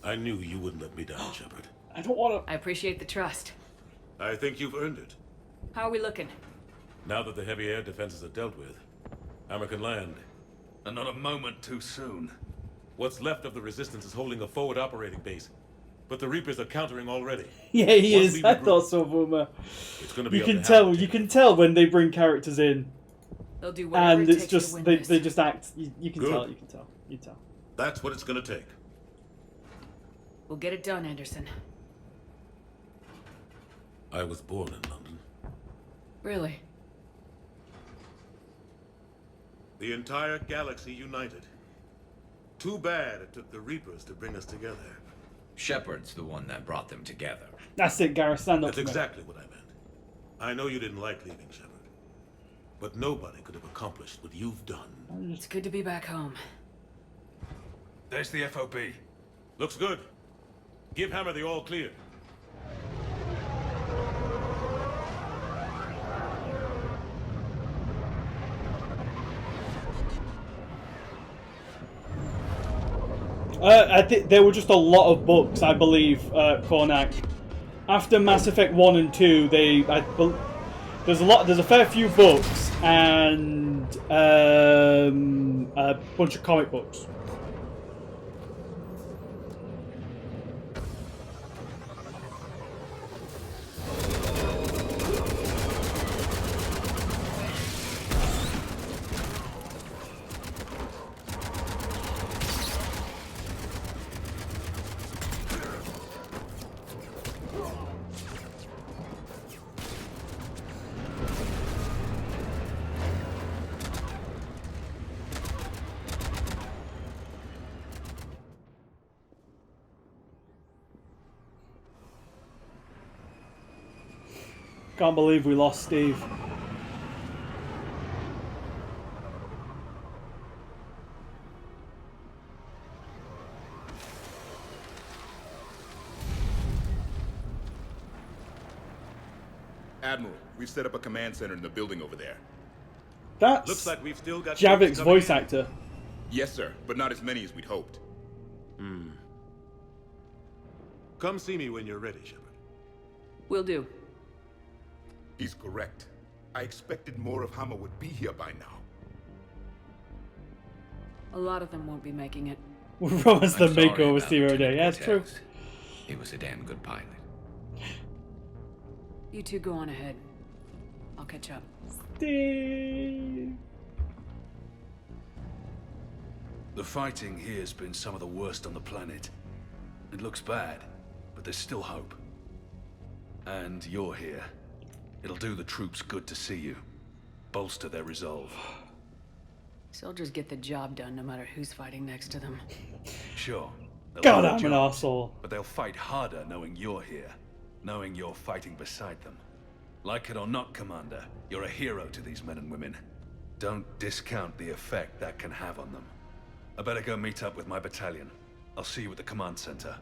I knew you wouldn't let me down, Shepard. I don't want to... I appreciate the trust. I think you've earned it. How are we looking? Now that the heavy air defenses are dealt with, Hammer can land. And not a moment too soon. What's left of the Resistance is holding a forward operating base, but the Reapers are countering already. Yeah, he Once is. we I regroup, thought so, Boomer. It's going to be You up can to tell. Hammer. You can tell when they bring characters in, They'll do whatever and it it's takes just to win they this. just act. You can Good. tell. You can tell. You can tell. That's what it's going to take. We'll get it done, Anderson. I was born in London. Really? The entire galaxy united. Too bad it took the Reapers to bring us together. Shepard's the one that brought them together. That's it, Gareth. Stand up. That's to me. exactly what I meant. I know you didn't like leaving, Shepard. But nobody could have accomplished what you've done. It's good to be back home. There's the FOB. Looks good. Give Hammer the all clear. I think there were just a lot of books, I believe, Kornak. After Mass Effect 1 and 2, there's a fair few books and a bunch of comic books. Can't believe we lost Steve. Admiral, we've set up a command center in the building over there. That's Looks like we've still got Javik's coming voice in. actor. Yes, sir, but not as many as we'd hoped. Come see me when you're ready, Shepard. Will do. He's correct. I expected more of Hammer would be here by now. A lot of them won't be making it. Roman's the I'm sorry makeover about Steve every day. Lieutenant Yeah, it's true. Cortez. He was a damn good pilot. You two go on ahead. I'll catch up. Steve. The fighting here's been some of the worst on the planet. It looks bad, but there's still hope. And you're here. It'll do the troops good to see you. bolster their resolve. Soldiers get the job done no matter who's fighting next to them. Sure. they'll God, do a I'm an job, arsehole. But they'll fight harder knowing you're here. Knowing you're fighting beside them. Like it or not, Commander, you're a hero to these men and women. Don't discount the effect that can have on them. I better go meet up with my battalion. I'll see you at the command center.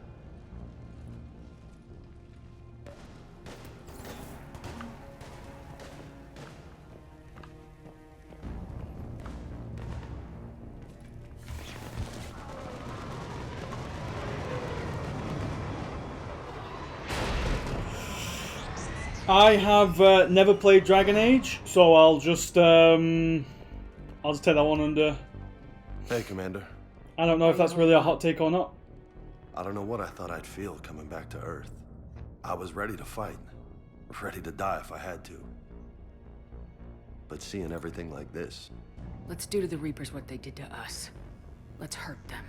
I have never played Dragon Age, so I'll just take that one under. Hey, Commander. I don't know if that's really a hot take or not. I don't know what I thought I'd feel coming back to Earth. I was ready to fight. Ready to die if I had to. But seeing everything like this... Let's do to the Reapers what they did to us. Let's hurt them.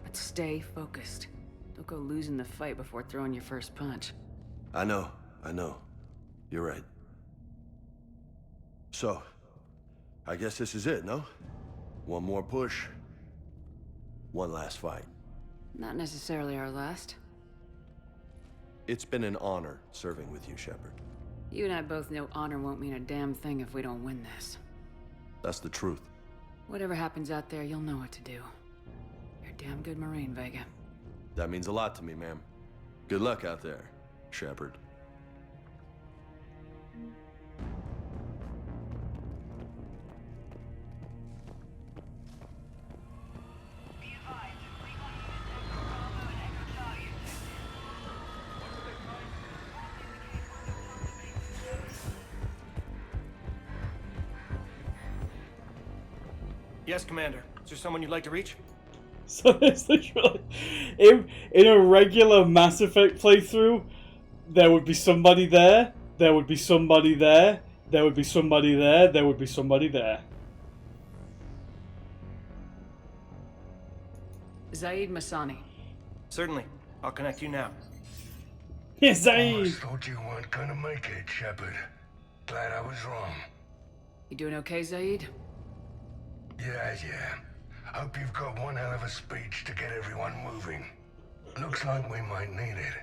Let's stay focused. Don't go losing the fight before throwing your first punch. I know. You're right. So, I guess this is it, no? One more push. One last fight. Not necessarily our last. It's been an honor serving with you, Shepard. You and I both know honor won't mean a damn thing if we don't win this. That's the truth. Whatever happens out there, you'll know what to do. You're a damn good Marine, Vega. That means a lot to me, ma'am. Good luck out there, Shepard. Yes, Commander. Is there someone you'd like to reach? So it's literally, in a regular Mass Effect playthrough, there would be somebody there, there would be somebody there, there would be somebody there, there would be somebody there. Zaid Masani. Certainly. I'll connect you now. Yes, Zaid! Almost thought you weren't gonna make it, Shepard. Glad I was wrong. You doing okay, Zaid? Yeah. Hope you've got one hell of a speech to get everyone moving. Looks like we might need it.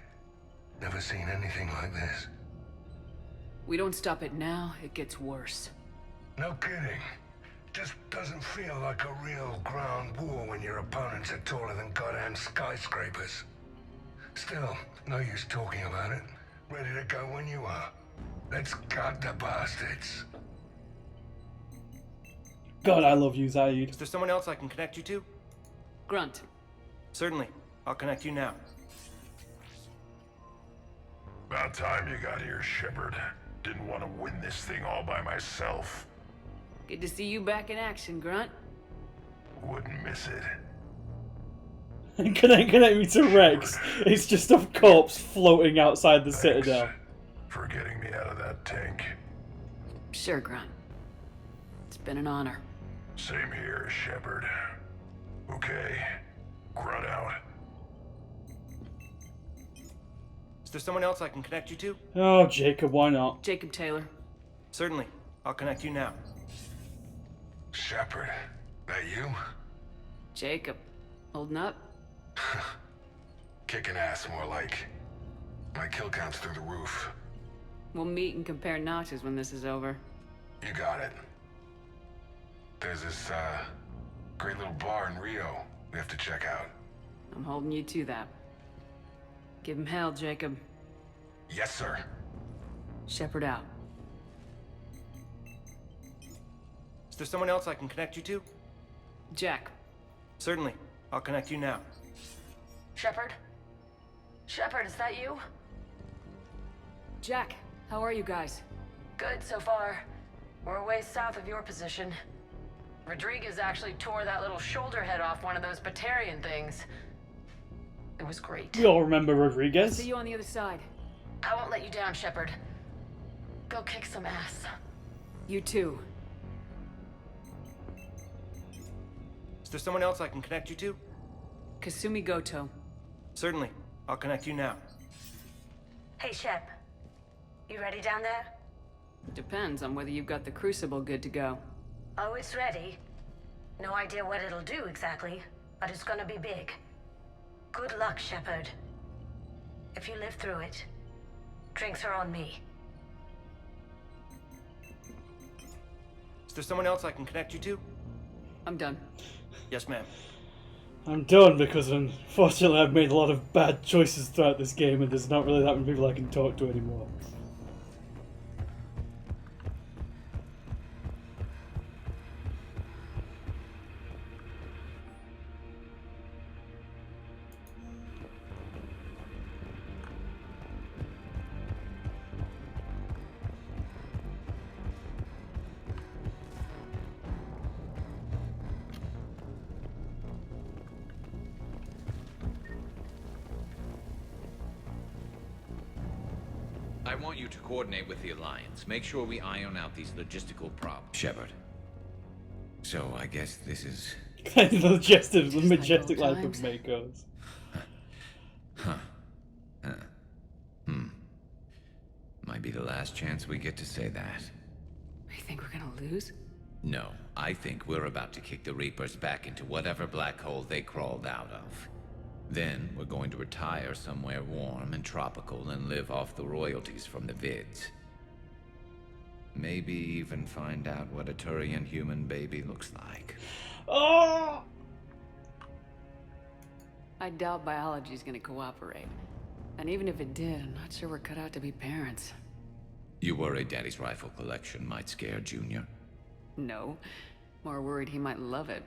Never seen anything like this. We don't stop it now, it gets worse. No kidding. Just doesn't feel like a real ground war when your opponents are taller than goddamn skyscrapers. Still, no use talking about it. Ready to go when you are. Let's gut the bastards. God, I love you, Zaid. Is there someone else I can connect you to? Grunt. Certainly. I'll connect you now. About time you got here, Shepard. Didn't want to win this thing all by myself. Good to see you back in action, Grunt. Wouldn't miss it. Connect me to Rex. It's just a corpse floating outside the Citadel. For getting me out of that tank. Sure, Grunt. It's been an honor. Same here, Shepard. Okay. Grunt out. Is there someone else I can connect you to? Oh, Jacob, why not? Jacob Taylor. Certainly. I'll connect you now. Shepard, that you? Jacob. Holding up? Kicking ass, more like. My kill count's through the roof. We'll meet and compare notches when this is over. You got it. There's this, great little bar in Rio we have to check out. I'm holding you to that. Give him hell, Jacob. Yes, sir. Shepard out. Is there someone else I can connect you to? Jack. Certainly. I'll connect you now. Shepard? Shepard, is that you? Jack, how are you guys? Good so far. We're a ways south of your position. Rodriguez actually tore that little shoulder head off one of those Batarian things. It was great. We all remember Rodriguez. See you on the other side. I won't let you down, Shepard. Go kick some ass. You too. Is there someone else I can connect you to? Kasumi Goto. Certainly. I'll connect you now. Hey, Shep. You ready down there? Depends on whether you've got the Crucible good to go. Oh, it's ready. No idea what it'll do exactly, but it's gonna be big. Good luck, Shepard. If you live through it, drinks are on me. Is there someone else I can connect you to? I'm done. Yes, ma'am. I'm done because unfortunately I've made a lot of bad choices throughout this game and there's not really that many people I can talk to anymore. I want you to coordinate with the Alliance. Make sure we iron out these logistical problems. Shepard. So, I guess this is... the majestic life of Makos. Huh. Might be the last chance we get to say that. You think we're gonna lose? No, I think we're about to kick the Reapers back into whatever black hole they crawled out of. Then, we're going to retire somewhere warm and tropical and live off the royalties from the vids. Maybe even find out what a Turian human baby looks like. Oh! I doubt biology's gonna cooperate. And even if it did, I'm not sure we're cut out to be parents. You worry Daddy's rifle collection might scare Junior? No. More worried he might love it.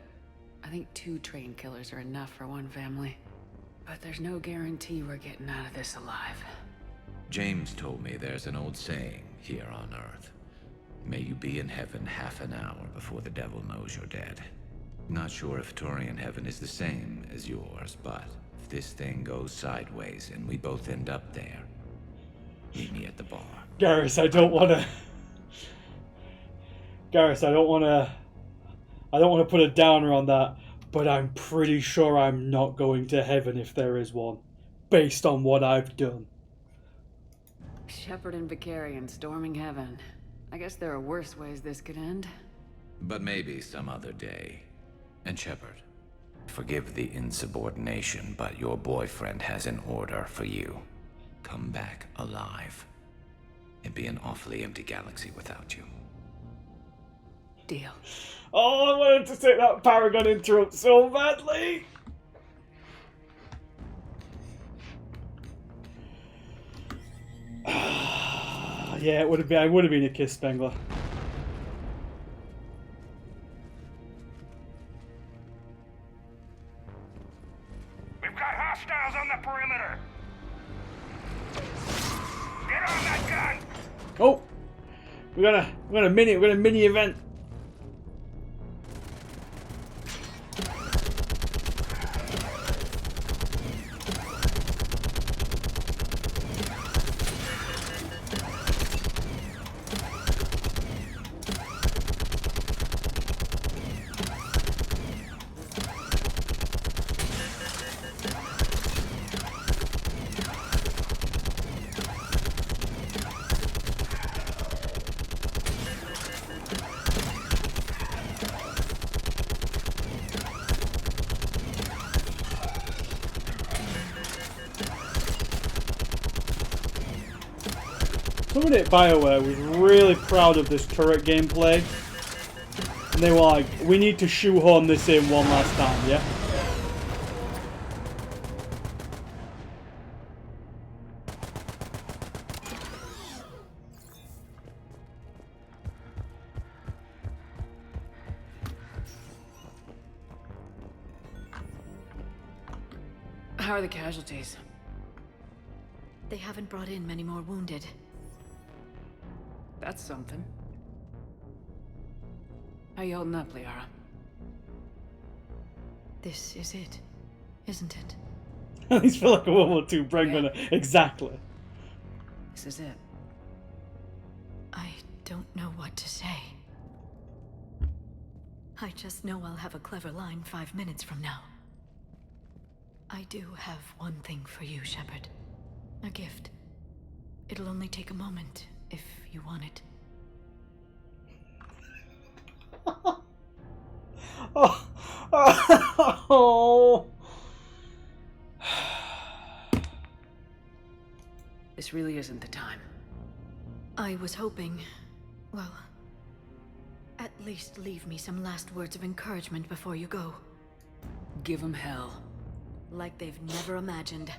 I think 2 trained killers are enough for one family. But there's no guarantee we're getting out of this alive. James told me there's an old saying here on Earth. May you be in heaven half an hour before the devil knows you're dead. Not sure if Turian heaven is the same as yours, but if this thing goes sideways and we both end up there, meet me at the bar. Garrus, I don't wanna put a downer on that, but I'm pretty sure I'm not going to heaven if there is one, based on what I've done. Shepard and Vicarian storming heaven. I guess there are worse ways this could end. But maybe some other day. And Shepard, forgive the insubordination, but your boyfriend has an order for you. Come back alive. It'd be an awfully empty galaxy without you. Deal. Oh, I wanted to take that Paragon interrupt so badly! Yeah, it would have been a kiss, Spengler. We've got hostiles on the perimeter. Get on that gun. Oh, we got a mini event. Someone at BioWare was really proud of this turret gameplay. And they were like, we need to shoehorn this in one last time, yeah? How are the casualties? They haven't brought in many more wounded. That's something. How you holding up, Liara? This is it, isn't it? At least feel like a World War II Bregman. Yeah. Exactly. This is it. I don't know what to say. I just know I'll have a clever line 5 minutes from now. I do have one thing for you, Shepard. A gift. It'll only take a moment, if you want it. Oh. This really isn't the time. I was hoping, well, at least leave me some last words of encouragement before you go. Give them hell. Like they've never imagined.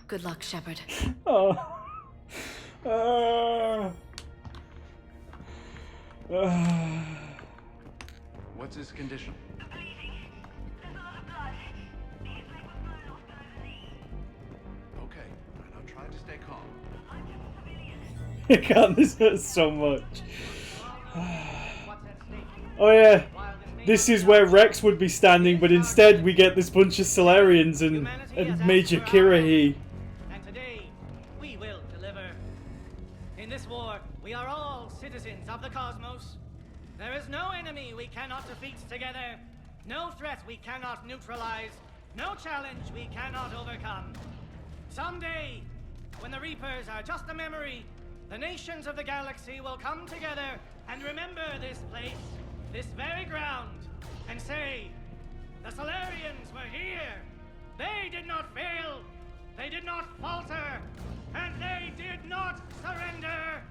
Good luck, Shepard. Oh. What's his condition? Okay, I'm trying to stay calm. God, this hurts so much. Oh yeah, this is where Rex would be standing, but instead we get this bunch of Solarians and Major Kirahi. And today, we will deliver. In this war, we are all citizens of the cosmos. There is no enemy we cannot defeat together, no threat we cannot neutralize, no challenge we cannot overcome. Someday, when the Reapers are just a memory, the nations of the galaxy will come together and remember this place, this very ground, and say, the Solarians were here. They did not fail, they did not falter, and they did not surrender.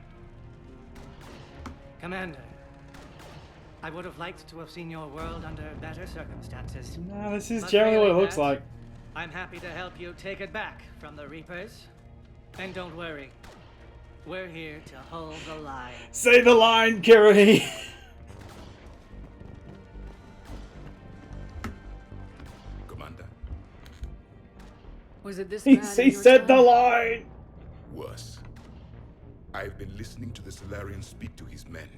Commander, I would have liked to have seen your world under better circumstances. Nah, this is But generally what it failing looks that, like. I'm happy to help you take it back from the Reapers. And don't worry, we're here to hold the line. Say the line, Kirahi. Commander. Was it this He bad in your said the time? line. Worse. I've been listening to the Solarian speak to his men.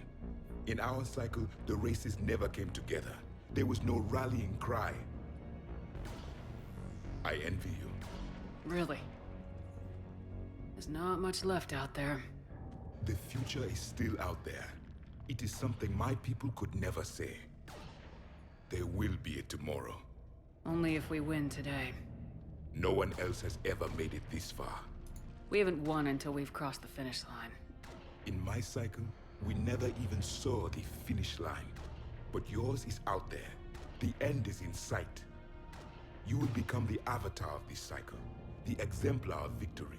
In our cycle, the races never came together. There was no rallying cry. I envy you. Really? There's not much left out there. The future is still out there. It is something my people could never say. There will be a tomorrow. Only if we win today. No one else has ever made it this far. We haven't won until we've crossed the finish line. In my cycle, we never even saw the finish line. But yours is out there. The end is in sight. You will become the avatar of this cycle, the exemplar of victory.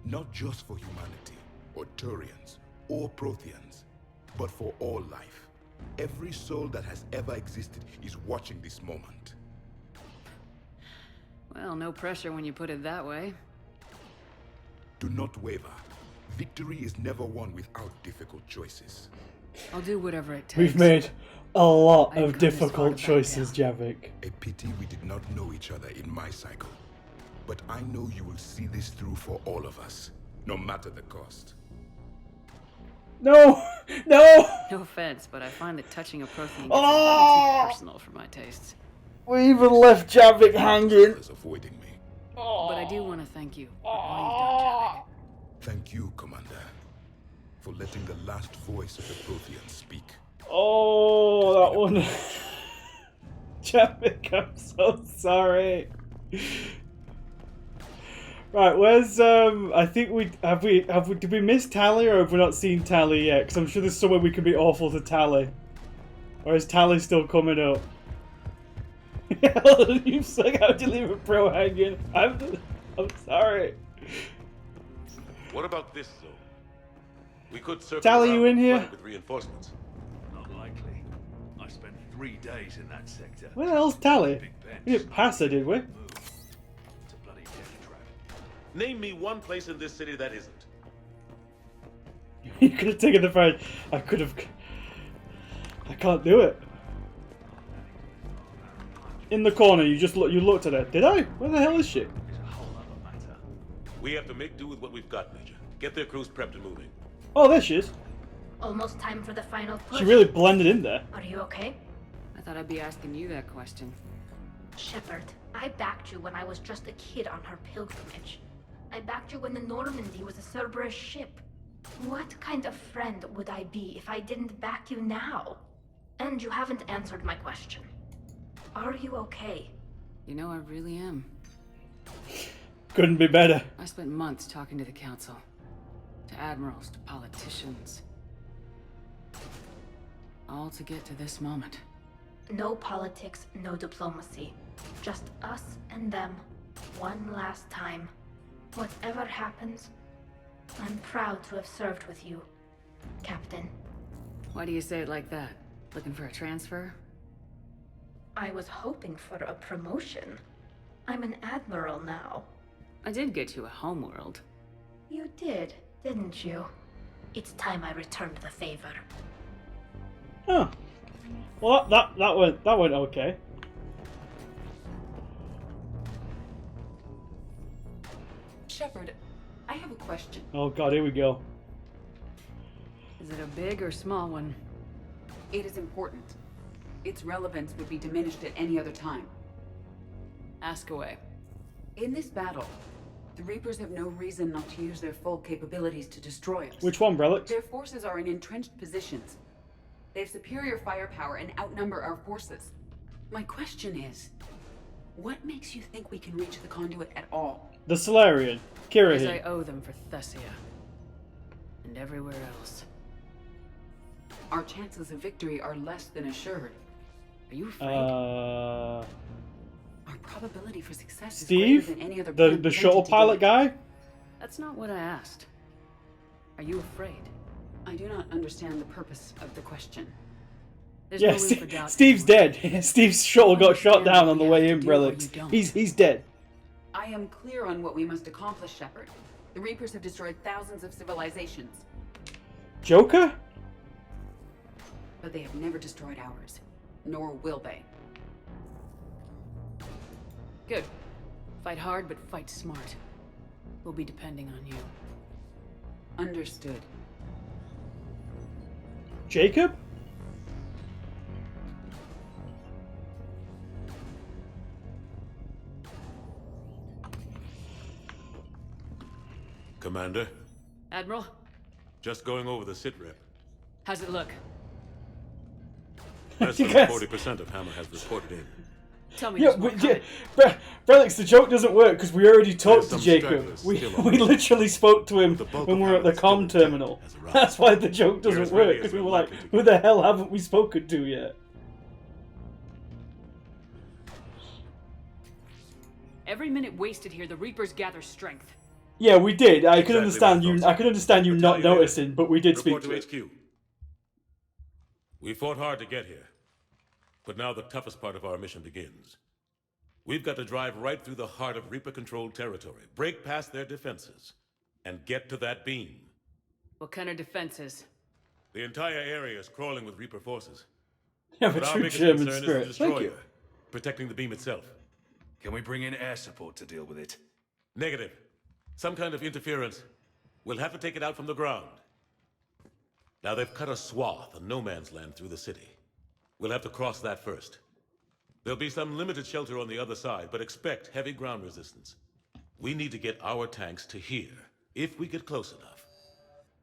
Not just for humanity, or Turians, or Protheans, but for all life. Every soul that has ever existed is watching this moment. Well, no pressure when you put it that way. Do not waver. Victory is never won without difficult choices. I'll do whatever it takes. We've made a lot I've of come this far difficult to back choices, down. Javik. A pity we did not know each other in my cycle. But I know you will see this through for all of us, no matter the cost. No! No! No offense, but I find that touching a Prothean gets Oh! a little too personal for my tastes. We even left Javik hanging. Avoiding me. But I do want to thank you for all you've done, Thank you, Commander, for letting the last voice of the Protheans speak. Oh, that one. Javik, I'm so sorry. Right, where's I think did we miss Tali, or have we not seen Tali yet? Because I'm sure there's somewhere we can be awful to Tali. Or is Tali still coming up? You suck. How'd you leave a pro hanging? I'm sorry. What about this zone? We could circle Tali, around you in and here? flank with reinforcements. Not likely. I spent 3 days in that sector. Where the hell's Tali? We didn't pass her, did we? It's a bloody death trap. Name me one place in this city that isn't. You could have taken the phone. I could have. I can't do it. In the corner, you looked at her. Did I? Where the hell is she? We have to make do with what we've got, Major. Get their crews prepped and moving. Oh, there she is. Almost time for the final push. She really blended in there. Are you okay? I thought I'd be asking you that question. Shepard, I backed you when I was just a kid on her pilgrimage. I backed you when the Normandy was a Cerberus ship. What kind of friend would I be if I didn't back you now? And you haven't answered my question. Are you okay? You know, I really am. Couldn't be better. I spent months talking to the Council. To admirals, to politicians. All to get to this moment. No politics, no diplomacy. Just us and them. One last time. Whatever happens, I'm proud to have served with you, Captain. Why do you say it like that? Looking for a transfer? I was hoping for a promotion. I'm an admiral now. I did get you a homeworld. You did, didn't you? It's time I returned the favor. Huh. Well, that went okay. Shepard, I have a question. Oh god, here we go. Is it a big or small one? It is important. Its relevance would be diminished at any other time. Ask away. In this battle, the Reapers have no reason not to use their full capabilities to destroy us. Which one, Relic? Their forces are in entrenched positions. They have superior firepower and outnumber our forces. My question is, what makes you think we can reach the conduit at all? The Solarian. Kirahi. Because I owe them for Thessia. And everywhere else. Our chances of victory are less than assured. Are you afraid? Our probability for success Steve? is greater than any other The shuttle pilot guy? That's not what I asked. Are you afraid? I do not understand the purpose of the question. There's Yeah, no room for doubt Steve's dead. Steve's shuttle got shot down on the way in, Relics. He's dead. I am clear on what we must accomplish, Shepard. The Reapers have destroyed thousands of civilizations, Joker? but they have never destroyed ours. Nor will they. Good. Fight hard, but fight smart. We'll be depending on you. Understood. Jacob? Commander, Admiral, just going over the sitrep. how's it look? Less than 40% of Hammer has reported in. Tell me Yeah, Relics, the joke doesn't work because we already talked to some Jacob. stragglers We still on we board. literally spoke to him bulk when of we were at the Hammer's still comm terminal. arrived. That's why the joke We're doesn't as work, ready because as we we're were like, likely to who the hell haven't we spoken to yet? Every minute wasted here, the Reapers gather strength. Yeah, we did. I could Exactly understand what I you. thought. I could understand you not Battalion noticing, but we did speak Report to to it. HQ. We fought hard to get here, but now the toughest part of our mission begins. We've got to drive right through the heart of Reaper-controlled territory, break past their defenses, and get to that beam. What kind of defenses? The entire area is crawling with Reaper forces. Yeah, but But our true biggest German concern spirit. is the Thank you. destroyer, protecting the beam itself. Can we bring in air support to deal with it? Negative. Some kind of interference. We'll have to take it out from the ground. Now they've cut a swath of no man's land through the city. We'll have to cross that first. There'll be some limited shelter on the other side, but expect heavy ground resistance. We need to get our tanks to here, if we get close enough.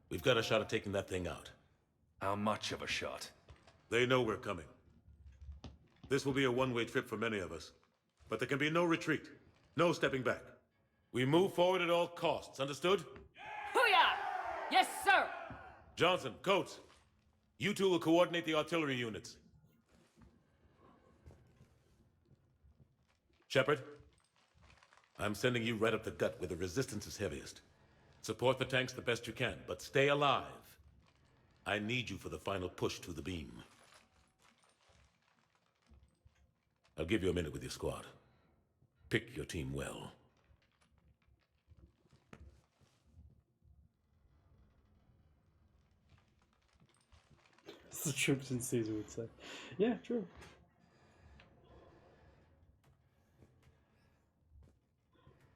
We've got a shot at taking that thing out. How much of a shot? They know we're coming. This will be a one-way trip for many of us. But there can be no retreat. No stepping back. We move forward at all costs, understood? Hoo-yah! Yes, sir! Johnson, Coates, you two will coordinate the artillery units. Shepard, I'm sending you right up the gut where the resistance is heaviest. Support the tanks the best you can, but stay alive. I need you for the final push to the beam. I'll give you a minute with your squad. Pick your team well. That's the troops in Caesar would say. Yeah, true.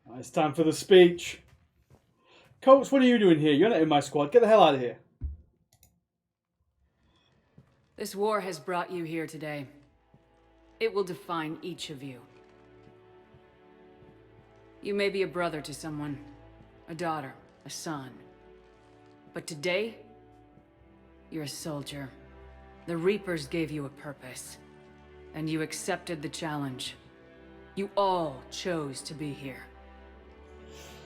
Right, it's time for the speech. Coates, what are you doing here? You're not in my squad. Get the hell out of here. This war has brought you here today. It will define each of you. You may be a brother to someone, a daughter, a son. But today, you're a soldier. The Reapers gave you a purpose, and you accepted the challenge. You all chose to be here.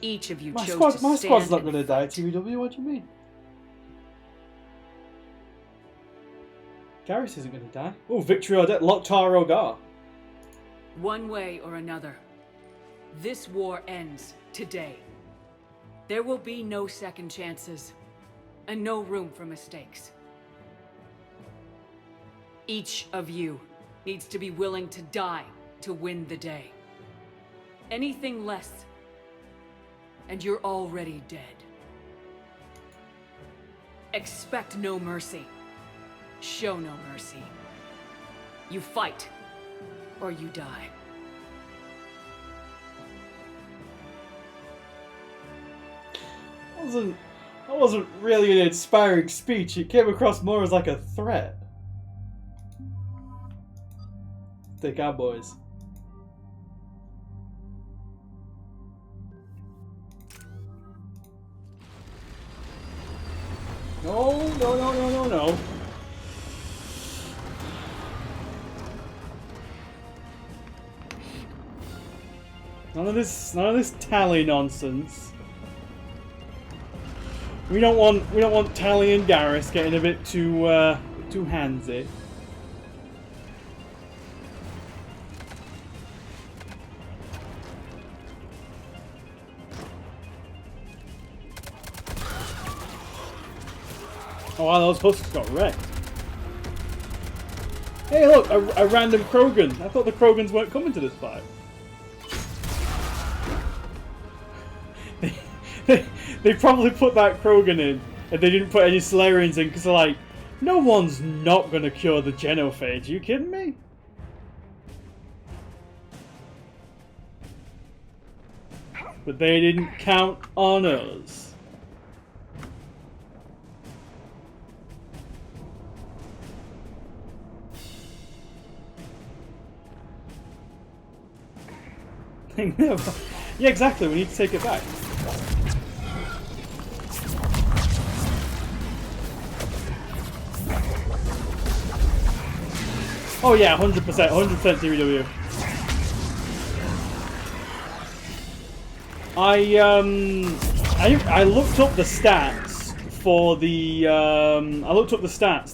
Each of you My chose squad, to my stand squad's not and going to die, TBW. What do you mean? Garrus isn't going to die. Oh, victory or death. Loktar Ogar. One way or another, this war ends today. There will be no second chances, and no room for mistakes. Each of you needs to be willing to die to win the day. Anything less, and you're already dead. Expect no mercy. Show no mercy. You fight, or you die. That wasn't really an inspiring speech. It came across more as like a threat. Take our boys. No, no, no, no, no, no. None of this tally nonsense. We don't want Tally and Garrus getting a bit too handsy. Oh wow, those hosts got wrecked. Hey look, a random Krogan. I thought the Krogans weren't coming to this fight. They probably put that Krogan in, and they didn't put any Solarians in, because they're like, no one's not going to cure the Genophage, are you kidding me? But they didn't count on us. Yeah, exactly, we need to take it back. Oh yeah, 100%, 100% TBW. I looked up the stats for the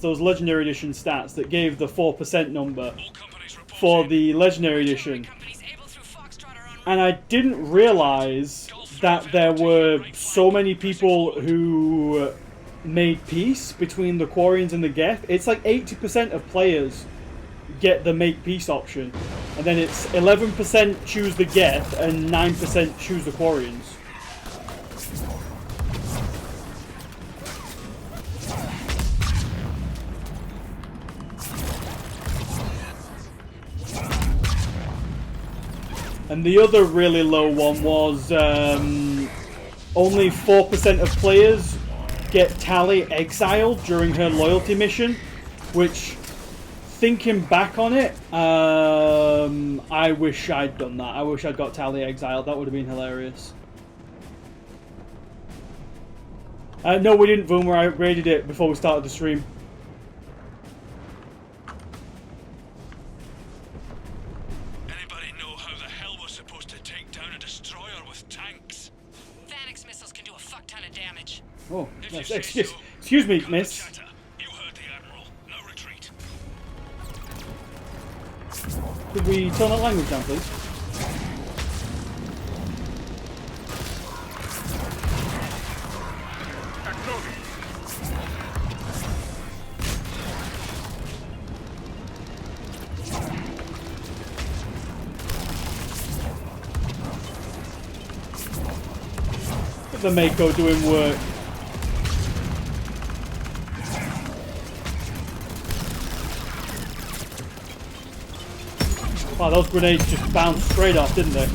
those Legendary Edition stats that gave the 4% number for the Legendary Edition, and I didn't realize that there were so many people who made peace between the Quarians and the Geth. It's like 80% of players get the make peace option, and then it's 11% choose the Geth and 9% choose the Quarians. And the other really low one was only 4% of players get Tali exiled during her loyalty mission, which, thinking back on it, I wish I'd done that. I wish I'd got Tali exiled. That would have been hilarious. No, we didn't, Boomer. I upgraded it before we started the stream. Anybody know how the hell we're supposed to take down a destroyer with tanks? Vanix missiles can do a fuck ton of damage. Oh, yes, excuse me, miss. Could we turn that language down, please? Get the Mako doing work. Wow, those grenades just bounced straight off, didn't they?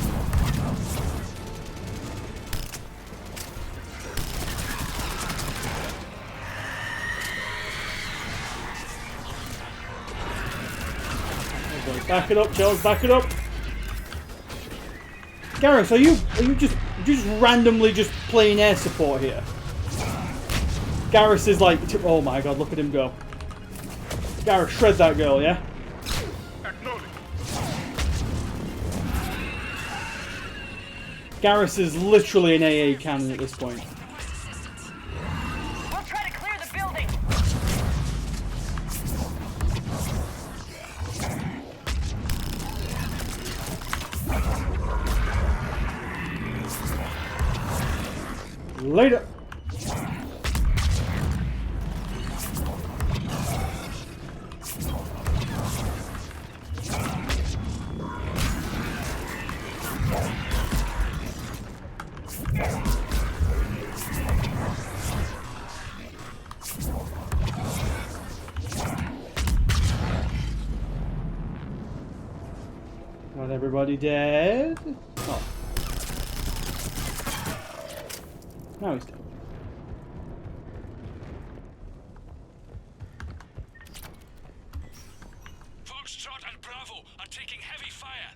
Back it up, Charles, back it up. Garrus, are you just randomly just playing air support here? Garrus is like, oh my god, look at him go. Garrus, shred that girl, yeah? Garrus is literally an AA cannon at this point. We'll try to clear the building. Later. Not everybody dead? Oh. Now he's dead. Foxtrot and Bravo are taking heavy fire.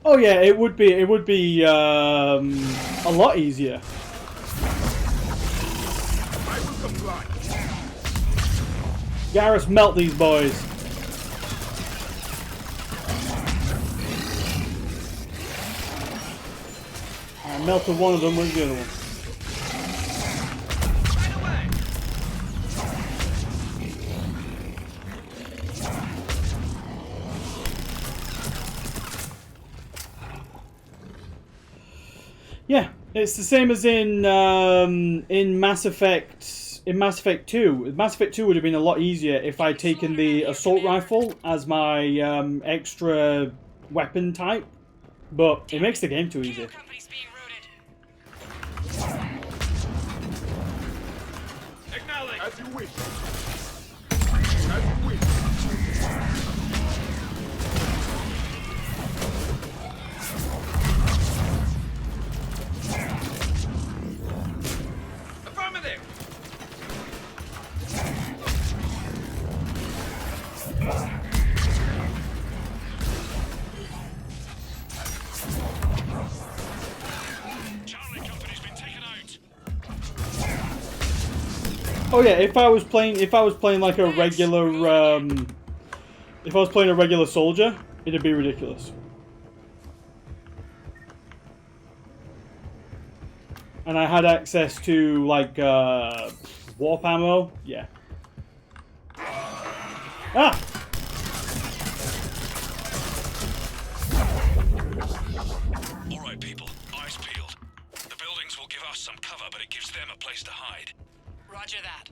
Oh yeah, it would be a lot easier. Garrus, melt these boys. I melted one of them, where's the other one? Yeah, it's the same as in Mass Effect. In Mass Effect 2. Mass Effect 2 would have been a lot easier if I'd taken the assault rifle as my extra weapon type, but it makes the game too easy. Acknowledge. As you wish. As you wish. Affirmative. Oh yeah, if I was playing like a regular if I was playing a regular soldier, it'd be ridiculous. And I had access to like warp ammo, yeah. Ah! Alright people, eyes peeled. The buildings will give us some cover, but it gives them a place to hide. Roger that.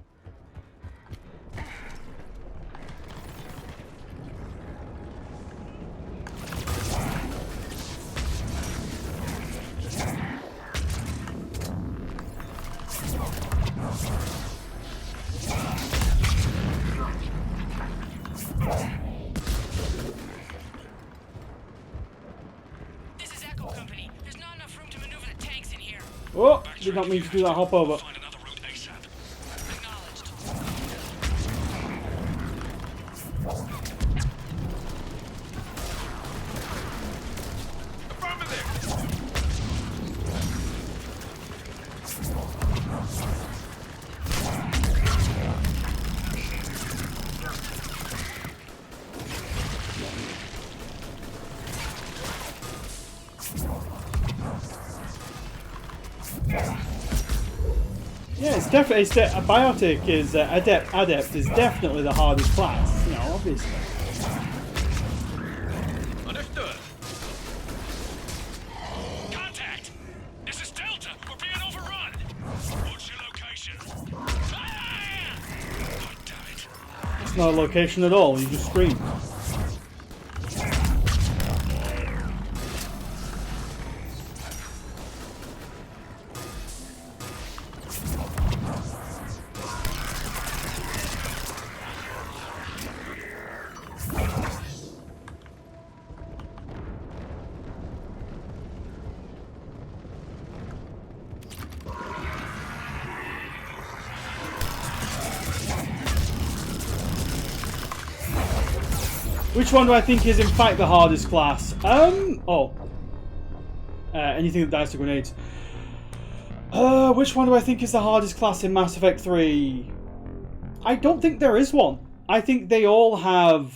This is Echo Company. There's not enough room to maneuver the tanks in here. Oh, did not mean to do that hop over. Yeah, it's definitely Biotic is Adept is definitely the hardest class, you know, obviously. Understood. Contact! This is Delta. We're being overrun. What's your location? Fire! Oh, damn it. It's not a location at all. You just scream. Which one do I think is in fact the hardest class? Anything that dies to grenades. Which one do I think is the hardest class in Mass Effect 3? I don't think there is one. I think they all have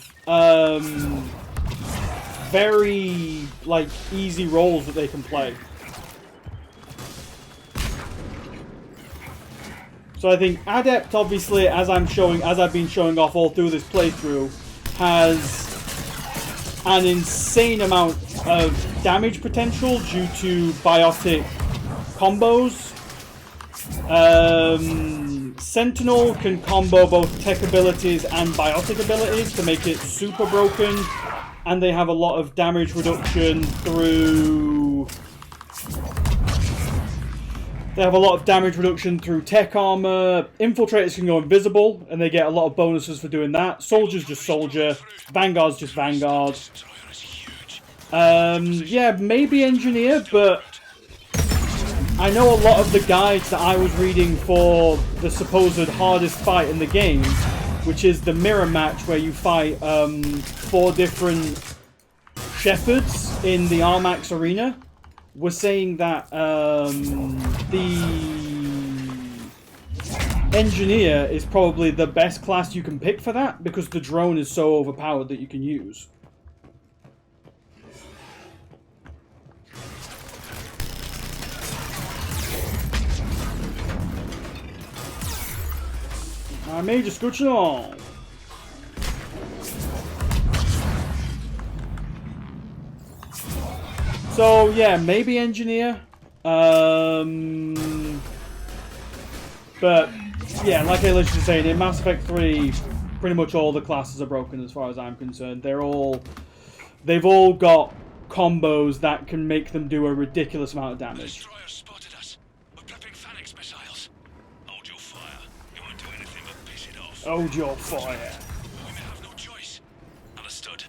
very easy roles that they can play. So I think Adept, obviously, as I've been showing off all through this playthrough, has an insane amount of damage potential due to biotic combos. Sentinel can combo both tech abilities and biotic abilities to make it super broken, and they have a lot of damage reduction through... They have a lot of damage reduction through tech armor. Infiltrators can go invisible, and they get a lot of bonuses for doing that. Soldier's just Soldier. Vanguard's just Vanguard. Yeah, maybe Engineer, but I know a lot of the guides that I was reading for the supposed hardest fight in the game, which is the mirror match where you fight 4 different shepherds in the Armax arena, were saying that the Engineer is probably the best class you can pick for that, because the drone is so overpowered that you can use. I made you scooch along. So yeah, maybe Engineer. But yeah, like I was just saying, in Mass Effect 3, pretty much all the classes are broken as far as I'm concerned. They've all got combos that can make them do a ridiculous amount of damage. Hold your fire. We may have no choice. Understood.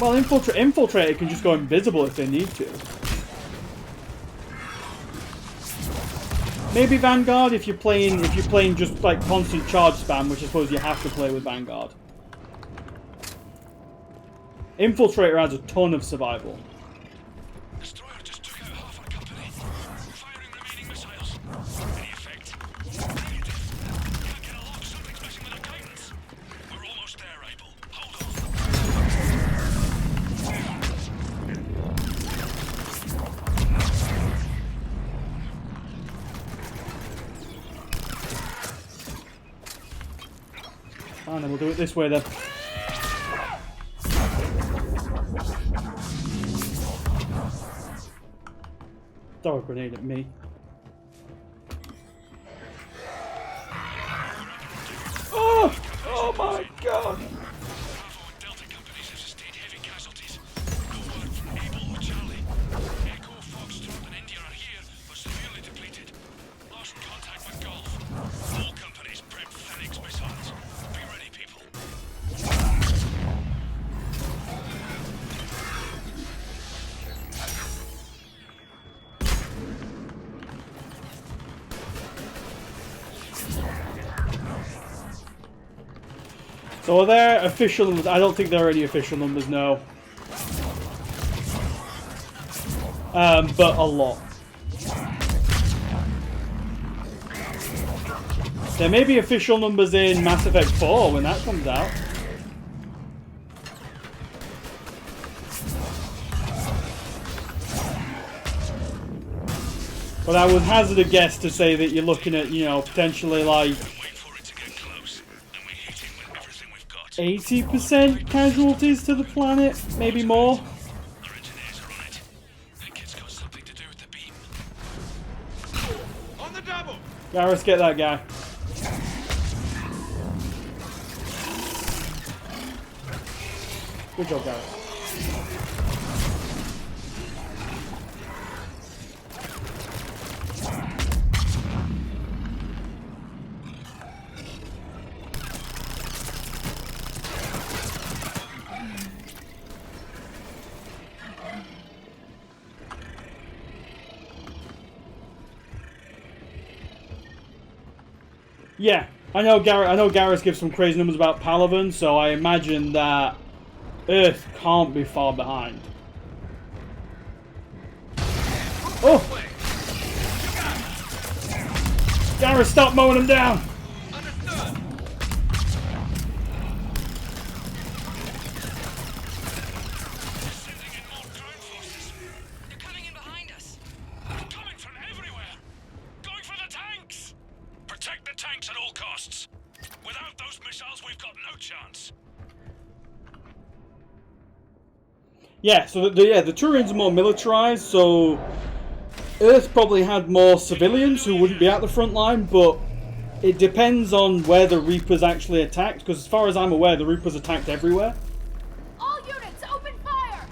Well, Infiltrator can just go invisible if they need to. Maybe Vanguard if you're playing just like constant charge spam, which I suppose you have to play with Vanguard. Infiltrator has a ton of survival. And then we'll do it this way then. Throw a grenade at me. Oh! Oh my god! Delta companies have sustained heavy casualties. No word from Able or Charlie. Echo, Foxtrot and India are here, but severely depleted. Lost contact with Gulf. All companies prep Phoenix missiles. Be ready, people. So are there official numbers? I don't think there are any official numbers, no. But a lot. There may be official numbers in Mass Effect 4 when that comes out. But I would hazard a guess to say that you're looking at, you know, potentially like 80% casualties to the planet, maybe more. Garrus, get that guy. Good job, Garrus. Yeah, I know Garrus gives some crazy numbers about Palaven, so I imagine that Earth can't be far behind. Oh! Garrus, stop mowing him down! They're coming in behind us. They're coming from everywhere. chance. Yeah, so the Turians are more militarized, so Earth probably had more civilians who wouldn't be at the front line, but it depends on where the Reapers actually attacked, because as far as I'm aware, the Reapers attacked everywhere. All units, open fire!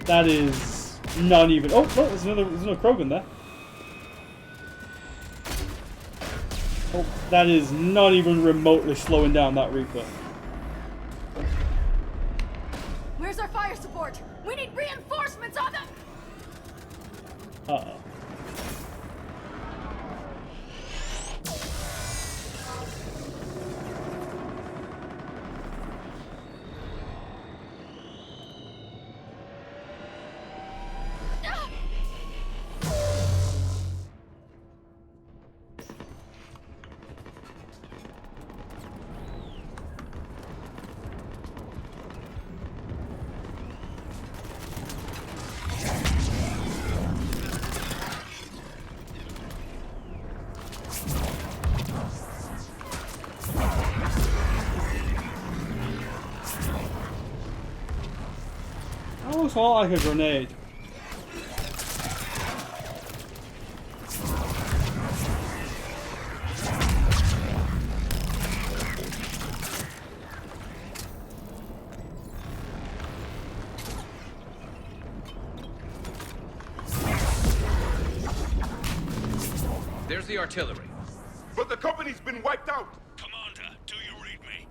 That is not even... Oh, look, there's another Krogan there. Oh, that is not even remotely slowing down that Reaper. Where's our fire support? We need reinforcements on them! Uh-oh. That looks a lot like a grenade. There's the artillery. But the company's been wiped out! Commander, do you read me?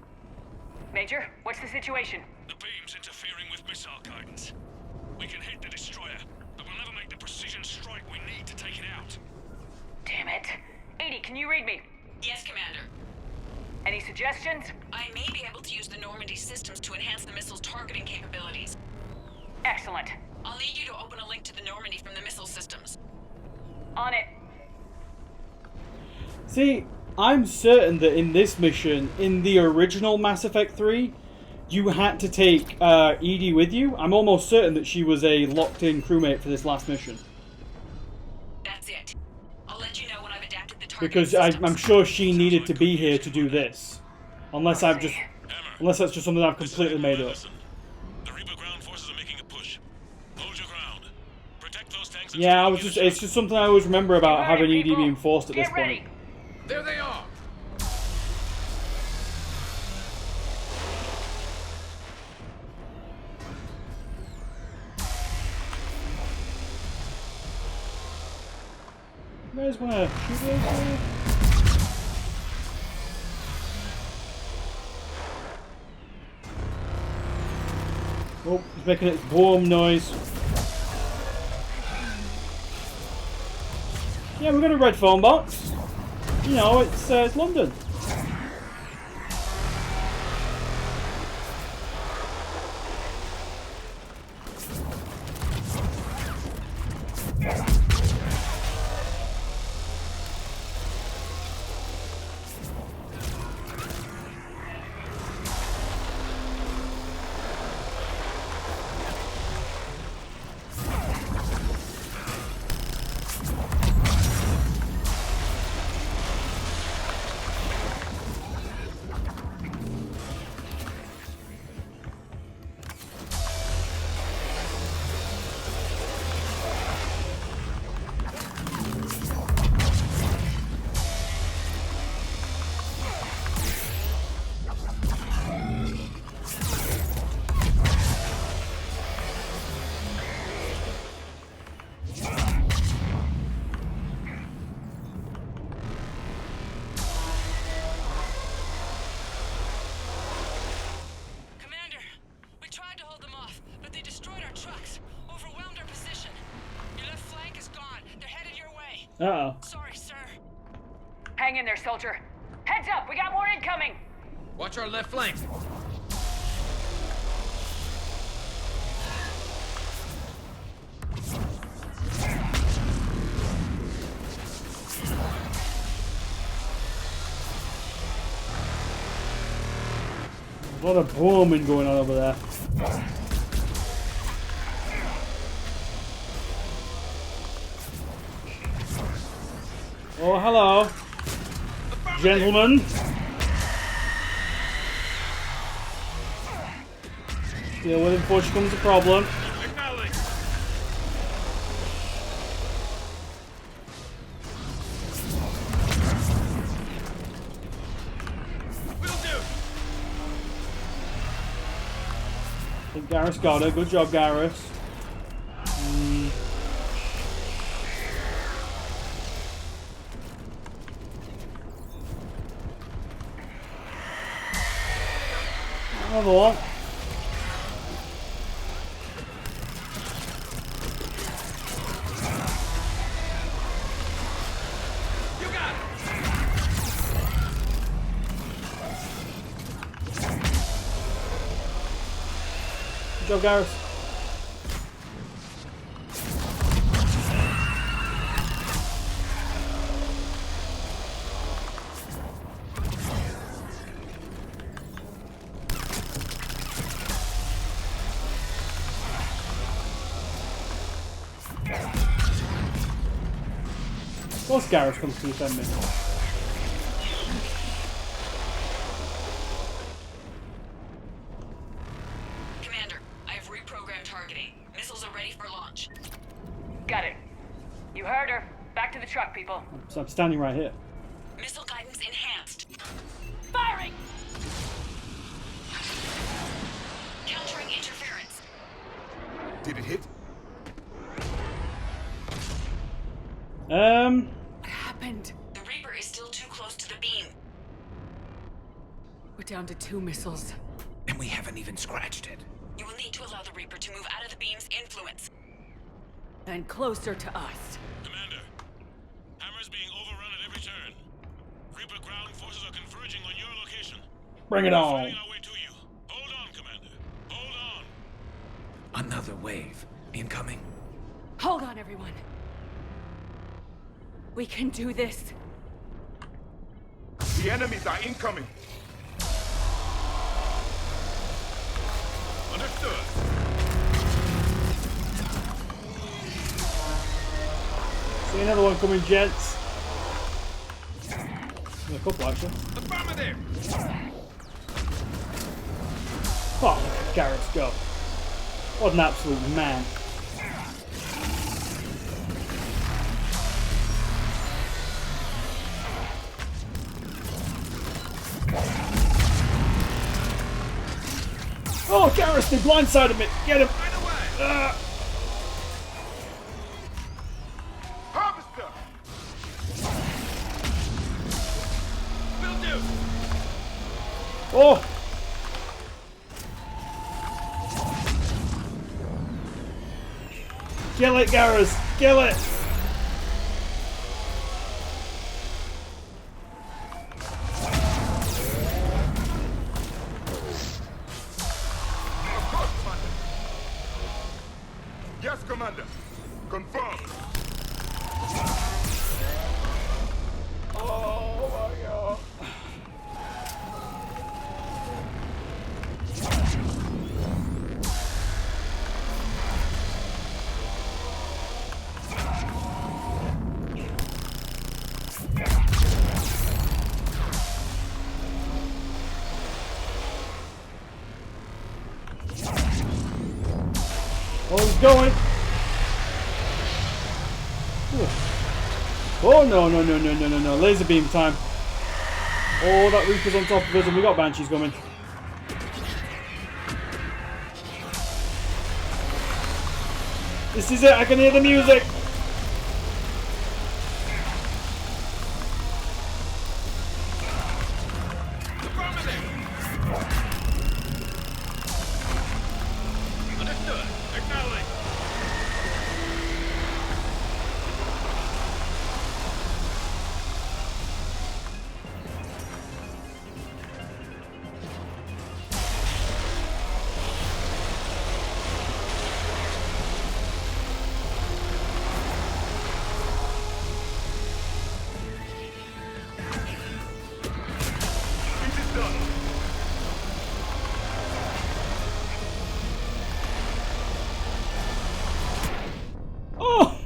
Major, what's the situation? The beam's interfering with missile guidance. We can hit the destroyer, but we'll never make the precision strike we need to take it out. Damn it. 80, can you read me? Yes, Commander. Any suggestions? I may be able to use the Normandy systems to enhance the missile's targeting capabilities. Excellent. I'll need you to open a link to the Normandy from the missile systems. On it. See, I'm certain that in this mission, in the original Mass Effect 3, you had to take EDI with you. I'm almost certain that she was a locked-in crewmate for this last mission. That's it. I'll let you know when I've adapted the targeting Because systems. I'm sure she needed to be here to do this. Unless that's just something I've completely made up. The Reaper ground forces are making a push. Hold your ground. Protect those tanks. Yeah, it's just something I always remember about having EDI being forced at this point. There they are! You guys wanna shoot those guys? Oh, it's making its boom noise. Yeah, we've got a red phone box. You know, it's London. Uh-oh. Sorry, sir. Hang in there, soldier. Heads up, we got more incoming! Watch our left flank. A lot of booming going on over there. Oh, hello. The Gentlemen. Deal with him before she becomes a problem. I think Garrus got her. Good job, Garrus. Another one. Good job, Garrus. Of course Garrus comes to defend me. Commander, I have reprogrammed targeting. Missiles are ready for launch. Got it. You heard her. Back to the truck, people. So I'm standing right here. Missile guidance enhanced. Firing! Countering interference. Did it hit? What happened? The Reaper is still too close to the beam. We're down to 2 missiles. And we haven't even scratched it. You will need to allow the Reaper to move out of the beam's influence. And closer to us. Commander, Hammer's being overrun at every turn. Reaper ground forces are converging on your location. Bring it We're on. fighting our way to you. Hold on, Commander. Hold on. Another wave. Incoming. Hold on, everyone. We can do this. The enemies are incoming. Understood. See another one coming, gents. There's a couple, actually. Affirmative. Fuck, Garrus, go. What an absolute man. Oh, Garrus, they blindsided me. Get him. Harvester! Will do. Oh. Kill it, Garrus. Kill it. Yes, Commander. Confirmed. Oh my god. Oh, he's going. Oh no. Laser beam time. Oh, that Reaper's on top of us and we got Banshees coming. This is it, I can hear the music. Understood. Acknowledge. This is done. Oh!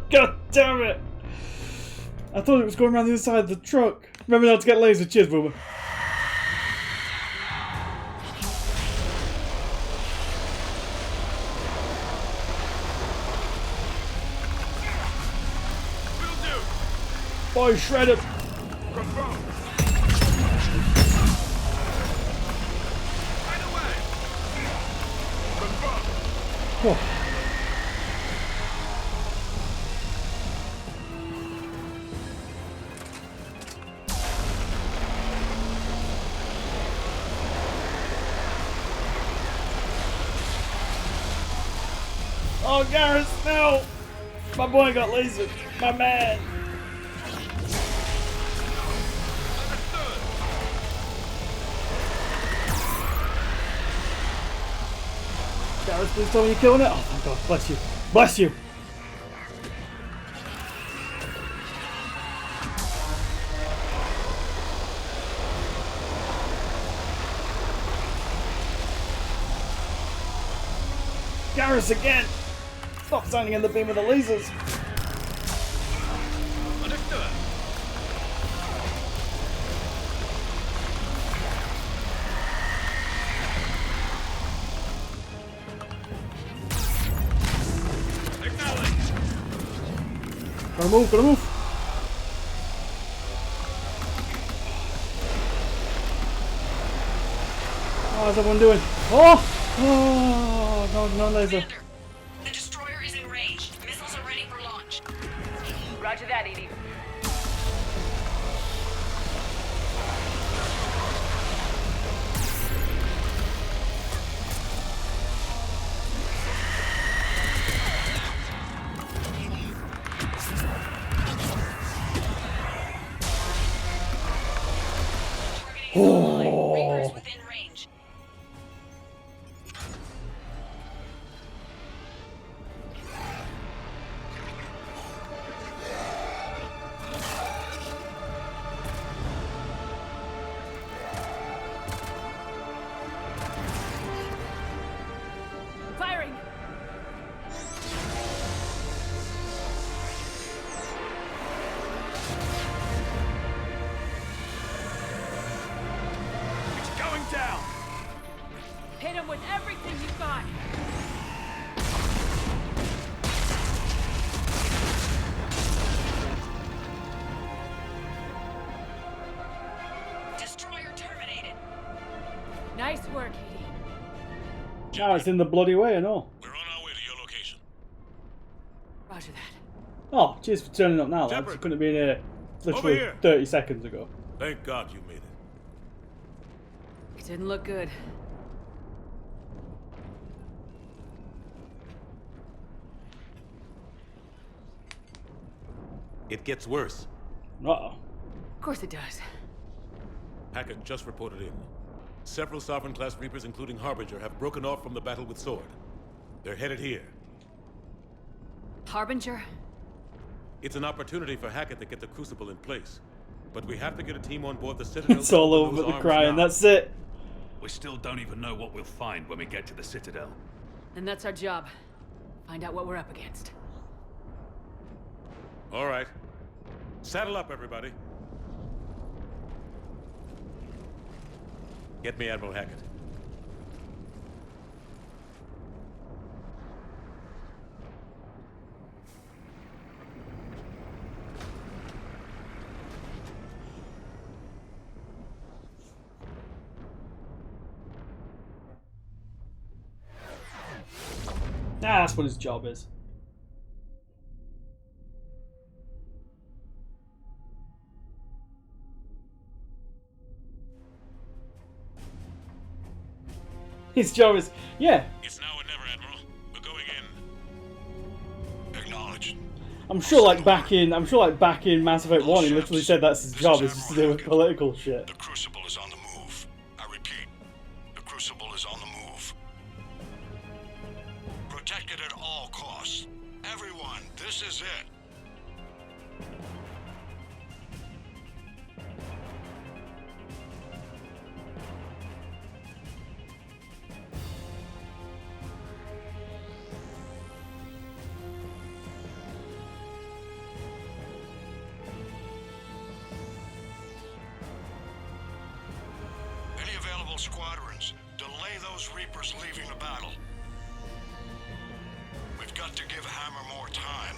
God damn it! I thought it was going around the other side of the truck. Remember not to get laser. Cheers, Boomer. Boy, shredded. Oh. Oh, Garrus, no! My boy got lasered. My man. Garrus, please tell me you're killing it. Oh, thank God. Bless you. Bless you. Garrus again. Stop standing in the beam of the lasers. Understood. Gotta move, gotta move. Oh, how's everyone doing? Oh! Oh, no laser. The destroyer is in range. Missiles are ready for launch. Roger that, Edie. Oh. Firing! It's going down. Hit him with everything you've got! Destroyer terminated. Nice work, Edie. Now it's in the bloody way, I know. Roger that. Oh, cheers for turning up now, lads. Shepard. You couldn't have been here Over literally here. 30 seconds ago. Thank God you made it. It didn't look good. It gets worse. Uh-oh. Of course it does. Hackett just reported in. Several Sovereign-class Reapers, including Harbinger, have broken off from the battle with Sword. They're headed here. Harbinger? It's an opportunity for Hackett to get the Crucible in place. But we have to get a team on board the Citadel. It's all to over open but those the arms crying, now. that's it. We still don't even know what we'll find when we get to the Citadel. And that's our job. Find out what we're up against. All right. Saddle up, everybody. Get me Admiral Hackett. Nah, that's what his job is. His job is, yeah. It's now or never, Admiral. We're going in. Acknowledged. I'm sure like back in Mass Effect 1, he literally said that's his job, is just to deal with political shit. The Crucible is on the move. I repeat, the Crucible is on the move. Protect it at all costs. Everyone, this is it. squadrons. Delay those Reapers leaving the battle. We've got to give Hammer more time.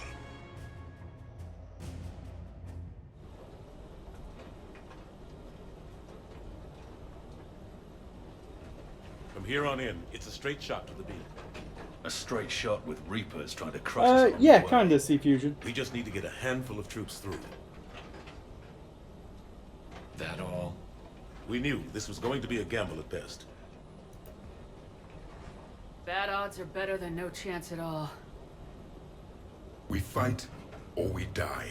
From here on in, it's a straight shot to the beam. A straight shot with Reapers trying to crush us along Yeah, the way. kind of Sea Fusion. We just need to get a handful of troops through. That all? We knew this was going to be a gamble at best. Bad odds are better than no chance at all. We fight or we die.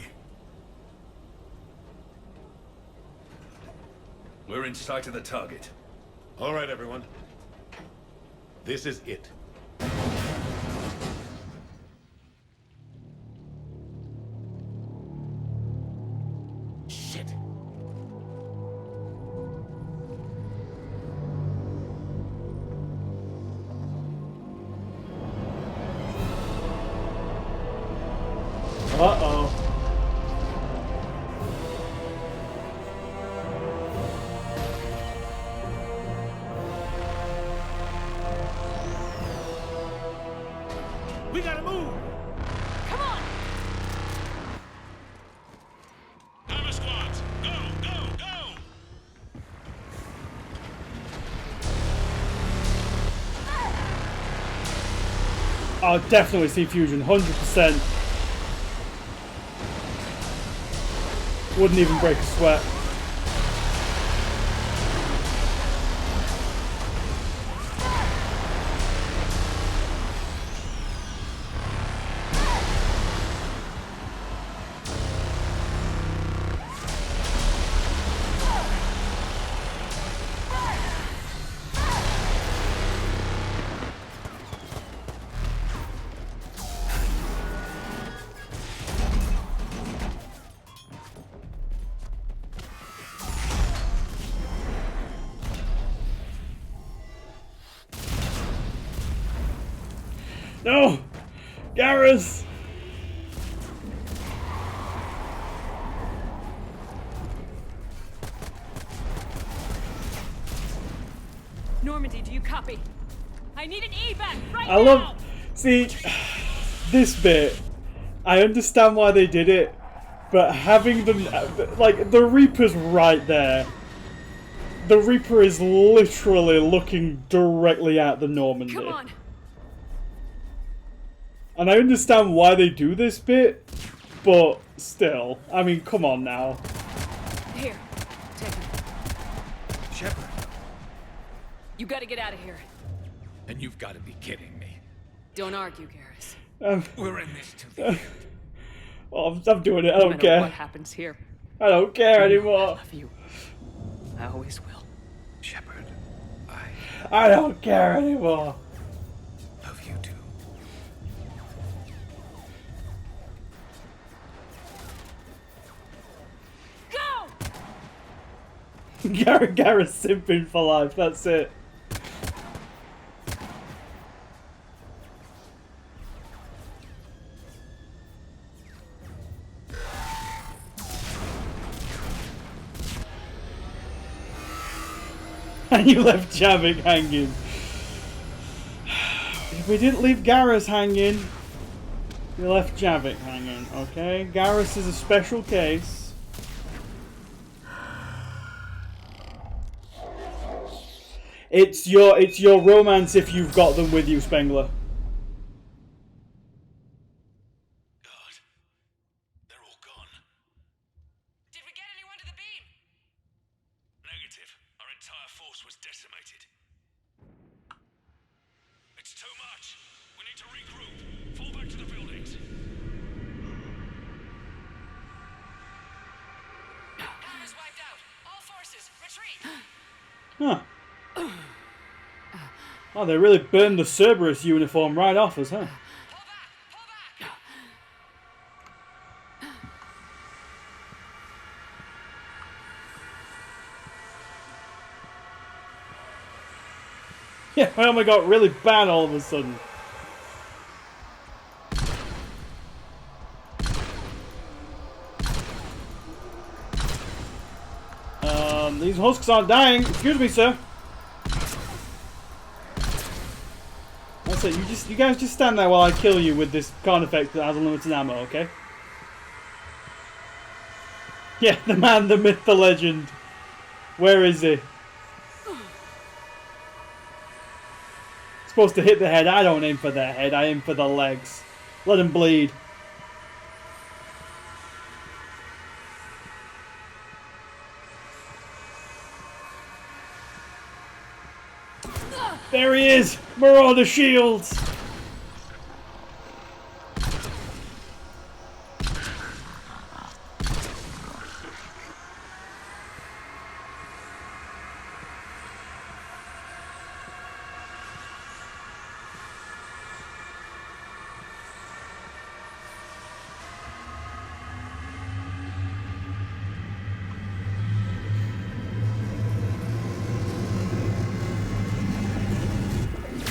We're in sight of the target. All right, everyone. This is it. Shit. Uh-oh. We gotta move! Come on! Hammer squads, go, go, go! Oh, definitely Sea Fusion, 100%. Wouldn't even break a sweat. No! Garrus! Normandy, do you copy? I need an evac right I now! love... See, this bit, I understand why they did it, but having them... Like, the Reaper's right there. The Reaper is literally looking directly at the Normandy. Come on! And I understand why they do this bit, but still. I mean, come on now. Here, take him. Shepard. You gotta get out of here. And you've got to be kidding me. Don't argue, Garrus. We're in this to the end. Well, I'm doing it. I No don't matter care. what happens here. I don't care I anymore. love you. I always will. Shepard, I don't care anymore. love you too. Go! Garrus simping for life. That's it. And you left Javik hanging. We didn't leave Garrus hanging. We left Javik hanging, okay? Garrus is a special case. It's your romance if you've got them with you, Spengler. Negative. Our entire force was decimated. It's too much. We need to regroup. Fall back to the buildings. Hammer's wiped out. All forces, retreat! Huh. Oh, they really burned the Cerberus uniform right off us, huh? Yeah, my armor got really bad all of a sudden. These husks aren't dying. Excuse me, sir. So you guys just stand there while I kill you with this Carnifex that has unlimited ammo, okay? Yeah, the man, the myth, the legend. Where is he? Supposed to hit the head. I don't aim for the head. I aim for the legs. Let him bleed. There he is! Marauder shields!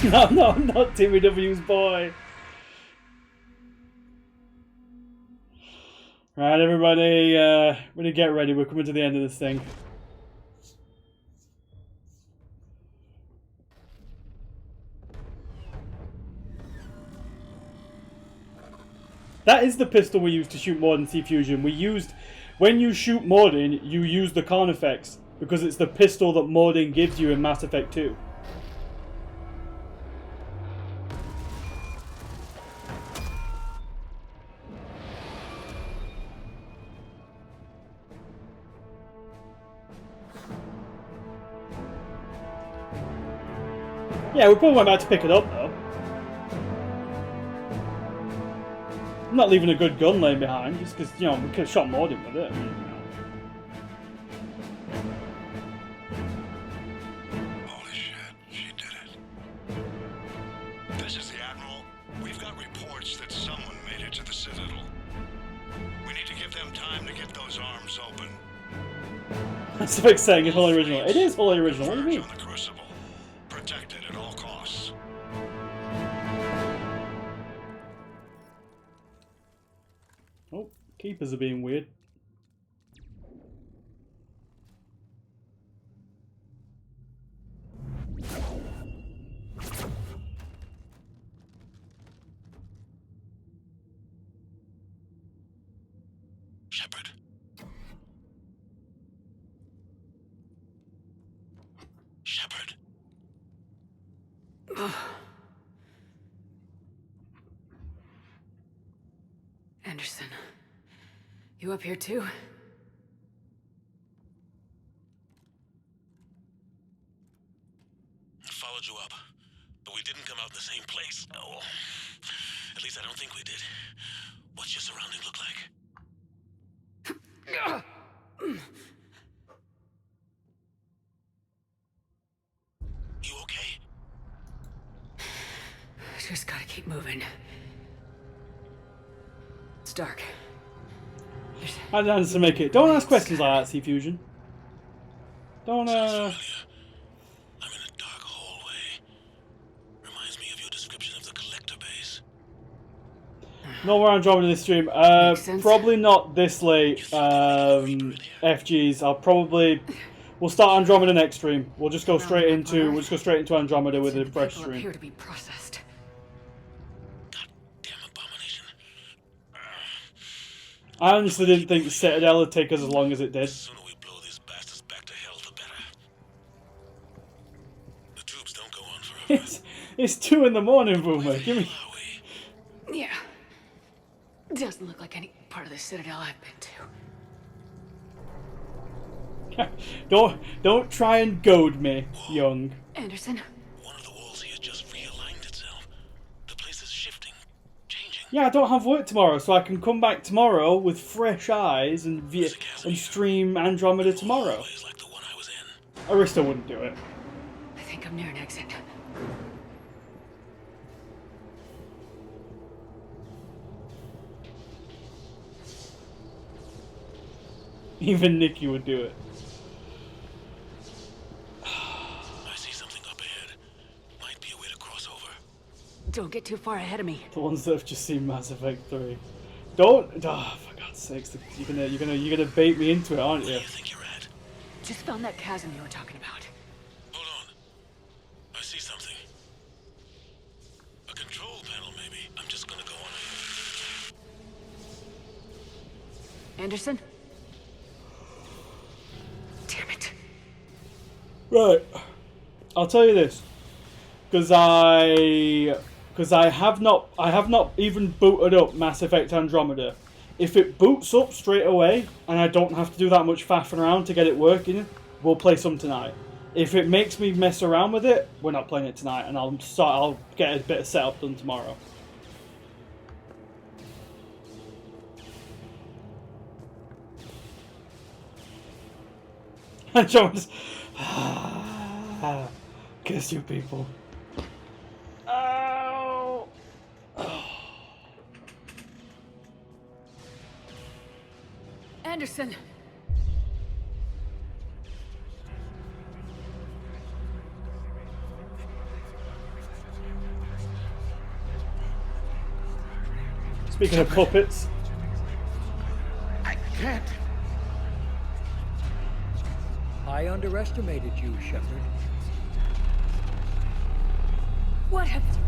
No, no, not Timmy W's boy. Right, everybody, everybody get ready. We're coming to the end of this thing. That is the pistol we used to shoot Mordin T-Fusion. When you shoot Mordin, you use the Carnifex, because it's the pistol that Mordin gives you in Mass Effect 2. Yeah, we probably went back to pick it up, though. I'm not leaving a good gun laying behind, just because, you know, we could have shot Mordin with it. I mean, Holy shit, she did it. This is the Admiral. We've got reports that someone made it to the Citadel. We need to give them time to get those arms open. That's like saying it's wholly original. It is wholly original. What do you mean? Protected at all costs. Oh, keepers are being weird. Shepard. Shepard. Anderson, you up here too? I followed you up, but we didn't come out in the same place. Oh, at least I don't think we did. What's your surrounding look like? You okay? Just gotta keep moving. It's dark. I didn't answer to make it. Don't ask questions like that, C-Fusion. Don't, I'm in a dark hallway. Reminds me of your description of the collector base. Not where I'm dropping this stream. Probably not this late. FGs. We'll start Andromeda next stream. We'll just go straight into Andromeda with a fresh stream. Appear to be processed. I honestly didn't think Citadel would take us as long as it did. It's 2 in the morning, Boomer. Give me. Yeah. Doesn't look like any part of the Citadel I've been to. Don't try and goad me, young. Anderson. Yeah, I don't have work tomorrow, so I can come back tomorrow with fresh eyes and stream Andromeda tomorrow. Arista wouldn't do it. I think I'm near an exit. Even Nikki would do it. I see something up ahead. Might be a way to cross over. Don't get too far ahead of me. The ones that have just seen Mass Effect 3. Don't. Oh, for God's sakes! You're gonna bait me into it, aren't you? Just found that chasm you were talking about. Hold on. I see something. A Anderson? Damn it. Right. I'll tell you this. Because I have not even booted up Mass Effect Andromeda. If it boots up straight away, and I don't have to do that much faffing around to get it working, we'll play some tonight. If it makes me mess around with it, we're not playing it tonight, and I'll get a bit of setup done tomorrow. And John's kiss you people. Oh. Anderson. Speaking of puppets. I can't. I underestimated you, Shepard. What have you...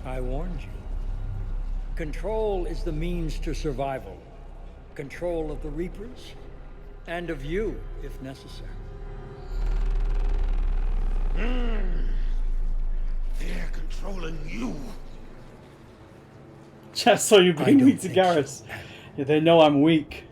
I warned you. Control is the means to survival. Control of the Reapers, and of you, if necessary. They're controlling you. Just so you bring me to Garrus. Yeah, they know I'm weak.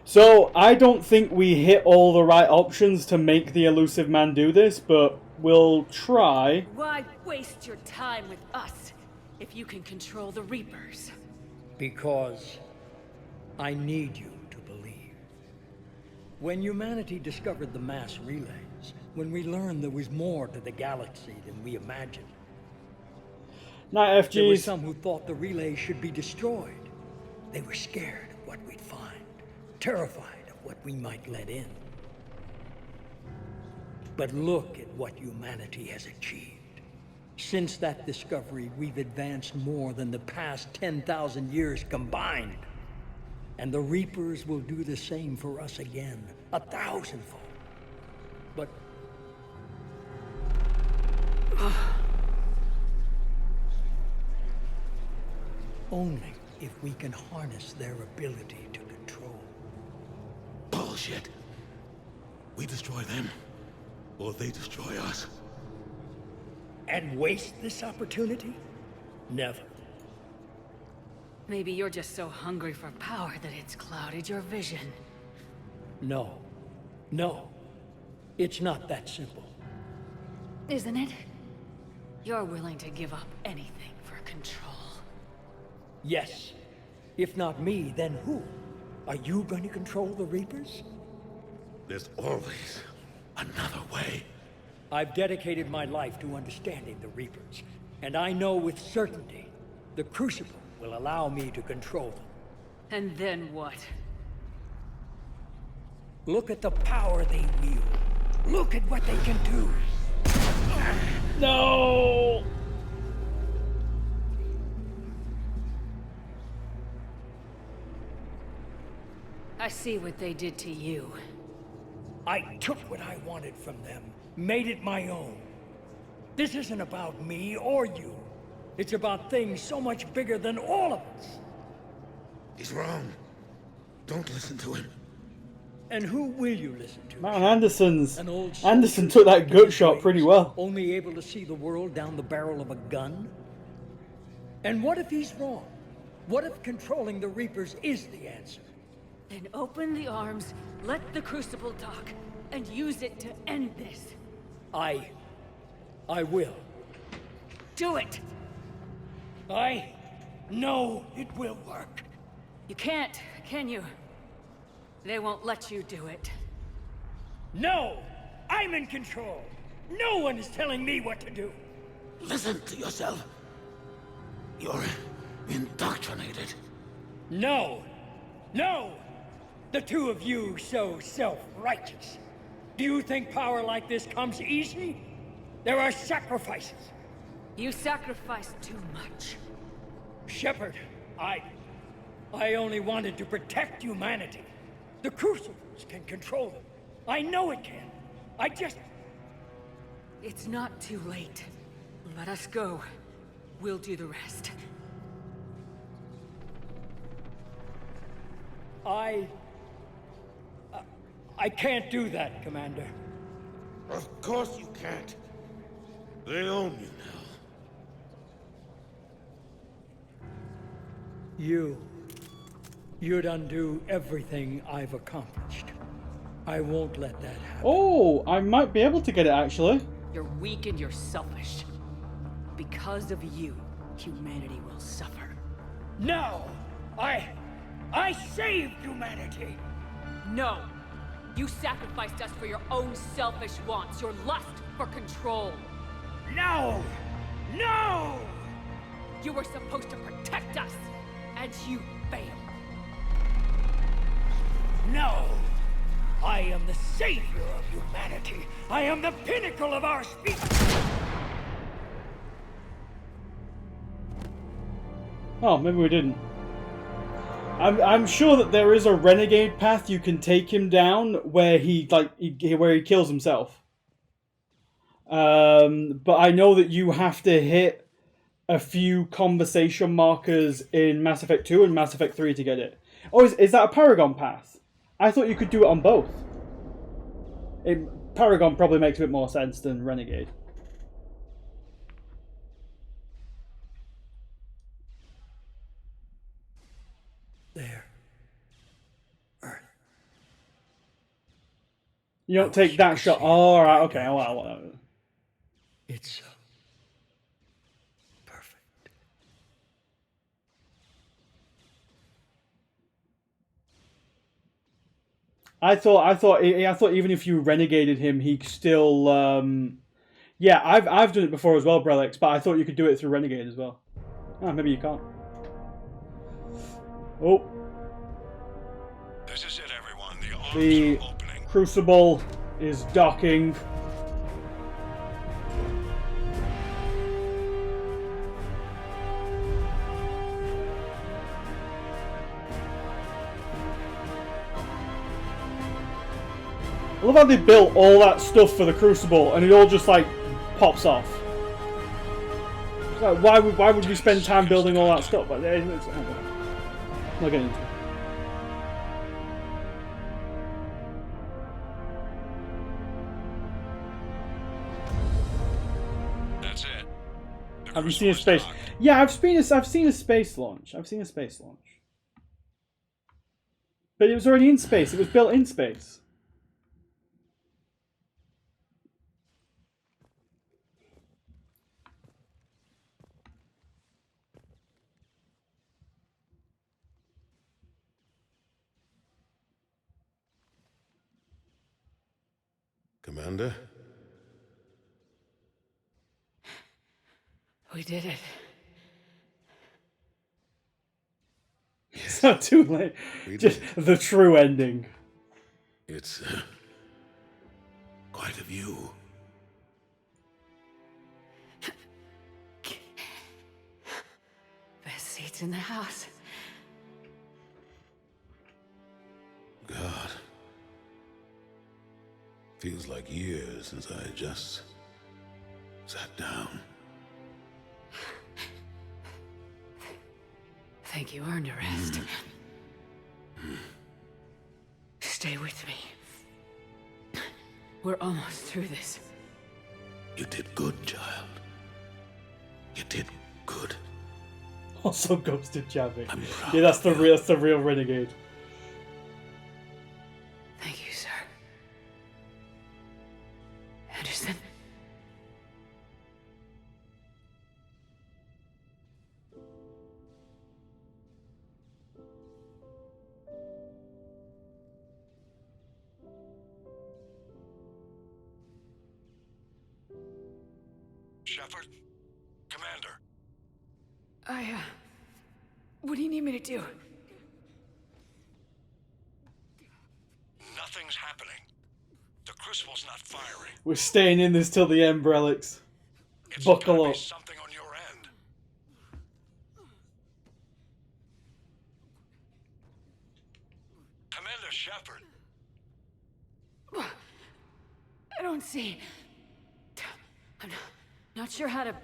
So, I don't think we hit all the right options to make the Elusive Man do this, but we'll try. Why waste your time with us if you can control the Reapers? Because I need you to believe. When humanity discovered the mass relays, when we learned there was more to the galaxy than we imagined, Night FGs. there were some who thought the relays should be destroyed. They were scared of what we'd find, terrified of what we might let in. But look at what humanity has achieved. Since that discovery, we've advanced more than the past 10,000 years combined. And the Reapers will do the same for us again, 1,000-fold. But... only if we can harness their ability to control. Bullshit. We destroy them, or they destroy us. And waste this opportunity? Never. Maybe you're just so hungry for power that it's clouded your vision. No. No. It's not that simple. Isn't it? You're willing to give up anything for control. Yes. If not me, then who? Are you going to control the Reapers? There's always another way. I've dedicated my life to understanding the Reapers, and I know with certainty the Crucible will allow me to control them. And then what? Look at the power they wield. Look at what they can do. No! I see what they did to you. I took what I wanted from them, made it my own. This isn't about me or you. It's about things so much bigger than all of us. He's wrong. Don't listen to him. And who will you listen to? Man, Anderson soldier took that gut shot pretty well. Only able to see the world down the barrel of a gun? And what if he's wrong? What if controlling the Reapers is the answer? Then open the arms, let the Crucible talk, and use it to end this. I will. Do it! I know it will work. You can't, can you? They won't let you do it. No! I'm in control! No one is telling me what to do! Listen to yourself. You're indoctrinated. No! No! The two of you so self-righteous. Do you think power like this comes easy? There are sacrifices. You sacrificed too much. Shepard, I only wanted to protect humanity. The Crucibles can control them. I know it can. I just... It's not too late. Let us go. We'll do the rest. I can't do that, Commander. Of course you can't. They own you now. You'd undo everything I've accomplished. I won't let that happen. Oh, I might be able to get it, actually. You're weak and you're selfish. Because of you, humanity will suffer. No! I saved humanity! No! You sacrificed us for your own selfish wants, your lust for control. No! No! You were supposed to protect us, and you failed. No! I am the savior of humanity. I am the pinnacle of our species. Oh, maybe we didn't. I'm sure that there is a renegade path you can take him down where he kills himself. But I know that you have to hit a few conversation markers in Mass Effect 2 and Mass Effect 3 to get it. Oh, is that a Paragon path? I thought you could do it on both. Paragon probably makes a bit more sense than Renegade. There. Earth. You don't take that shot. Oh, alright, okay. Well, it's perfect. I thought even if you renegaded him, he still. Yeah, I've done it before as well, Brelix, but I thought you could do it through Renegade as well. Ah, maybe you can't. Oh. This is it, everyone. The arms The are opening. Crucible is docking. I love how they built all that stuff for the Crucible and it all just like pops off. It's like, why would you spend time building all that stuff? But it's, I'm not getting into it. That's it. Have you seen a space? Yeah, I've seen a space launch. I've seen a space launch. But it was already in space. It was built in space. Commander? We did it. It's not too late. Just the true ending. It's quite a view. Best seats in the house. God. Feels like years since I just sat down. Think you earned a rest. Stay with me. We're almost through this. You did good, child. You did good. Also ghosted Javi. Yeah, that's the real renegade. Thank you, sir. Anderson. Shepard? Commander? What do you need me to do? Nothing's happening. The Crucible's not firing. We're staying in this till the end, Brelix. It's Buckle gotta up. be something on your end. Commander Shepard. I don't see. I'm not sure how to.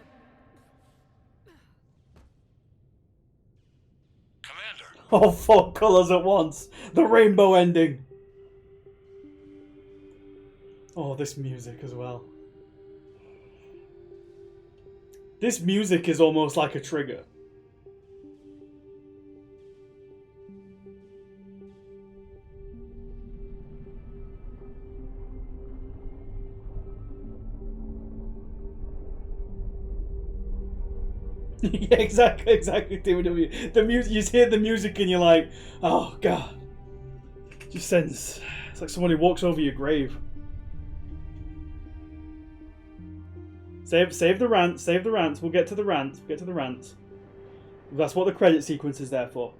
Commander. All 4 colours at once. The rainbow ending. Oh, this music as well. This music is almost like a trigger. Yeah, exactly, TW. The music, you hear the music and you're like, oh god. Just sense, it's like someone who walks over your grave. Save the rants, we'll get to the rants, That's what the credit sequence is there for.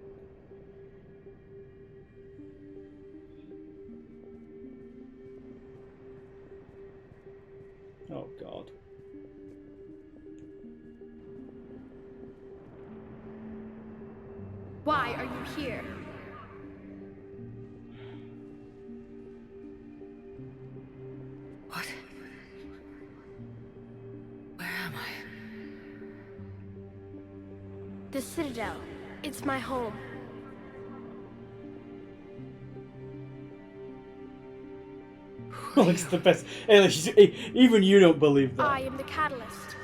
Oh god. Why are you here? What? Where am I? The Citadel. It's my home. It's the best. Hey, even you don't believe that. I am the Catalyst.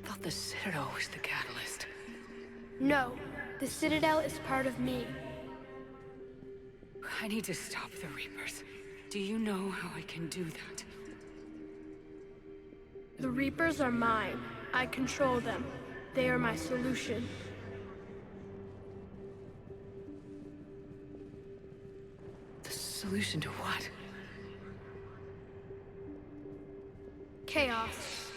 I thought the Citadel was the catalyst. No, the Citadel is part of me. I need to stop the Reapers. Do you know how I can do that? The Reapers are mine. I control them. They are my solution. The solution to what? Chaos.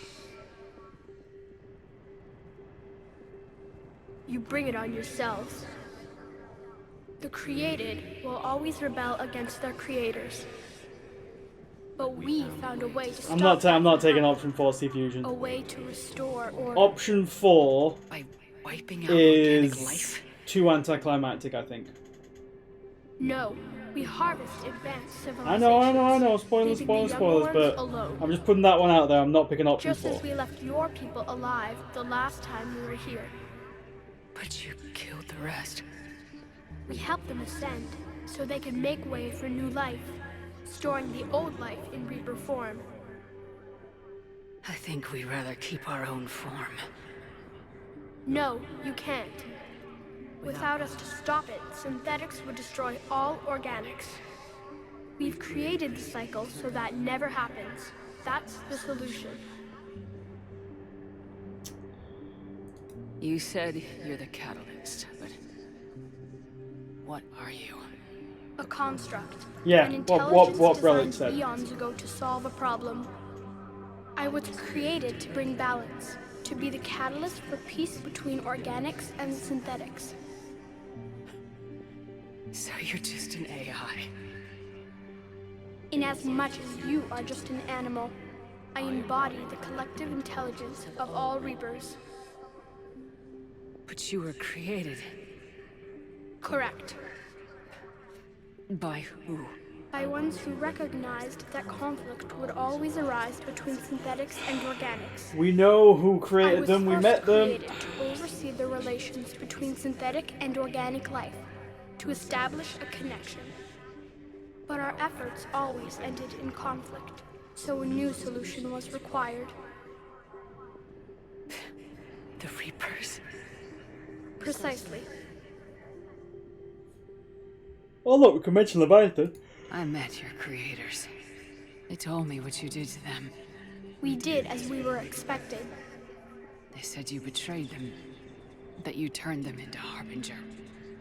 You bring it on yourselves. The created will always rebel against their creators. But we found a way to stop I'm not taking option 4, C Fusion. a way to restore order. Option 4 by wiping out organic is life? too anticlimactic, I think. No, we harvest advanced I civilization. know. Spoilers, but alone. I'm just putting that one out there. I'm not picking option Just 4. as we left your people alive the last time we were here. But you killed the rest. We helped them ascend, so they could make way for new life, storing the old life in Reaper form. I think we'd rather keep our own form. No, you can't. Without us to stop it, synthetics would destroy all organics. We've created the cycle so that never happens. That's the solution. You said you're the catalyst, but what are you? A construct. Yeah, An what intelligence Relic designed said. eons ago to solve a problem. I was created to bring balance, to be the catalyst for peace between organics and synthetics. So you're just an AI. In as much as you are just an animal, I embody the collective intelligence of all Reapers. But you were created. Correct. By who? By ones who recognized that conflict would always arise between synthetics and organics. We know who I created was them. We first met them. created to oversee the relations between synthetic and organic life, to establish a connection. But our efforts always ended in conflict, so a new solution was required. The Reapers? Precisely. Oh look, we can mention Leviathan. I met your creators. They told me what you did to them. We did as we were expected. They said you betrayed them, that you turned them into Harbinger.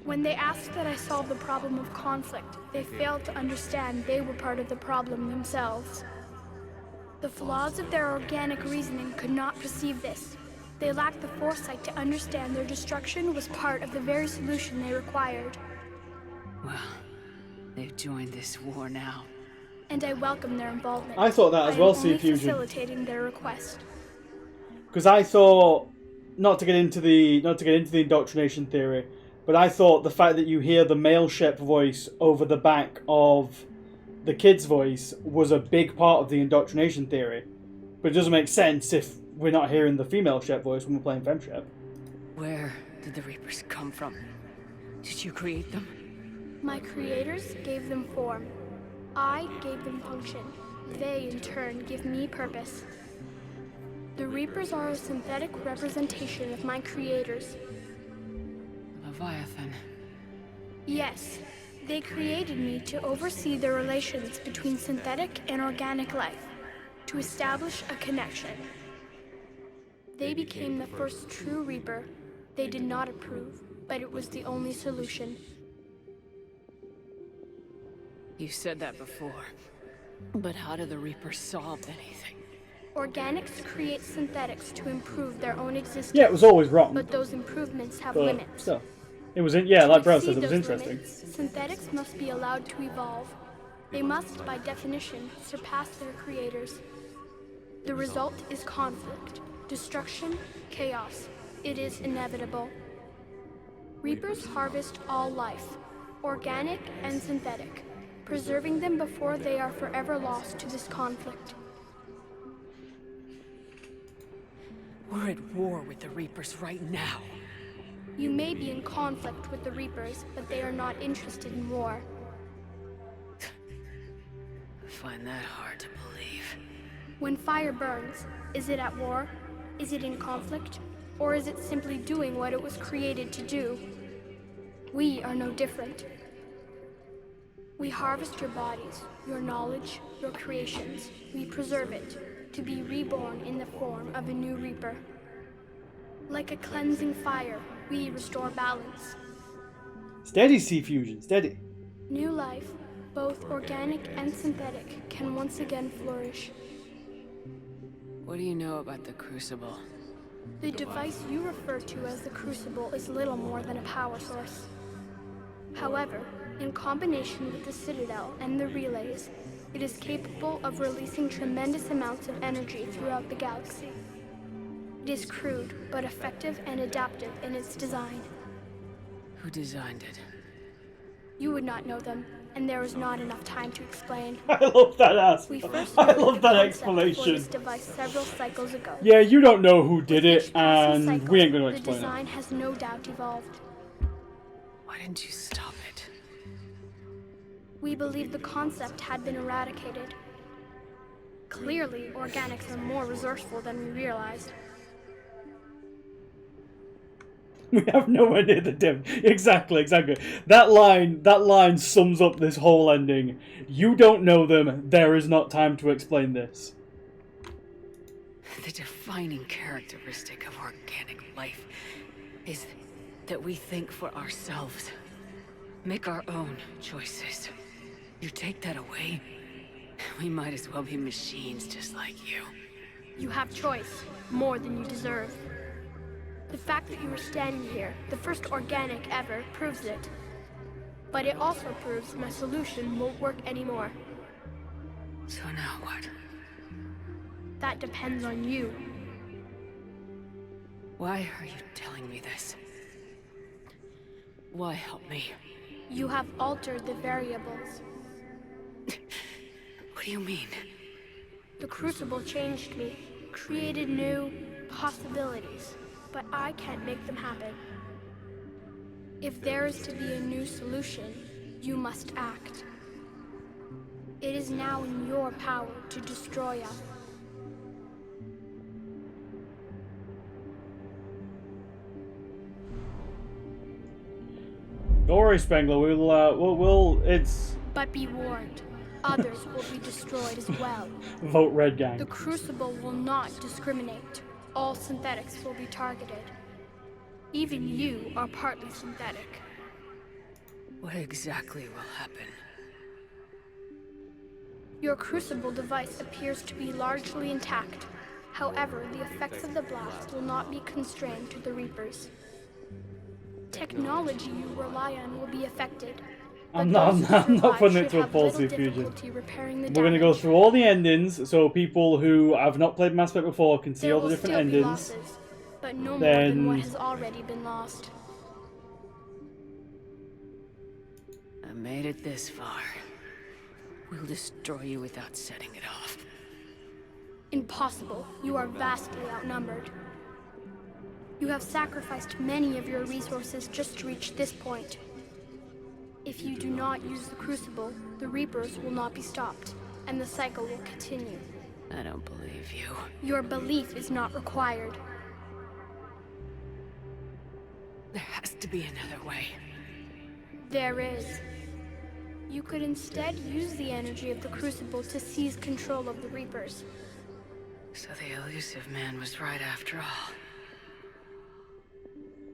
When they asked that I solve the problem of conflict, they failed to understand they were part of the problem themselves. The flaws of their organic reasoning could not perceive this. They lacked the foresight to understand their destruction was part of the very solution they required. Well, they've joined this war now. And I welcome their involvement. I thought that as well, I am only C-Fusion. facilitating their request. Because I thought, not to get into the indoctrination theory, but I thought the fact that you hear the male Shep voice over the back of the kid's voice was a big part of the indoctrination theory. But it doesn't make sense if we're not hearing the female Shep voice when we're playing Fem Shep. Where did the Reapers come from? Did you create them? My creators gave them form. I gave them function. They, in turn, give me purpose. The Reapers are a synthetic representation of my creators. Leviathan. Yes, they created me to oversee the relations between synthetic and organic life, to establish a connection. They became the first true Reaper. They did not approve, but it was the only solution. You said that before. But how do the Reapers solve anything? Organics create synthetics to improve their own existence. Yeah, it was always wrong. But those improvements have But limits. still, it was like Bro said, To it was exceed those interesting. limits, synthetics must be allowed to evolve. They must, by definition, surpass their creators. The result is conflict, destruction, chaos. It is inevitable. Reapers harvest all life, organic and synthetic, preserving them before they are forever lost to this conflict. We're at war with the Reapers right now. You may be in conflict with the Reapers, but they are not interested in war. I find that hard to believe. When fire burns, is it at war? Is it in conflict? Or is it simply doing what it was created to do? We are no different. We harvest your bodies, your knowledge, your creations. We preserve it, to be reborn in the form of a new Reaper. Like a cleansing fire, we restore balance. Steady, Sea Fusion, steady. New life, both organic and synthetic, can once again flourish. What do you know about the Crucible? The device you refer to as the Crucible is little more than a power source. However, in combination with the Citadel and the relays, it is capable of releasing tremendous amounts of energy throughout the galaxy. It is crude, but effective and adaptive in its design. Who designed it? You would not know them, and there is not enough time to explain. I love that ass. We first I developed love the that concept for explanation. this device several cycles ago. Yeah, you don't know who did it, and Cycle, we ain't going to the explain design has no doubt evolved. Why didn't you stop it? We believed the concept had been eradicated. Clearly, organics are more resourceful than we realized. We have nowhere near the dim. Exactly. That line sums up this whole ending. You don't know them. There is not time to explain this. The defining characteristic of organic life is that we think for ourselves, make our own choices. You take that away, we might as well be machines just like you. You have choice, more than you deserve. The fact that you are standing here, the first organic ever, proves it. But it also proves my solution won't work anymore. So now what? That depends on you. Why are you telling me this? Why help me? You have altered the variables. What do you mean? The Crucible changed me, created new possibilities, but I can't make them happen. If there is to be a new solution, you must act. It is now in your power to destroy us. Don't worry, Spengler. It's But be warned, others will be destroyed as well. vote red, gang. The Crucible will not discriminate. All synthetics will be targeted. Even you are partly synthetic. What exactly will happen? Your Crucible device appears to be largely intact. However, the effects of the blast will not be constrained to the Reapers. Technology you rely on will be affected. I'm not putting it to a full Sea Fusion. We're going to go through all the endings, so people who have not played Mass Effect before can see There all the will different still be endings. losses, but no more Then- than what has already been lost. I made it this far. We'll destroy you without setting it off. Impossible. You are vastly outnumbered. You have sacrificed many of your resources just to reach this point. If you do not use the Crucible, the Reapers will not be stopped, and the cycle will continue. I don't believe you. Your belief is not required. There has to be another way. There is. You could instead use the energy of the Crucible to seize control of the Reapers. So the elusive man was right after all.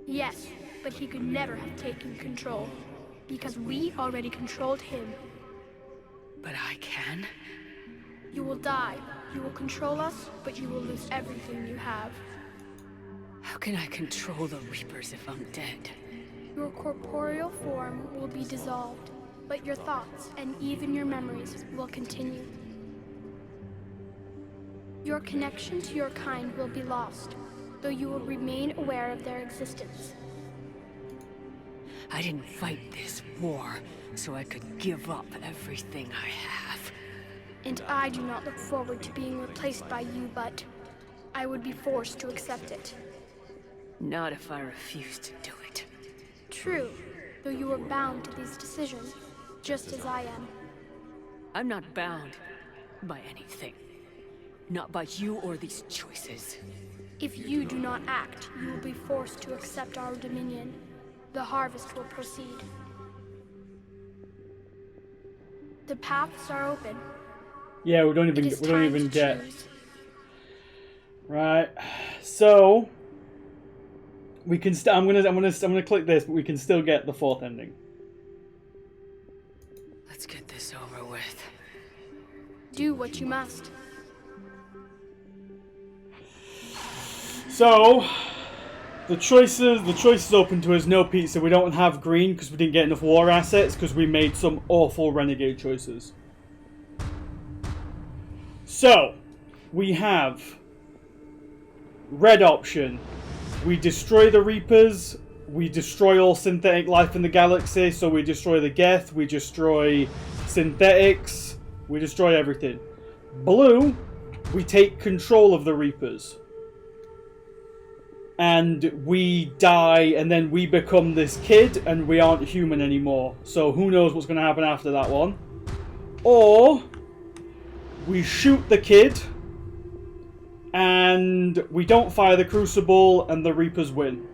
Yes, but he could never have taken control, because we already controlled him. But I can? You will die. You will control us, but you will lose everything you have. How can I control the Reapers if I'm dead? Your corporeal form will be dissolved, but your thoughts and even your memories will continue. Your connection to your kind will be lost, though you will remain aware of their existence. I didn't fight this war so I could give up everything I have. And I do not look forward to being replaced by you, but I would be forced to accept it. Not if I refuse to do it. True, though you are bound to these decisions, just as I am. I'm not bound by anything. Not by you or these choices. If you do not act, you will be forced to accept our dominion. The harvest will proceed. The paths are open. Yeah, we don't even get. Right. So we can I'm gonna click this, but we can still get the fourth ending. Let's get this over with. Do what you must. So the choices open to us. No pizza. We don't have green because we didn't get enough war assets because we made some awful renegade choices. So we have red option. We destroy the Reapers. We destroy all synthetic life in the galaxy. So we destroy the Geth. We destroy synthetics. We destroy everything. Blue, we take control of the Reapers. And we die, and then we become this kid, and we aren't human anymore. So who knows what's going to happen after that one. Or we shoot the kid, and we don't fire the Crucible, and the Reapers win.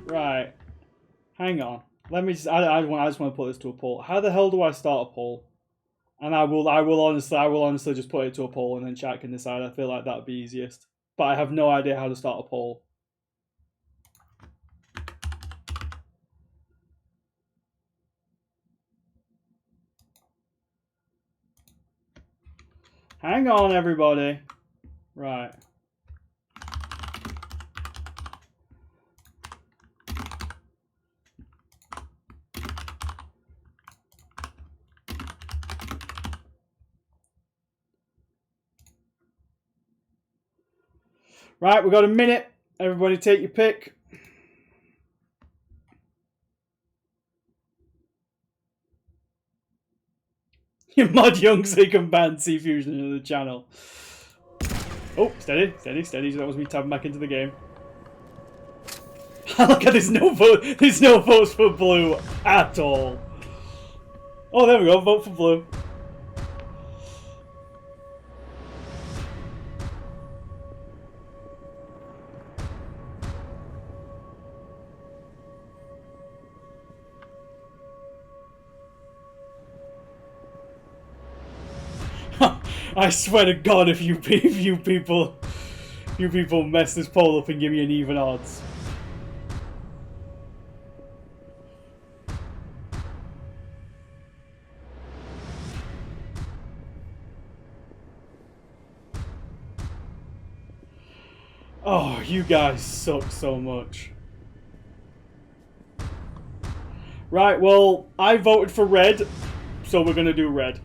Right. Hang on. Let me just. I just want to put this to a poll. How the hell do I start a poll? And I will honestly just put it to a poll and then chat can decide. I feel like that'd be easiest. But I have no idea how to start a poll. Hang on, everybody. Right. Right, we've got a minute. Everybody take your pick. You mod young so you can ban C-Fusion into the channel. Oh, steady. That was me tapping back into the game. Look at there's no votes for blue at all. Oh, there we go, vote for blue. I swear to God, if you people mess this poll up and give me an even odds. Oh, you guys suck so much. Right, well, I voted for red, so we're gonna do red.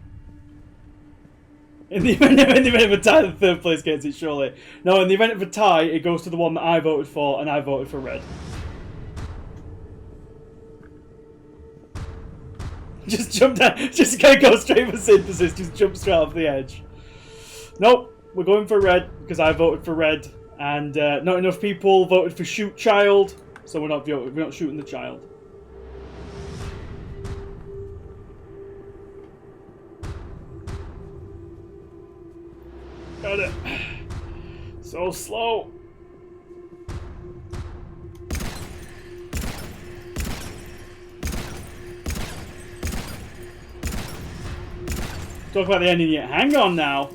In the event of a tie, the third place gets it, surely. No, in the event of a tie, it goes to the one that I voted for, and I voted for red. Just jump down. Just gonna go straight for synthesis. Just jump straight off the edge. Nope, we're going for red because I voted for red, and not enough people voted for shoot child, so we're not shooting the child. Got it. So slow. Talk about the ending yet. Hang on now.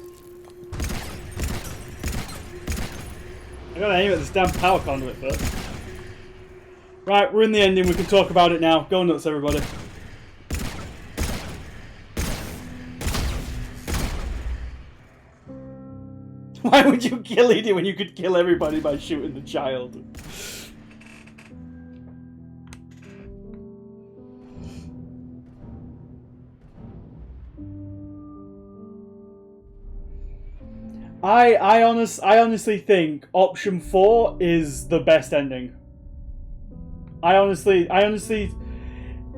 I gotta aim at this damn power conduit first. Right, we're in the ending. We can talk about it now. Go nuts, everybody. Why would you kill Edie when you could kill everybody by shooting the child? I honestly think option 4 is the best ending. I honestly,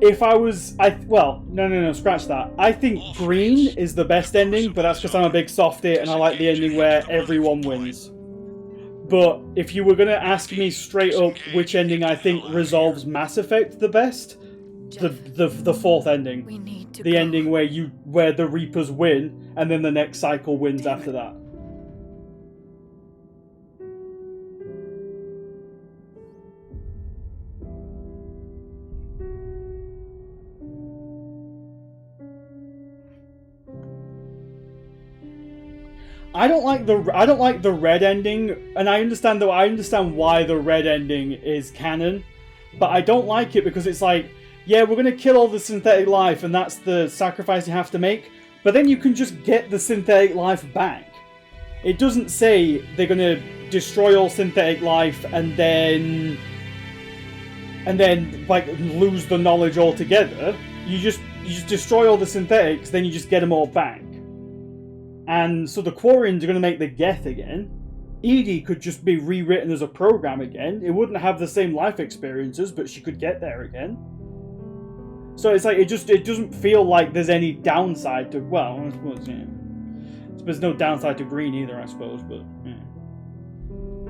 if I was, no, scratch that. I think green is the best ending, but that's because I'm a big softie and I like the ending where everyone wins. But if you were gonna ask me straight up which ending I think resolves Mass Effect the best, the fourth ending, the ending where the Reapers win and then the next cycle wins after that. I don't like the red ending, and I understand why the red ending is canon, but I don't like it because it's like, yeah, we're gonna kill all the synthetic life, and that's the sacrifice you have to make. But then you can just get the synthetic life back. It doesn't say they're gonna destroy all synthetic life and then like lose the knowledge altogether. You just destroy all the synthetics, then you just get them all back. And so the Quarians are going to make the Geth again. Edie could just be rewritten as a program again. It wouldn't have the same life experiences, but she could get there again. So it's like, it doesn't feel like there's any downside to, well, I suppose, yeah. There's no downside to green either, I suppose, but, yeah.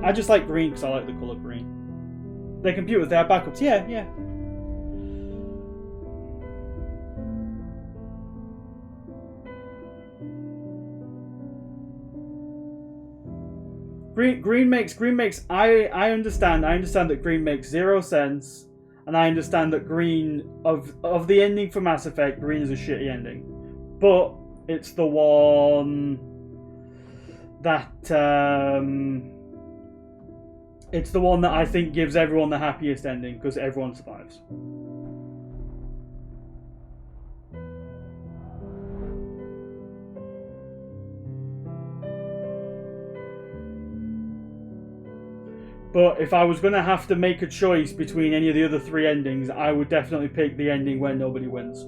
I just like green because I like the colour green. They're computers, they have backups, yeah. Green makes I understand that green makes 0 sense, and I understand that green of the ending for Mass Effect, green is a shitty ending. But it's the one that I think gives everyone the happiest ending because everyone survives. But if I was going to have to make a choice between any of the other 3 endings, I would definitely pick the ending where nobody wins.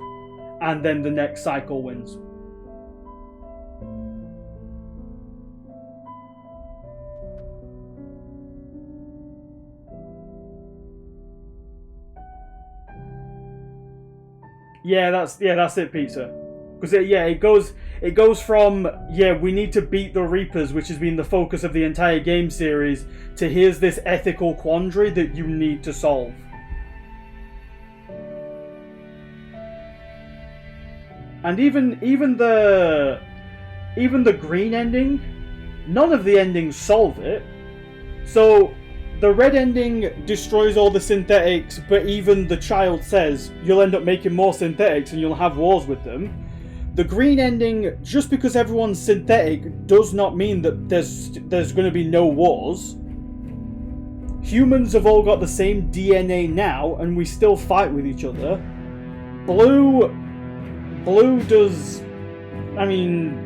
And then the next cycle wins. Yeah, that's it, pizza. Because it goes from, we need to beat the Reapers, which has been the focus of the entire game series, to here's this ethical quandary that you need to solve. And even the green ending, none of the endings solve it. So the red ending destroys all the synthetics, but even the child says you'll end up making more synthetics and you'll have wars with them. The green ending, just because everyone's synthetic, does not mean that there's going to be no wars. Humans have all got the same DNA now, and we still fight with each other. Blue does... I mean...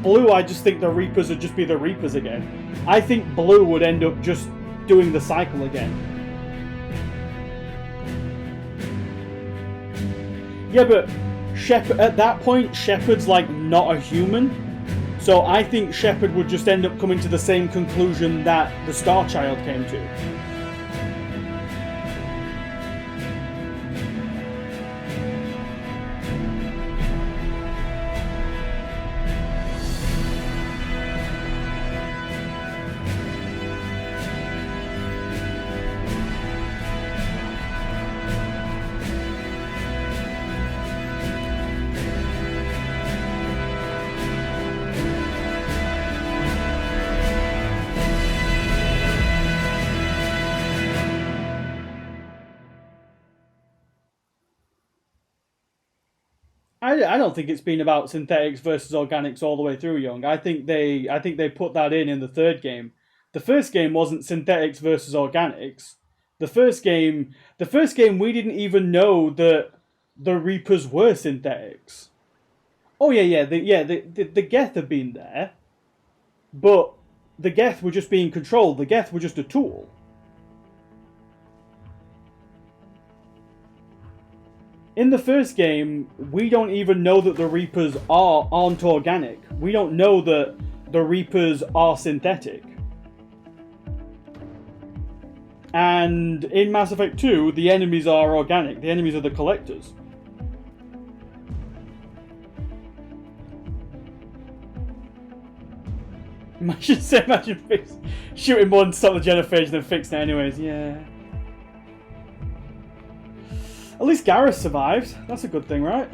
Blue, I just think the Reapers would just be the Reapers again. I think Blue would end up just doing the cycle again. Yeah, but Shepard, at that point, Shepard's like not a human. So I think Shepard would just end up coming to the same conclusion that the Star Child came to. I don't think it's been about synthetics versus organics all the way through, Young. I think they put that in the third game. The first game wasn't synthetics versus organics. The first game we didn't even know that the Reapers were synthetics. Oh the Geth have been there, but the Geth were just being controlled. The Geth were just a tool. In the first game, we don't even know that the Reapers aren't organic. We don't know that the Reapers are synthetic. And in Mass Effect 2, the enemies are organic. The enemies are the Collectors. Imagine shooting one to stop the genophage and then fixing it anyways. Yeah. At least Garrus survived. That's a good thing, right?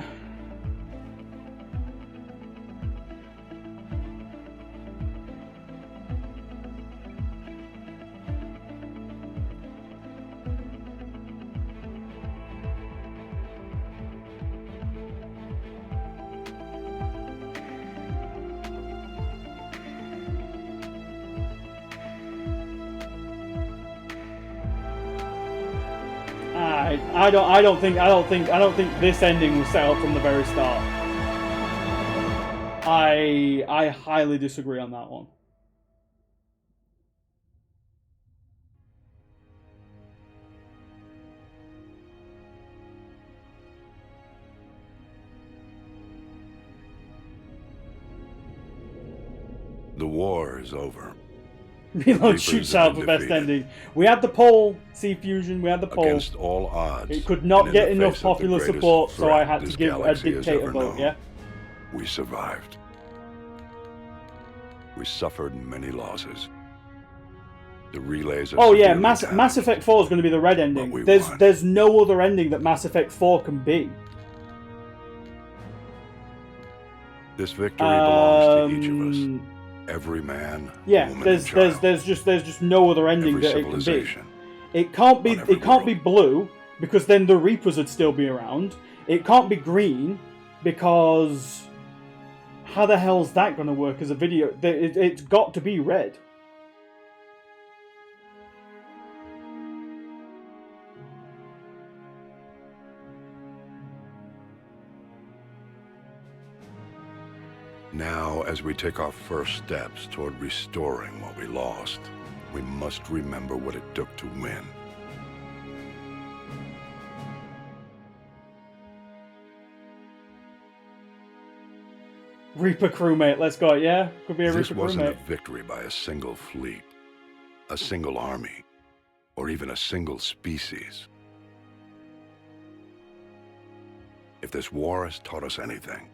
I don't think this ending was set up from the very start. I highly disagree on that one. The war is over. Reload shoots out for best ending. We had the poll, C Fusion, we had the poll. Against all odds. It could not get enough popular support, so I had to give a dictator vote, yeah? We survived. We suffered many losses. The relays are Mass Effect 4 is going to be the red ending. There's no other ending that Mass Effect 4 can be. This victory belongs to each of us. Every man, woman, there's just no other ending that it can be. It can't be blue because then the Reapers would still be around. It can't be green because how the hell is that going to work as a video? It's got to be red. Now, as we take our first steps toward restoring what we lost, we must remember what it took to win. Reaper crewmate, let's go, yeah? Could be a This Reaper wasn't crewmate. a victory by a single fleet, a single army, or even a single species. If this war has taught us anything,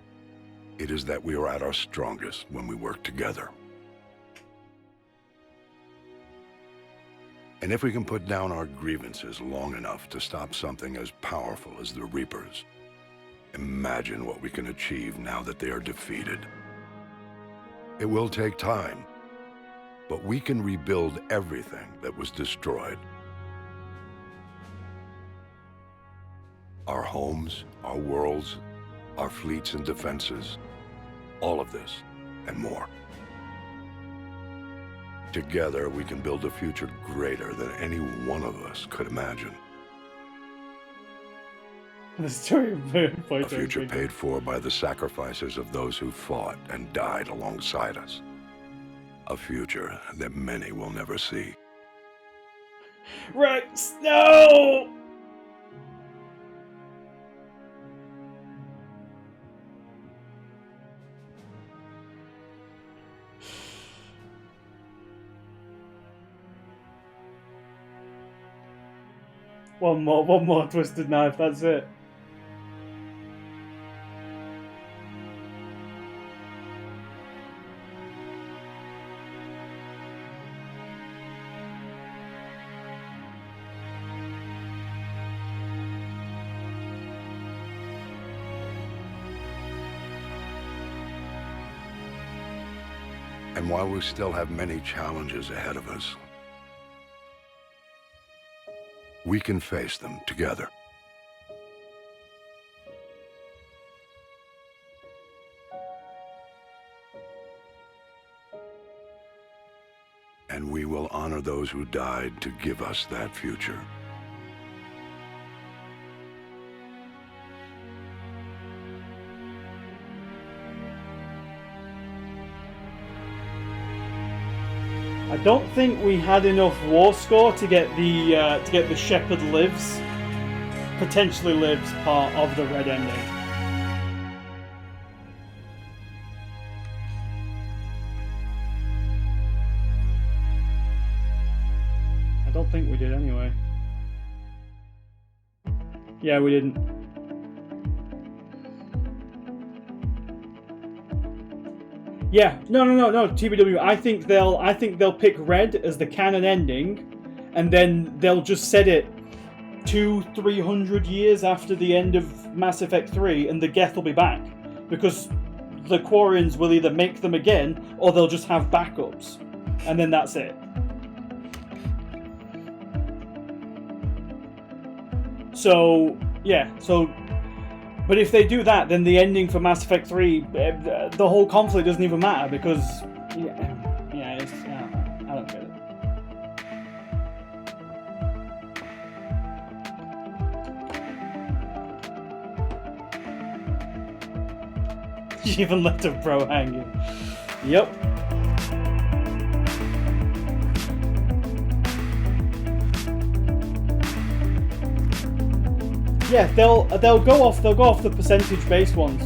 it is that we are at our strongest when we work together. And if we can put down our grievances long enough to stop something as powerful as the Reapers, imagine what we can achieve now that they are defeated. It will take time, but we can rebuild everything that was destroyed. Our homes, our worlds, our fleets and defenses, all of this and more. Together, we can build a future greater than any one of us could imagine. The story of A future paid for by the sacrifices of those who fought and died alongside us. A future that many will never see. Rex, no! One more twisted knife, that's it. And while we still have many challenges ahead of us, we can face them together. And we will honor those who died to give us that future. I don't think we had enough war score to get the Shepard lives, potentially lives part of the red ending. I don't think we did anyway. Yeah, we didn't. Yeah, no, TBW. I think they'll pick red as the canon ending, and then they'll just set it 200-300 years after the end of Mass Effect 3, and the Geth will be back because the Quarians will either make them again or they'll just have backups, and then that's it. So yeah, but if they do that, then the ending for Mass Effect 3, the whole conflict doesn't even matter because, I don't get it. You even left a bro hanging. Yep. Yeah, they'll go off the percentage based ones.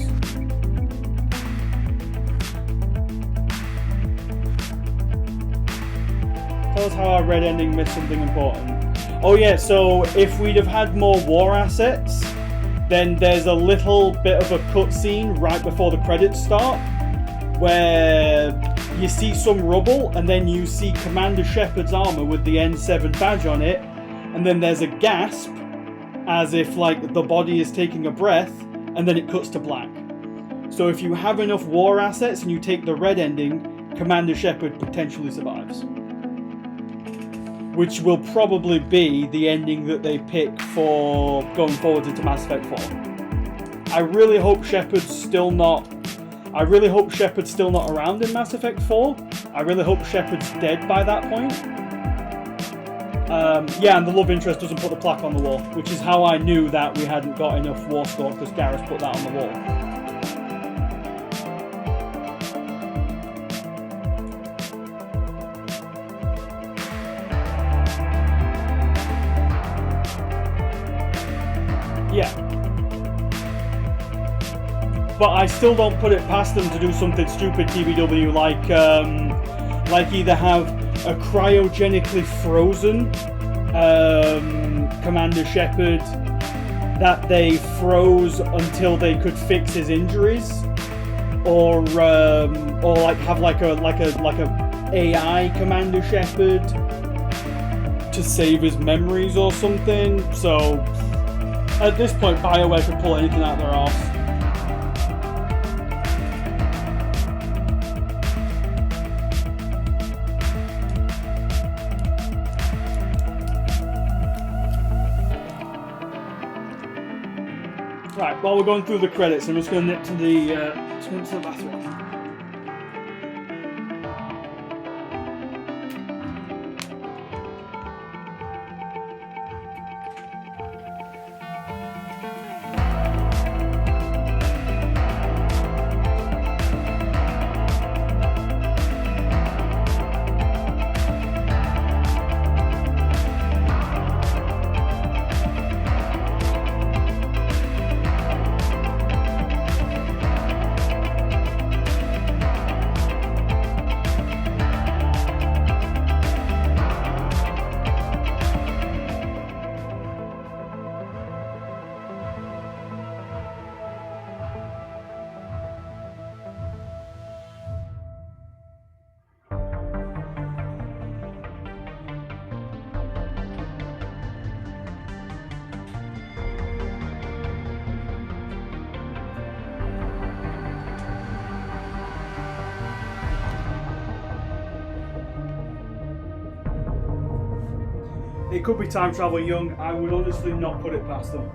Tell us how our red ending missed something important. Oh yeah, so if we'd have had more war assets, then there's a little bit of a cutscene right before the credits start where you see some rubble and then you see Commander Shepard's armor with the N7 badge on it, and then there's a gasp as if like the body is taking a breath, and then it cuts to black. So if you have enough war assets and you take the red ending, Commander Shepard potentially survives. Which will probably be the ending that they pick for going forward into Mass Effect 4. I really hope Shepard's still not around in Mass Effect 4. I really hope Shepard's dead by that point. And the love interest doesn't put the plaque on the wall, which is how I knew that we hadn't got enough war score, because Garrus put that on the wall. Yeah. But I still don't put it past them to do something stupid, TBW, like either have a cryogenically frozen Commander Shepard that they froze until they could fix his injuries, or like have like a AI Commander Shepard to save his memories or something. So at this point, BioWare could pull anything out of their arse. Right, while we're going through the credits, I'm just going to nip to the bathroom. It could be time travel young. I would honestly not put it past them.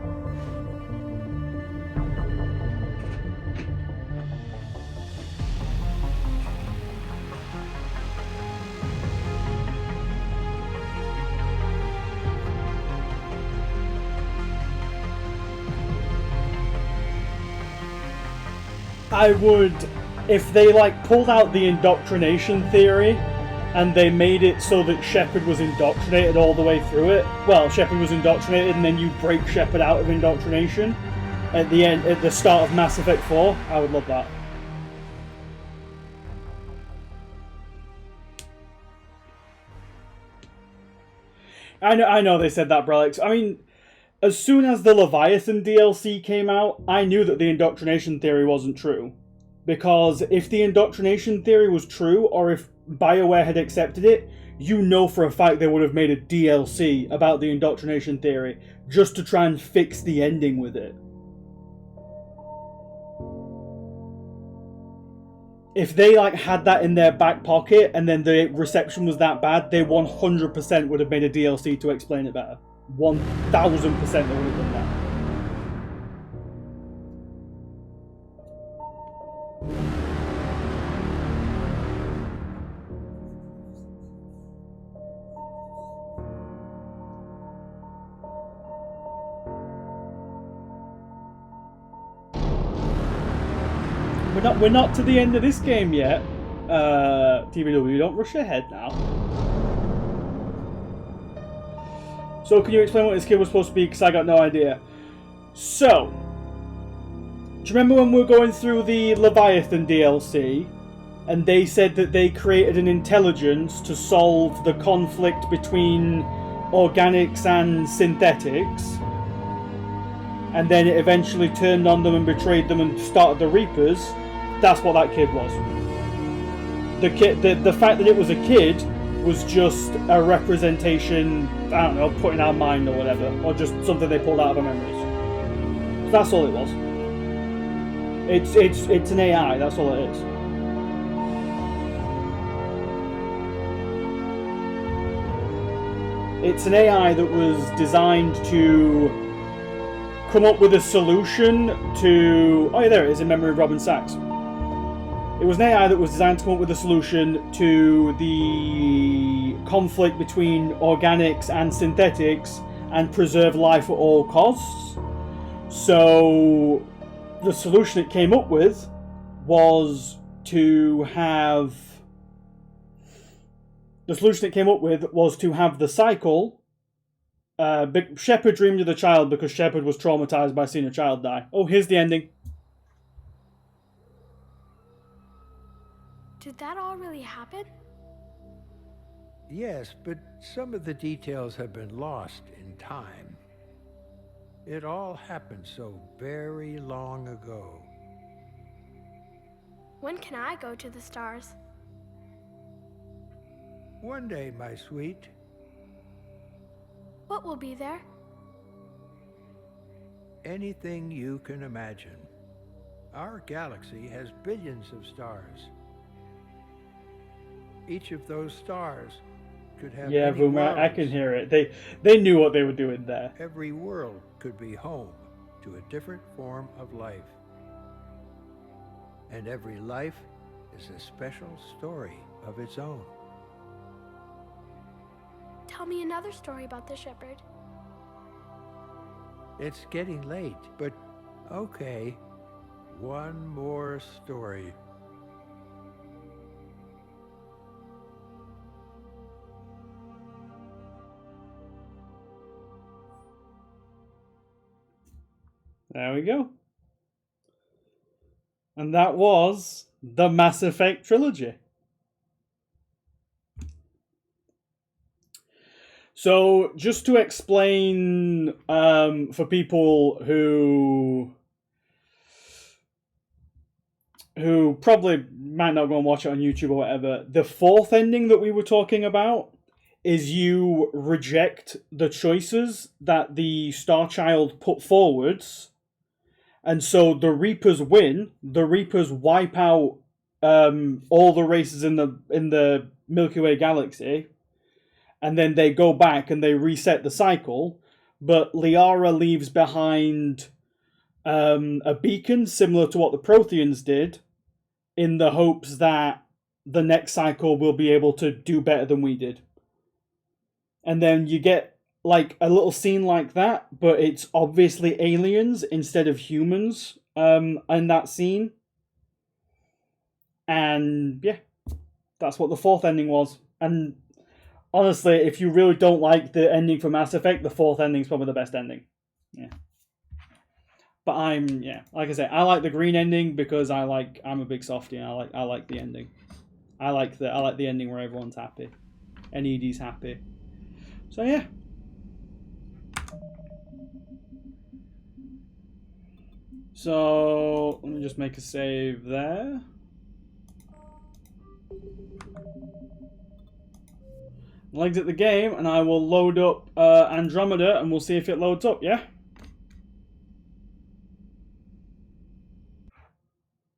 I would, if they like pulled out the indoctrination theory and they made it so that Shepard was indoctrinated all the way through it. Well, Shepard was indoctrinated and then you break Shepard out of indoctrination at the end, at the start of Mass Effect 4. I would love that. I know they said that, Brelix. I mean, as soon as the Leviathan DLC came out, I knew that the indoctrination theory wasn't true. Because if the indoctrination theory was true, or if BioWare had accepted it, you know for a fact they would have made a DLC about the indoctrination theory, just to try and fix the ending with it. If they like had that in their back pocket, and then the reception was that bad, they 100% would have made a DLC to explain it better. 1000% they would have done that. We're not to the end of this game yet. TBW, don't rush ahead now. So, can you explain what this kid was supposed to be? Because I got no idea. So, do you remember when we were going through the Leviathan DLC, and they said that they created an intelligence to solve the conflict between organics and synthetics, and then it eventually turned on them and betrayed them and started the Reapers? That's what that kid was. The fact that it was a kid was just a representation, I don't know, put in our mind or whatever, or just something they pulled out of our memories. That's all it was. It's an AI, that's all it is. It's an AI that was designed to come up with a solution to... Oh yeah, there it is, in memory of Robin Sachs. It was an AI that was designed to come up with a solution to the conflict between organics and synthetics and preserve life at all costs. So the solution it came up with was to have... The solution it came up with was to have the cycle... Shepard dreamed of the child because Shepard was traumatized by seeing a child die. Oh, here's the ending. Did that all really happen? Yes, but some of the details have been lost in time. It all happened so very long ago. When can I go to the stars? One day, my sweet. What will be there? Anything you can imagine. Our galaxy has billions of stars. Each of those stars could have yeah, many Boomer, I worlds. can hear it. They knew what they were doing there. Every world could be home to a different form of life. And every life is a special story of its own. Tell me another story about the Shepard. It's getting late, but okay. One more story. There we go. And that was the Mass Effect trilogy. So, just to explain for people who probably might not go and watch it on YouTube or whatever, the fourth ending that we were talking about is you reject the choices that the Star Child put forwards, and so the Reapers win. The Reapers wipe out all the races in the Milky Way galaxy, and then they go back and they reset the cycle, but Liara leaves behind a beacon similar to what the Protheans did, in the hopes that the next cycle will be able to do better than we did. And then you get like a little scene like that, but it's obviously aliens instead of humans in that scene. And yeah, that's what the fourth ending was. And honestly, if you really don't like the ending for Mass Effect, the fourth ending is probably the best ending. Yeah. But like I said, I like the green ending because I'm a big softie and I like the ending. I like the ending where everyone's happy and ED's happy. So yeah. So let me just make a save there. I'll exit the game and I will load up Andromeda and we'll see if it loads up, yeah?